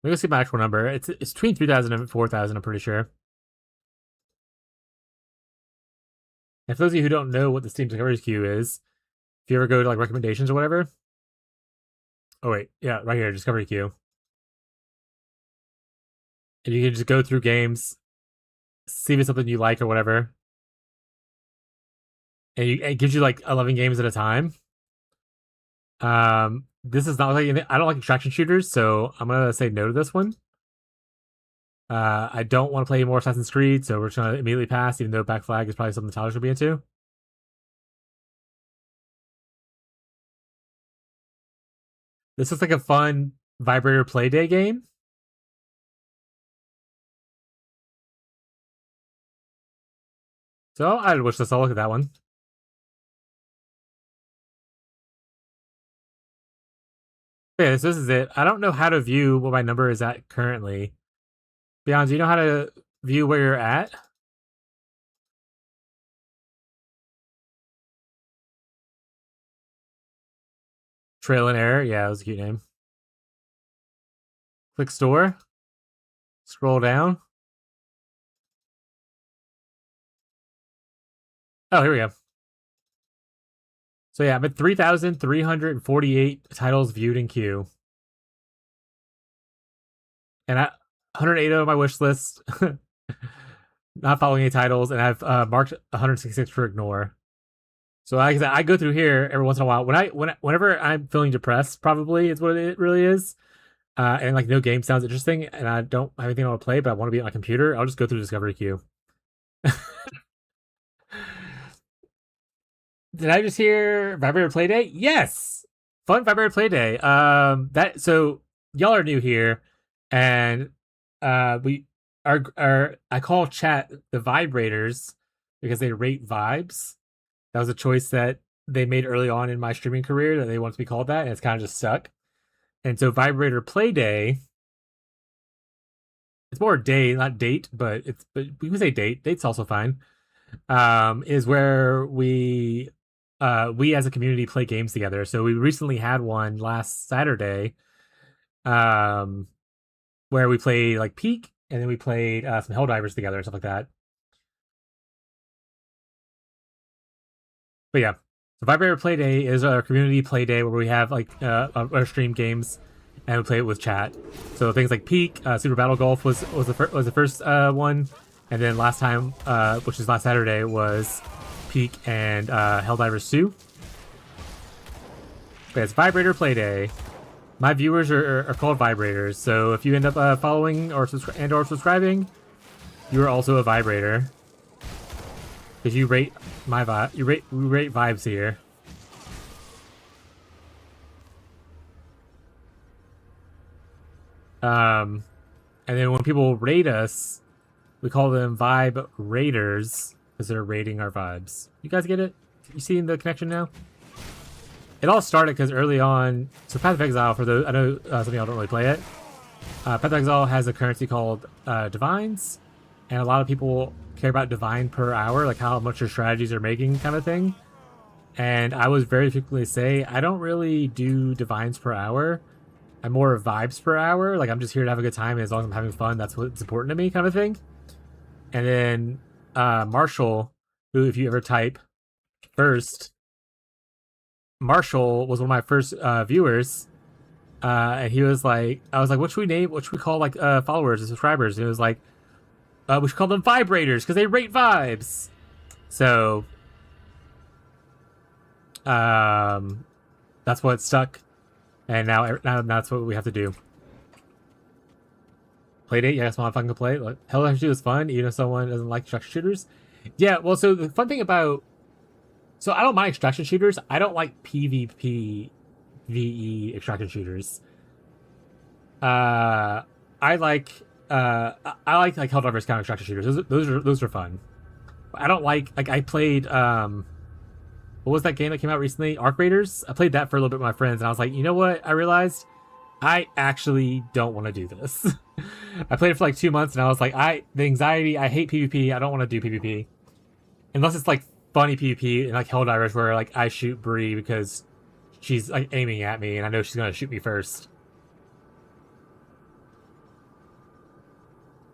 Let me go see my actual number. It's between 3,000 and 4,000, I'm pretty sure. And for those of you who don't know what the Steam Discovery Queue is, if you ever go to like recommendations or whatever. Oh wait, yeah, right here, Discovery Queue. And you can just go through games, see if it's something you like or whatever. And it gives you like 11 games at a time. This is not like anything. I don't like extraction shooters, so I'm gonna say no to this one. I don't want to play more Assassin's Creed, so we're just gonna immediately pass, even though Back Flag is probably something Tyler should be into. This looks like a fun vibrator playday game. So I'd wish this. I'll look at that one. Okay, so this is it. I don't know how to view what my number is at currently. Beyond, do you know how to view where you're at? Trail and Error. Yeah, that was a cute name. Click store. Scroll down. Oh, here we go. So yeah, I'm at 3,348 titles viewed in queue. And 108 on my wish list. Not following any titles, and I've marked 166 for ignore. So like I said, I go through here every once in a while. Whenever I'm feeling depressed, probably is what it really is. And like no game sounds interesting, and I don't have anything I want to play, but I want to be on my computer. I'll just go through Discovery Queue. Did I just hear Vibrator Playday? Yes, fun Vibrator Playday. So y'all are new here, and I call chat the vibrators because they rate vibes. That was a choice that they made early on in my streaming career that they want to be called that, and it's kind of just stuck. And so Vibrator Playday, it's more day, not date, but we can say date. Date's also fine. Is where we as a community play games together. So we recently had one last Saturday, where we played like Peak, and then we played some Helldivers together and stuff like that. But yeah, so Vibrator Playday is our community play day where we have like our stream games and we play it with chat. So things like Peak, Super Battle Golf was the first one, and then last time, which is last Saturday, was Peak and Helldivers 2. But it's Vibrator Playday. My viewers are called vibrators, so if you end up following or subscribing, you are also a vibrator. Because you rate my vibe, we rate vibes here. And then when people rate us, we call them vibe raiders because they're rating our vibes. You guys get it? You seeing the connection now? It all started because early on, so Path of Exile, for those, I know some of y'all don't really play it. Path of Exile has a currency called Divines, and a lot of people care about Divine per hour, like how much your strategies are making kind of thing. And I was very frequently say, I don't really do Divines per hour. I'm more vibes per hour. Like, I'm just here to have a good time, and as long as I'm having fun, that's what's important to me kind of thing. And then Marshall, who, if you ever type first, Marshall was one of my first viewers, and he was like, I was like, what should we call like followers and subscribers? And it was like, we should call them vibrators because they rate vibes. So that's what stuck, and now that's what we have to do. Playdate, yeah, that's what I'm play. Like, Helldivers 2 is fun, even if someone doesn't like extraction shooters. Yeah, well, so the fun thing about, so I don't mind extraction shooters. I don't like PvP VE extraction shooters. I like Helldivers kind of extraction shooters. Those are fun. I don't like I played what was that game that came out recently? Arc Raiders. I played that for a little bit with my friends, and I was like, you know what? I realized I actually don't want to do this. I played it for like 2 months, and I was like, the anxiety. I hate PvP. I don't want to do PvP unless it's like funny PvP and like Helldivers where like I shoot Bree because she's like aiming at me, and I know she's gonna shoot me first.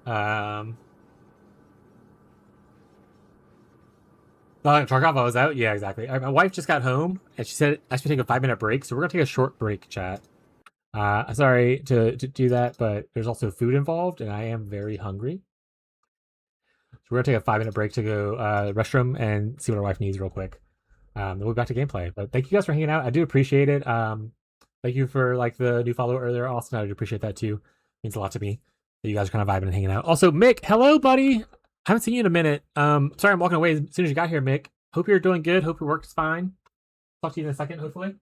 Um, Tarkov was out. Yeah, exactly. My wife just got home, and she said I should take a 5-minute break, so we're gonna take a short break, chat. Sorry to do that, but there's also food involved, and I am very hungry. So we're gonna take a 5-minute break to go restroom and see what our wife needs real quick. Then we'll be back to gameplay. But thank you guys for hanging out. I do appreciate it. Thank you for like the new follower earlier, Austin. I do appreciate that too. It means a lot to me that you guys are kind of vibing and hanging out. Also, Mick, hello, buddy. I haven't seen you in a minute. Sorry, I'm walking away as soon as you got here, Mick. Hope you're doing good. Hope your work's fine. Talk to you in a second, hopefully.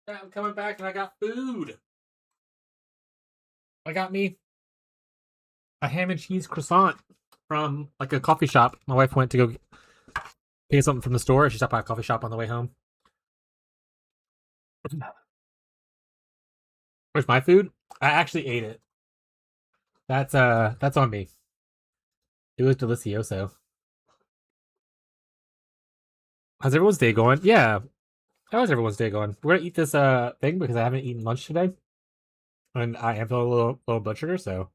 Yeah, I'm coming back and I got food. I got me a ham and cheese croissant from like a coffee shop. My wife went to go get something from the store. She stopped by a coffee shop on the way home. Where's my food? I actually ate it. That's on me. It was delicioso. How's everyone's day going? Yeah. How's everyone's day going? We're gonna eat this thing because I haven't eaten lunch today. And I am feeling a little blood sugar, so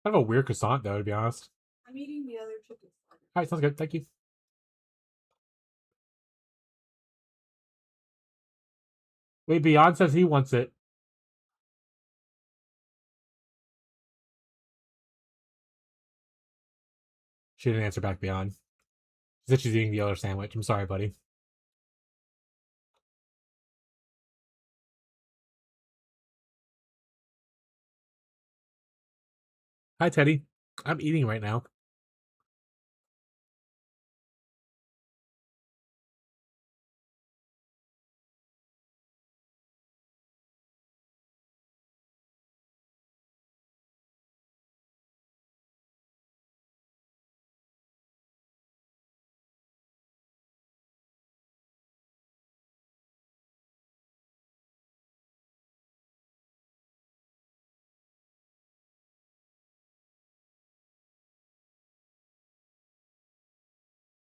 kind of a weird croissant though, to be honest. I'm eating the other chicken. Alright, sounds good. Thank you. Wait, Beyond says he wants it. She didn't answer back, Beyond. She said she's eating the other sandwich. I'm sorry, buddy. Hi, Teddy. I'm eating right now.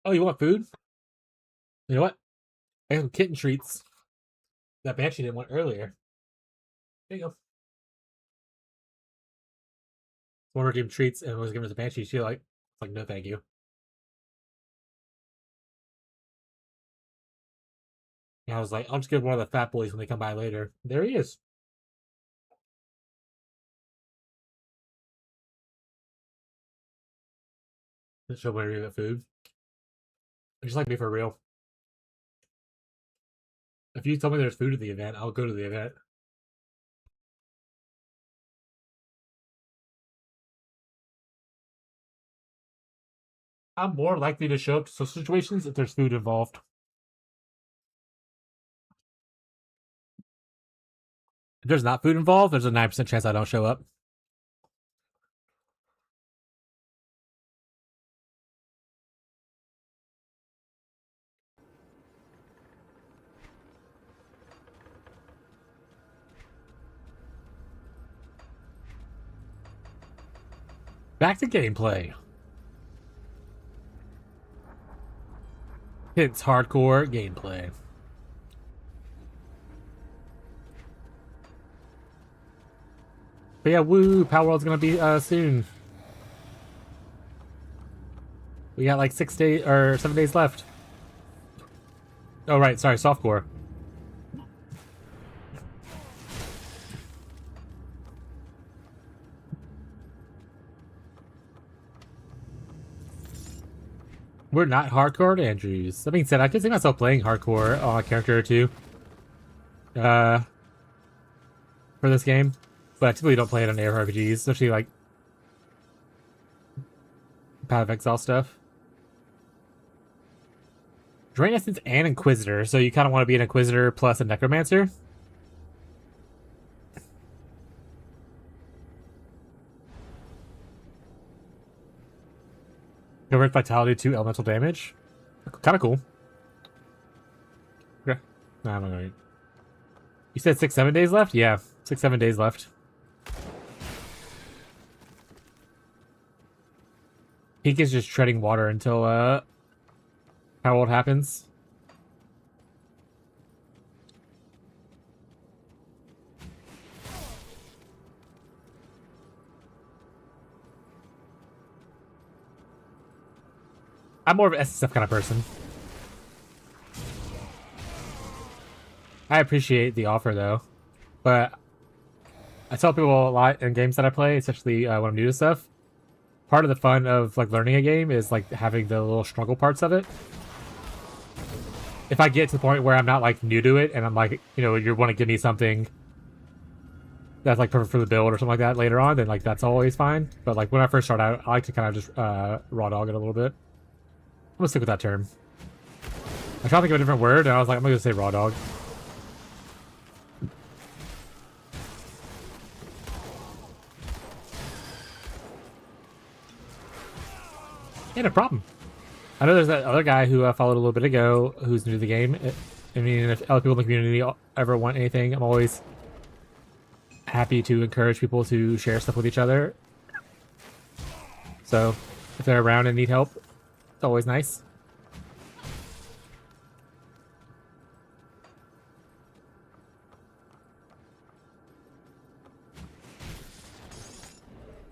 Oh, you want food? You know what? I got some kitten treats that Banshee didn't want earlier. There you go. One of her treats and was giving us a Banshee. She like, no, thank you. And I was like, I'll just give one of the fat boys when they come by later. There he is. Show me the food. Just like me for real. If you tell me there's food at the event, I'll go to the event. I'm more likely to show up to social situations if there's food involved. If there's not food involved, there's a 9% chance I don't show up. Back to gameplay. It's hardcore gameplay. But yeah, woo! Power World's gonna be soon. We got like 6 days or 7 days left. Oh right, sorry, softcore. We're not hardcore Andrews. That being said, I could see myself playing hardcore on a character or two. For this game. But I typically don't play it on ARPGs, especially like Path of Exile stuff. Drain Essence and Inquisitor, so you kind of want to be an Inquisitor plus a Necromancer. Convert Vitality to Elemental Damage. Kind of cool. Okay. Nah, I'm not going. You said 6-7 days left? Yeah, 6-7 days left. Peak is just treading water until how old happens. I'm more of an SSF kind of person. I appreciate the offer though, but I tell people a lot in games that I play, especially when I'm new to stuff. Part of the fun of like learning a game is like having the little struggle parts of it. If I get to the point where I'm not like new to it and I'm like, you know, you want to give me something that's like perfect for the build or something like that later on, then like that's always fine. But like when I first start out, I like to kind of just raw dog it a little bit. I'm gonna stick with that term. I tried to think of a different word and I was like, I'm gonna say raw dog. Yeah, no problem. I know there's that other guy who I followed a little bit ago who's new to the game. I mean, if other people in the community ever want anything, I'm always happy to encourage people to share stuff with each other. So, if they're around and need help, it's always nice.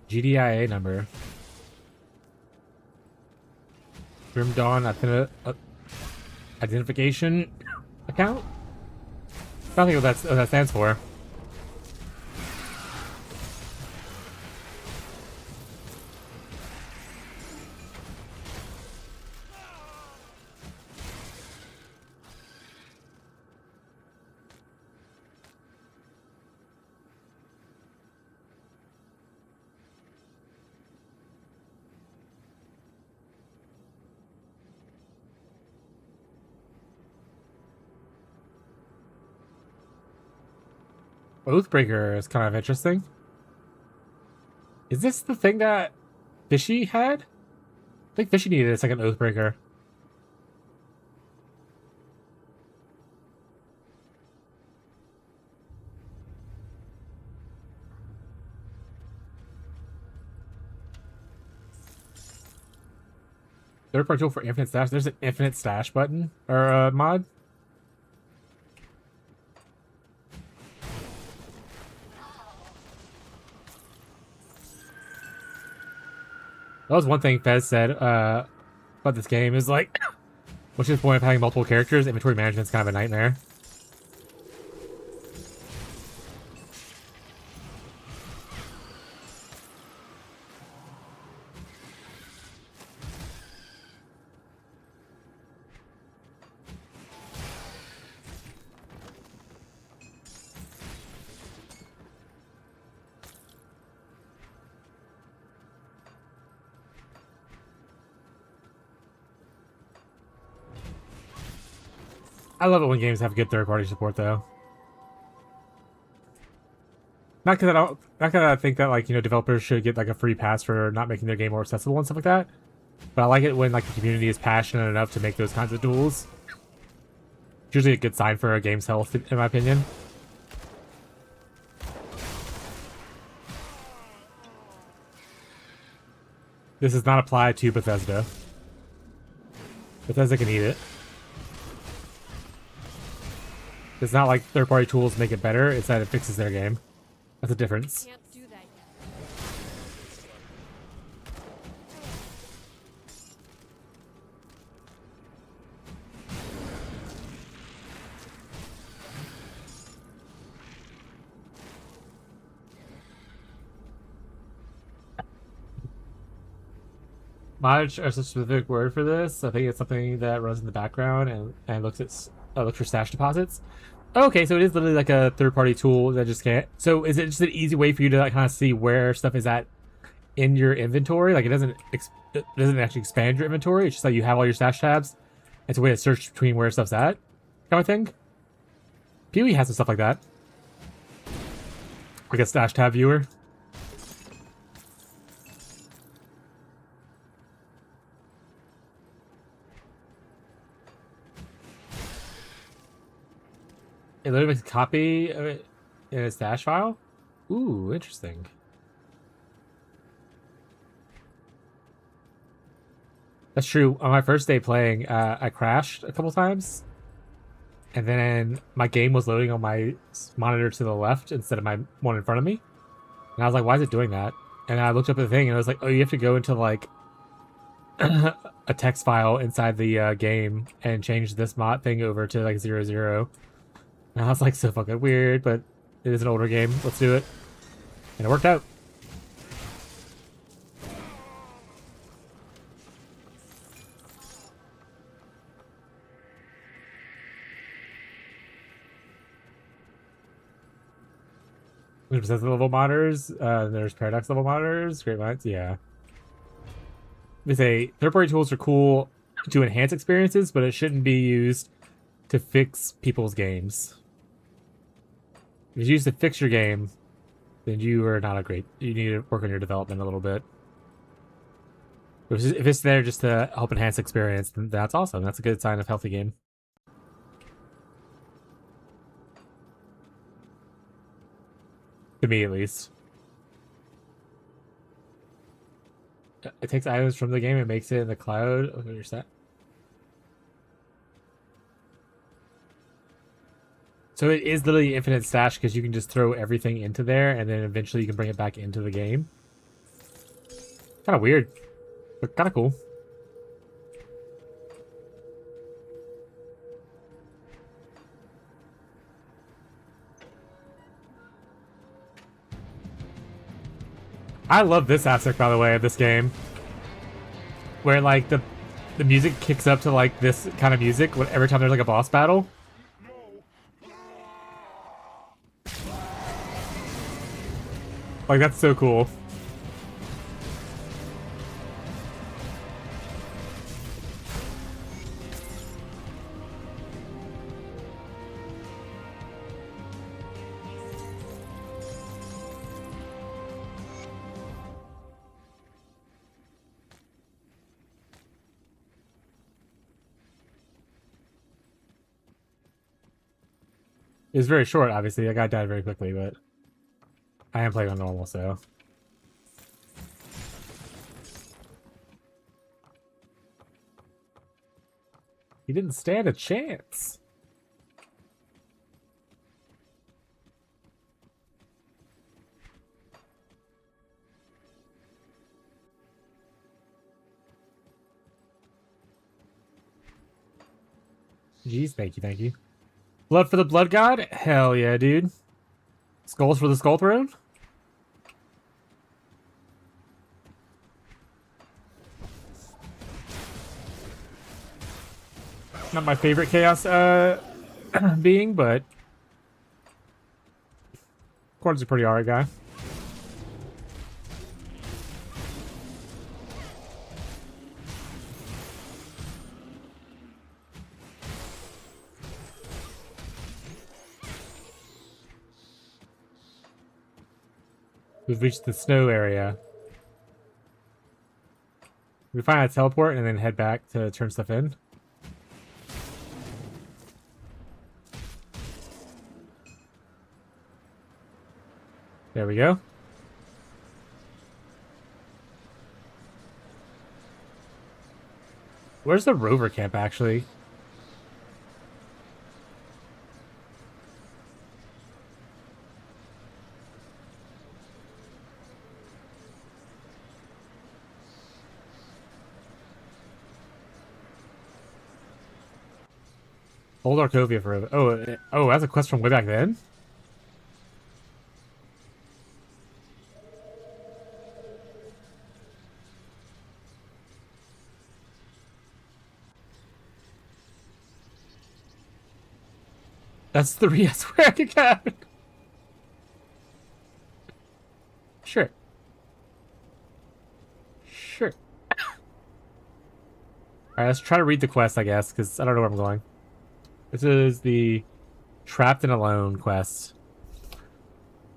GDIA number. Grim Dawn identification account? I don't think what that stands for. Oathbreaker is kind of interesting. Is this the thing that Fishy had? I think Fishy needed a second Oathbreaker. Third-party tool for infinite stash. There's an infinite stash button or mod. That was one thing Fez said about this game is like, what's the point of having multiple characters? Inventory management's kind of a nightmare. I love it when games have good third-party support, though. Not because I think that, like, you know, developers should get like a free pass for not making their game more accessible and stuff like that. But I like it when like the community is passionate enough to make those kinds of tools. It's usually a good sign for a game's health, in my opinion. This does not apply to Bethesda. Bethesda can eat it. It's not like third-party tools make it better, it's that it fixes their game. That's the difference. Can't do that yet. Mods are such a specific word for this. I think it's something that runs in the background and looks for stash deposits. Okay, so it is literally like a third-party tool that just can't. So is it just an easy way for you to like kind of see where stuff is at in your inventory? Like it doesn't actually expand your inventory. It's just like you have all your stash tabs. It's a way to search between where stuff's at, kind of thing. PoE has some stuff like that, like a stash tab viewer. It literally makes a copy of it in a stash file? Ooh, interesting. That's true. On my first day playing, I crashed a couple times. And then my game was loading on my monitor to the left instead of my one in front of me. And I was like, why is it doing that? And I looked up at the thing and I was like, oh, you have to go into like a text file inside the game and change this mod thing over to like 00. And I was like, so fucking weird, but it is an older game. Let's do it. And it worked out. There's level modders. There's paradox level modders. Great minds. Yeah. They say third-party tools are cool to enhance experiences, but it shouldn't be used to fix people's games. If it's used to fix your game, then you are not a great... You need to work on your development a little bit. If it's there just to help enhance experience, then that's awesome. That's a good sign of healthy game. To me, at least. It takes items from the game and makes it in the cloud. Okay, you're set. So it is literally infinite stash because you can just throw everything into there and then eventually you can bring it back into the game. Kind of weird, but kind of cool. I love this aspect, by the way, of this game. Where, like, the music kicks up to, like, this kind of music every time there's, like, a boss battle. Like, that's so cool. It was very short, obviously. That guy died very quickly, but I am playing on normal, so. He didn't stand a chance. Jeez, thank you, thank you. Blood for the blood god? Hell yeah, dude. Skulls for the skull throne? Not my favorite chaos being, but Corn's a pretty alright guy. We've reached the snow area. We find a teleport and then head back to turn stuff in. There we go. Where's the rover camp, actually? Old Arcovia for... Oh, that's a quest from way back then? That's 3, I swear I could have it. Sure. Sure. Alright, let's try to read the quest, I guess, because I don't know where I'm going. This is the Trapped and Alone quest.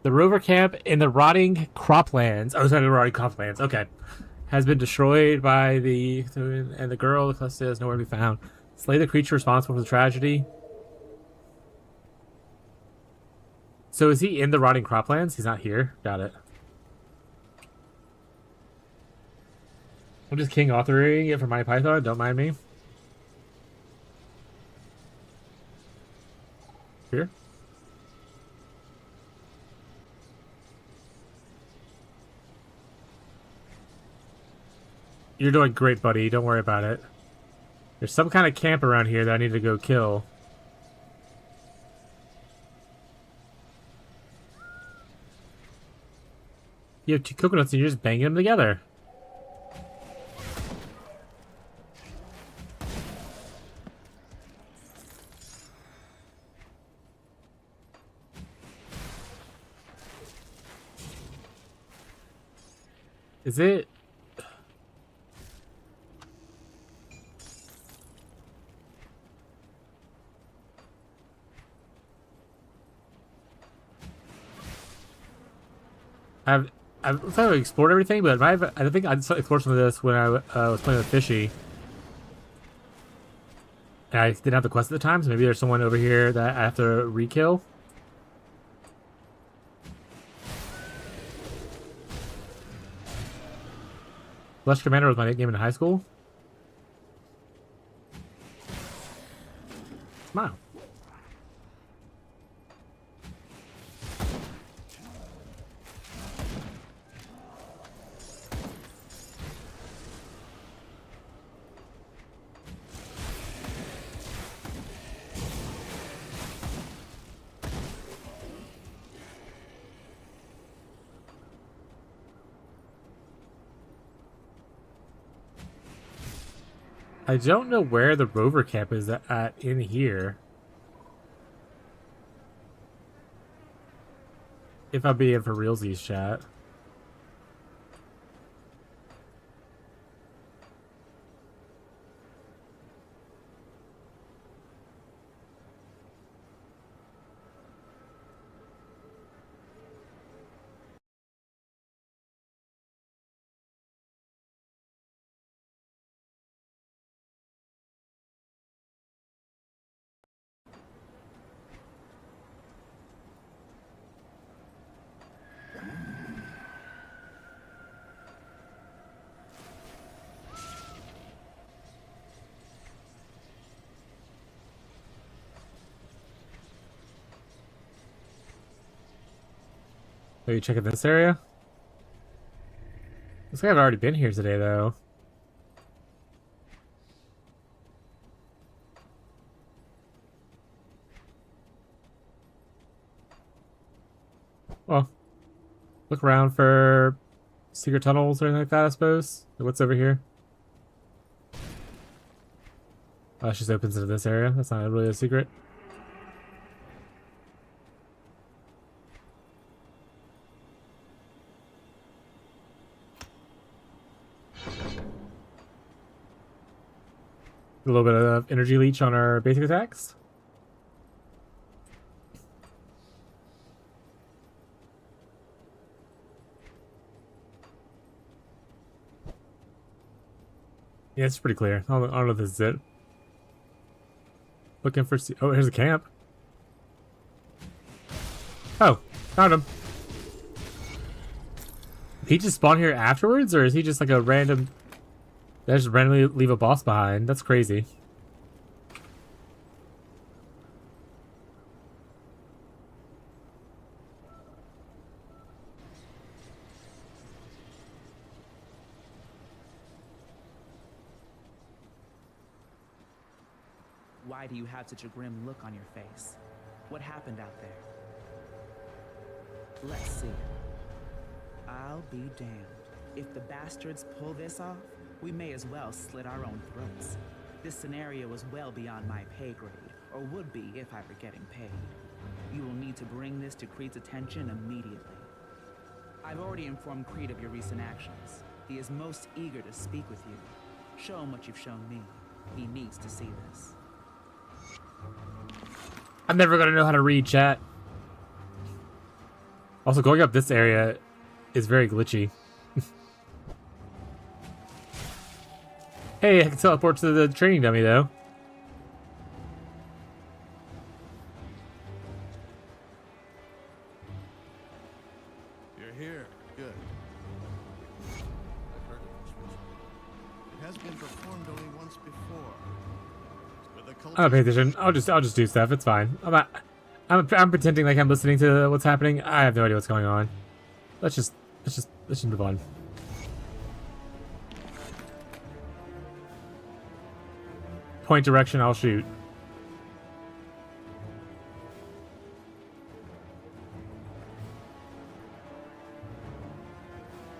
The rover camp in the rotting croplands. Oh, sorry, the rotting croplands. Okay. Has been destroyed by the... And the girl, the quest says, nowhere to be found. Slay the creature responsible for the tragedy. So is he in the rotting croplands? He's not here. Got it. I'm just king authoring it for my Python. Don't mind me. Here. You're doing great, buddy. Don't worry about it. There's some kind of camp around here that I need to go kill. You have 2 coconuts and you're just banging them together. Is it... I've thought I explored everything, but I don't think I explored some of this when I was playing with Fishy. And I didn't have the quest at the time, so maybe there's someone over here that I have to re-kill. Flesh Commander was my nickname in high school. Smile. I don't know where the rover camp is at in here. If I'm being for realsies, chat. Maybe check in this area? Looks like I've already been here today, though. Well, look around for secret tunnels or anything like that, I suppose. What's over here? Oh, it just opens into this area. That's not really a secret. A little bit of energy leech on our basic attacks. Yeah, it's pretty clear. I don't know if this is it. Looking for... Oh, here's a camp. Oh, found him. Did he just spawn here afterwards, or is he just like a random... They just randomly leave a boss behind? That's crazy. Why do you have such a grim look on your face? What happened out there? Let's see. I'll be damned. If the bastards pull this off, we may as well slit our own throats. This scenario is well beyond my pay grade, or would be if I were getting paid. You will need to bring this to Creed's attention immediately. I've already informed Creed of your recent actions. He is most eager to speak with you. Show him what you've shown me. He needs to see this. I'm never gonna know how to read chat. Also, going up this area is very glitchy. Hey, I can teleport to the training dummy, though. You're here. Good. I've heard of this ritual. It has been performed only once before. With a I'm not paying attention. I'll just do stuff. It's fine. I'm pretending like I'm listening to what's happening. I have no idea what's going on. Let's just move on. Point direction, I'll shoot.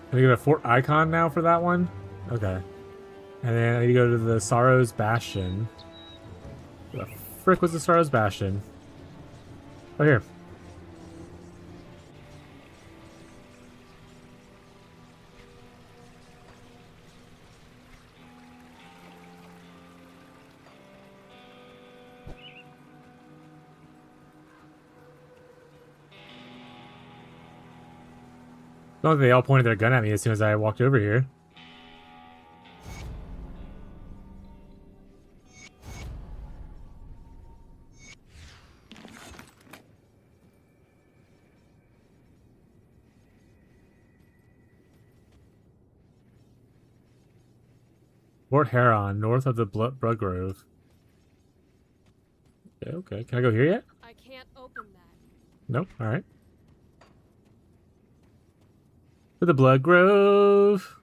Can I get a fort icon now for that one? Okay. And then I need to go to the Sorrow's Bastion. Where the frick was the Sorrow's Bastion? Oh, here. Oh, they all pointed their gun at me as soon as I walked over here. Fort Heron, north of the Blood Grove. Okay, okay. Can I go here yet? I can't open that. Nope. All right. To the Blood Grove.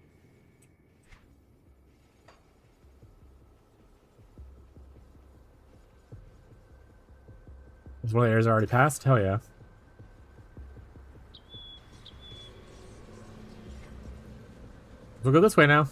Is one of the areas already passed? Hell yeah. We'll go this way now.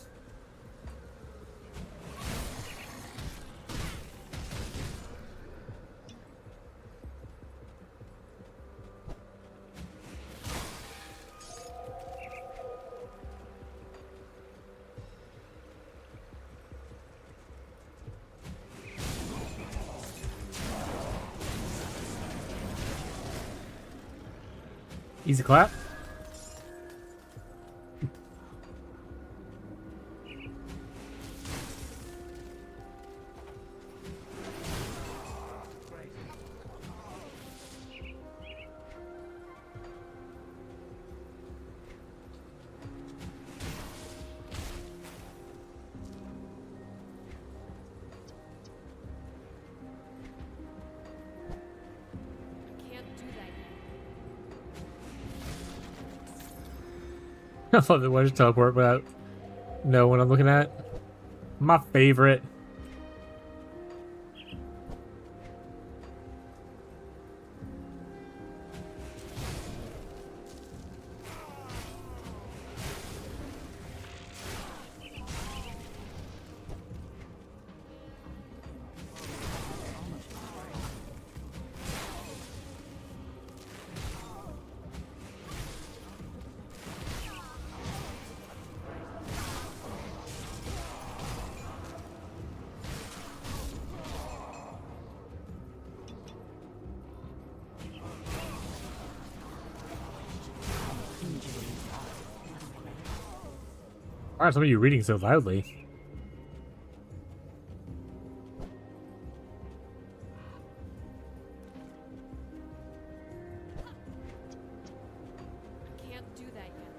Easy clap. I love the wedge teleport without knowing what I'm looking at. My favorite. Why are some of you reading so loudly? Can't do that yet.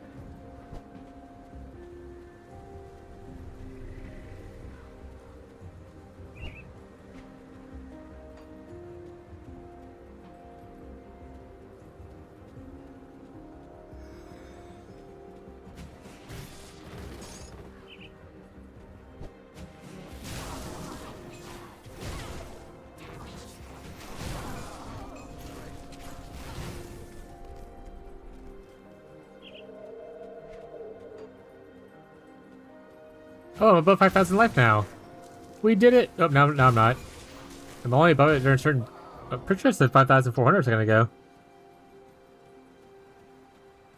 Oh, I'm above 5,000 life now. We did it. Oh, no, I'm not. I'm only above it during certain. I'm pretty sure it said 5,400 a second ago.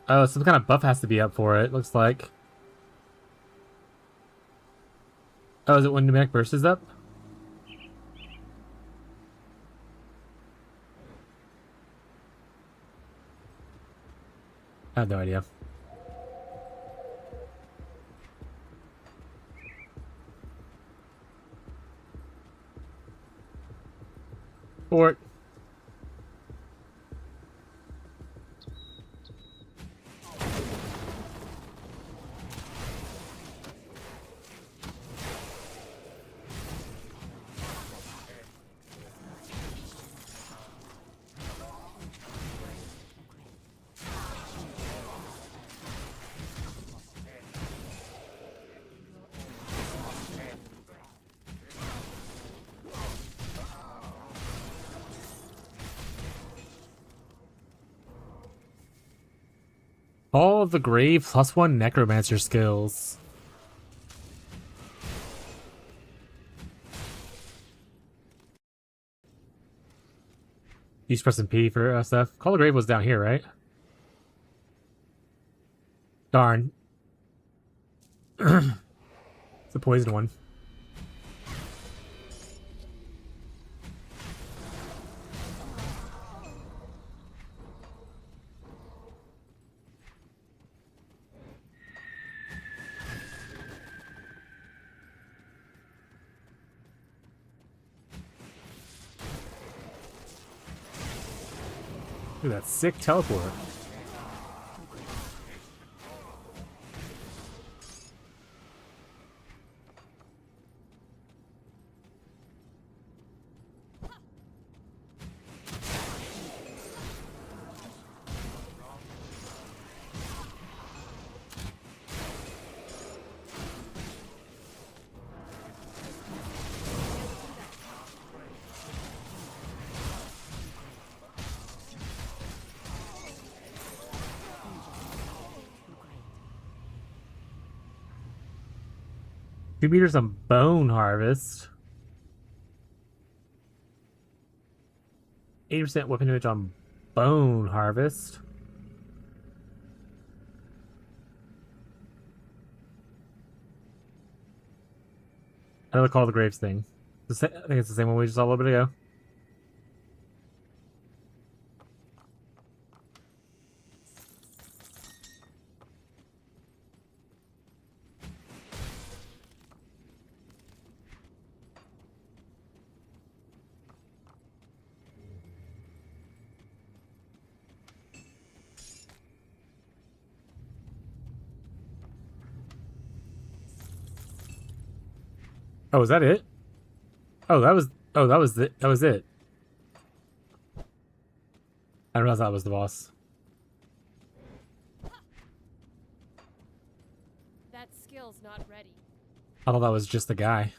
Oh, some kind of buff has to be up for it, looks like. Oh, is it when Pneumatic Burst is up? I have no idea. Fort. All of the Grave +1 Necromancer skills. Use pressing P for stuff. Call the Grave was down here, right? Darn. It's a poison one. Look at that sick teleport. Two meters on Bone Harvest. 80% weapon damage on Bone Harvest. Another Call the Graves thing. I think it's the same one we just saw a little bit ago. Oh, is that it? Oh, that was it. That was it. I didn't realize that was the boss. skill's not ready. I thought that was just the guy.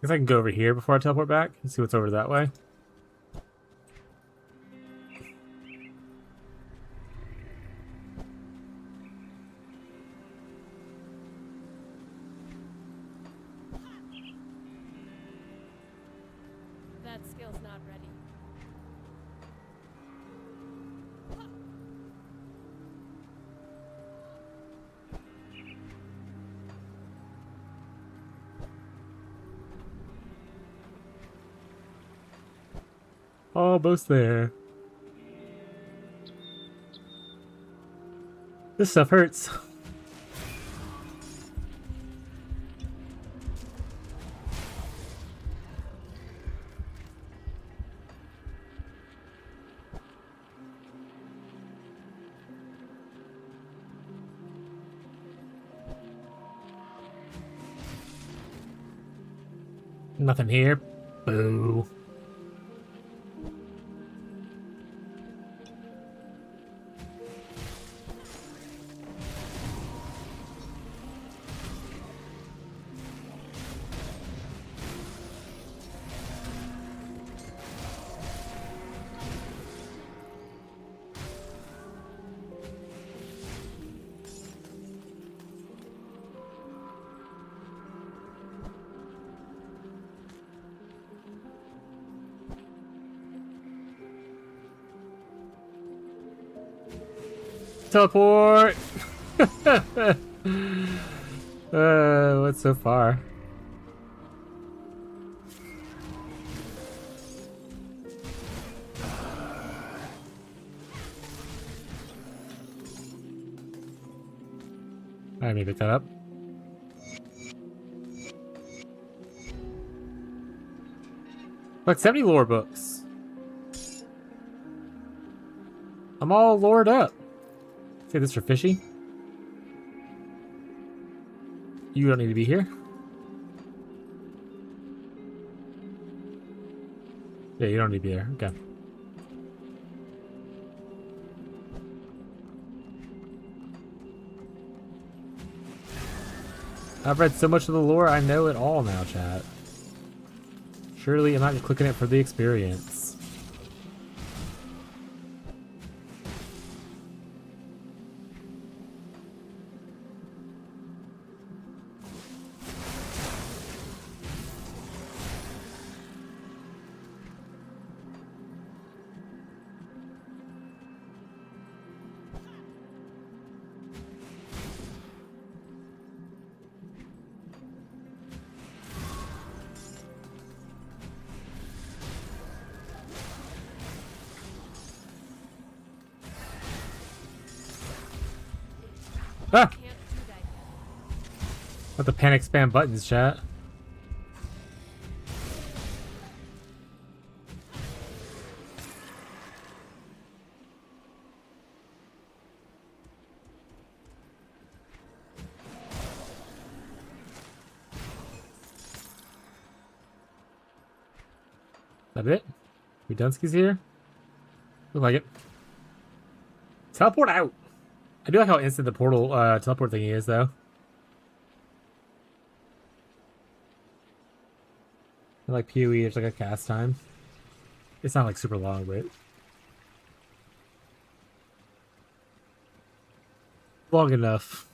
Guess I can go over here before I teleport back and see what's over that way. That skill's not ready. Almost there. This stuff hurts. Nothing here. Boo. Teleport! What's so far? Alright, maybe pick that up. Like 70 lore books. I'm all lored up. Say this for fishy. You don't need to be here. Yeah, you don't need to be there. Okay. I've read so much of the lore, I know it all now, chat. Surely I'm not clicking it for the experience. Ah! What the panic spam buttons, chat? Is that it? Redunski's here? Look like it. Teleport out! I do like how instant the portal teleport thingy is, though. I like PoE, there's like a cast time. It's not like super long, but long enough.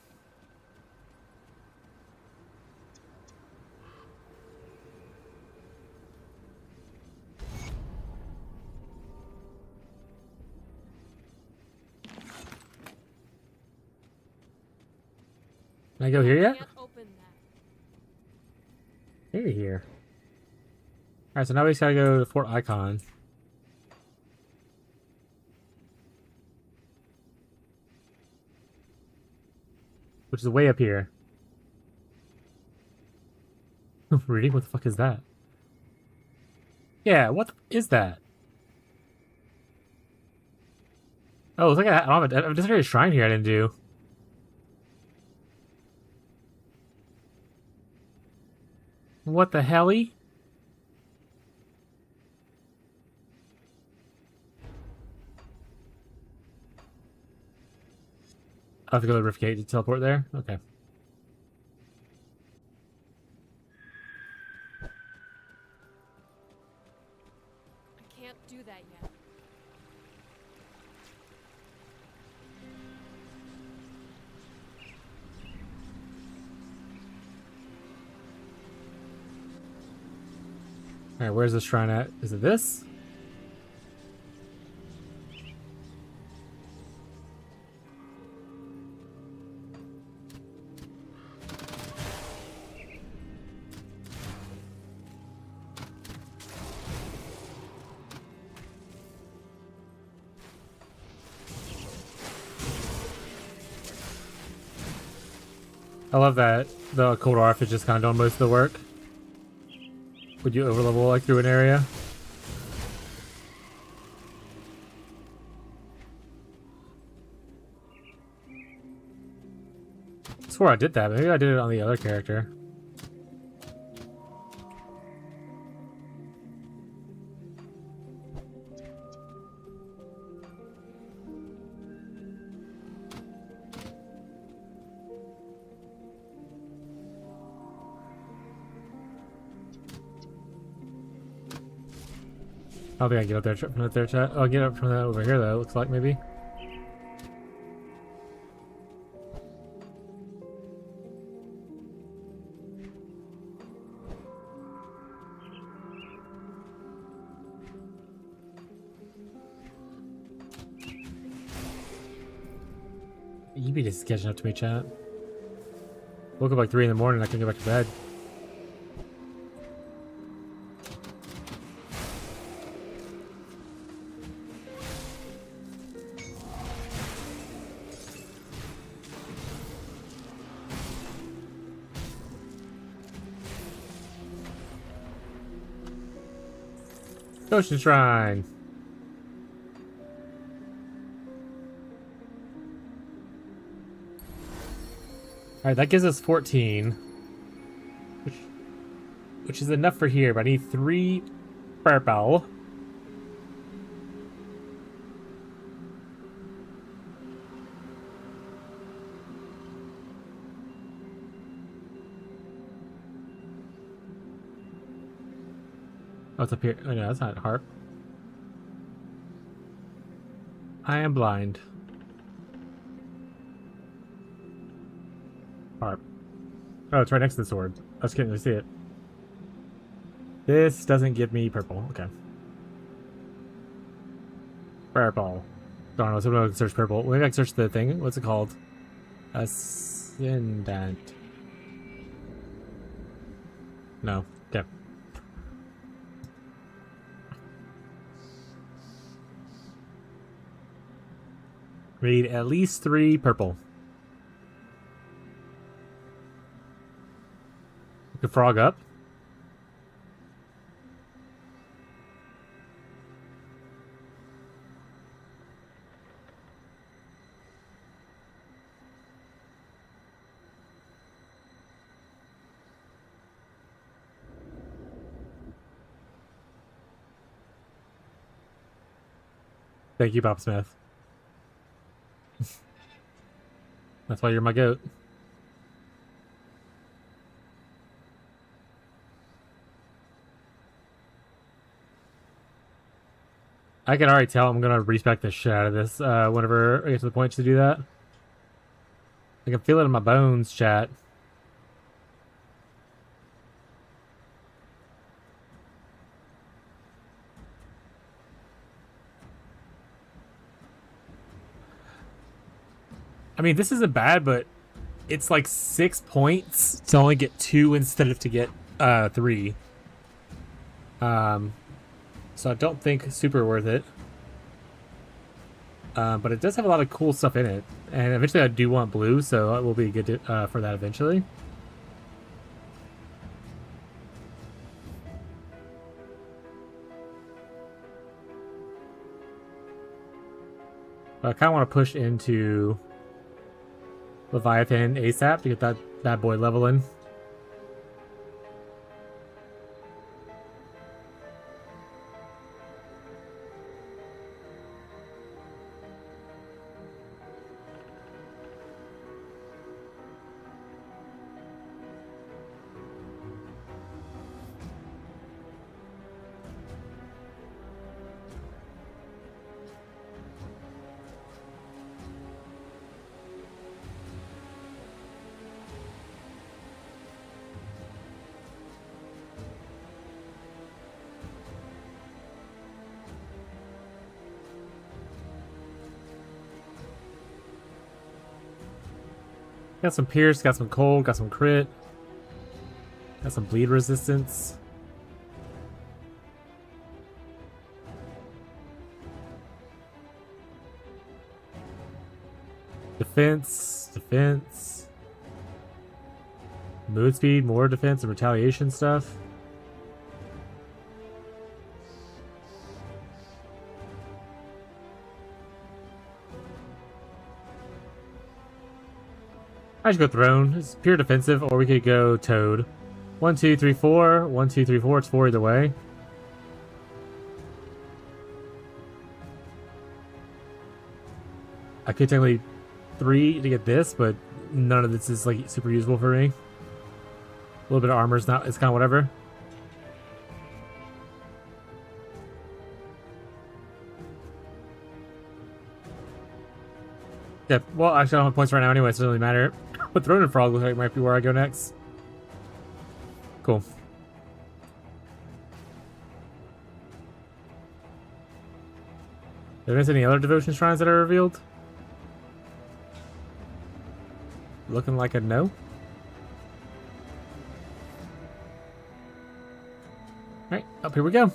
Can I go here yet? Here. Alright, so now we just gotta go to Fort Icon. Which is way up here. Reading? What the fuck is that? Yeah, what is that? Oh, it's like I don't have a designated shrine here I didn't do. What the helly? I have to go to the Rift Gate to teleport there? Okay. I can't do that yet. Alright, where's this shrine at? Is it this? I love that the Cold Arf is just kind of doing most of the work. Would you overlevel like through an area? I swore I did that. Maybe I did it on the other character. I don't think I can get up there from there, chat. I'll get up from that over here, though. Looks like maybe. You be just catching up to me, chat. Woke up like 3 in the morning. I can go back to bed. Ocean Shrine. Alright, that gives us 14. Which is enough for here, but I need 3 purple. Oh, it's up here. Oh no, that's not harp. I am blind. Harp. Oh, it's right next to the sword. I just couldn't really see it. This doesn't give me purple. Okay. Purple. Darn, I was hoping I could search purple. Maybe I can search the thing. What's it called? Ascendant. No. Okay. We need at least 3 purple. We can frog up. Thank you, Bob Smith. That's why you're my goat. I can already tell I'm gonna respec the shit out of this whenever I get to the point to do that. I can feel it in my bones, chat. I mean, this isn't bad, but it's like 6 points to only get 2 instead of to get 3. So I don't think super worth it. But it does have a lot of cool stuff in it. And eventually I do want blue, so it will be good to, for that eventually. But I kind of want to push into Leviathan ASAP to get that boy leveling. Got some pierce, got some cold, got some crit. Got some bleed resistance. Defense, defense. Mood speed, more defense and retaliation stuff. I should go Throne. It's pure defensive, or we could go Toad. 1, 2, 3, 4. 1, 2, 3, 4. It's 4 either way. I could technically 3 to get this, but none of this is like super useful for me. A little bit of armor is not. It's kind of whatever. Yeah. Well, actually, I don't have points right now anyway, so it doesn't really matter. But Throne and Frog looks like might be where I go next. Cool. Did I miss any other devotion shrines that are revealed? Looking like a no. Alright, up here we go.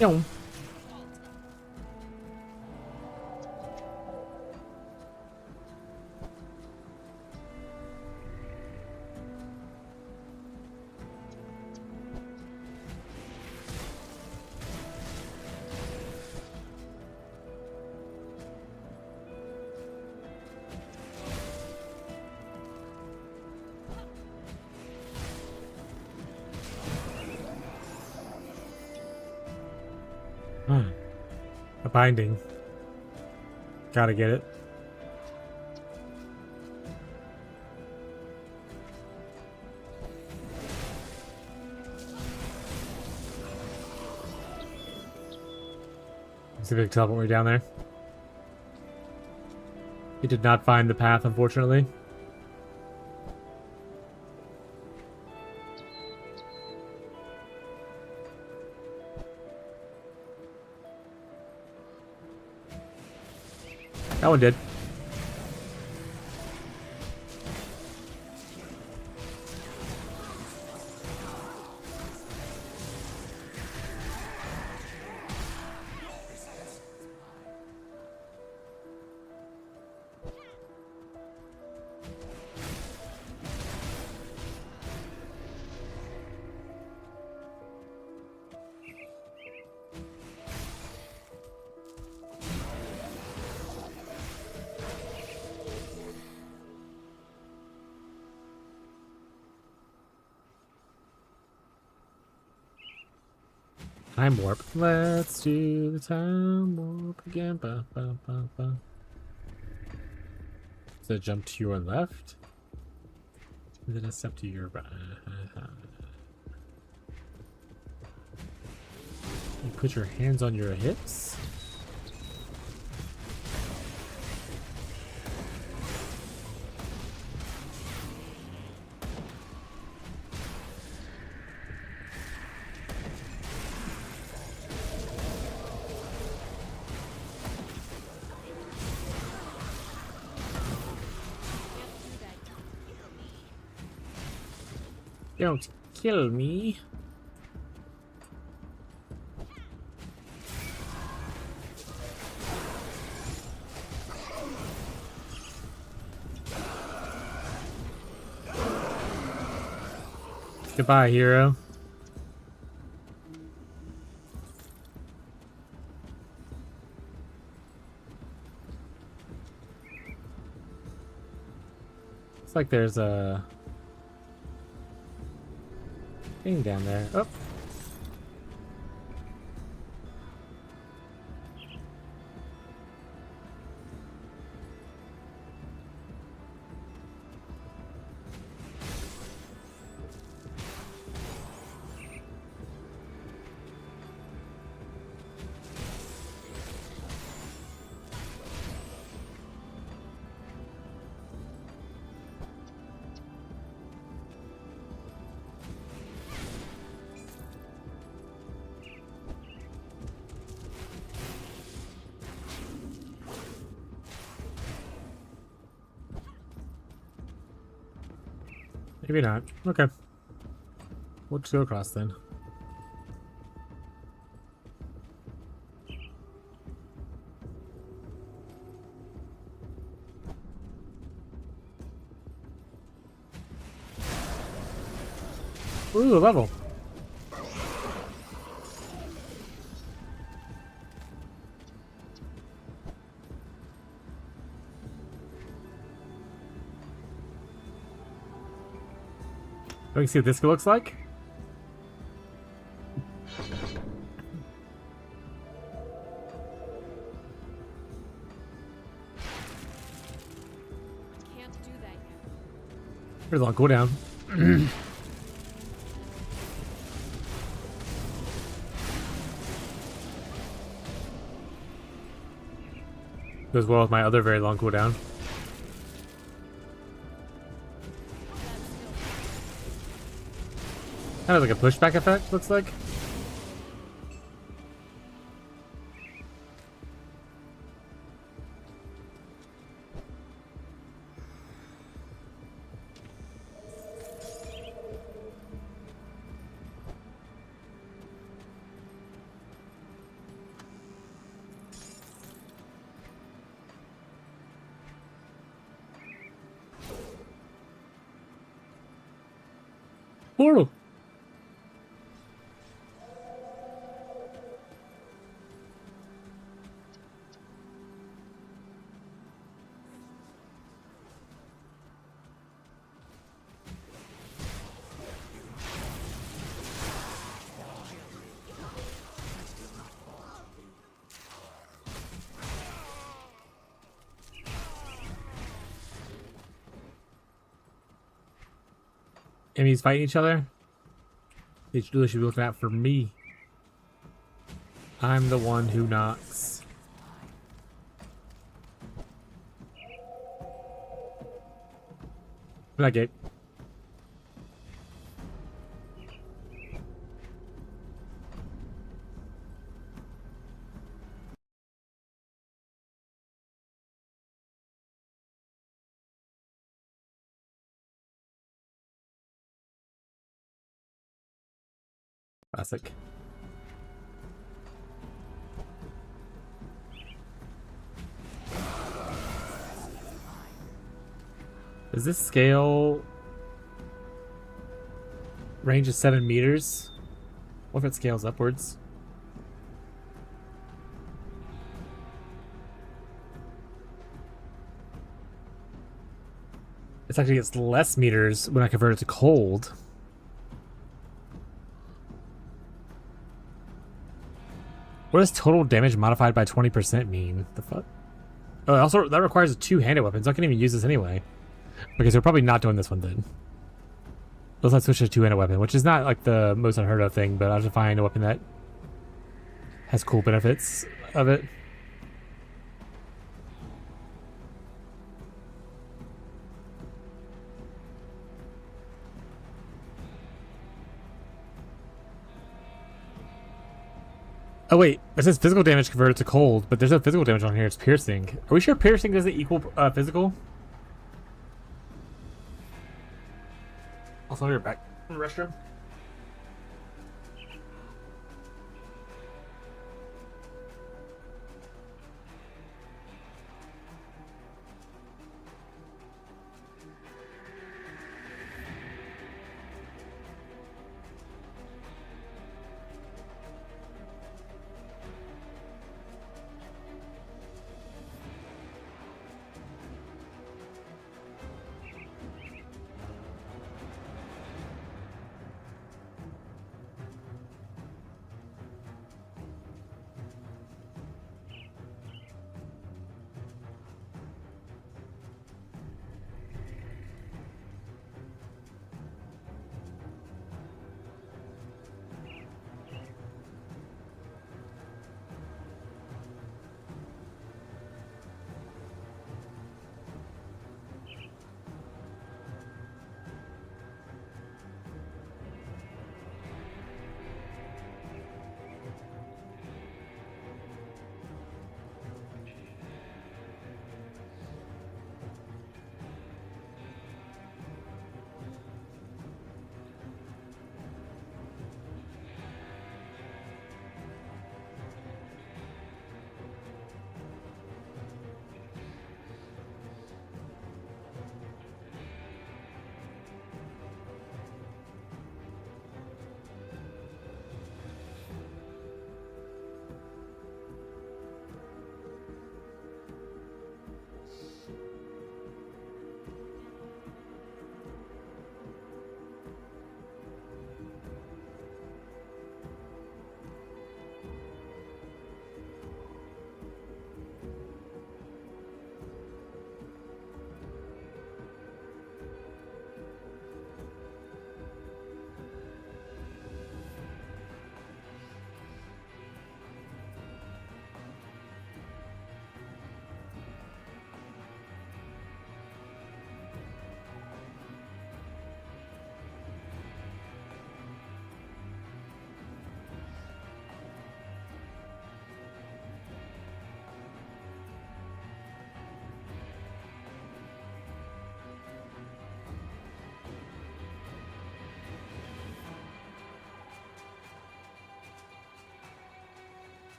Yo. A binding. Gotta get it. See if I can teleport me down there. He did not find the path, unfortunately. That one did. Time warp. Let's do the time warp again. Ba, ba, ba, ba. So jump to your left. And then a step to your right. You put your hands on your hips. Don't kill me. Goodbye, hero. Looks like there's a thing down there. Oh. Maybe not. Okay. We'll just go across then. Ooh, a level. We can see what this looks like. Can't do that yet. Pretty long cooldown. Goes well with my other very long cooldown. Kind of like a pushback effect, looks like. Portal. Enemies fighting each other. They really should be looking out for me. I'm the one who knocks. That gate. Classic. Does this scale? Range is 7 meters. What if it scales upwards? It's actually gets less meters when I convert it to cold. What does total damage modified by 20% mean? The fuck? Oh, also that requires 2-handed weapons. I can even use this anyway. Okay, so we're probably not doing this one then. Let's switch to a 2-handed weapon, which is not like the most unheard of thing, but I'll just find a weapon that has cool benefits of it. Oh wait, it says physical damage converted to cold, but there's no physical damage on here, it's piercing. Are we sure piercing doesn't equal physical? Also, you're back in the restroom.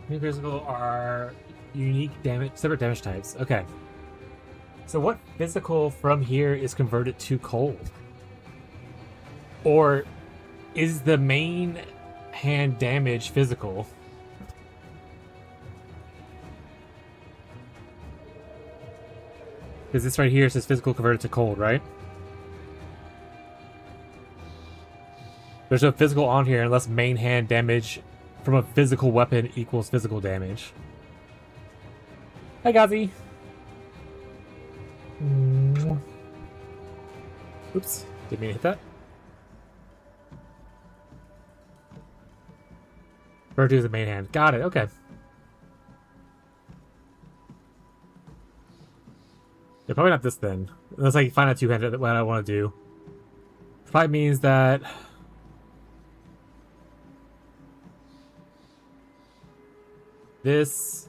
New physical are unique damage, separate damage types. Okay. So what physical from here is converted to cold? Or is the main hand damage physical? Because this right here says physical converted to cold, right? There's no physical on here unless main hand damage from a physical weapon equals physical damage. Hi, Gazi. Oops, didn't mean to hit that. Virtue is the main hand. Got it, okay. Yeah, probably not this then. Unless I find out two-handed what I want to do. Probably means that... this...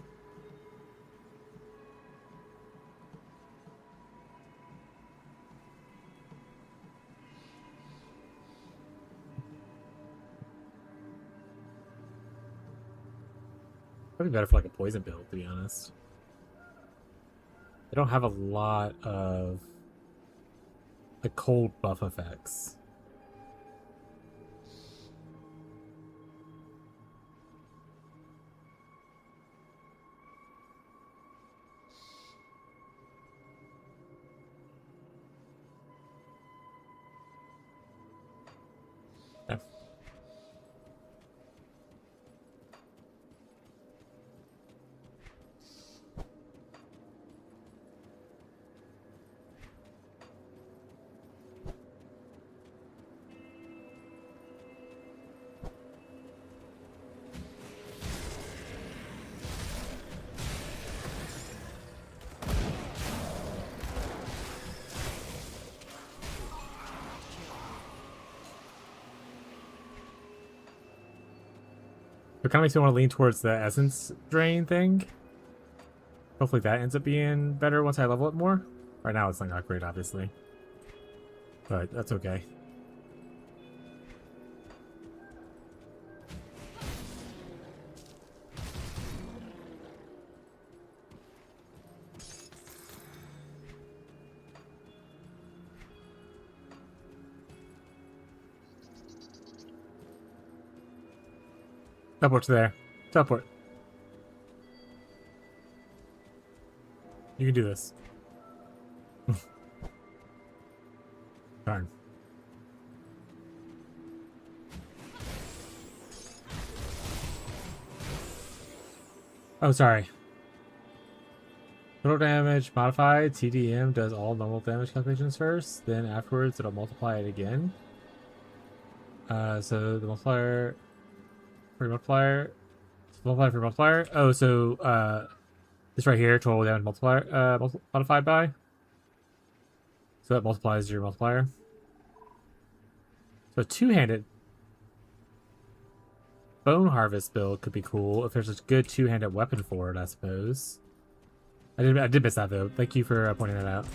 probably better for like a poison build, to be honest. They don't have a lot of the cold buff effects. Yeah. It kind of makes me want to lean towards the essence drain thing. Hopefully that ends up being better once I level it more. Right now it's not great, obviously. But that's okay. Teleport's there. Teleport. You can do this. Darn. Oh, sorry. Total damage modified. TDM does all normal damage calculations first. Then afterwards, it'll multiply it again. So the multiplier... for multiplier. For multiplier. Oh, so this right here, total damage multiplier modified by. So that multiplies your multiplier. So a two-handed bone harvest build could be cool if there's a good two-handed weapon for it, I suppose. I did miss that though. Thank you for pointing that out.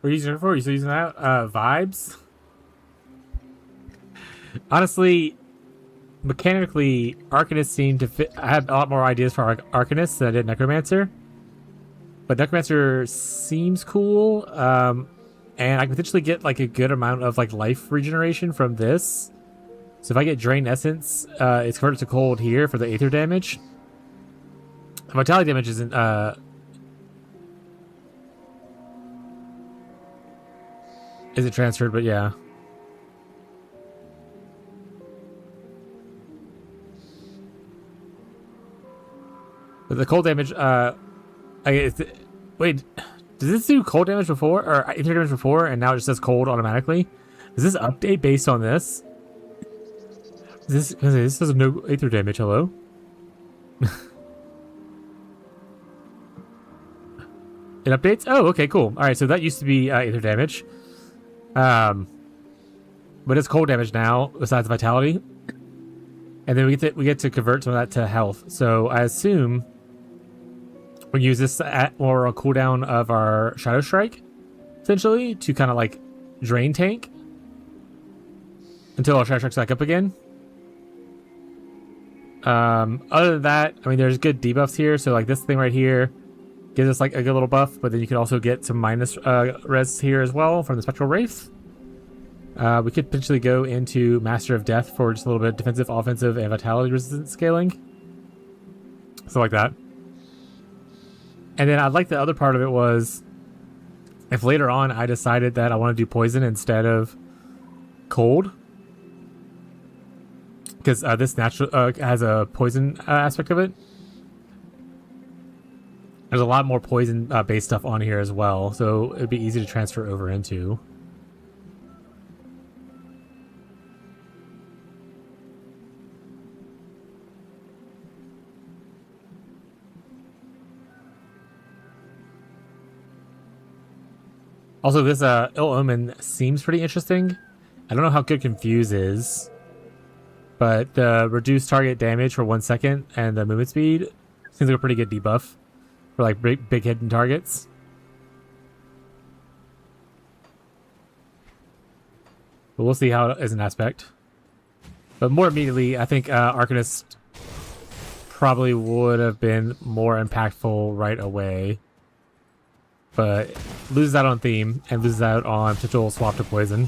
What are you using it for? Are you still using that? Vibes? Honestly, mechanically, Arcanists seem to fit. I had a lot more ideas for Arcanists than I did Necromancer. But Necromancer seems cool. And I can potentially get like a good amount of like life regeneration from this. So if I get Drain Essence, it's converted to cold here for the Aether damage. Vitality damage isn't isn't transferred, but yeah. But the cold damage, wait, does this do cold damage before, or ether damage before, and now it just says cold automatically? Is this update based on this? This says no ether damage, hello? It updates? Oh, okay, cool. Alright, so that used to be ether damage. But it's cold damage now, besides vitality. And then we get to convert some of that to health. So I assume we use this at or a cooldown of our Shadow Strike, essentially, to kind of like drain tank until our Shadow Strike's back up again. Other than that, I mean, there's good debuffs here. So like this thing right here gives us like a good little buff, but then you can also get some minus res here as well from the Spectral Wraith. We could potentially go into Master of Death for just a little bit of defensive, offensive, and vitality resistance scaling. So like that. And then I'd like the other part of it was if later on I decided that I want to do poison instead of cold. Because this natural has a poison aspect of it. There's a lot more poison based stuff on here as well, so it'd be easy to transfer over into. Also, this Ill Omen seems pretty interesting. I don't know how good Confuse is, but the reduced target damage for 1 second and the movement speed seems like a pretty good debuff for like big hidden targets. But we'll see how it is an aspect. But more immediately, I think Arcanist probably would have been more impactful right away. But loses out on theme and loses out on potential swap to poison.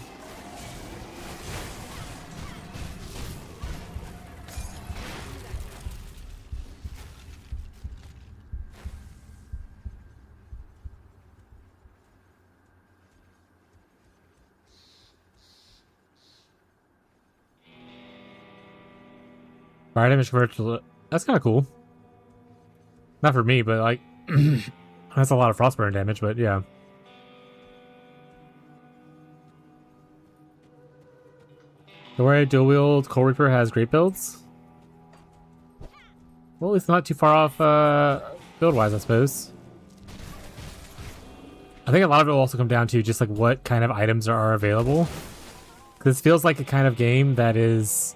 Fire damage virtual. That's kind of cool. Not for me, but like that's a lot of frostburn damage, but yeah. Don't worry, dual wield Cold Reaper has great builds. Well, it's not too far off build wise, I suppose. I think a lot of it will also come down to just like what kind of items are available. Because this feels like a kind of game that is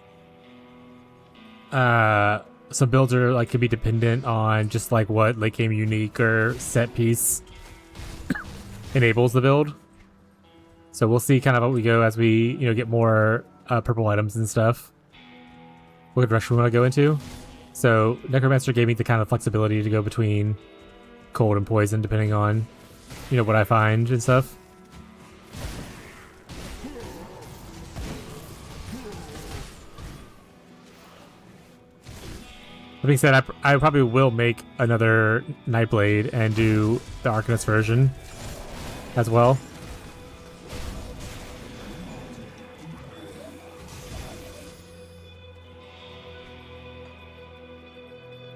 some builds are like could be dependent on just like what late game unique or set piece enables the build. So we'll see kind of what we go as we get more purple items and stuff. What direction we want to go into. So Necromancer gave me the kind of flexibility to go between cold and poison depending on what I find and stuff. That being said, I probably will make another Nightblade and do the Arcanist version as well.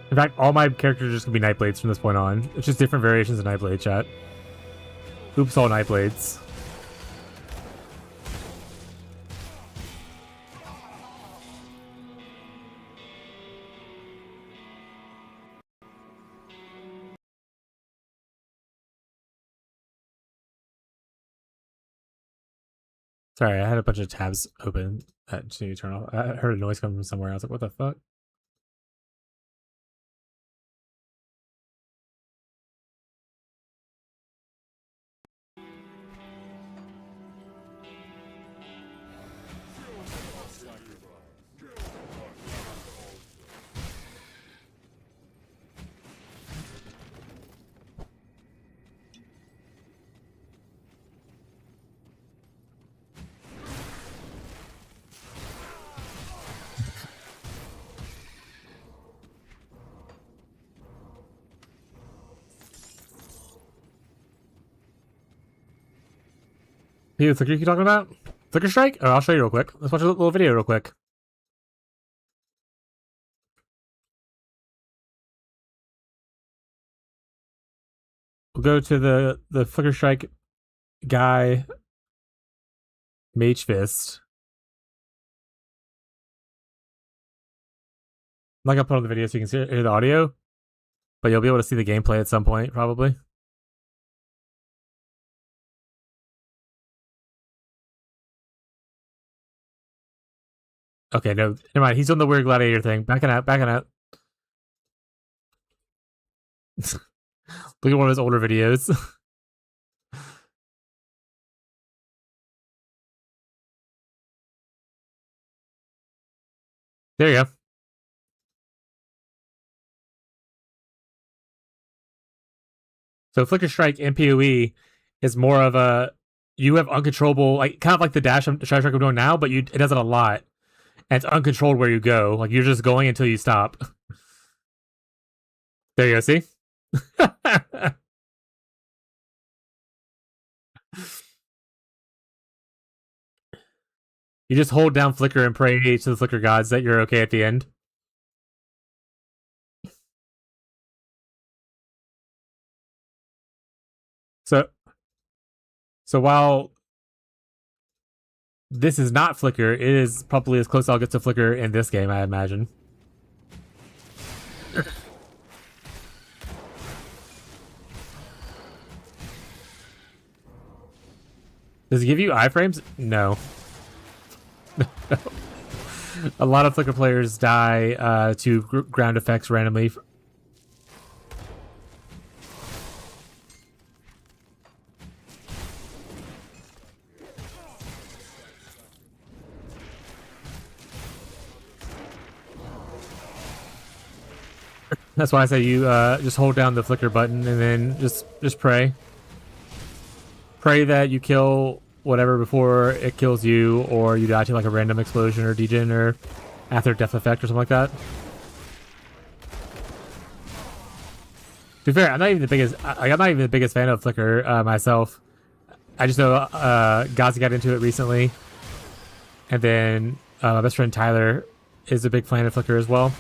In fact, all my characters are just going to be Nightblades from this point on. It's just different variations of Nightblade, chat. Oops, all Nightblades. Sorry, I had a bunch of tabs open that just need to turn off. I heard a noise coming from somewhere. I was like, what the fuck? Hey, Flicker, you talking about? Flicker Strike? Oh, I'll show you real quick. Let's watch a little video real quick. We'll go to the Flicker Strike guy, Mage Fist. I'm not gonna put on the video so you can hear the audio, but you'll be able to see the gameplay at some point, probably. Okay, no, never mind. He's on the weird gladiator thing. Backing out, backing out. Look at one of his older videos. There you go. So Flicker Strike in PoE is more of a, you have uncontrollable, like kind of like the dash strike I'm doing now, but it does it a lot. And it's uncontrolled where you go. Like you're just going until you stop. There you go, see? You just hold down Flicker and pray to the Flicker gods that you're okay at the end. So while this is not Flicker, it is probably as close I'll get to Flicker in this game, I imagine. Does it give you iframes? No. A lot of Flicker players die to ground effects randomly. That's why I say you just hold down the Flicker button and then just pray. Pray that you kill whatever before it kills you, or you die to like a random explosion or degen or after death effect or something like that. To be fair, I'm not even the biggest fan of Flicker myself. I just know Gazi got into it recently, and then my best friend Tyler is a big fan of Flicker as well.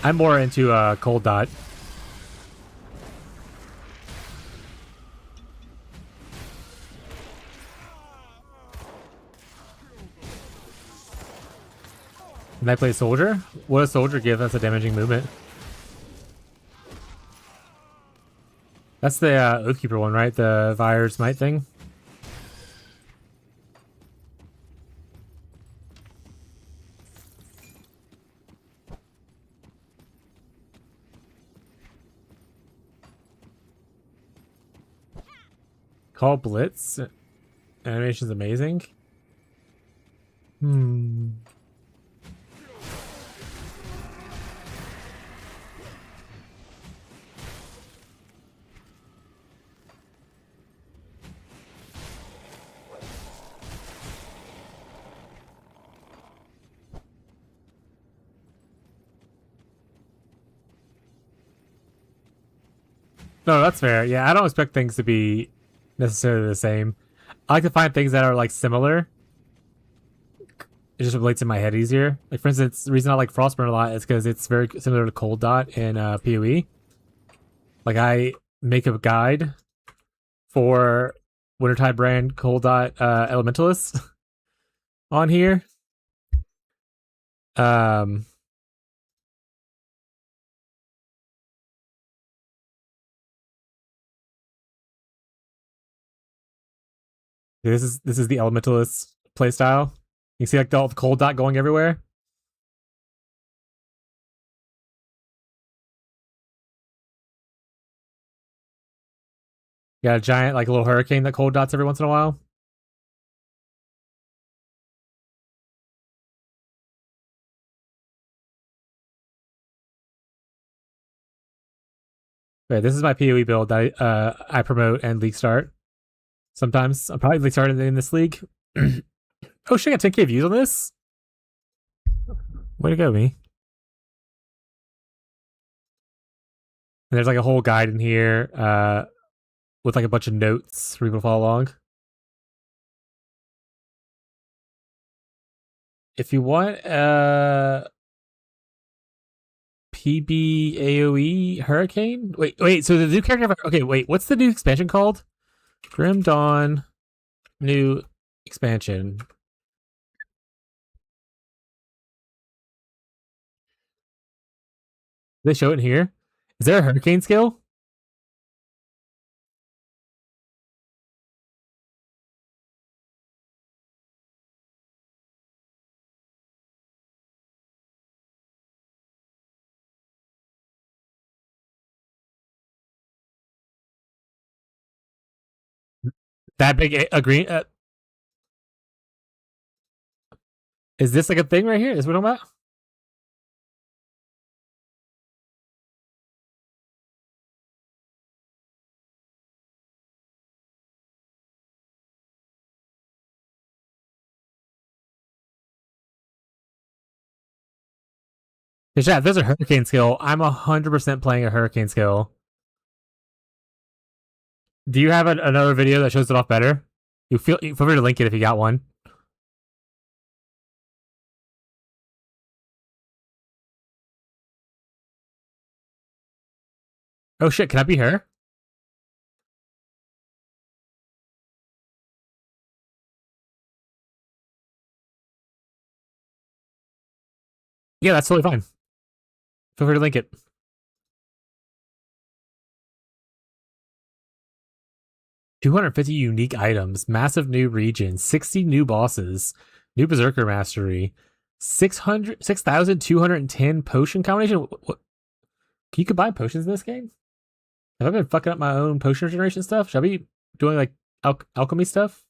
I'm more into Cold Dot. Can I play Soldier? What does Soldier give? That's a damaging movement. That's the Oathkeeper one, right? The Vire's Might thing? Call Blitz. Animation's amazing. No, that's fair. Yeah, I don't expect things to be necessarily the same. I like to find things that are like similar. It just relates in my head easier. Like for instance, the reason I like Frostburn a lot is because it's very similar to Cold Dot in PoE. Like I make a guide for Wintertide brand Cold Dot Elementalists on here. This is the Elementalist playstyle. You can see like all the Cold Dot going everywhere. Got a giant like little hurricane that Cold Dots every once in a while. Okay, this is my PoE build that I promote and league start. Sometimes I'm probably league started in this league. Oh shit, I got 10k views on this. Way to go, me. And there's like a whole guide in here with like a bunch of notes for people to follow along. If you want PB AoE Hurricane? Wait, so the new character... Okay, wait, what's the new expansion called? Grim Dawn new expansion. They show it in here? Is there a hurricane skill? That big a green... is this like a thing right here? Is what I'm talking about? Yeah, if there's a hurricane skill, I'm 100% playing a hurricane skill. Do you have another video that shows it off better? You feel free to link it if you got one. Oh shit, can I be her? Yeah, that's totally fine. Feel free to link it. $250 unique items, massive new region, 60 new bosses, new Berserker Mastery, 6,210 potion combination. What? You could buy potions in this game? Have I been fucking up my own potion generation stuff? Should I be doing like alchemy stuff?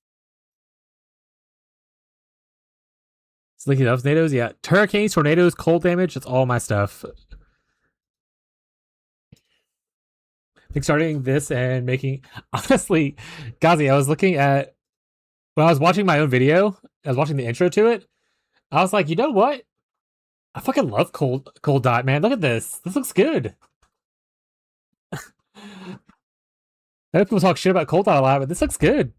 Slinky loves tornadoes, yeah. Hurricanes, tornadoes, cold damage, that's all my stuff. I think starting this and making... Honestly, Gazi, I was looking at... When I was watching my own video, I was watching the intro to it, I was like, you know what? I fucking love Cold Dot, man. Look at this. This looks good. I know people talk shit about Cold Dot a lot, but this looks good.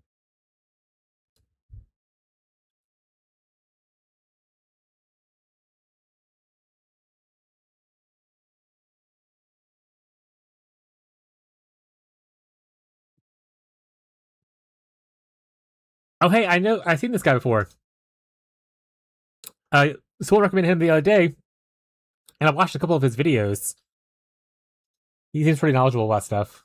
Oh, hey, I know. I've seen this guy before. Someone recommended him the other day, and I watched a couple of his videos. He seems pretty knowledgeable about stuff.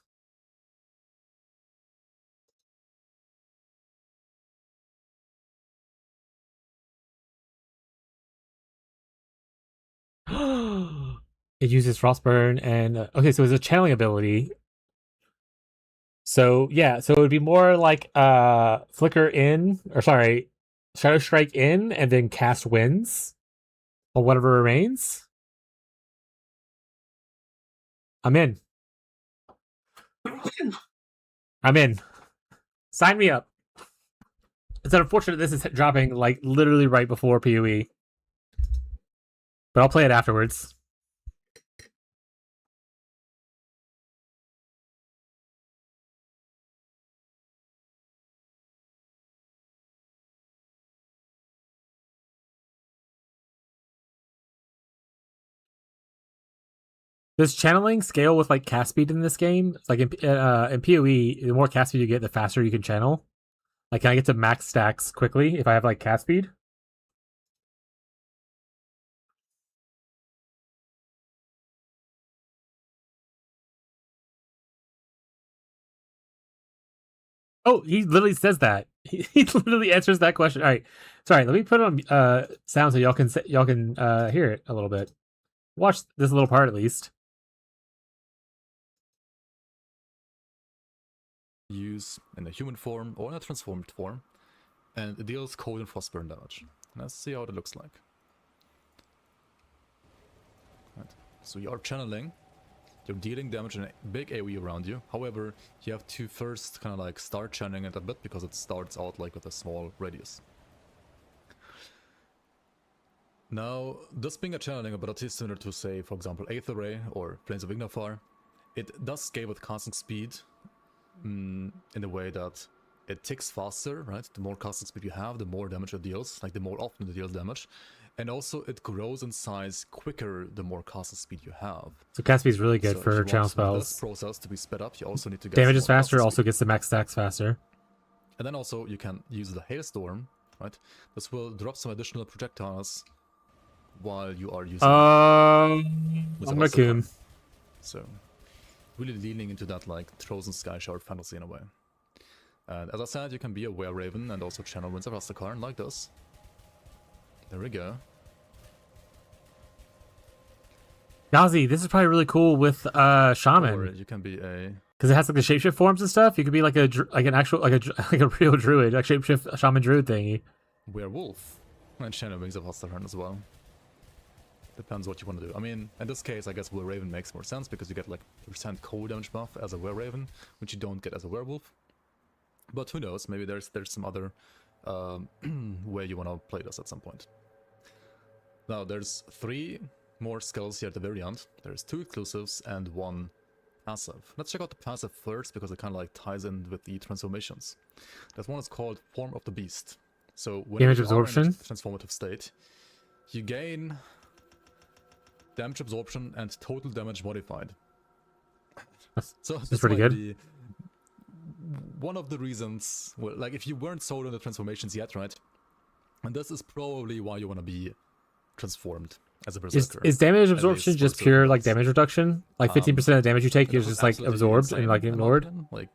It uses frostburn and okay, so it's a channeling ability. So yeah, so it would be more like flicker in, or sorry, shadow strike in, and then cast winds on whatever remains. I'm in. I'm in. Sign me up. It's unfortunate this is dropping like literally right before PoE, but I'll play it afterwards. Does channeling scale with like cast speed in this game? Like in PoE, the more cast speed you get, the faster you can channel. Like, can I get to max stacks quickly if I have like cast speed? Oh, he literally says that. He literally answers that question. All right, sorry. Let me put on sound so y'all can hear it a little bit. Watch this little part at least. Use in a human form or in a transformed form, and it deals cold and frostburn damage. Let's see how it looks like. Right. So you are channeling, you're dealing damage in a big AoE around you. However, you have to first kind of like start channeling it a bit because it starts out like with a small radius. Now, this being a channeling ability similar to, say, for example, Aether Ray or Plains of Ignifar, it does scale with casting speed in the way that it ticks faster, right? The more casting speed you have, the more damage it deals, like the more often it deals damage. And also, it grows in size quicker the more casting speed you have. So cast speed is really good So if for you channel want spells. this process to be sped up, you also need to get Damage some is more faster, casting also speed. gets the max stacks faster. And then also you can use the Hailstorm, right? This will drop some additional projectiles while you are using I'm with gonna Coon. So really leaning into that like Frozen Sky Shower fantasy in a way. And as I said, you can be a Were Raven and also channel Winds of Rastakhan like this. There we go. Yazi, this is probably really cool with Or Shaman. you can be a Because it has like the shapeshift forms and stuff. You could be like an actual like a real druid, like shapeshift shaman druid thingy. werewolf and channel Wings of Rastakhan as well. Depends what you want to do. I mean, in this case, I guess Were Raven makes more sense because you get like % cold damage buff as a Were Raven, which you don't get as a werewolf. But who knows? Maybe there's some other way you want to play this at some point. Now there's 3 more skills here at the very end. There's 2 exclusives and 1 passive. Let's check out the passive first because it kind of like ties in with the transformations. That one is called Form of the Beast. So when Damage you absorption. are in a transformative state, you gain damage absorption and total damage modified. So That's pretty might good. be one of the reasons, well, like if you weren't sold on the transformations yet, right? And this is probably why you want to be transformed as a berserker. Is damage at absorption least for just certain pure like builds. damage reduction? Like 15% of the damage you take And is this just like absolutely absorbed insane, and like in my ignored? opinion. Like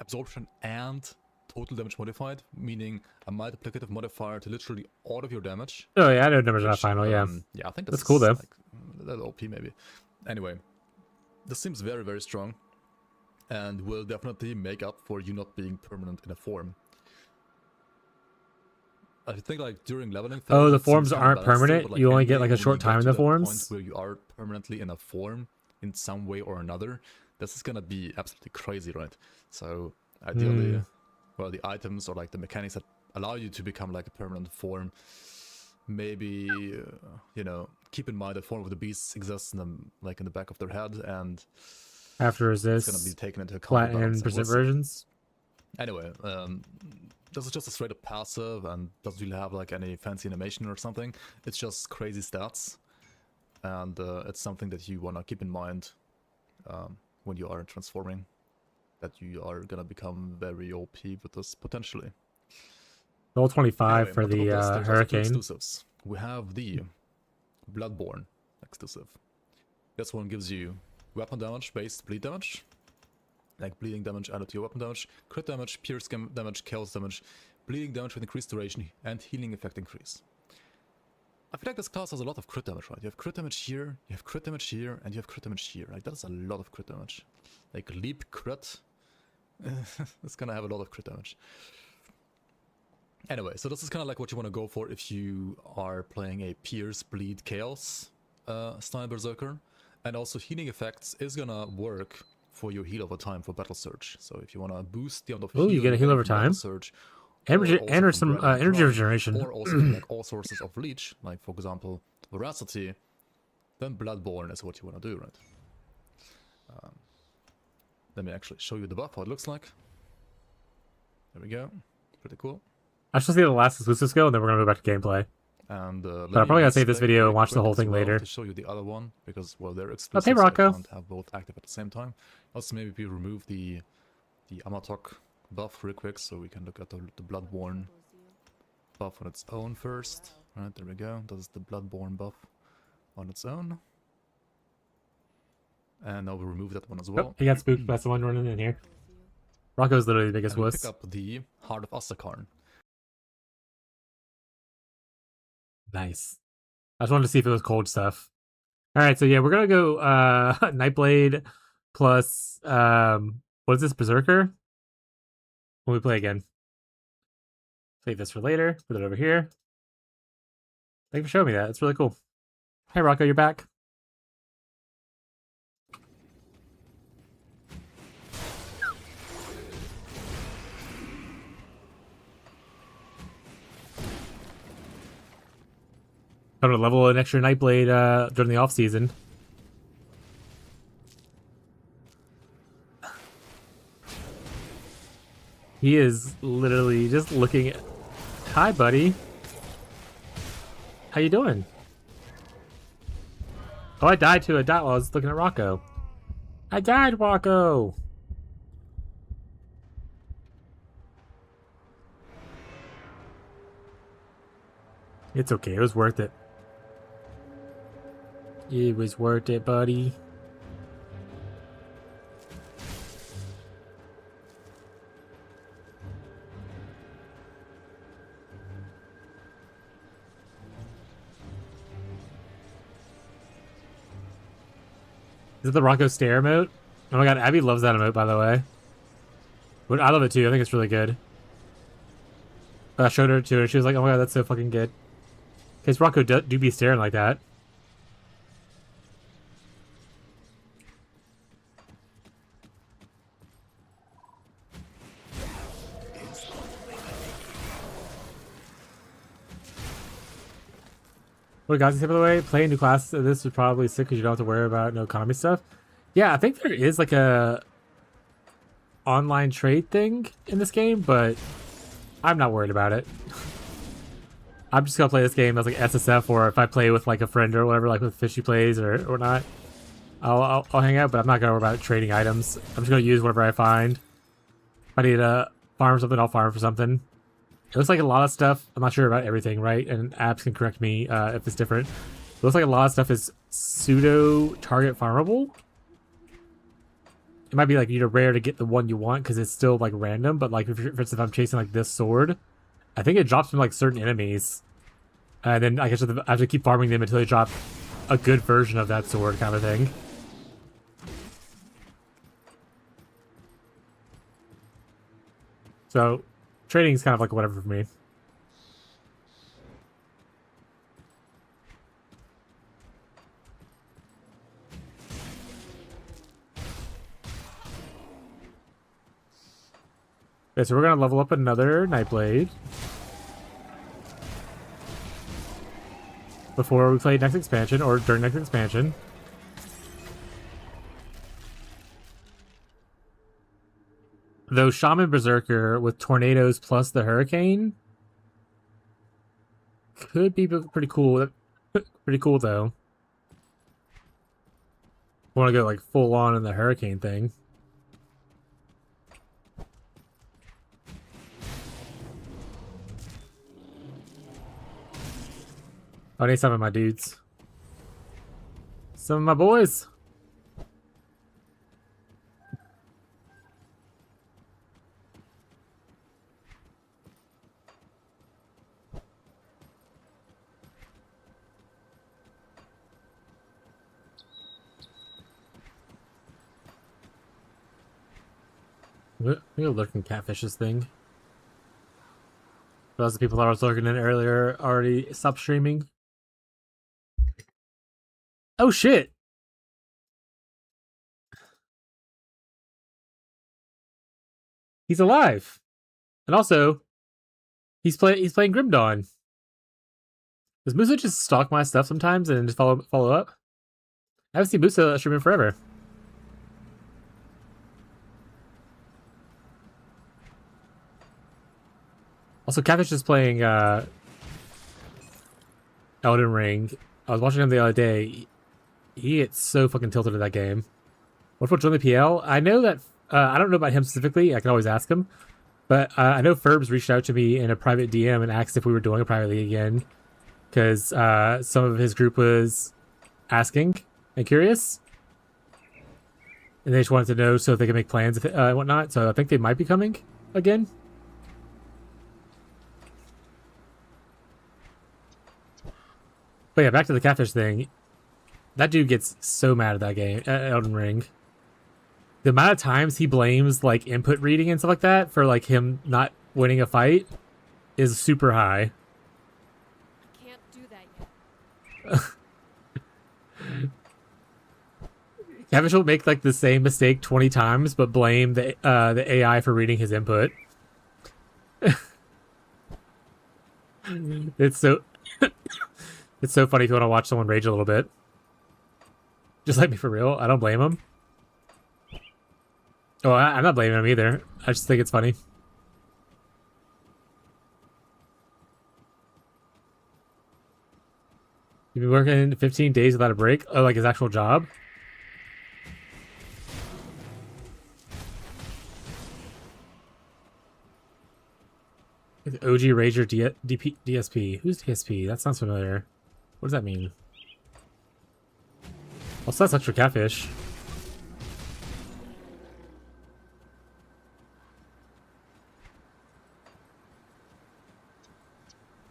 absorption and total damage modified, meaning a multiplicative modifier to literally all of your damage. Oh yeah, I know numbers are not Which, final. Yeah, yeah, I think that's cool though. Like, a little OP maybe. Anyway, this seems very, very strong, and will definitely make up for you not being permanent in a form. I think like during leveling. Oh, the it seems forms kinda aren't balanced still, permanent? but, like, You only get endgame, like a when short you get time in to the that forms? point where you are permanently in a form in some way or another. This is gonna be absolutely crazy, right? So ideally, well, the items or like the mechanics that allow you to become like a permanent form. Maybe you know, keep in mind that Form of the Beasts exists in them, like in the back of their head, and After it's gonna resist, be taken into account. flat for balancing. and percent We'll see. versions. Anyway, this is just a straight up passive and doesn't really have like any fancy animation or something. It's just crazy stats, and it's something that you wanna keep in mind when you are transforming. That you are gonna become very OP with this potentially. Roll 25 Anyway, for on top of the this, there's also 2 hurricane. exclusives. We have the Bloodborne exclusive. This one gives you weapon damage based bleed damage, like bleeding damage added to your weapon damage, crit damage, pierce damage, chaos damage, bleeding damage with increased duration, and healing effect increase. I feel like this class has a lot of crit damage, right? You have crit damage here, you have crit damage here, and you have crit damage here. Like, that is a lot of crit damage. Like, leap crit, it's gonna have a lot of crit damage. Anyway, so this is kind of like what you want to go for if you are playing a Pierce, Bleed, Chaos style Berserker. And also healing effects is gonna work for your heal over time for Battle Surge. So if you want to boost the amount of heal you get a heal over time. Surge, Energy, or also and from some Bread and energy Drum, regeneration. or also from, like all sources of Leech, like for example Veracity, then Bloodborne is what you want to do, right? Let me actually show you the buff, how it looks like. There we go. Pretty cool. I should see the last exclusive skill, and then we're gonna go back to gameplay. And But I'm probably gonna save this video and watch the whole thing later. to show you the other one because well they're Oh, exclusive. hey, So I Rocco. can't have both active at the same time. Also maybe we remove the Amatok buff real quick so we can look at the Bloodborne buff on its own first. Alright, there we go. This is the Bloodborne buff on its own. And now we remove that one as well. Oh, he got spooked by someone running in here. Rocco's literally the biggest And we wuss. pick up the Heart of Astakarn. Nice. I just wanted to see if it was cold stuff. Alright, so yeah, we're gonna go Nightblade plus what is this, Berserker? When we play again. Save this for later, put it over here. Thank you for showing me that. It's really cool. Hey Rocco, you're back. Trying to level an extra nightblade during the off season. He is literally just looking at... Hi, buddy. How you doing? Oh, I died to a dot while I was looking at Rocco. I died, Rocco! It's okay, it was worth it. It was worth it, buddy. Is it the Rocco stare emote? Oh my god, Abby loves that emote, by the way. But I love it too, I think it's really good. I showed her to her, she was like, oh my god, that's so fucking good. Because Rocco do be staring like that. What guys say, by the way? Playing new classes of this is probably sick because you don't have to worry about no economy stuff. Yeah, I think there is like a online trade thing in this game, but I'm not worried about it. I'm just gonna play this game as like SSF, or if I play with like a friend or whatever, like with Fishy plays or not, I'll hang out. But I'm not gonna worry about trading items. I'm just gonna use whatever I find. If I need to farm something, I'll farm for something. It looks like a lot of stuff. I'm not sure about everything, right? And apps can correct me if it's different. It looks like a lot of stuff is pseudo target farmable. It might be like you're rare to get the one you want because it's still like random. But like, for instance, if I'm chasing like this sword, I think it drops from like certain enemies, and then I guess I have to keep farming them until they drop a good version of that sword, kind of thing. So trading is kind of like whatever for me. Okay, so we're gonna level up another nightblade before we play next expansion, or during next expansion. Though Shaman Berserker with tornadoes plus the hurricane could be pretty cool. Pretty cool though. I want to go like full on in the hurricane thing. I need some of my dudes. Some of my boys. Maybe lurking catfish this thing. Those people that I was lurking in earlier already stopped streaming. Oh shit! He's alive, and also he's playing Grim Dawn. Does Musa just stalk my stuff sometimes and just follow up? I haven't seen Musa streaming forever. Also, Catfish is playing Elden Ring. I was watching him the other day. He gets so fucking tilted at that game. What if we'll join the PL? I know that I don't know about him specifically. I can always ask him. But I know Ferbs reached out to me in a private DM and asked if we were doing a private league again. Because some of his group was asking and curious. And they just wanted to know so they can make plans and whatnot. So I think they might be coming again. But yeah, back to the catfish thing. That dude gets so mad at that game, Elden Ring. The amount of times he blames like input reading and stuff like that for like him not winning a fight is super high. I can't do that yet. Catfish will make like the same mistake 20 times, but blame the AI for reading his input. It's so It's so funny if you want to watch someone rage a little bit. Just like me, for real. I don't blame him. Oh, I'm not blaming him either. I just think it's funny. You've been working 15 days without a break? Oh, like his actual job? OG Rager DSP. Who's DSP? That sounds familiar. What does that mean? Also, that's extra catfish.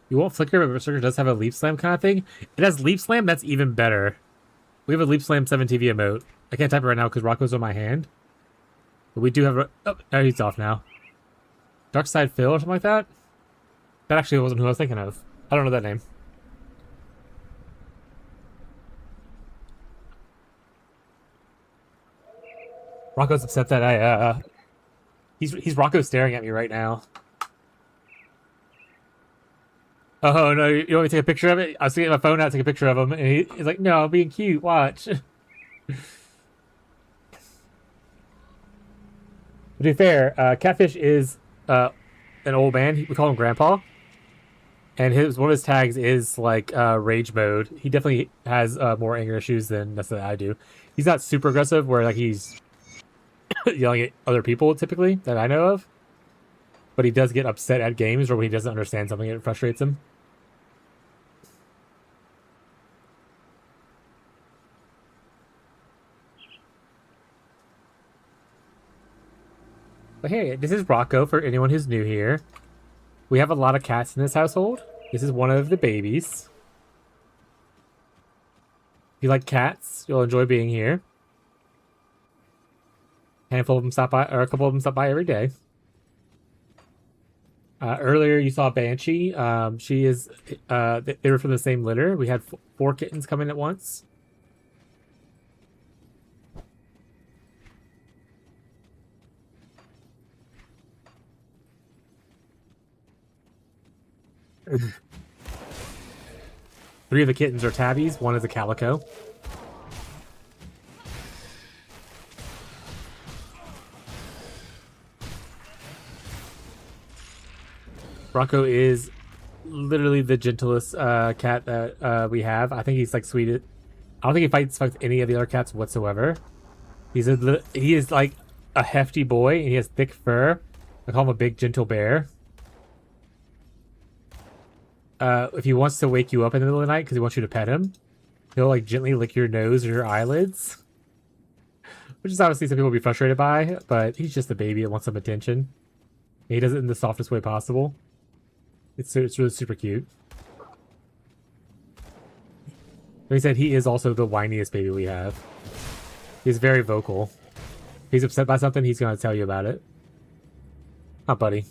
You won't flicker, but Berserker does have a Leap Slam kind of thing. It has Leap Slam, that's even better. We have a Leap Slam 7 TV emote. I can't type it right now because Rocco's on my hand. But we do have a... Oh, no, he's off now. Dark Side Phil or something like that? That actually wasn't who I was thinking of. I don't know that name. Rocco's upset that I, He's Rocco staring at me right now. Oh, no, you want me to take a picture of it? I was getting my phone out to take a picture of him, and he's like, no, I'm being cute, watch. To be fair, Catfish is an old man. We call him Grandpa. And one of his tags is, like, rage mode. He definitely has more anger issues than necessarily I do. He's not super aggressive, where, like, he's yelling at other people, typically, that I know of. But he does get upset at games, or when he doesn't understand something, it frustrates him. But hey, this is Rocco for anyone who's new here. We have a lot of cats in this household. This is one of the babies. If you like cats, you'll enjoy being here. A handful of them stop by, or a couple of them stop by every day. Earlier you saw Banshee. She is, they were from the same litter. We had 4 kittens come in at once. Three of the kittens are tabbies. One is a calico. Rocco is literally the gentlest cat that we have. I think he's like sweet. I don't think he fights with any of the other cats whatsoever. He is like a hefty boy, and he has thick fur. I call him a big gentle bear. If he wants to wake you up in the middle of the night because he wants you to pet him, he'll like gently lick your nose or your eyelids, which is obviously some people will be frustrated by, but he's just a baby that wants some attention. And he does it in the softest way possible. It's really super cute. Like I said, he is also the whiniest baby we have. He's very vocal. If he's upset by something, he's going to tell you about it. Huh, buddy?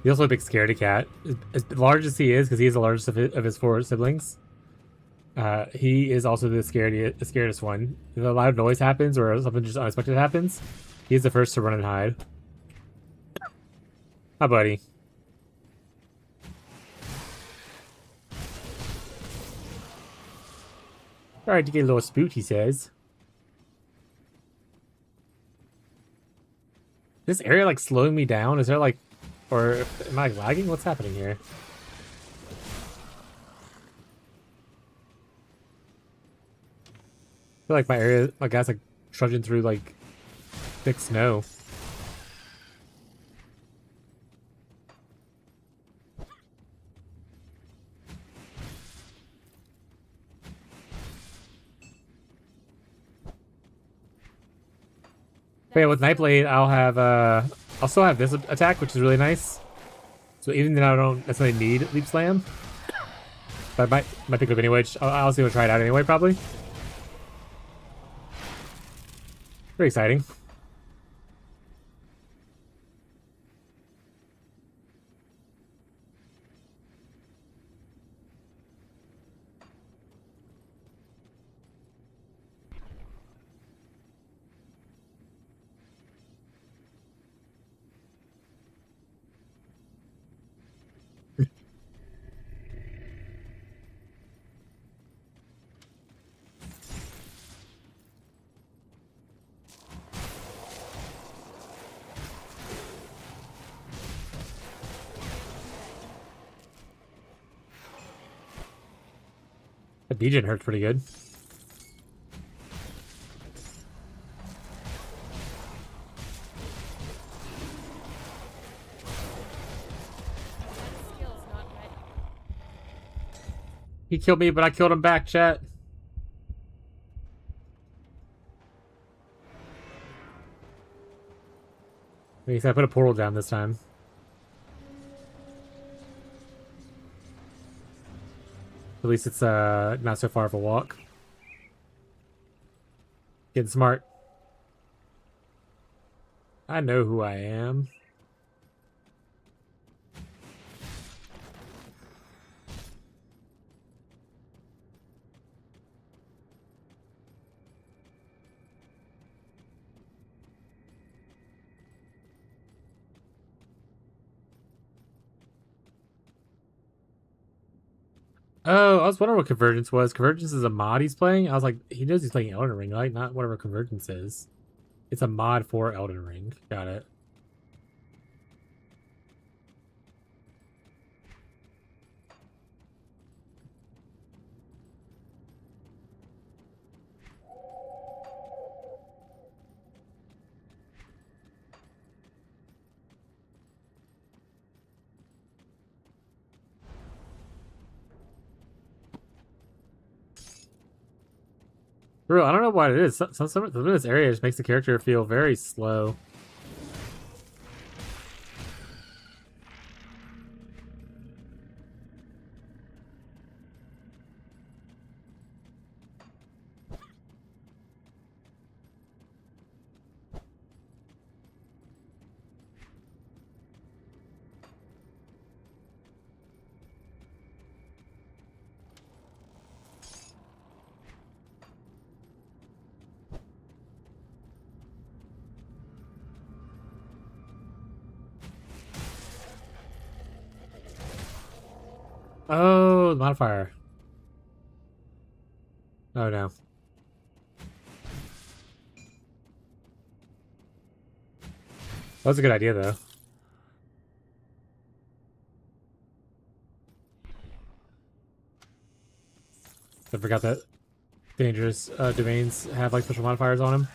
He's also a big scaredy cat. As large as he is, because he's the largest of his 4 siblings, he is also the scariest one. If a loud noise happens or something just unexpected happens, he's the first to run and hide. Hi, buddy. Alright, to get a little spooked, he says. This area, like, slowing me down? Is there, like... Or am I lagging? What's happening here? I feel like my area, my guy's like trudging through like thick snow. But yeah, with Nightblade, I'll still have this attack, which is really nice. So even though I don't necessarily need Leap Slam, but I might pick it up anyway. I'll see, try it out anyway, probably. Very exciting. Degen hurts pretty good. He killed me, but I killed him back, chat. At least I put a portal down this time. At least it's not so far of a walk. Getting smart. I know who I am. Oh, I was wondering what Convergence was. Convergence is a mod he's playing? I was like, he knows he's playing Elden Ring, right? Not whatever Convergence is. It's a mod for Elden Ring. Got it. Bro, I don't know what it is. Some of this area just makes the character feel very slow. Oh, the modifier. Oh no. That was a good idea though. I forgot that dangerous domains have like special modifiers on them.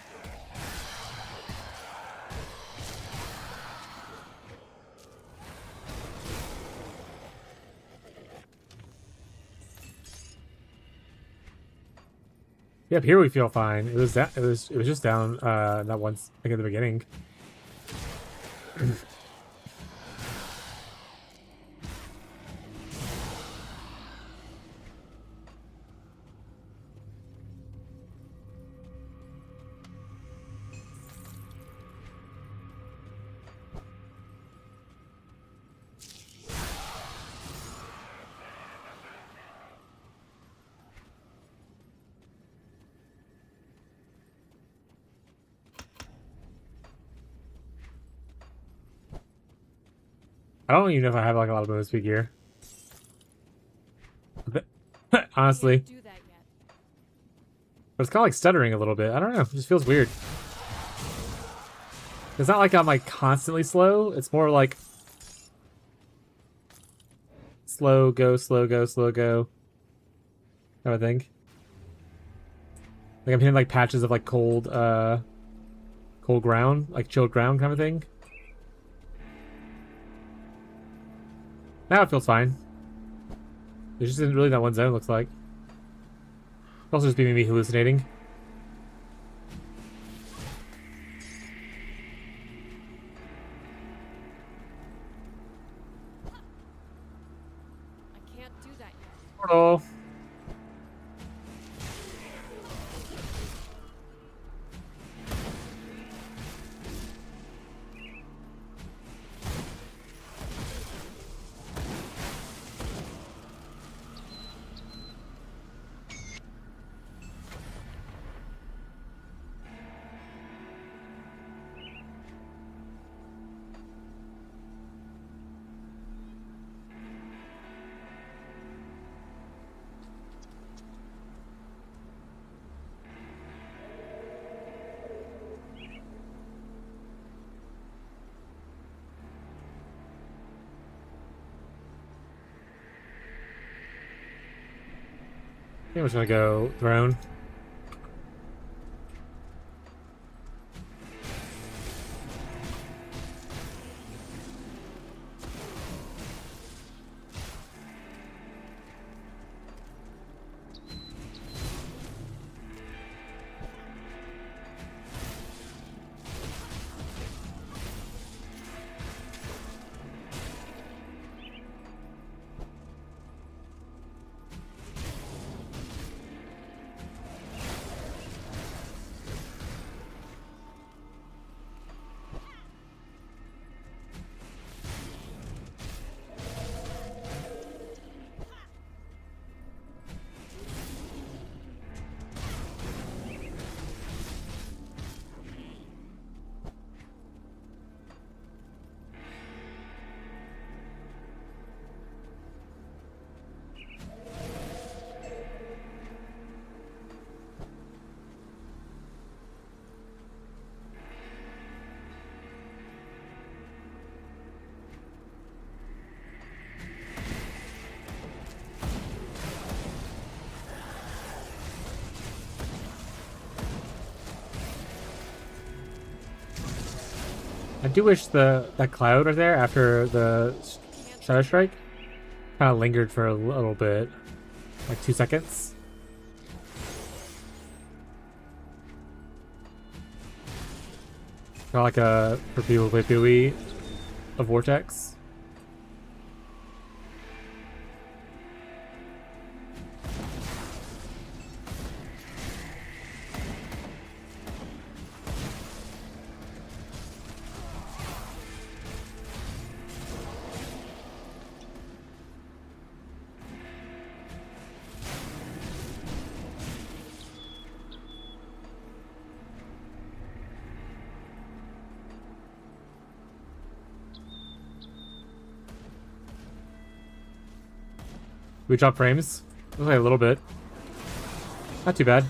Yep, here we feel fine. It was that. It was just down that once like at the beginning. I don't even know if I have like a lot of bonus speed gear. Honestly. But it's kind of like stuttering a little bit. I don't know. It just feels weird. It's not like I'm like constantly slow. It's more like slow go, slow go, slow go. I think. Like I'm hitting like patches of like cold ground, like chilled ground kind of thing. Now it feels fine. There just isn't really that one zone, looks like. Could also just be me hallucinating. I can't do that yet. Portal. I'm just gonna go throne. I do wish that cloud right there after the Shadow Strike kind of lingered for a little bit, like 2 seconds. Kind of like a for people who play PoE, a vortex. We drop frames. Looks like a little bit. Not too bad.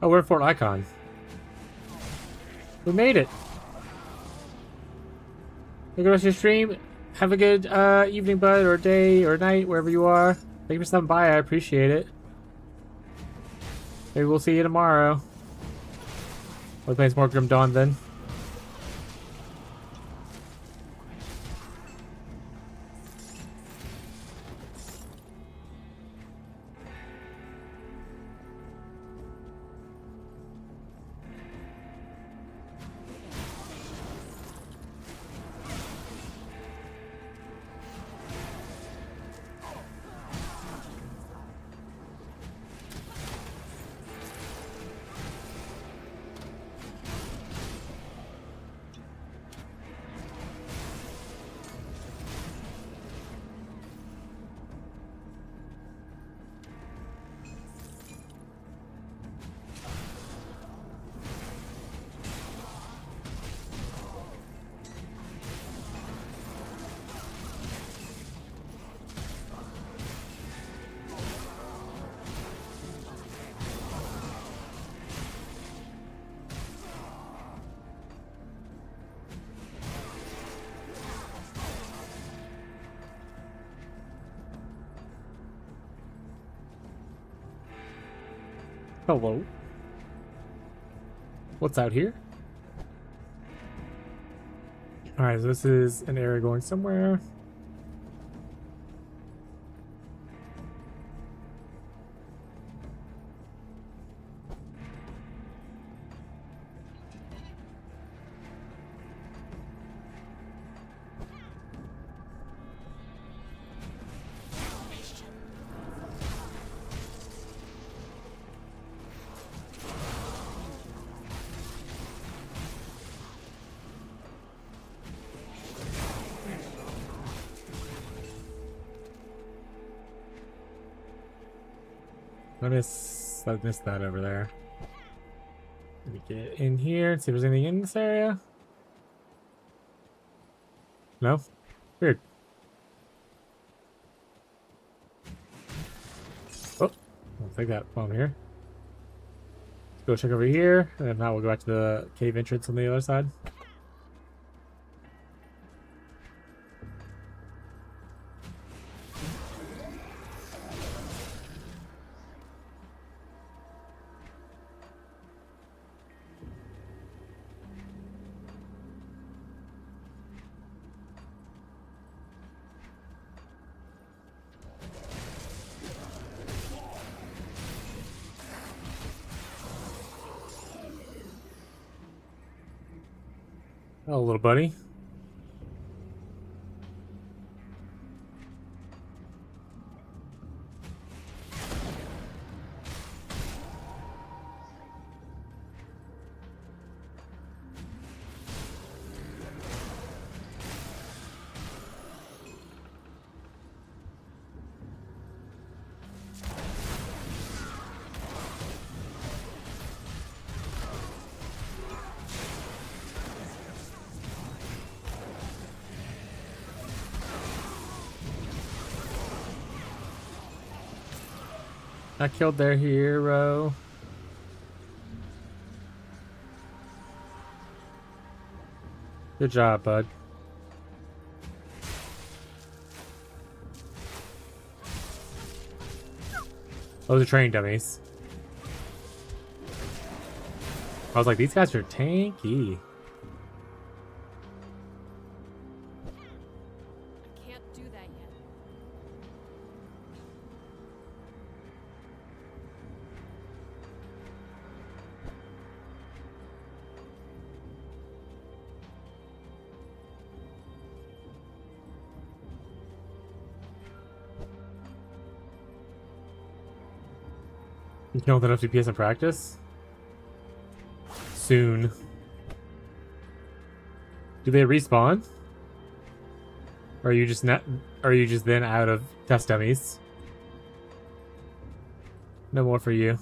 Oh, we're at Fort Icon. We made it. Look at your stream. Have a good evening, bud, or day, or night, wherever you are. Thank you for stopping by. I appreciate it. Maybe we'll see you tomorrow. We'll play some more Grim Dawn then. Hello. What's out here? Alright, so this is an area going somewhere. I missed that over there. Let me get in here and see if there's anything in this area. No? Weird. Oh, I'll take that while I'm here. Let's go check over here, and if not, we'll go back to the cave entrance on the other side. Oh, little buddy. I killed their hero. Good job, bud. Those are training dummies. I was like, these guys are tanky. I can't do that yet. You killed enough DPS in practice? Soon. Do they respawn? Or are you just not? Are you just then out of test dummies? No more for you.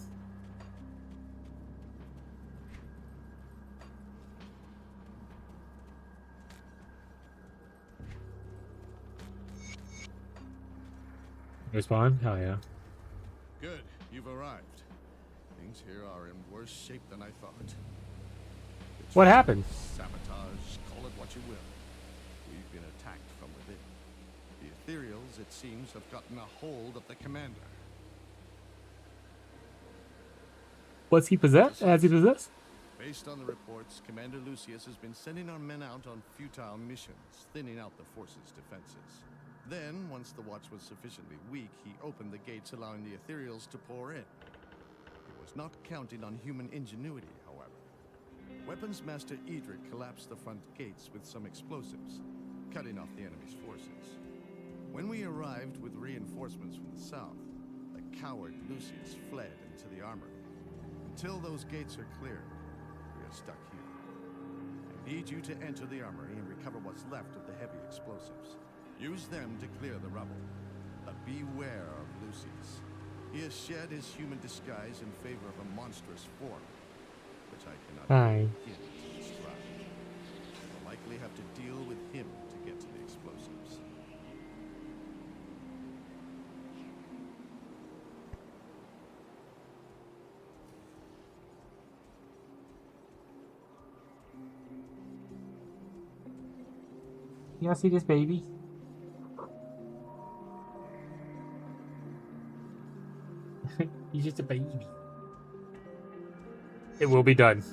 Respawn? Hell yeah. Good, you've arrived. Things here are in worse shape than I thought. What happened? Sabotage, call it what you will. We've been attacked from within. The ethereals, it seems, have gotten a hold of the commander. Was he possessed? Has he possessed? Based on the reports, Commander Lucius has been sending our men out on futile missions, thinning out the force's defenses. Then, once the watch was sufficiently weak, he opened the gates allowing the ethereals to pour in. He was not counting on human ingenuity, however. Weapons Master Edric collapsed the front gates with some explosives, cutting off the enemy's forces. When we arrived with reinforcements from the south, the coward Lucius fled into the armory. Until those gates are cleared, we are stuck here. I need you to enter the armory and recover what's left of the heavy explosives. Use them to clear the rubble. But beware of Lucius. He has shed his human disguise in favor of a monstrous form, which I cannot begin to describe. You'll likely have to deal with him to get to the explosives. You see this baby? He's just a baby. It will be done.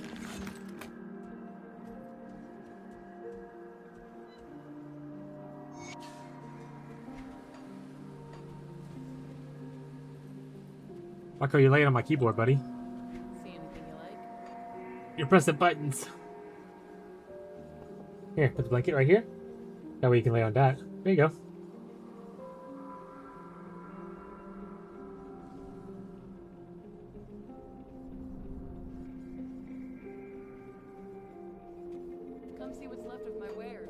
Marco, you're laying on my keyboard, buddy. See anything you like? You're pressing buttons. Here, put the blanket right here. That way you can lay on that. There you go. Come see what's left of my wares.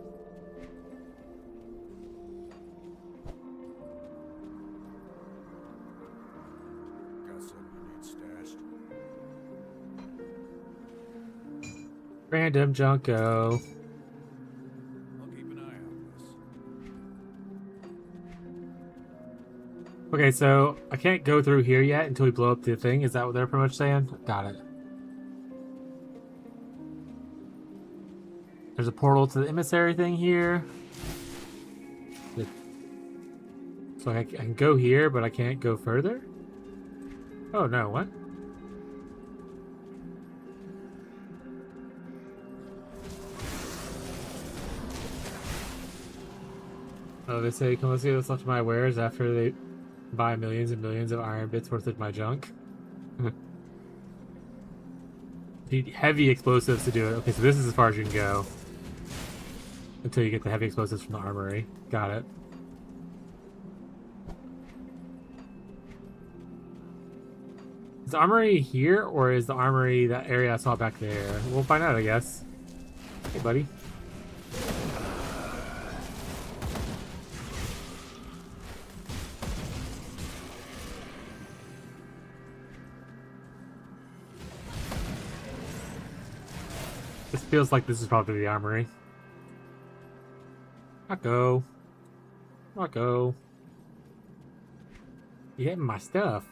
Got something you need stashed? Random Junko. I'll keep an eye on this. Okay, so I can't go through here yet until we blow up the thing. Is that what they're pretty much saying? Got it. There's a portal to the emissary thing here. So I can go here, but I can't go further? Oh no, what? Oh, they say, come let's see what's left of my wares after they buy millions and millions of iron bits worth of my junk. Need heavy explosives to do it. Okay, so this is as far as you can go. Until you get the heavy explosives from the armory. Got it. Is the armory here, or is the armory that area I saw back there? We'll find out, I guess. Hey, buddy. This feels like this is probably the armory. Marco. Marco. You hitting my stuff.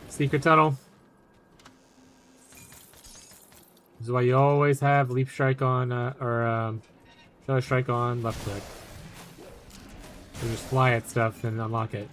Secret tunnel. This is why you always have leap strike on, shadow strike on left click. You just fly at stuff and unlock it.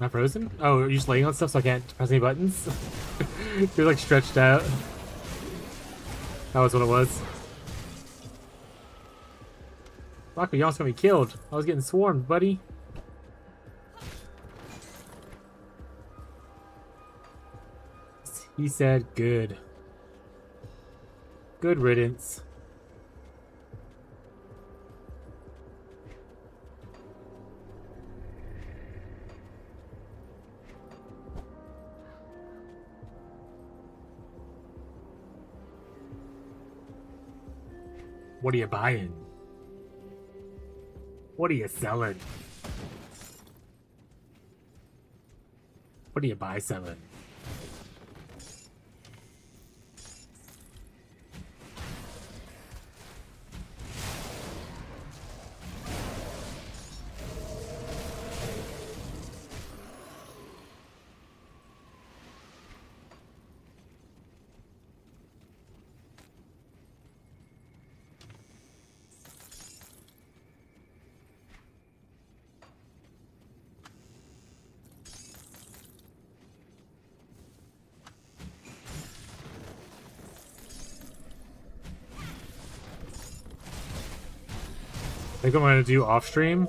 Am I frozen? Oh, you're just laying on stuff so I can't press any buttons? You're like stretched out. That was what it was. Rocco, you almost got me killed. I was getting swarmed, buddy. He said good. Good riddance. What are you buying? What are you selling? What do you buy selling? I think I'm gonna do off stream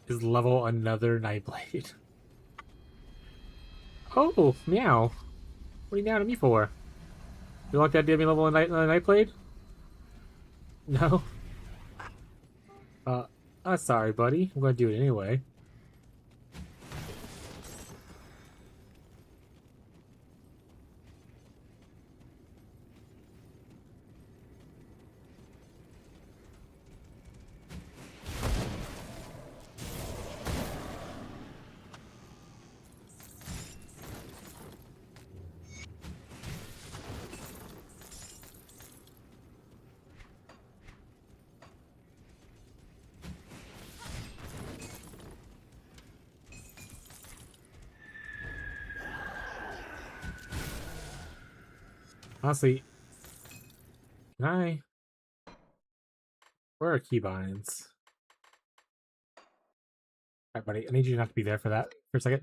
is level another nightblade. Oh, meow. What are you meowing at me for? You like that idea of me level a nightblade? No? I'm sorry, buddy. I'm gonna do it anyway. Honestly, can I? Where are keybinds? Alright, buddy. I need you not to be there for that for a second.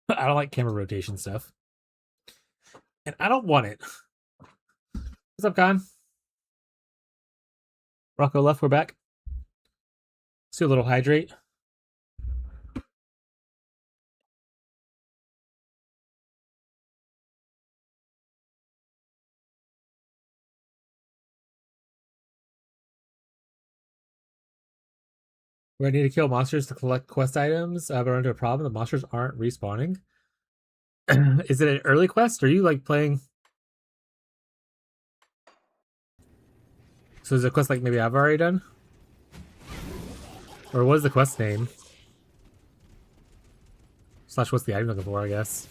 I don't like camera rotation stuff. And I don't want it. What's up, Con? Rocco left, we're back. Let's do a little hydrate. We're gonna need to kill monsters to collect quest items, but run into a problem. The monsters aren't respawning. Is it an early quest? Or are you like playing? So is it a quest like maybe I've already done? Or what is the quest name? Slash what's the item looking for, I guess.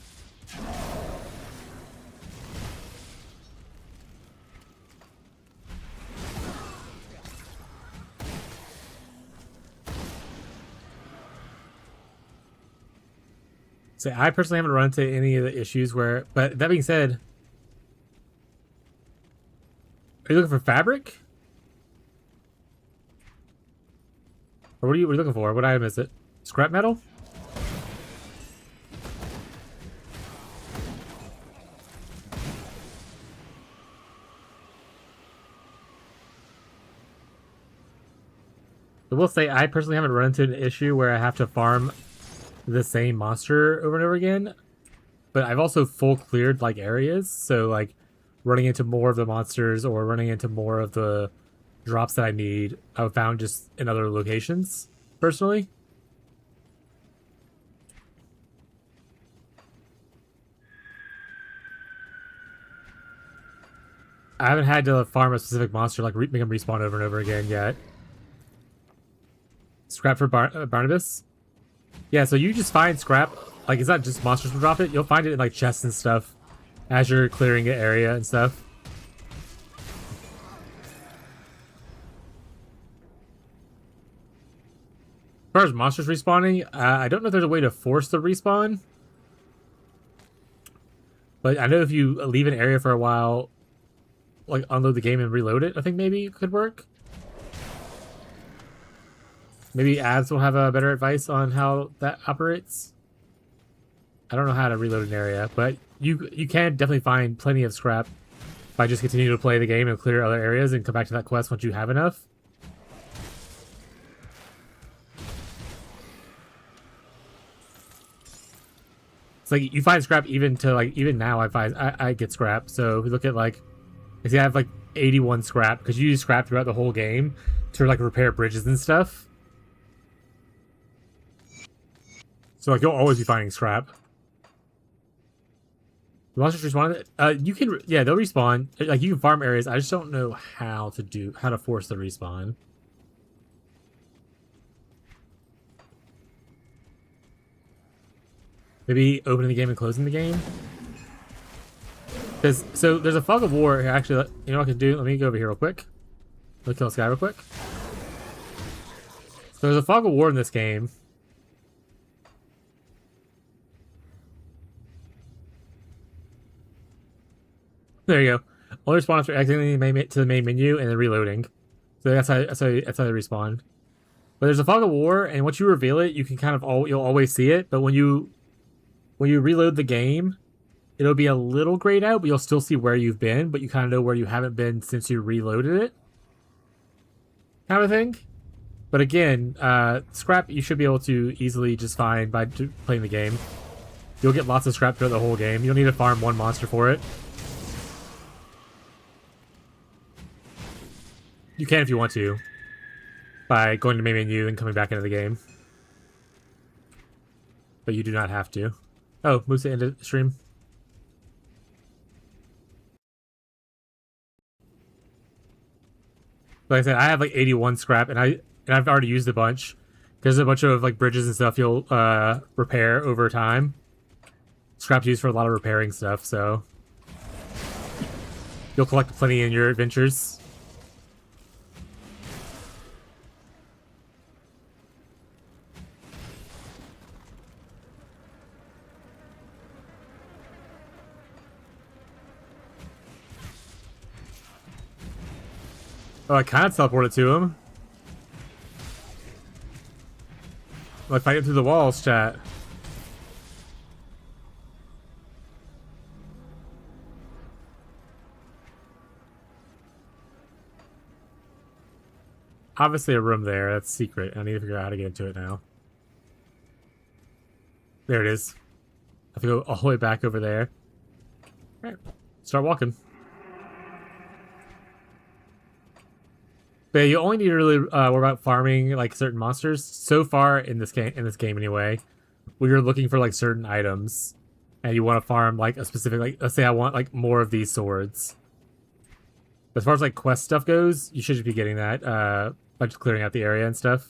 So I personally haven't run into any of the issues where, but that being said, are you looking for fabric? Or what are you looking for? What item is it? Scrap metal? I will say I personally haven't run into an issue where I have to farm the same monster over and over again, but I've also full cleared like areas, so like running into more of the monsters or running into more of the drops that I need, I've found just in other locations personally. I haven't had to farm a specific monster, like make them respawn over and over again yet. Scrap for Barnabas? Yeah, so you just find scrap. Like, it's not just monsters will drop it. You'll find it in, like, chests and stuff as you're clearing an area and stuff. As far as monsters respawning, I don't know if there's a way to force the respawn. But I know if you leave an area for a while, like, unload the game and reload it, I think maybe it could work. Maybe ads will have a better advice on how that operates. I don't know how to reload an area, but you can definitely find plenty of scrap by just continuing to play the game and clear other areas and come back to that quest once you have enough. It's like you find scrap even now I get scrap. So if we look at like, I have like 81 scrap because you use scrap throughout the whole game to like repair bridges and stuff. So like you'll always be finding scrap. The monsters respawn. You can, yeah, they'll respawn. Like you can farm areas. I just don't know how to force the respawn. Maybe opening the game and closing the game. So there's a fog of war here. Actually, you know what I can do? Let me go over here real quick. Let me kill this guy real quick. So there's a fog of war in this game. There you go. Only respawn after exiting to the main menu and then reloading. So that's how they respawn. But there's a fog of war, and once you reveal it, you can kind of you'll always see it. But when you reload the game, it'll be a little grayed out, but you'll still see where you've been. But you kind of know where you haven't been since you reloaded it, kind of thing. But again, scrap you should be able to easily just find by playing the game. You'll get lots of scrap throughout the whole game. You'll need to farm one monster for it. You can if you want to, by going to main menu and coming back into the game. But you do not have to. Oh, moves to end of stream. Like I said, I have like 81 scrap, and I've already used a bunch. There's a bunch of like bridges and stuff you'll repair over time. Scrap's used for a lot of repairing stuff, so you'll collect plenty in your adventures. Oh, I kind of teleported to him. Like fighting through the walls, chat. Obviously a room there. That's secret. I need to figure out how to get into it now. There it is. I have to go all the way back over there. All right. Start walking. But yeah, you only need to really worry about farming like certain monsters. So far in this game anyway, where you're looking for like certain items, and you want to farm like a specific, like let's say I want like more of these swords. As far as like quest stuff goes, you should be getting that by just clearing out the area and stuff.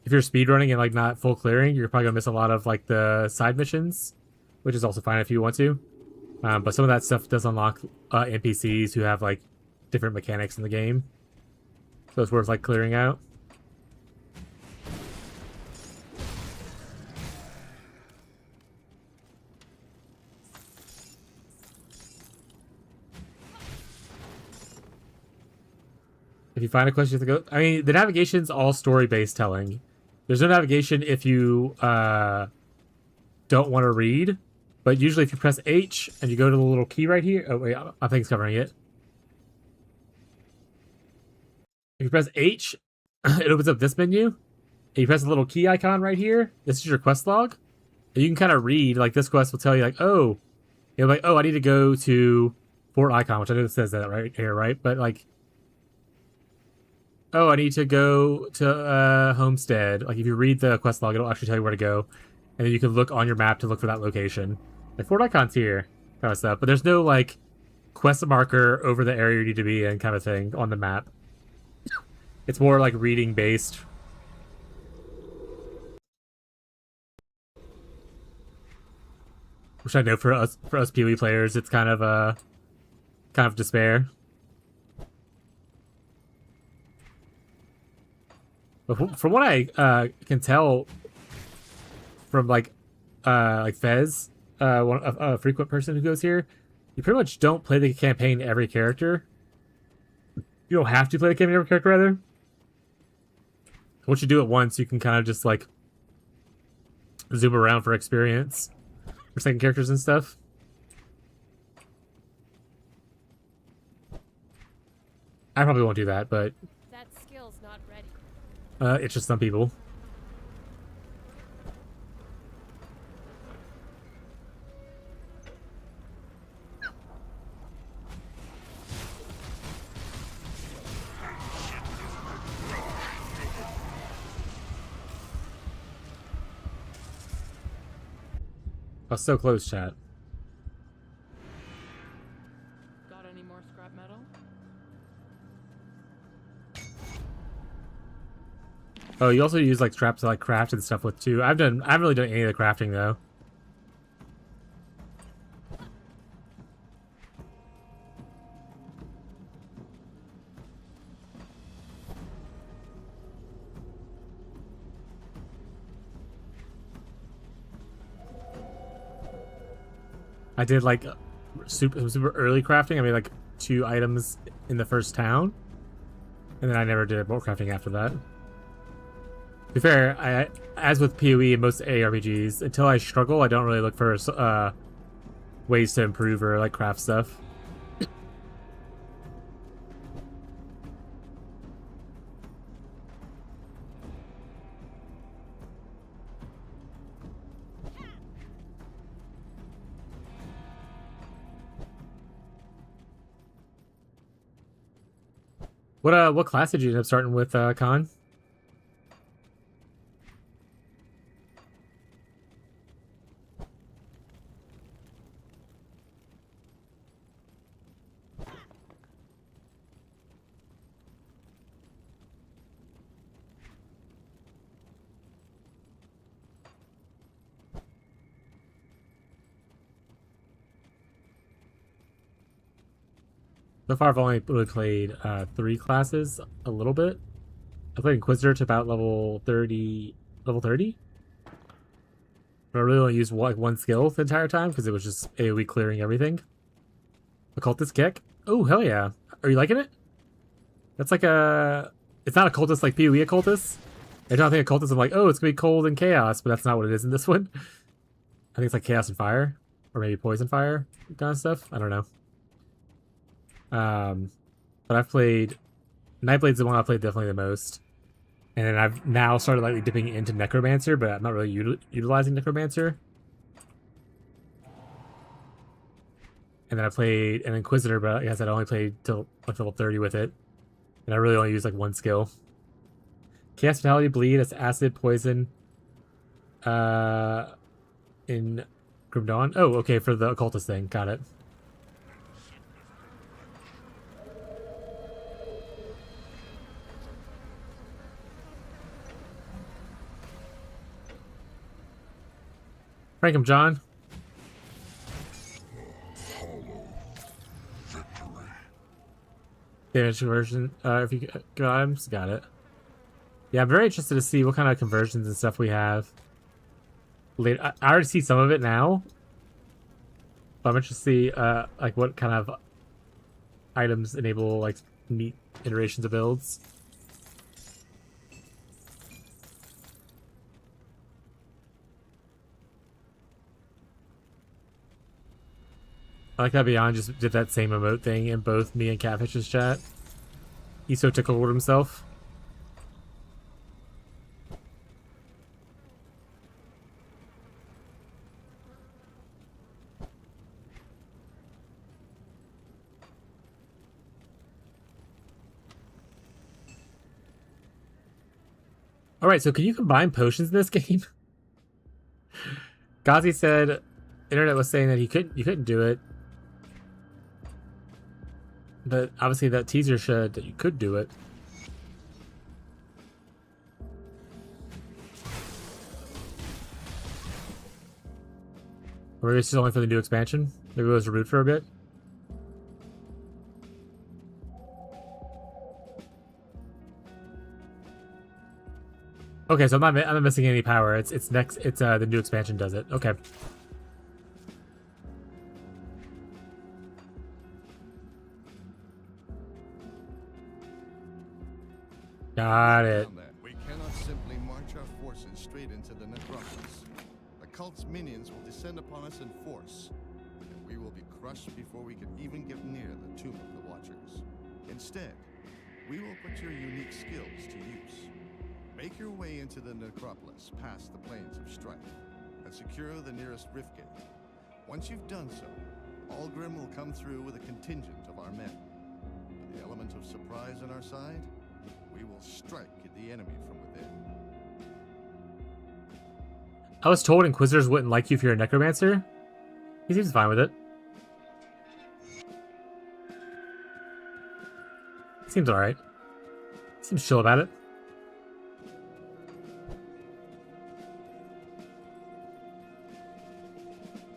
If you're speedrunning and like not full clearing, you're probably gonna miss a lot of like the side missions, which is also fine if you want to. But some of that stuff does unlock NPCs who have like different mechanics in the game, so it's worth like clearing out. If you find a quest, you have to go. I mean, the navigation's all story-based telling. There's no navigation if you don't want to read, but usually if you press H and you go to the little key right here. Oh wait, I think it's covering it. If you press H, it opens up this menu. And you press the little key icon right here. This is your quest log. And you can kind of read, like this quest will tell you like, oh, you're like, oh, I need to go to Fort Icon, which I know it says that right here, right? But like, oh, I need to go to Homestead. Like if you read the quest log, it'll actually tell you where to go. And then you can look on your map to look for that location. Like Fort Icon's here, kind of stuff. But there's no like quest marker over the area you need to be in kind of thing on the map. It's more like reading based. Which I know for us PoE players, it's kind of despair. But from what I can tell from like Fez, a frequent person who goes here, you pretty much don't play the campaign every character. You don't have to play the campaign every character, rather. Once you do it once, you can kind of just like zoom around for experience for second characters and stuff. I probably won't do that, but That skill's not ready. it's just some people. I was so close, chat. Got any more scrap metal? Oh, you also use like traps to like craft and stuff with too. I haven't really done any of the crafting though. I did like super early crafting. I made like 2 items in the first town, and then I never did more crafting after that. To be fair, as with PoE and most ARPGs, until I struggle, I don't really look for ways to improve or like craft stuff. What class did you end up starting with, Khan? So far, I've only really played 3 classes a little bit. I played Inquisitor to about level 30. Level 30? But I really only used like 1 skill the entire time because it was just AoE clearing everything. Occultist Keck? Oh, hell yeah. Are you liking it? That's like a... It's not a cultist like PoE occultist. I don't think a cultist, I'm like, oh, it's gonna be cold and chaos, but that's not what it is in this one. I think it's like chaos and fire. Or maybe poison fire kind of stuff. I don't know. But I've played... Nightblade's the one I played definitely the most. And then I've now started like dipping into Necromancer, but I'm not really utilizing Necromancer. And then I played an Inquisitor, but like I said, I only played till like level 30 with it. And I really only use like one skill. Chaos Fatality, Bleed, that's Acid, Poison. In Grim Dawn. Oh, okay, for the Occultist thing. Got it. Frank him, John. Damage conversion. If you got items, got it. Yeah, I'm very interested to see what kind of conversions and stuff we have later. I already see some of it now, but I'm interested to see like what kind of items enable like neat iterations of builds. I like that Beyond just did that same emote thing in both me and Catfish's chat. He so tickled himself. Alright, so can you combine potions in this game? Gazi said internet was saying that you couldn't do it. But obviously that teaser showed that you could do it. Or maybe it's just only for the new expansion. Maybe it was removed for a bit. Okay, so I'm not missing any power. It's the new expansion does it. Okay. Got it. We cannot simply march our forces straight into the necropolis. The cult's minions will descend upon us in force, and we will be crushed before we can even get near the Tomb of the Watchers. Instead, we will put your unique skills to use. Make your way into the necropolis past the Plains of Strife, and secure the nearest rift gate. Once you've done so, Algrim will come through with a contingent of our men. With the element of surprise on our side, we will strike at the enemy from within. I was told Inquisitors wouldn't like you if you're a Necromancer. He seems fine with it. Seems alright. Seems chill about it.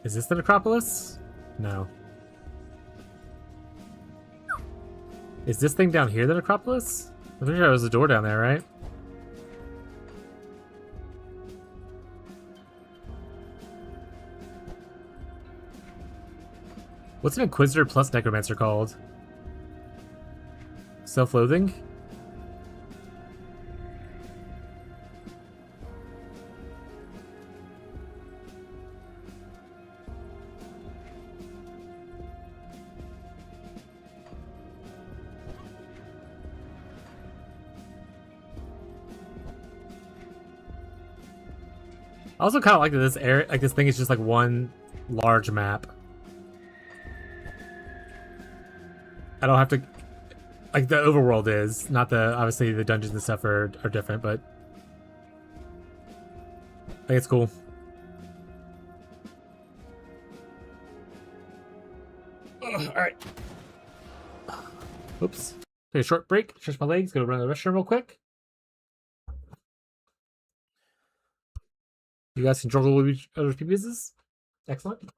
Is this the necropolis? No. Is this thing down here the necropolis? I'm pretty sure there was a door down there, right? What's an Inquisitor plus Necromancer called? Self-loathing? I also kind of like that this area, like this thing is just like one large map. I don't have to, like the overworld is, not the, obviously the dungeons and stuff are different, but I think it's cool. Alright. Oops. Take a short break, stretch my legs, go to run to the restroom real quick. You guys can juggle with each other's pieces. Excellent.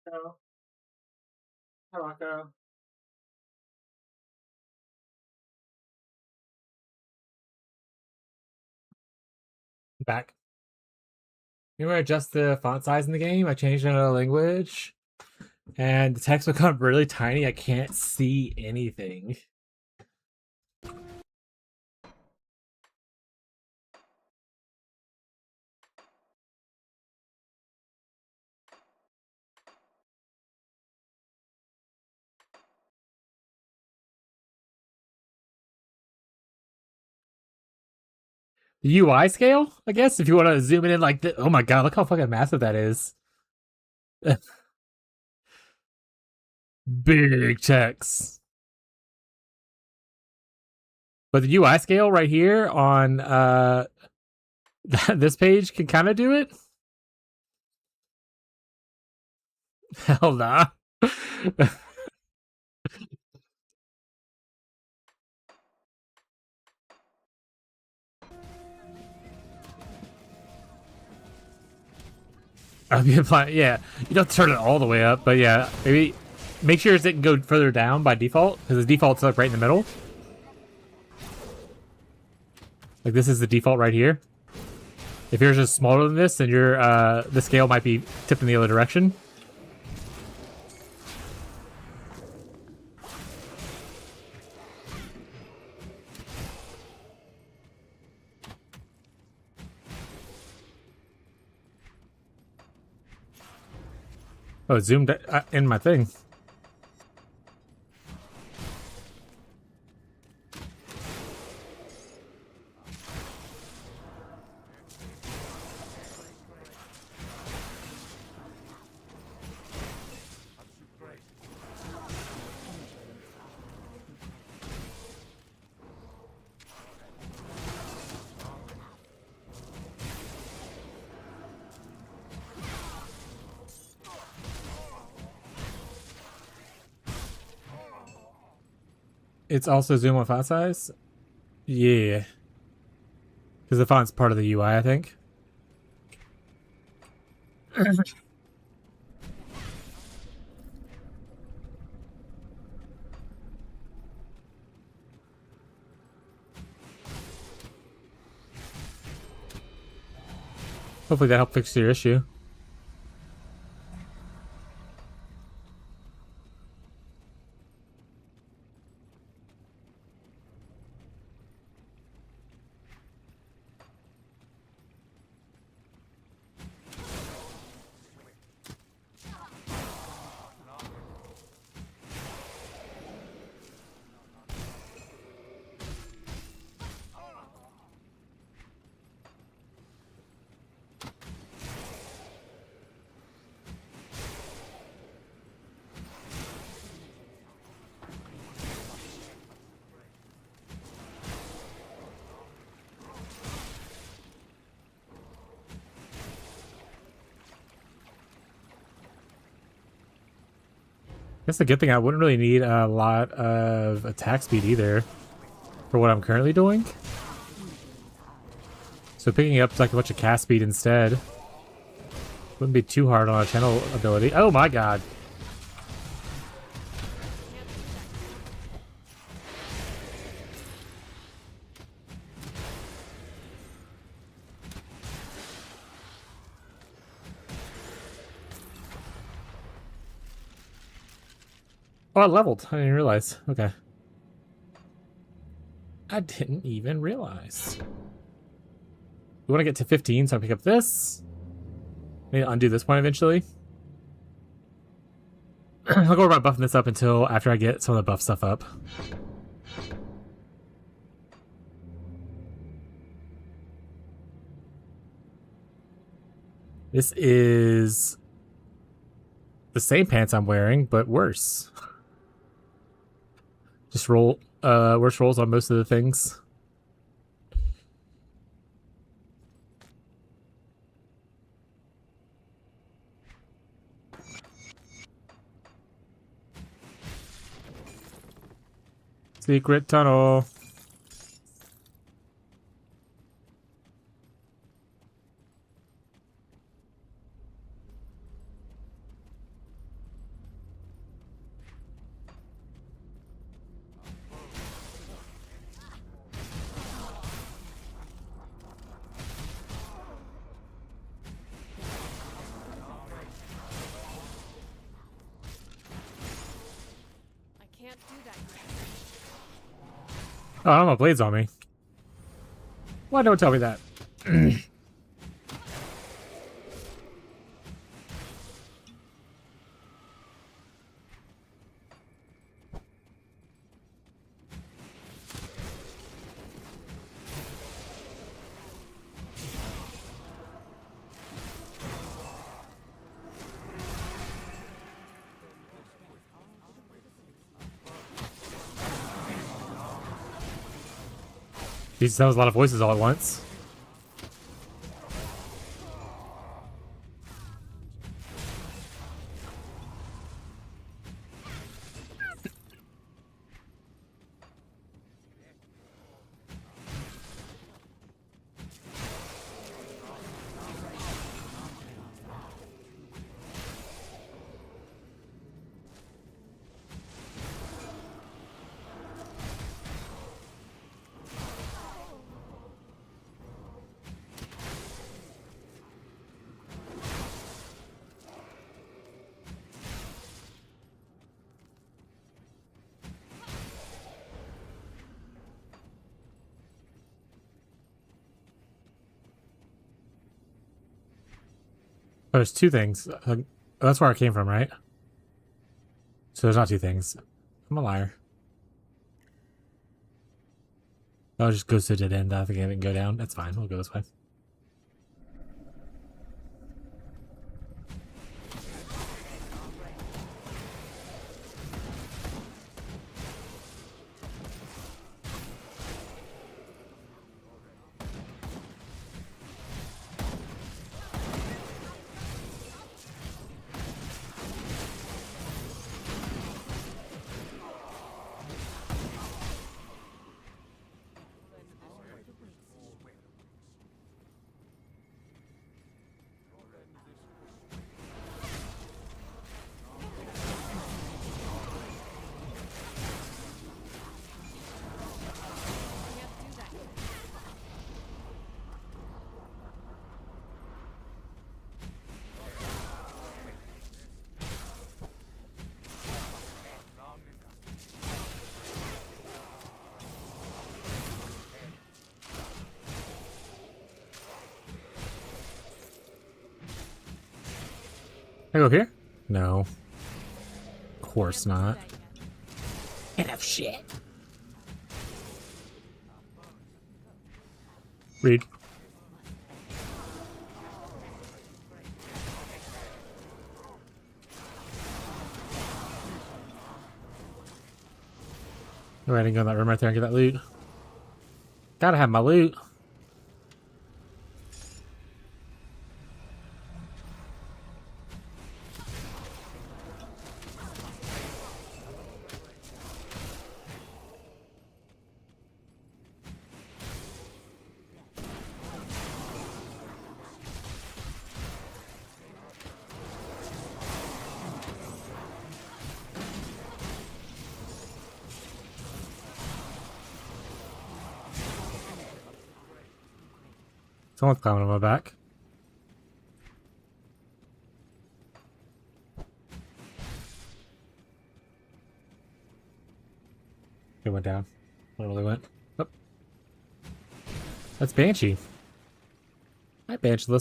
Rocco. Hi, Rocco. Back. You want to adjust the font size in the game? I changed another language, and the text become really tiny. I can't see anything. The UI scale, I guess, if you want to zoom it in like this. Oh my god, look how fucking massive that is. Big text. But the UI scale right here on this page can kind of do it. Hell nah. I'll be applying. Yeah, you don't turn it all the way up, but yeah, maybe make sure it can go further down by default because the default's like right in the middle. Like this is the default right here. If yours is smaller than this, then your the scale might be tipped in the other direction. Oh, it zoomed in my thing. It's also zoom on font size? Yeah. Because the font's part of the UI, I think. Hopefully that helped fix your issue. That's the good thing. I wouldn't really need a lot of attack speed either for what I'm currently doing. So picking up like a bunch of cast speed instead wouldn't be too hard on a channel ability. Oh my god. Oh, I leveled. I didn't realize. Okay. I didn't even realize. We want to get to 15, so I pick up this. Maybe undo this one eventually. I'll go about buffing this up until after I get some of the buff stuff up. This is the same pants I'm wearing, but worse. Just roll worse rolls on most of the things. Secret tunnel. Oh, I don't have blades on me. Why don't tell me that? Jesus, that was a lot of voices all at once. Oh, there's two things. That's where I came from, right? So there's not two things. I'm a liar. I'll just go to the dead end. I think I didn't go down. That's fine. We'll go this way. Can I go here? No. Of course not. Enough shit. Read. Go ahead and go in that room right there and get that loot. Gotta have my loot. Someone's climbing on my back. It went down. I don't know where they went. Oh. That's Banshee. Hi, Banshee.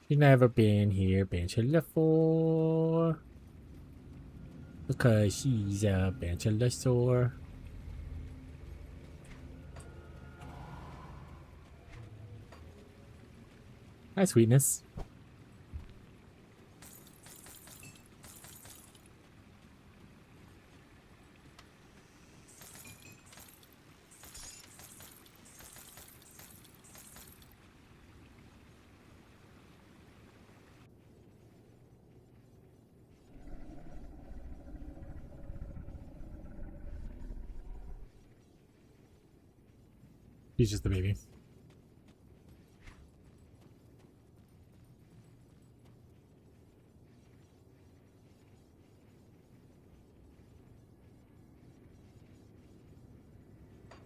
She's never been here, Banshee before. Because she's a Banshee. Hi, sweetness. He's just the baby.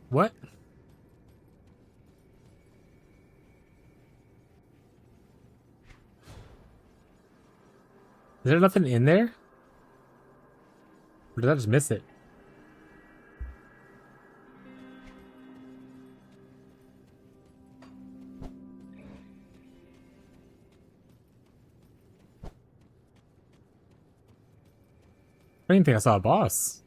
What? Is there nothing in there? Or did I just miss it? I didn't think I saw a boss.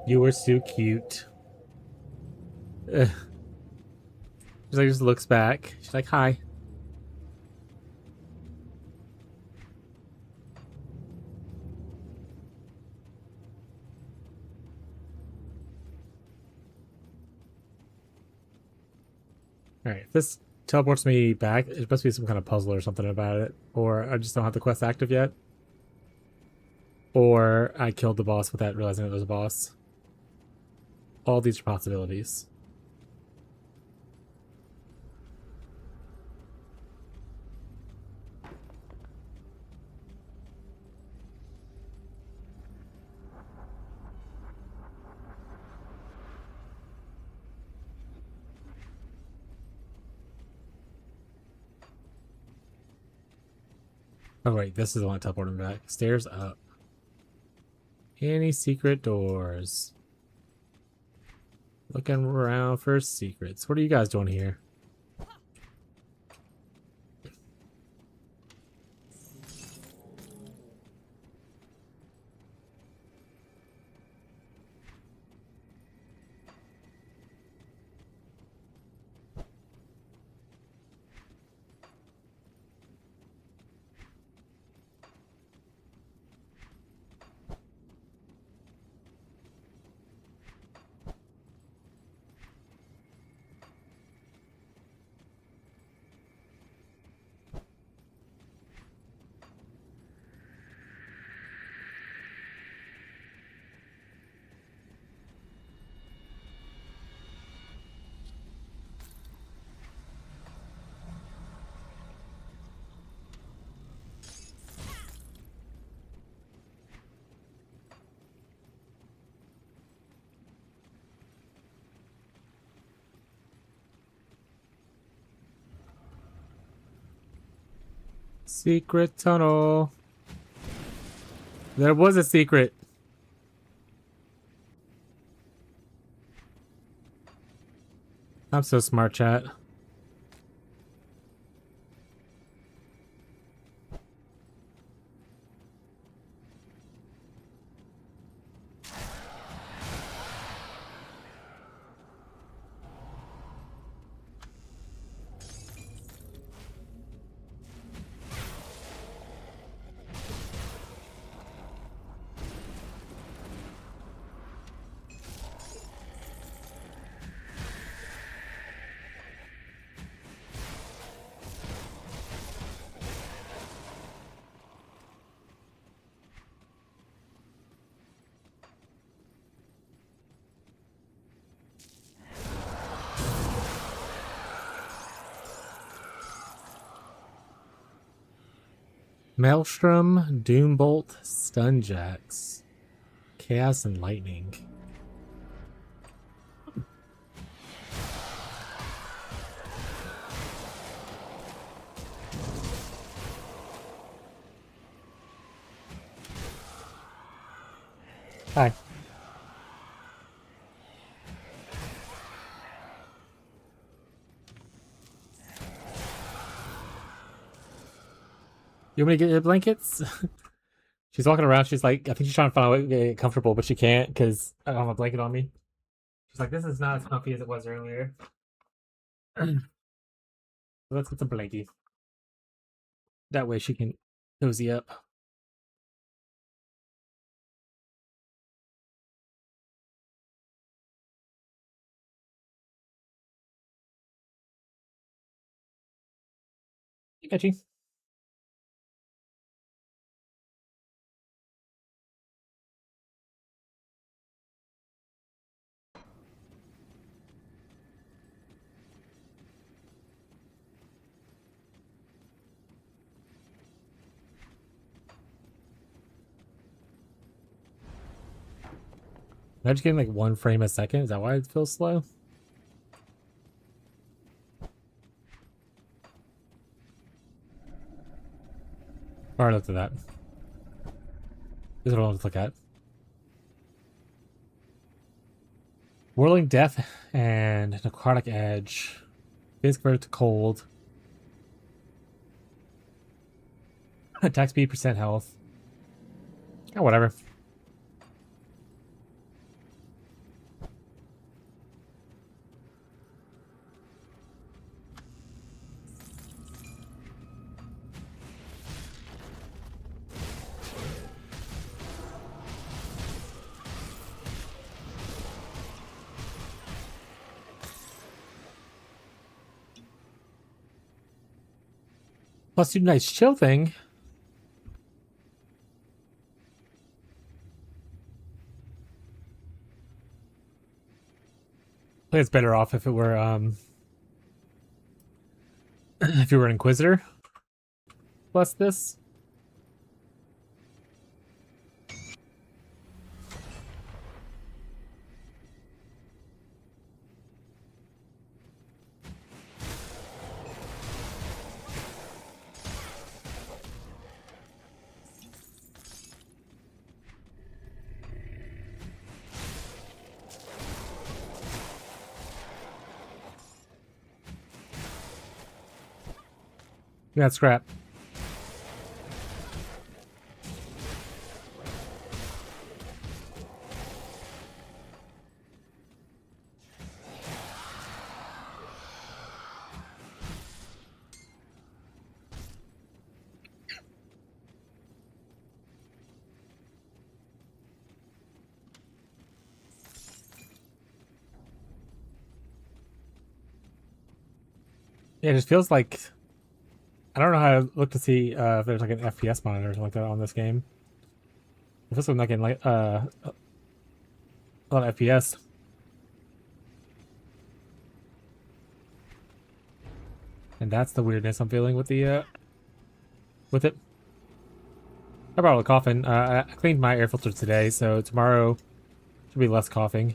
You were so cute. Ugh. She's like, just looks back. She's like, hi. Alright, this teleports me back. There must be some kind of puzzle or something about it. Or I just don't have the quest active yet. Or I killed the boss without realizing it was a boss. All these are possibilities. Oh wait, this is the one teleporting back. Stairs up. Any secret doors? Looking around for secrets. What are you guys doing here? Secret tunnel. There was a secret. I'm so smart, chat. Maelstrom, Doombolt, Stunjacks, Chaos and Lightning. Hi. You want me to get your blankets? She's walking around. She's like, I think she's trying to find a way to get comfortable, but she can't because I don't have a blanket on me. She's like, this is not as comfy as it was earlier. Let's get some blankie. That way she can cozy up. I got you. Am I just getting like 1 frame a second? Is that why it feels slow? Alright, look at that. This is what I want to look at. Whirling Death and Necrotic Edge. Basic converted to cold. Attack speed, percent health. Oh, whatever. Plus 2 nice chill thing. I think it's better off if it were if you were an Inquisitor plus this. Yeah, scrap. Yeah, it just feels like I don't know how to look to see if there's like an FPS monitor or something like that on this game. It feels like I'm not getting like a lot of FPS. And that's the weirdness I'm feeling with the with it. I brought a coffin. I cleaned my air filter today, so tomorrow should be less coughing.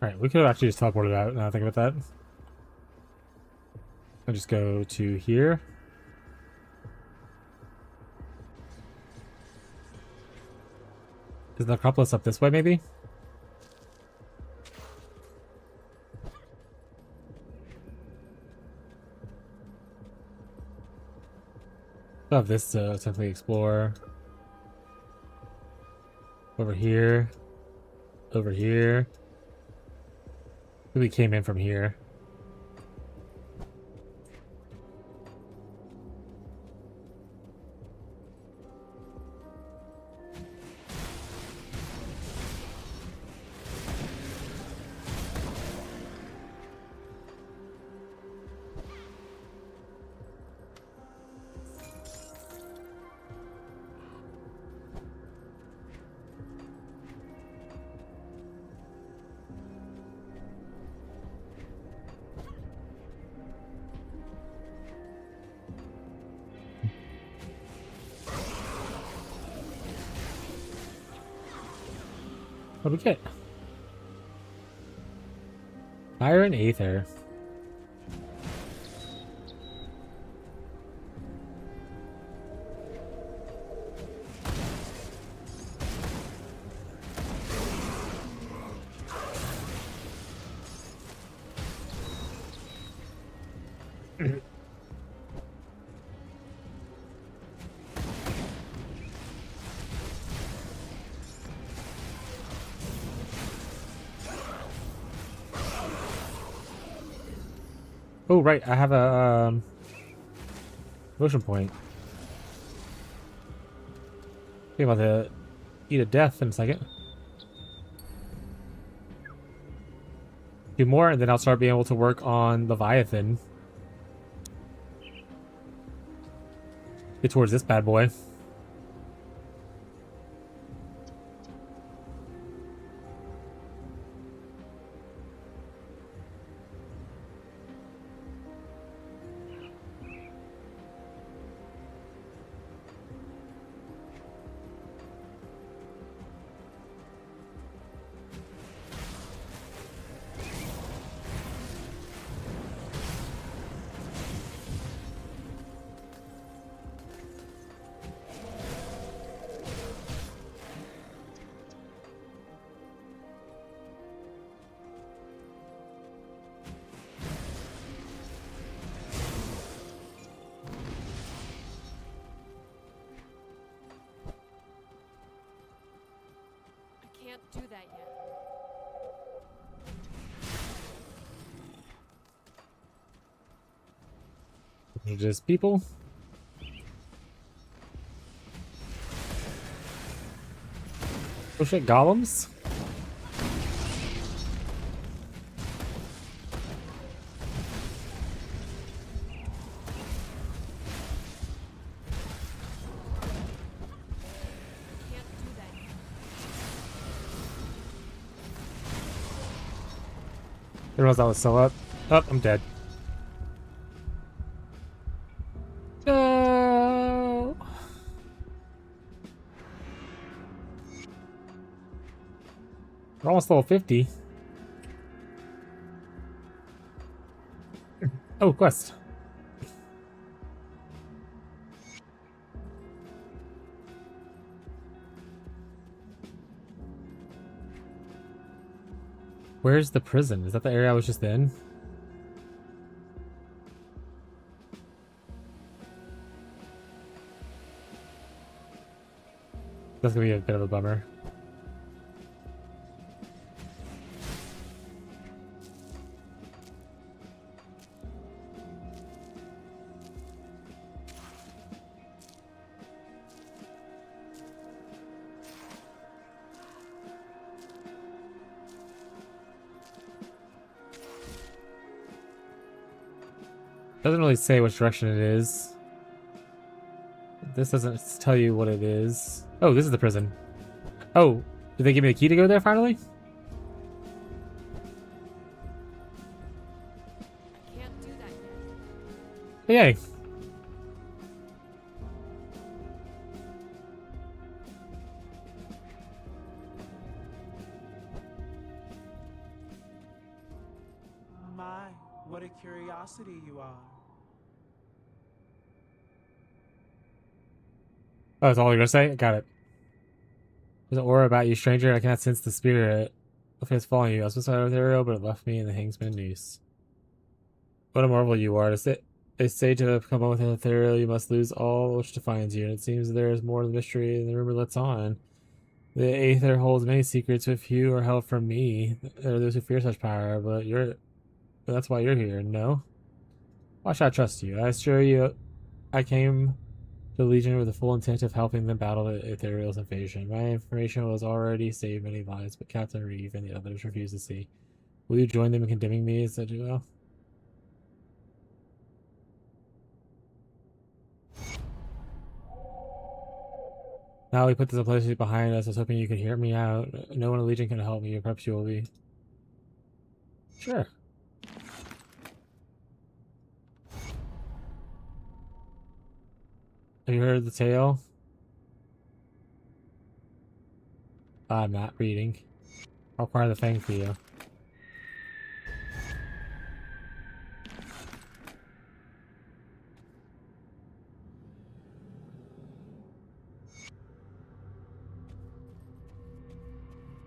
Alright, we could have actually just teleported out now I think about that. I'll just go to here. Is the Acropolis up this way, maybe? Still have this to simply explore. Over here. Over here. We came in from here. What do we get? Fire and Aether. Oh, right, I have a motion point. I'm about to eat a death in a second. 2 more, and then I'll start being able to work on Leviathan. Get towards this bad boy. Can't do that yet. Just people. Oh shit, golems? Didn't realize that was still up. Oh, I'm dead. No. We're almost level 50. Oh, quest. Where's the prison? Is that the area I was just in? That's gonna be a bit of a bummer. Doesn't really say which direction it is. This doesn't tell you what it is. Oh, this is the prison. Oh, did they give me the key to go there finally? I can't do that yet. Yay. My, what a curiosity you are. Oh, that's all you're gonna say? Got it. There's an aura about you, stranger. I cannot sense the spirit. If it's following you, I was supposed to have ethereal, but it left me in the Hangsman noose. What a marvel you are. They say to come on with an ethereal, you must lose all which defines you, and it seems there is more mystery than the rumor lets on. The Aether holds many secrets, but few are held from me. There are those who fear such power, but that's why you're here, no? Why should I trust you? I assure you, I came to the Legion with the full intent of helping them battle the Ethereal's invasion. My information was already saved many lives, but Captain Reeve and the others refuse to see. Will you join them in condemning me as I do well? Now we put this place behind us. I was hoping you could hear me out. No one in the Legion can help me, or perhaps you will be. Sure. Have you heard the tale? I'm not reading. I'll acquire the thing for you.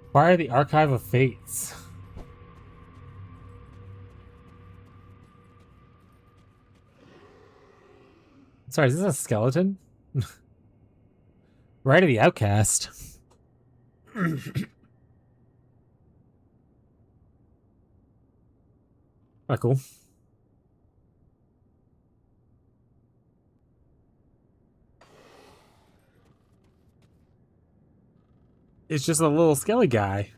Acquire the Archive of Fates. Sorry, is this a skeleton? Right of the Outcast. Ah, cool. It's just a little skelly guy.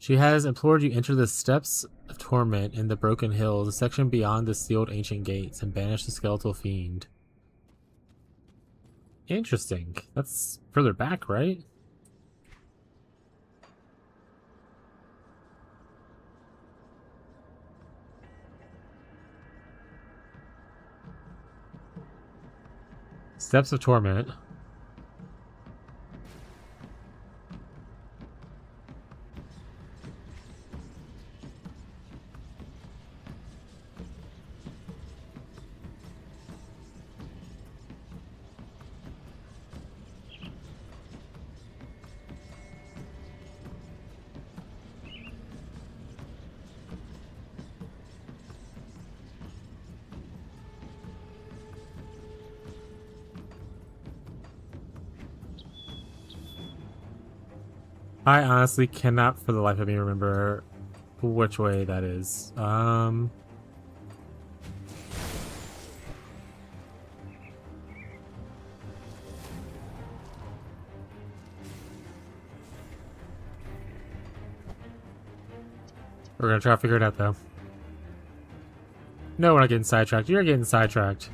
She has implored you enter the steps of torment in the broken hills, the section beyond the sealed ancient gates, and banish the skeletal fiend. Interesting. That's further back, right? Steps of torment. I honestly cannot for the life of me remember which way that is. We're gonna try to figure it out though. No, we're not getting sidetracked. You're getting sidetracked.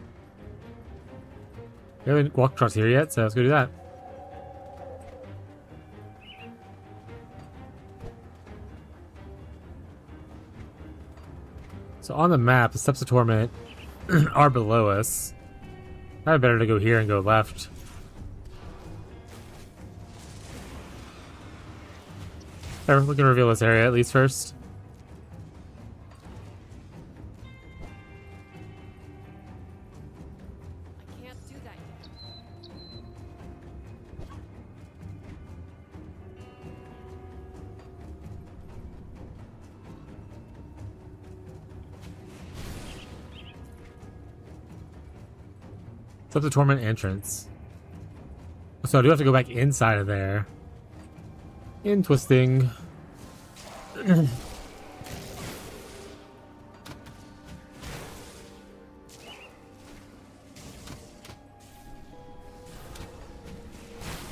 We haven't walked across here yet, so let's go do that. So on the map, the Steps of Torment are below us. Probably better to go here and go left. Alright, we can reveal this area at least first. I can't do that yet. Steps of Torment entrance. So I do have to go back inside of there. Twisting.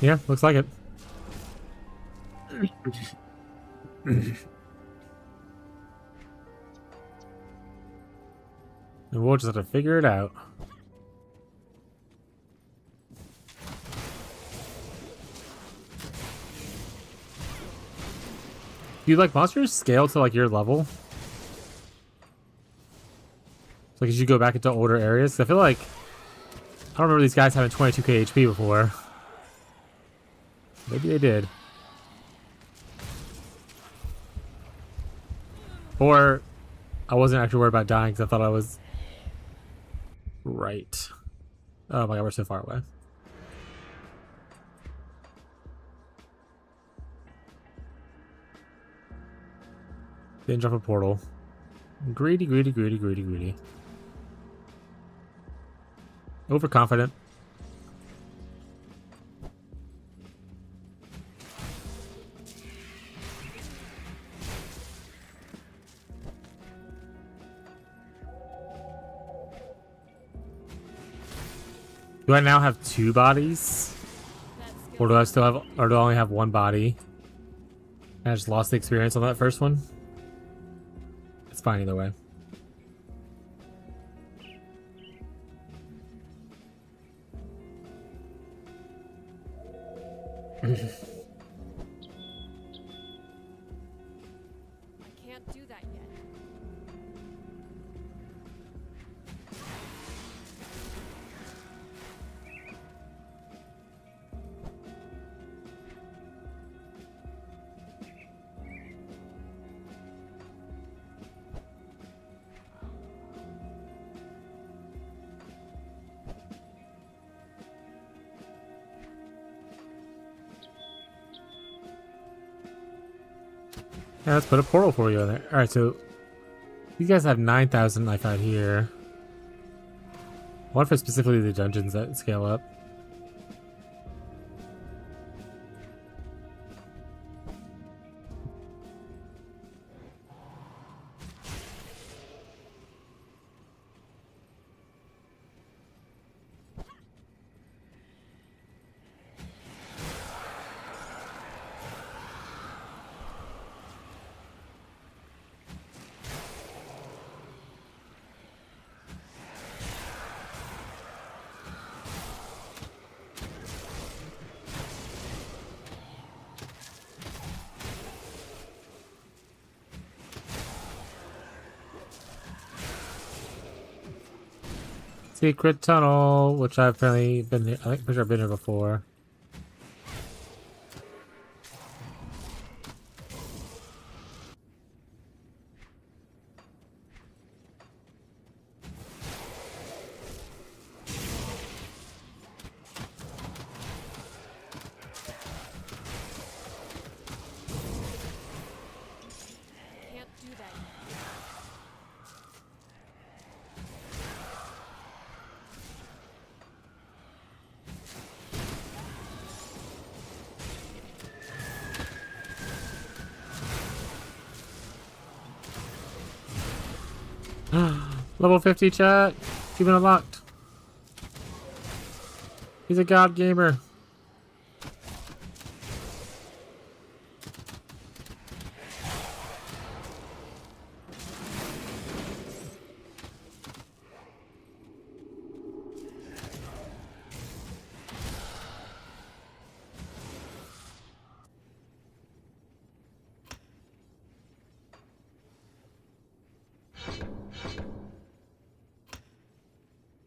Yeah, looks like it. And we'll just have to figure it out. Do you like monsters scale to like your level? So like as you go back into older areas? 'Cause I feel like I don't remember these guys having 22k HP before. Maybe they did. Or I wasn't actually worried about dying because I thought I was right. Oh my god, we're so far away. Didn't jump a portal. Greedy, greedy, greedy, greedy, greedy. Overconfident. Do I now have 2 bodies? Or do I still have, or do I only have 1 body? I just lost the experience on that first one. It's fine either way. I can't do that yet. Yeah, let's put a portal for you in there. Alright, so you guys have 9,000 life out here. What for specifically the dungeons that scale up? Secret tunnel, which I've apparently been here. I think pretty sure I've been here before. Can't do that yet. Level 50 chat. You've been unlocked. He's a god gamer.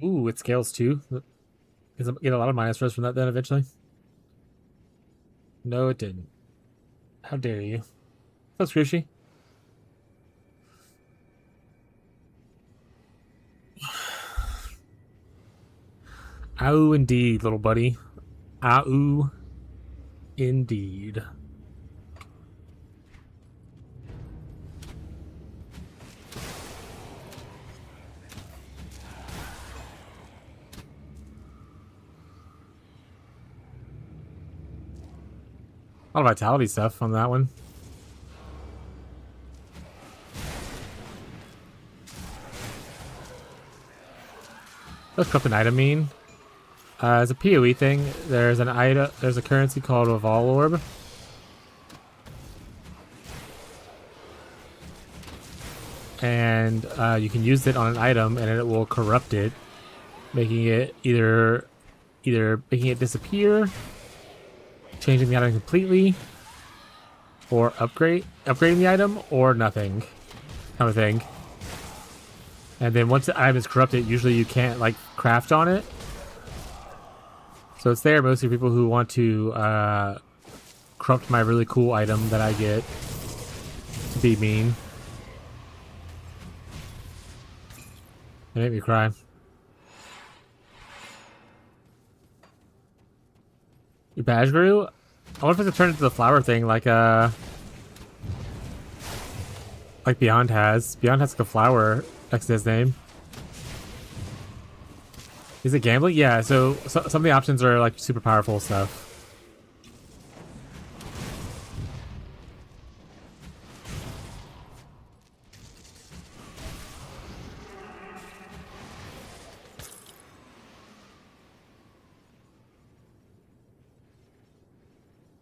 Ooh, it scales too. Get a lot of minus rest from that then eventually. No, it didn't. How dare you? That's Scrooshy. Ow, indeed, little buddy. Ow, indeed. A lot of vitality stuff on that one. What's corrupt an item mean? As a PoE thing, there's an item. There's a currency called a Vol Orb. And you can use it on an item, and it will corrupt it, making it either making it disappear, changing the item completely, or upgrading the item, or nothing, kind of thing. And then once the item is corrupted, usually you can't like craft on it. So it's there mostly for people who want to corrupt my really cool item that I get to be mean. It made me cry. Your badge grew? I wonder if it's turned into the flower thing like Beyond has. Beyond has like a flower next to his name. Is it gambling? Yeah, so some of the options are like super powerful stuff.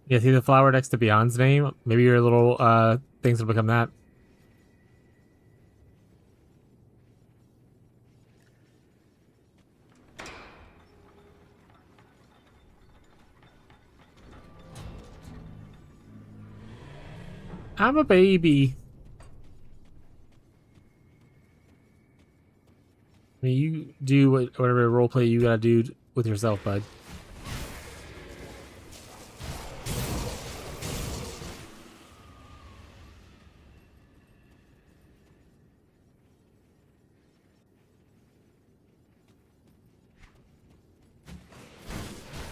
Yeah, see the flower next to Beyond's name? Maybe your little things will become that. I'm a baby. I mean, you do whatever roleplay you gotta do with yourself, bud.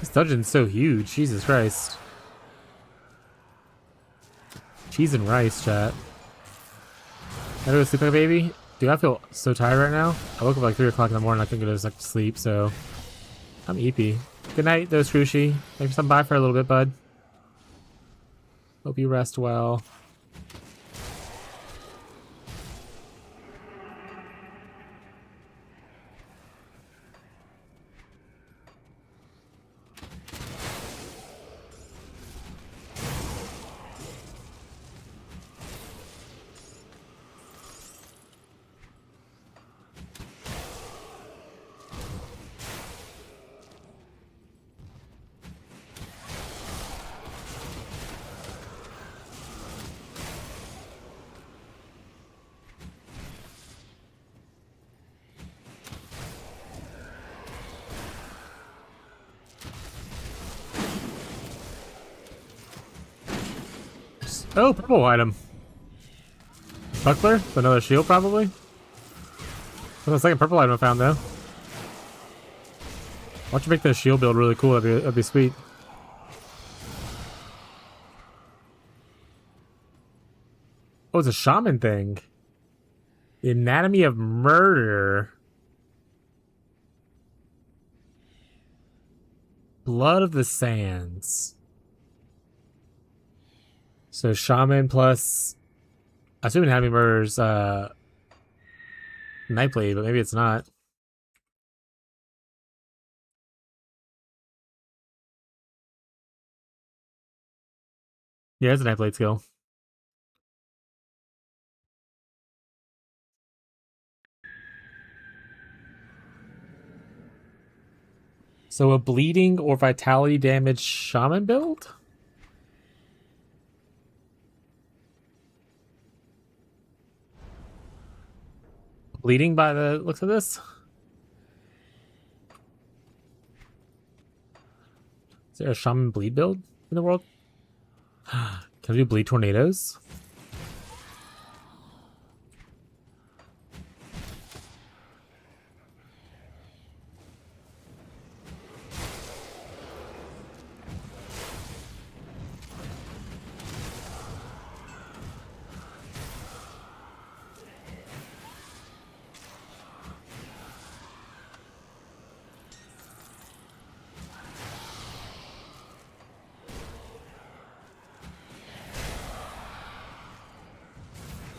This dungeon's so huge, Jesus Christ. Cheese and rice, chat. I go to sleep like a baby? Dude, I feel so tired right now. I woke up like 3 o'clock in the morning. I couldn't go to like sleep, so I'm eepy. Good night, though, Scrooshy. Thanks for stopping by for a little bit, bud. Hope you rest well. Oh, purple item. Buckler? Another shield, probably? That's the second purple item I found, though. Why don't you make the shield build really cool? That'd be sweet. Oh, it's a shaman thing. The Anatomy of Murder. Blood of the Sands. So shaman plus... I assume Anatomy of Murder's Nightblade, but maybe it's not. Yeah, it's a Nightblade skill. So a bleeding or vitality damage shaman build? Bleeding by the looks of this? Is there a shaman bleed build in the world? Can I do bleed tornadoes?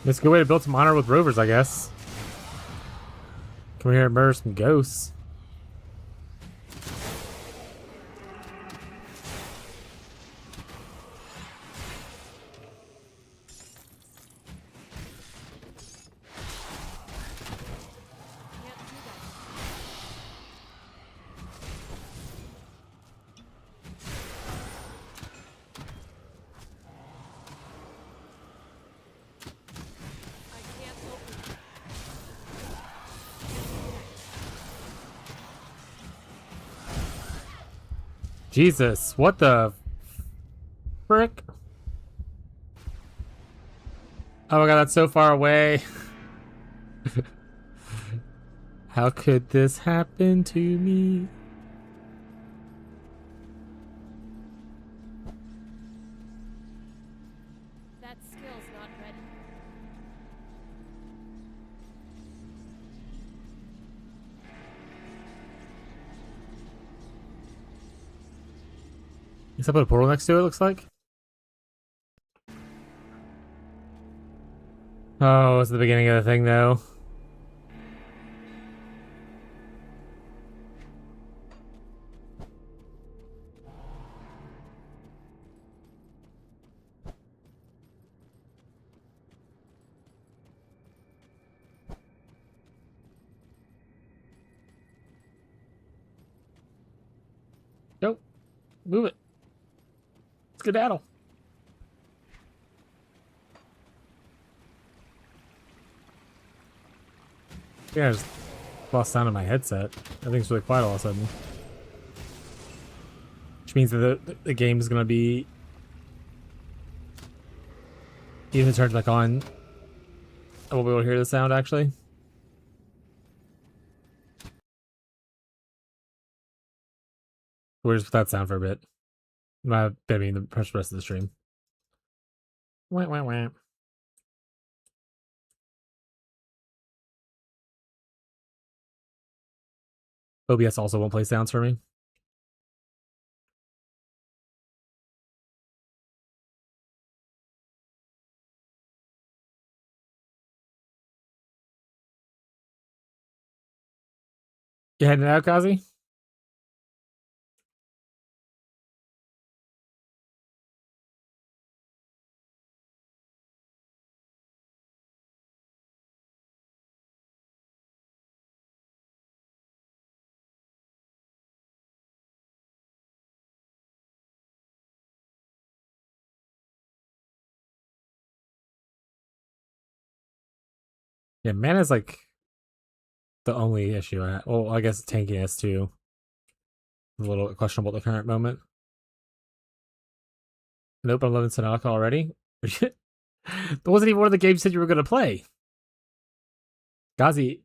It's a good way to build some honor with rovers, I guess. Come here and murder some ghosts. Jesus, what the frick? Oh my god, that's so far away. How could this happen to me? That skill's not ready. Guess I put a portal next to it, looks like. Oh, it's the beginning of the thing, though. Nope. Move it. Skedaddle. Yeah, I just lost sound in my headset. Everything's really quiet all of a sudden. Which means that the game is going to be... Even if it turns back on, I won't be able to hear the sound, actually. We'll just put that sound for a bit. Maybe the rest of the stream. Wah, wah, wah. OBS also won't play sounds for me. You heading out, Kazi? Yeah, mana's like the only issue. Well, I guess tankiness too. A little questionable at the current moment. Nope, I'm 11% alcohol already. That wasn't even one of the games that you were going to play. Gazi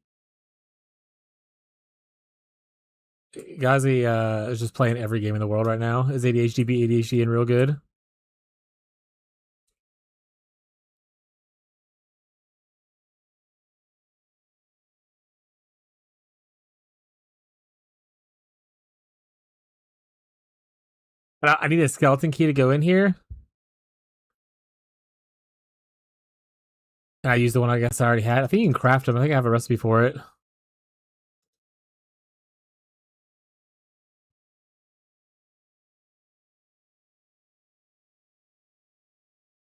is just playing every game in the world right now. Is ADHD be ADHD and real good? I need a skeleton key to go in here. And I used the one I guess I already had. I think you can craft them. I think I have a recipe for it.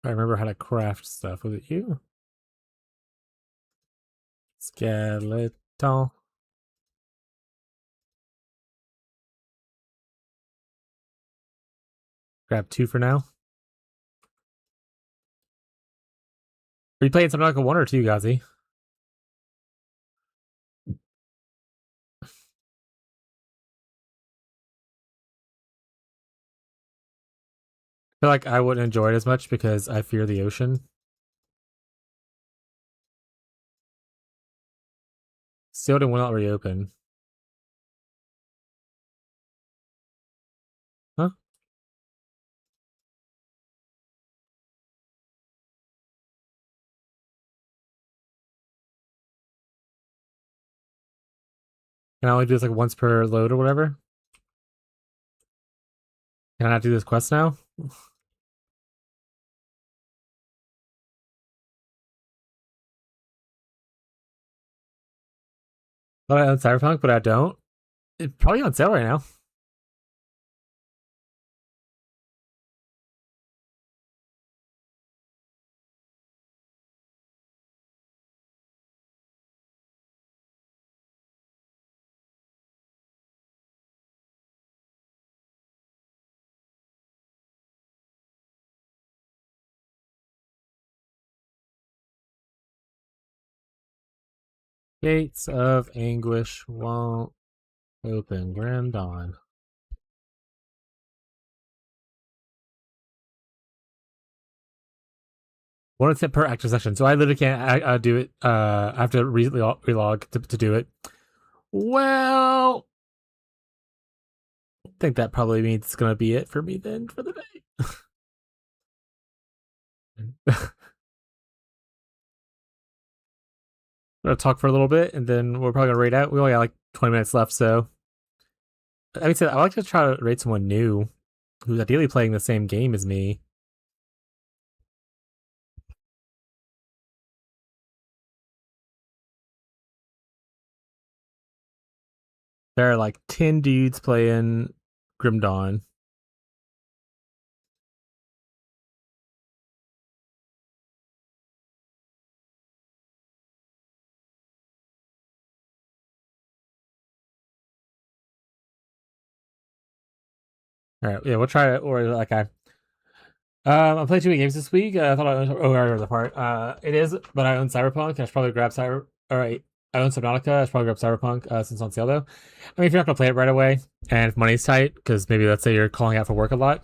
I remember how to craft stuff. Was it you? Skeleton. Grab 2 for now. Are you playing something like a 1 or 2, Gazi? I feel like I wouldn't enjoy it as much because I fear the ocean. Sealed and will not reopen. Huh? Can I only do this like once per load or whatever? Can I not do this quest now? I own Cyberpunk, but I don't. It's probably on sale right now. Gates of Anguish won't open. Grim Dawn. 1 attempt per active session. So I literally can't do it. I have to relog to do it. Well, I think that probably means it's going to be it for me then for the day. I'm going to talk for a little bit and then we're probably going to raid out. We only got like 20 minutes left, so. I would say I like to try to raid someone new who's ideally playing the same game as me. There are like 10 dudes playing Grim Dawn. All right, yeah, we'll try it. Or like I played 2 games this week. I thought I owned. Oh, I remember the part. It is, but I own Cyberpunk. I should probably grab Cyber. All right, I own Subnautica. I should probably grab Cyberpunk since it's on sale though. I mean, if you're not gonna play it right away, and if money's tight, because maybe let's say you're calling out for work a lot,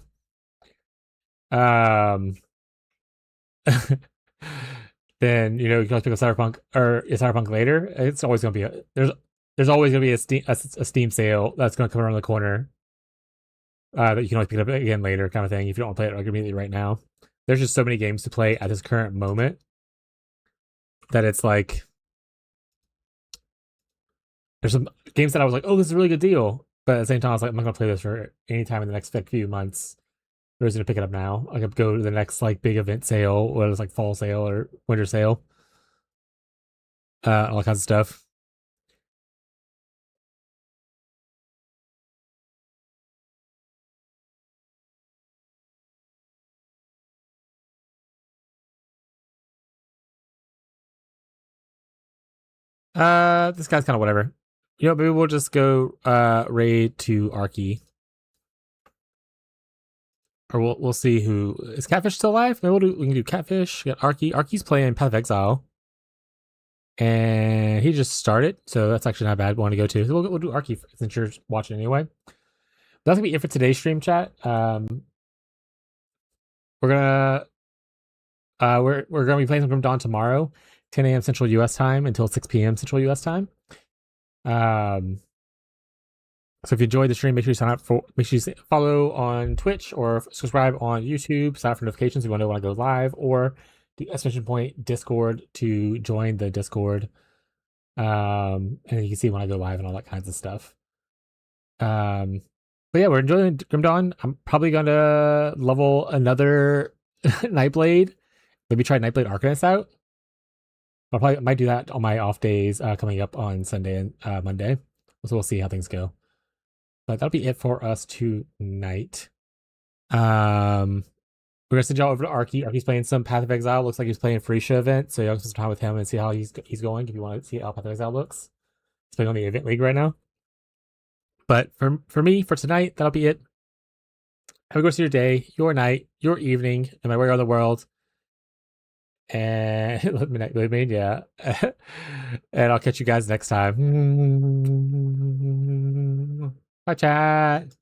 then you know you can always pick up Cyberpunk or Cyberpunk later. It's always gonna be there's always gonna be a Steam sale that's gonna come around the corner. That you can always pick it up again later, kind of thing. If you don't want to play it like immediately right now, there's just so many games to play at this current moment that it's like there's some games that I was like, oh, this is a really good deal, but at the same time, I was like, I'm not gonna play this for any time in the next few months. I'm just gonna pick it up now. I could go to the next like big event sale, whether it's like fall sale or winter sale, all kinds of stuff. This guy's kind of whatever. You know, maybe we'll just go raid to Arky. Or we'll see who is Catfish still alive? Maybe we can do Catfish. We got Arky. Arky's playing Path of Exile. And he just started, so that's actually not a bad one to go to. So we'll do Arky since you're watching anyway. That's gonna be it for today's stream chat. We're gonna We're gonna be playing some Grim Dawn tomorrow, 10 a.m. Central U.S. time until 6 p.m. Central U.S. time. So if you enjoyed the stream, make sure you follow on Twitch or subscribe on YouTube. Sign up for notifications if you want to know when I go live, or the exclamation point Discord to join the Discord. And you can see when I go live and all that kinds of stuff. But yeah, we're enjoying Grim Dawn. I'm probably gonna level another Nightblade. Maybe try Nightblade Arcanist out. I might do that on my off days coming up on Sunday and Monday. So we'll see how things go. But that'll be it for us tonight. We're gonna send y'all over to Arky. Arky's playing some Path of Exile. Looks like he's playing Freesia event, so y'all can spend some time with him and see how he's going. If you want to see how Path of Exile looks, he's playing on the event league right now. But for me, for tonight, that'll be it. Have a good rest of your day, your night, your evening, no matter where you are in the world. And midnight, yeah. And I'll catch you guys next time. Bye, chat.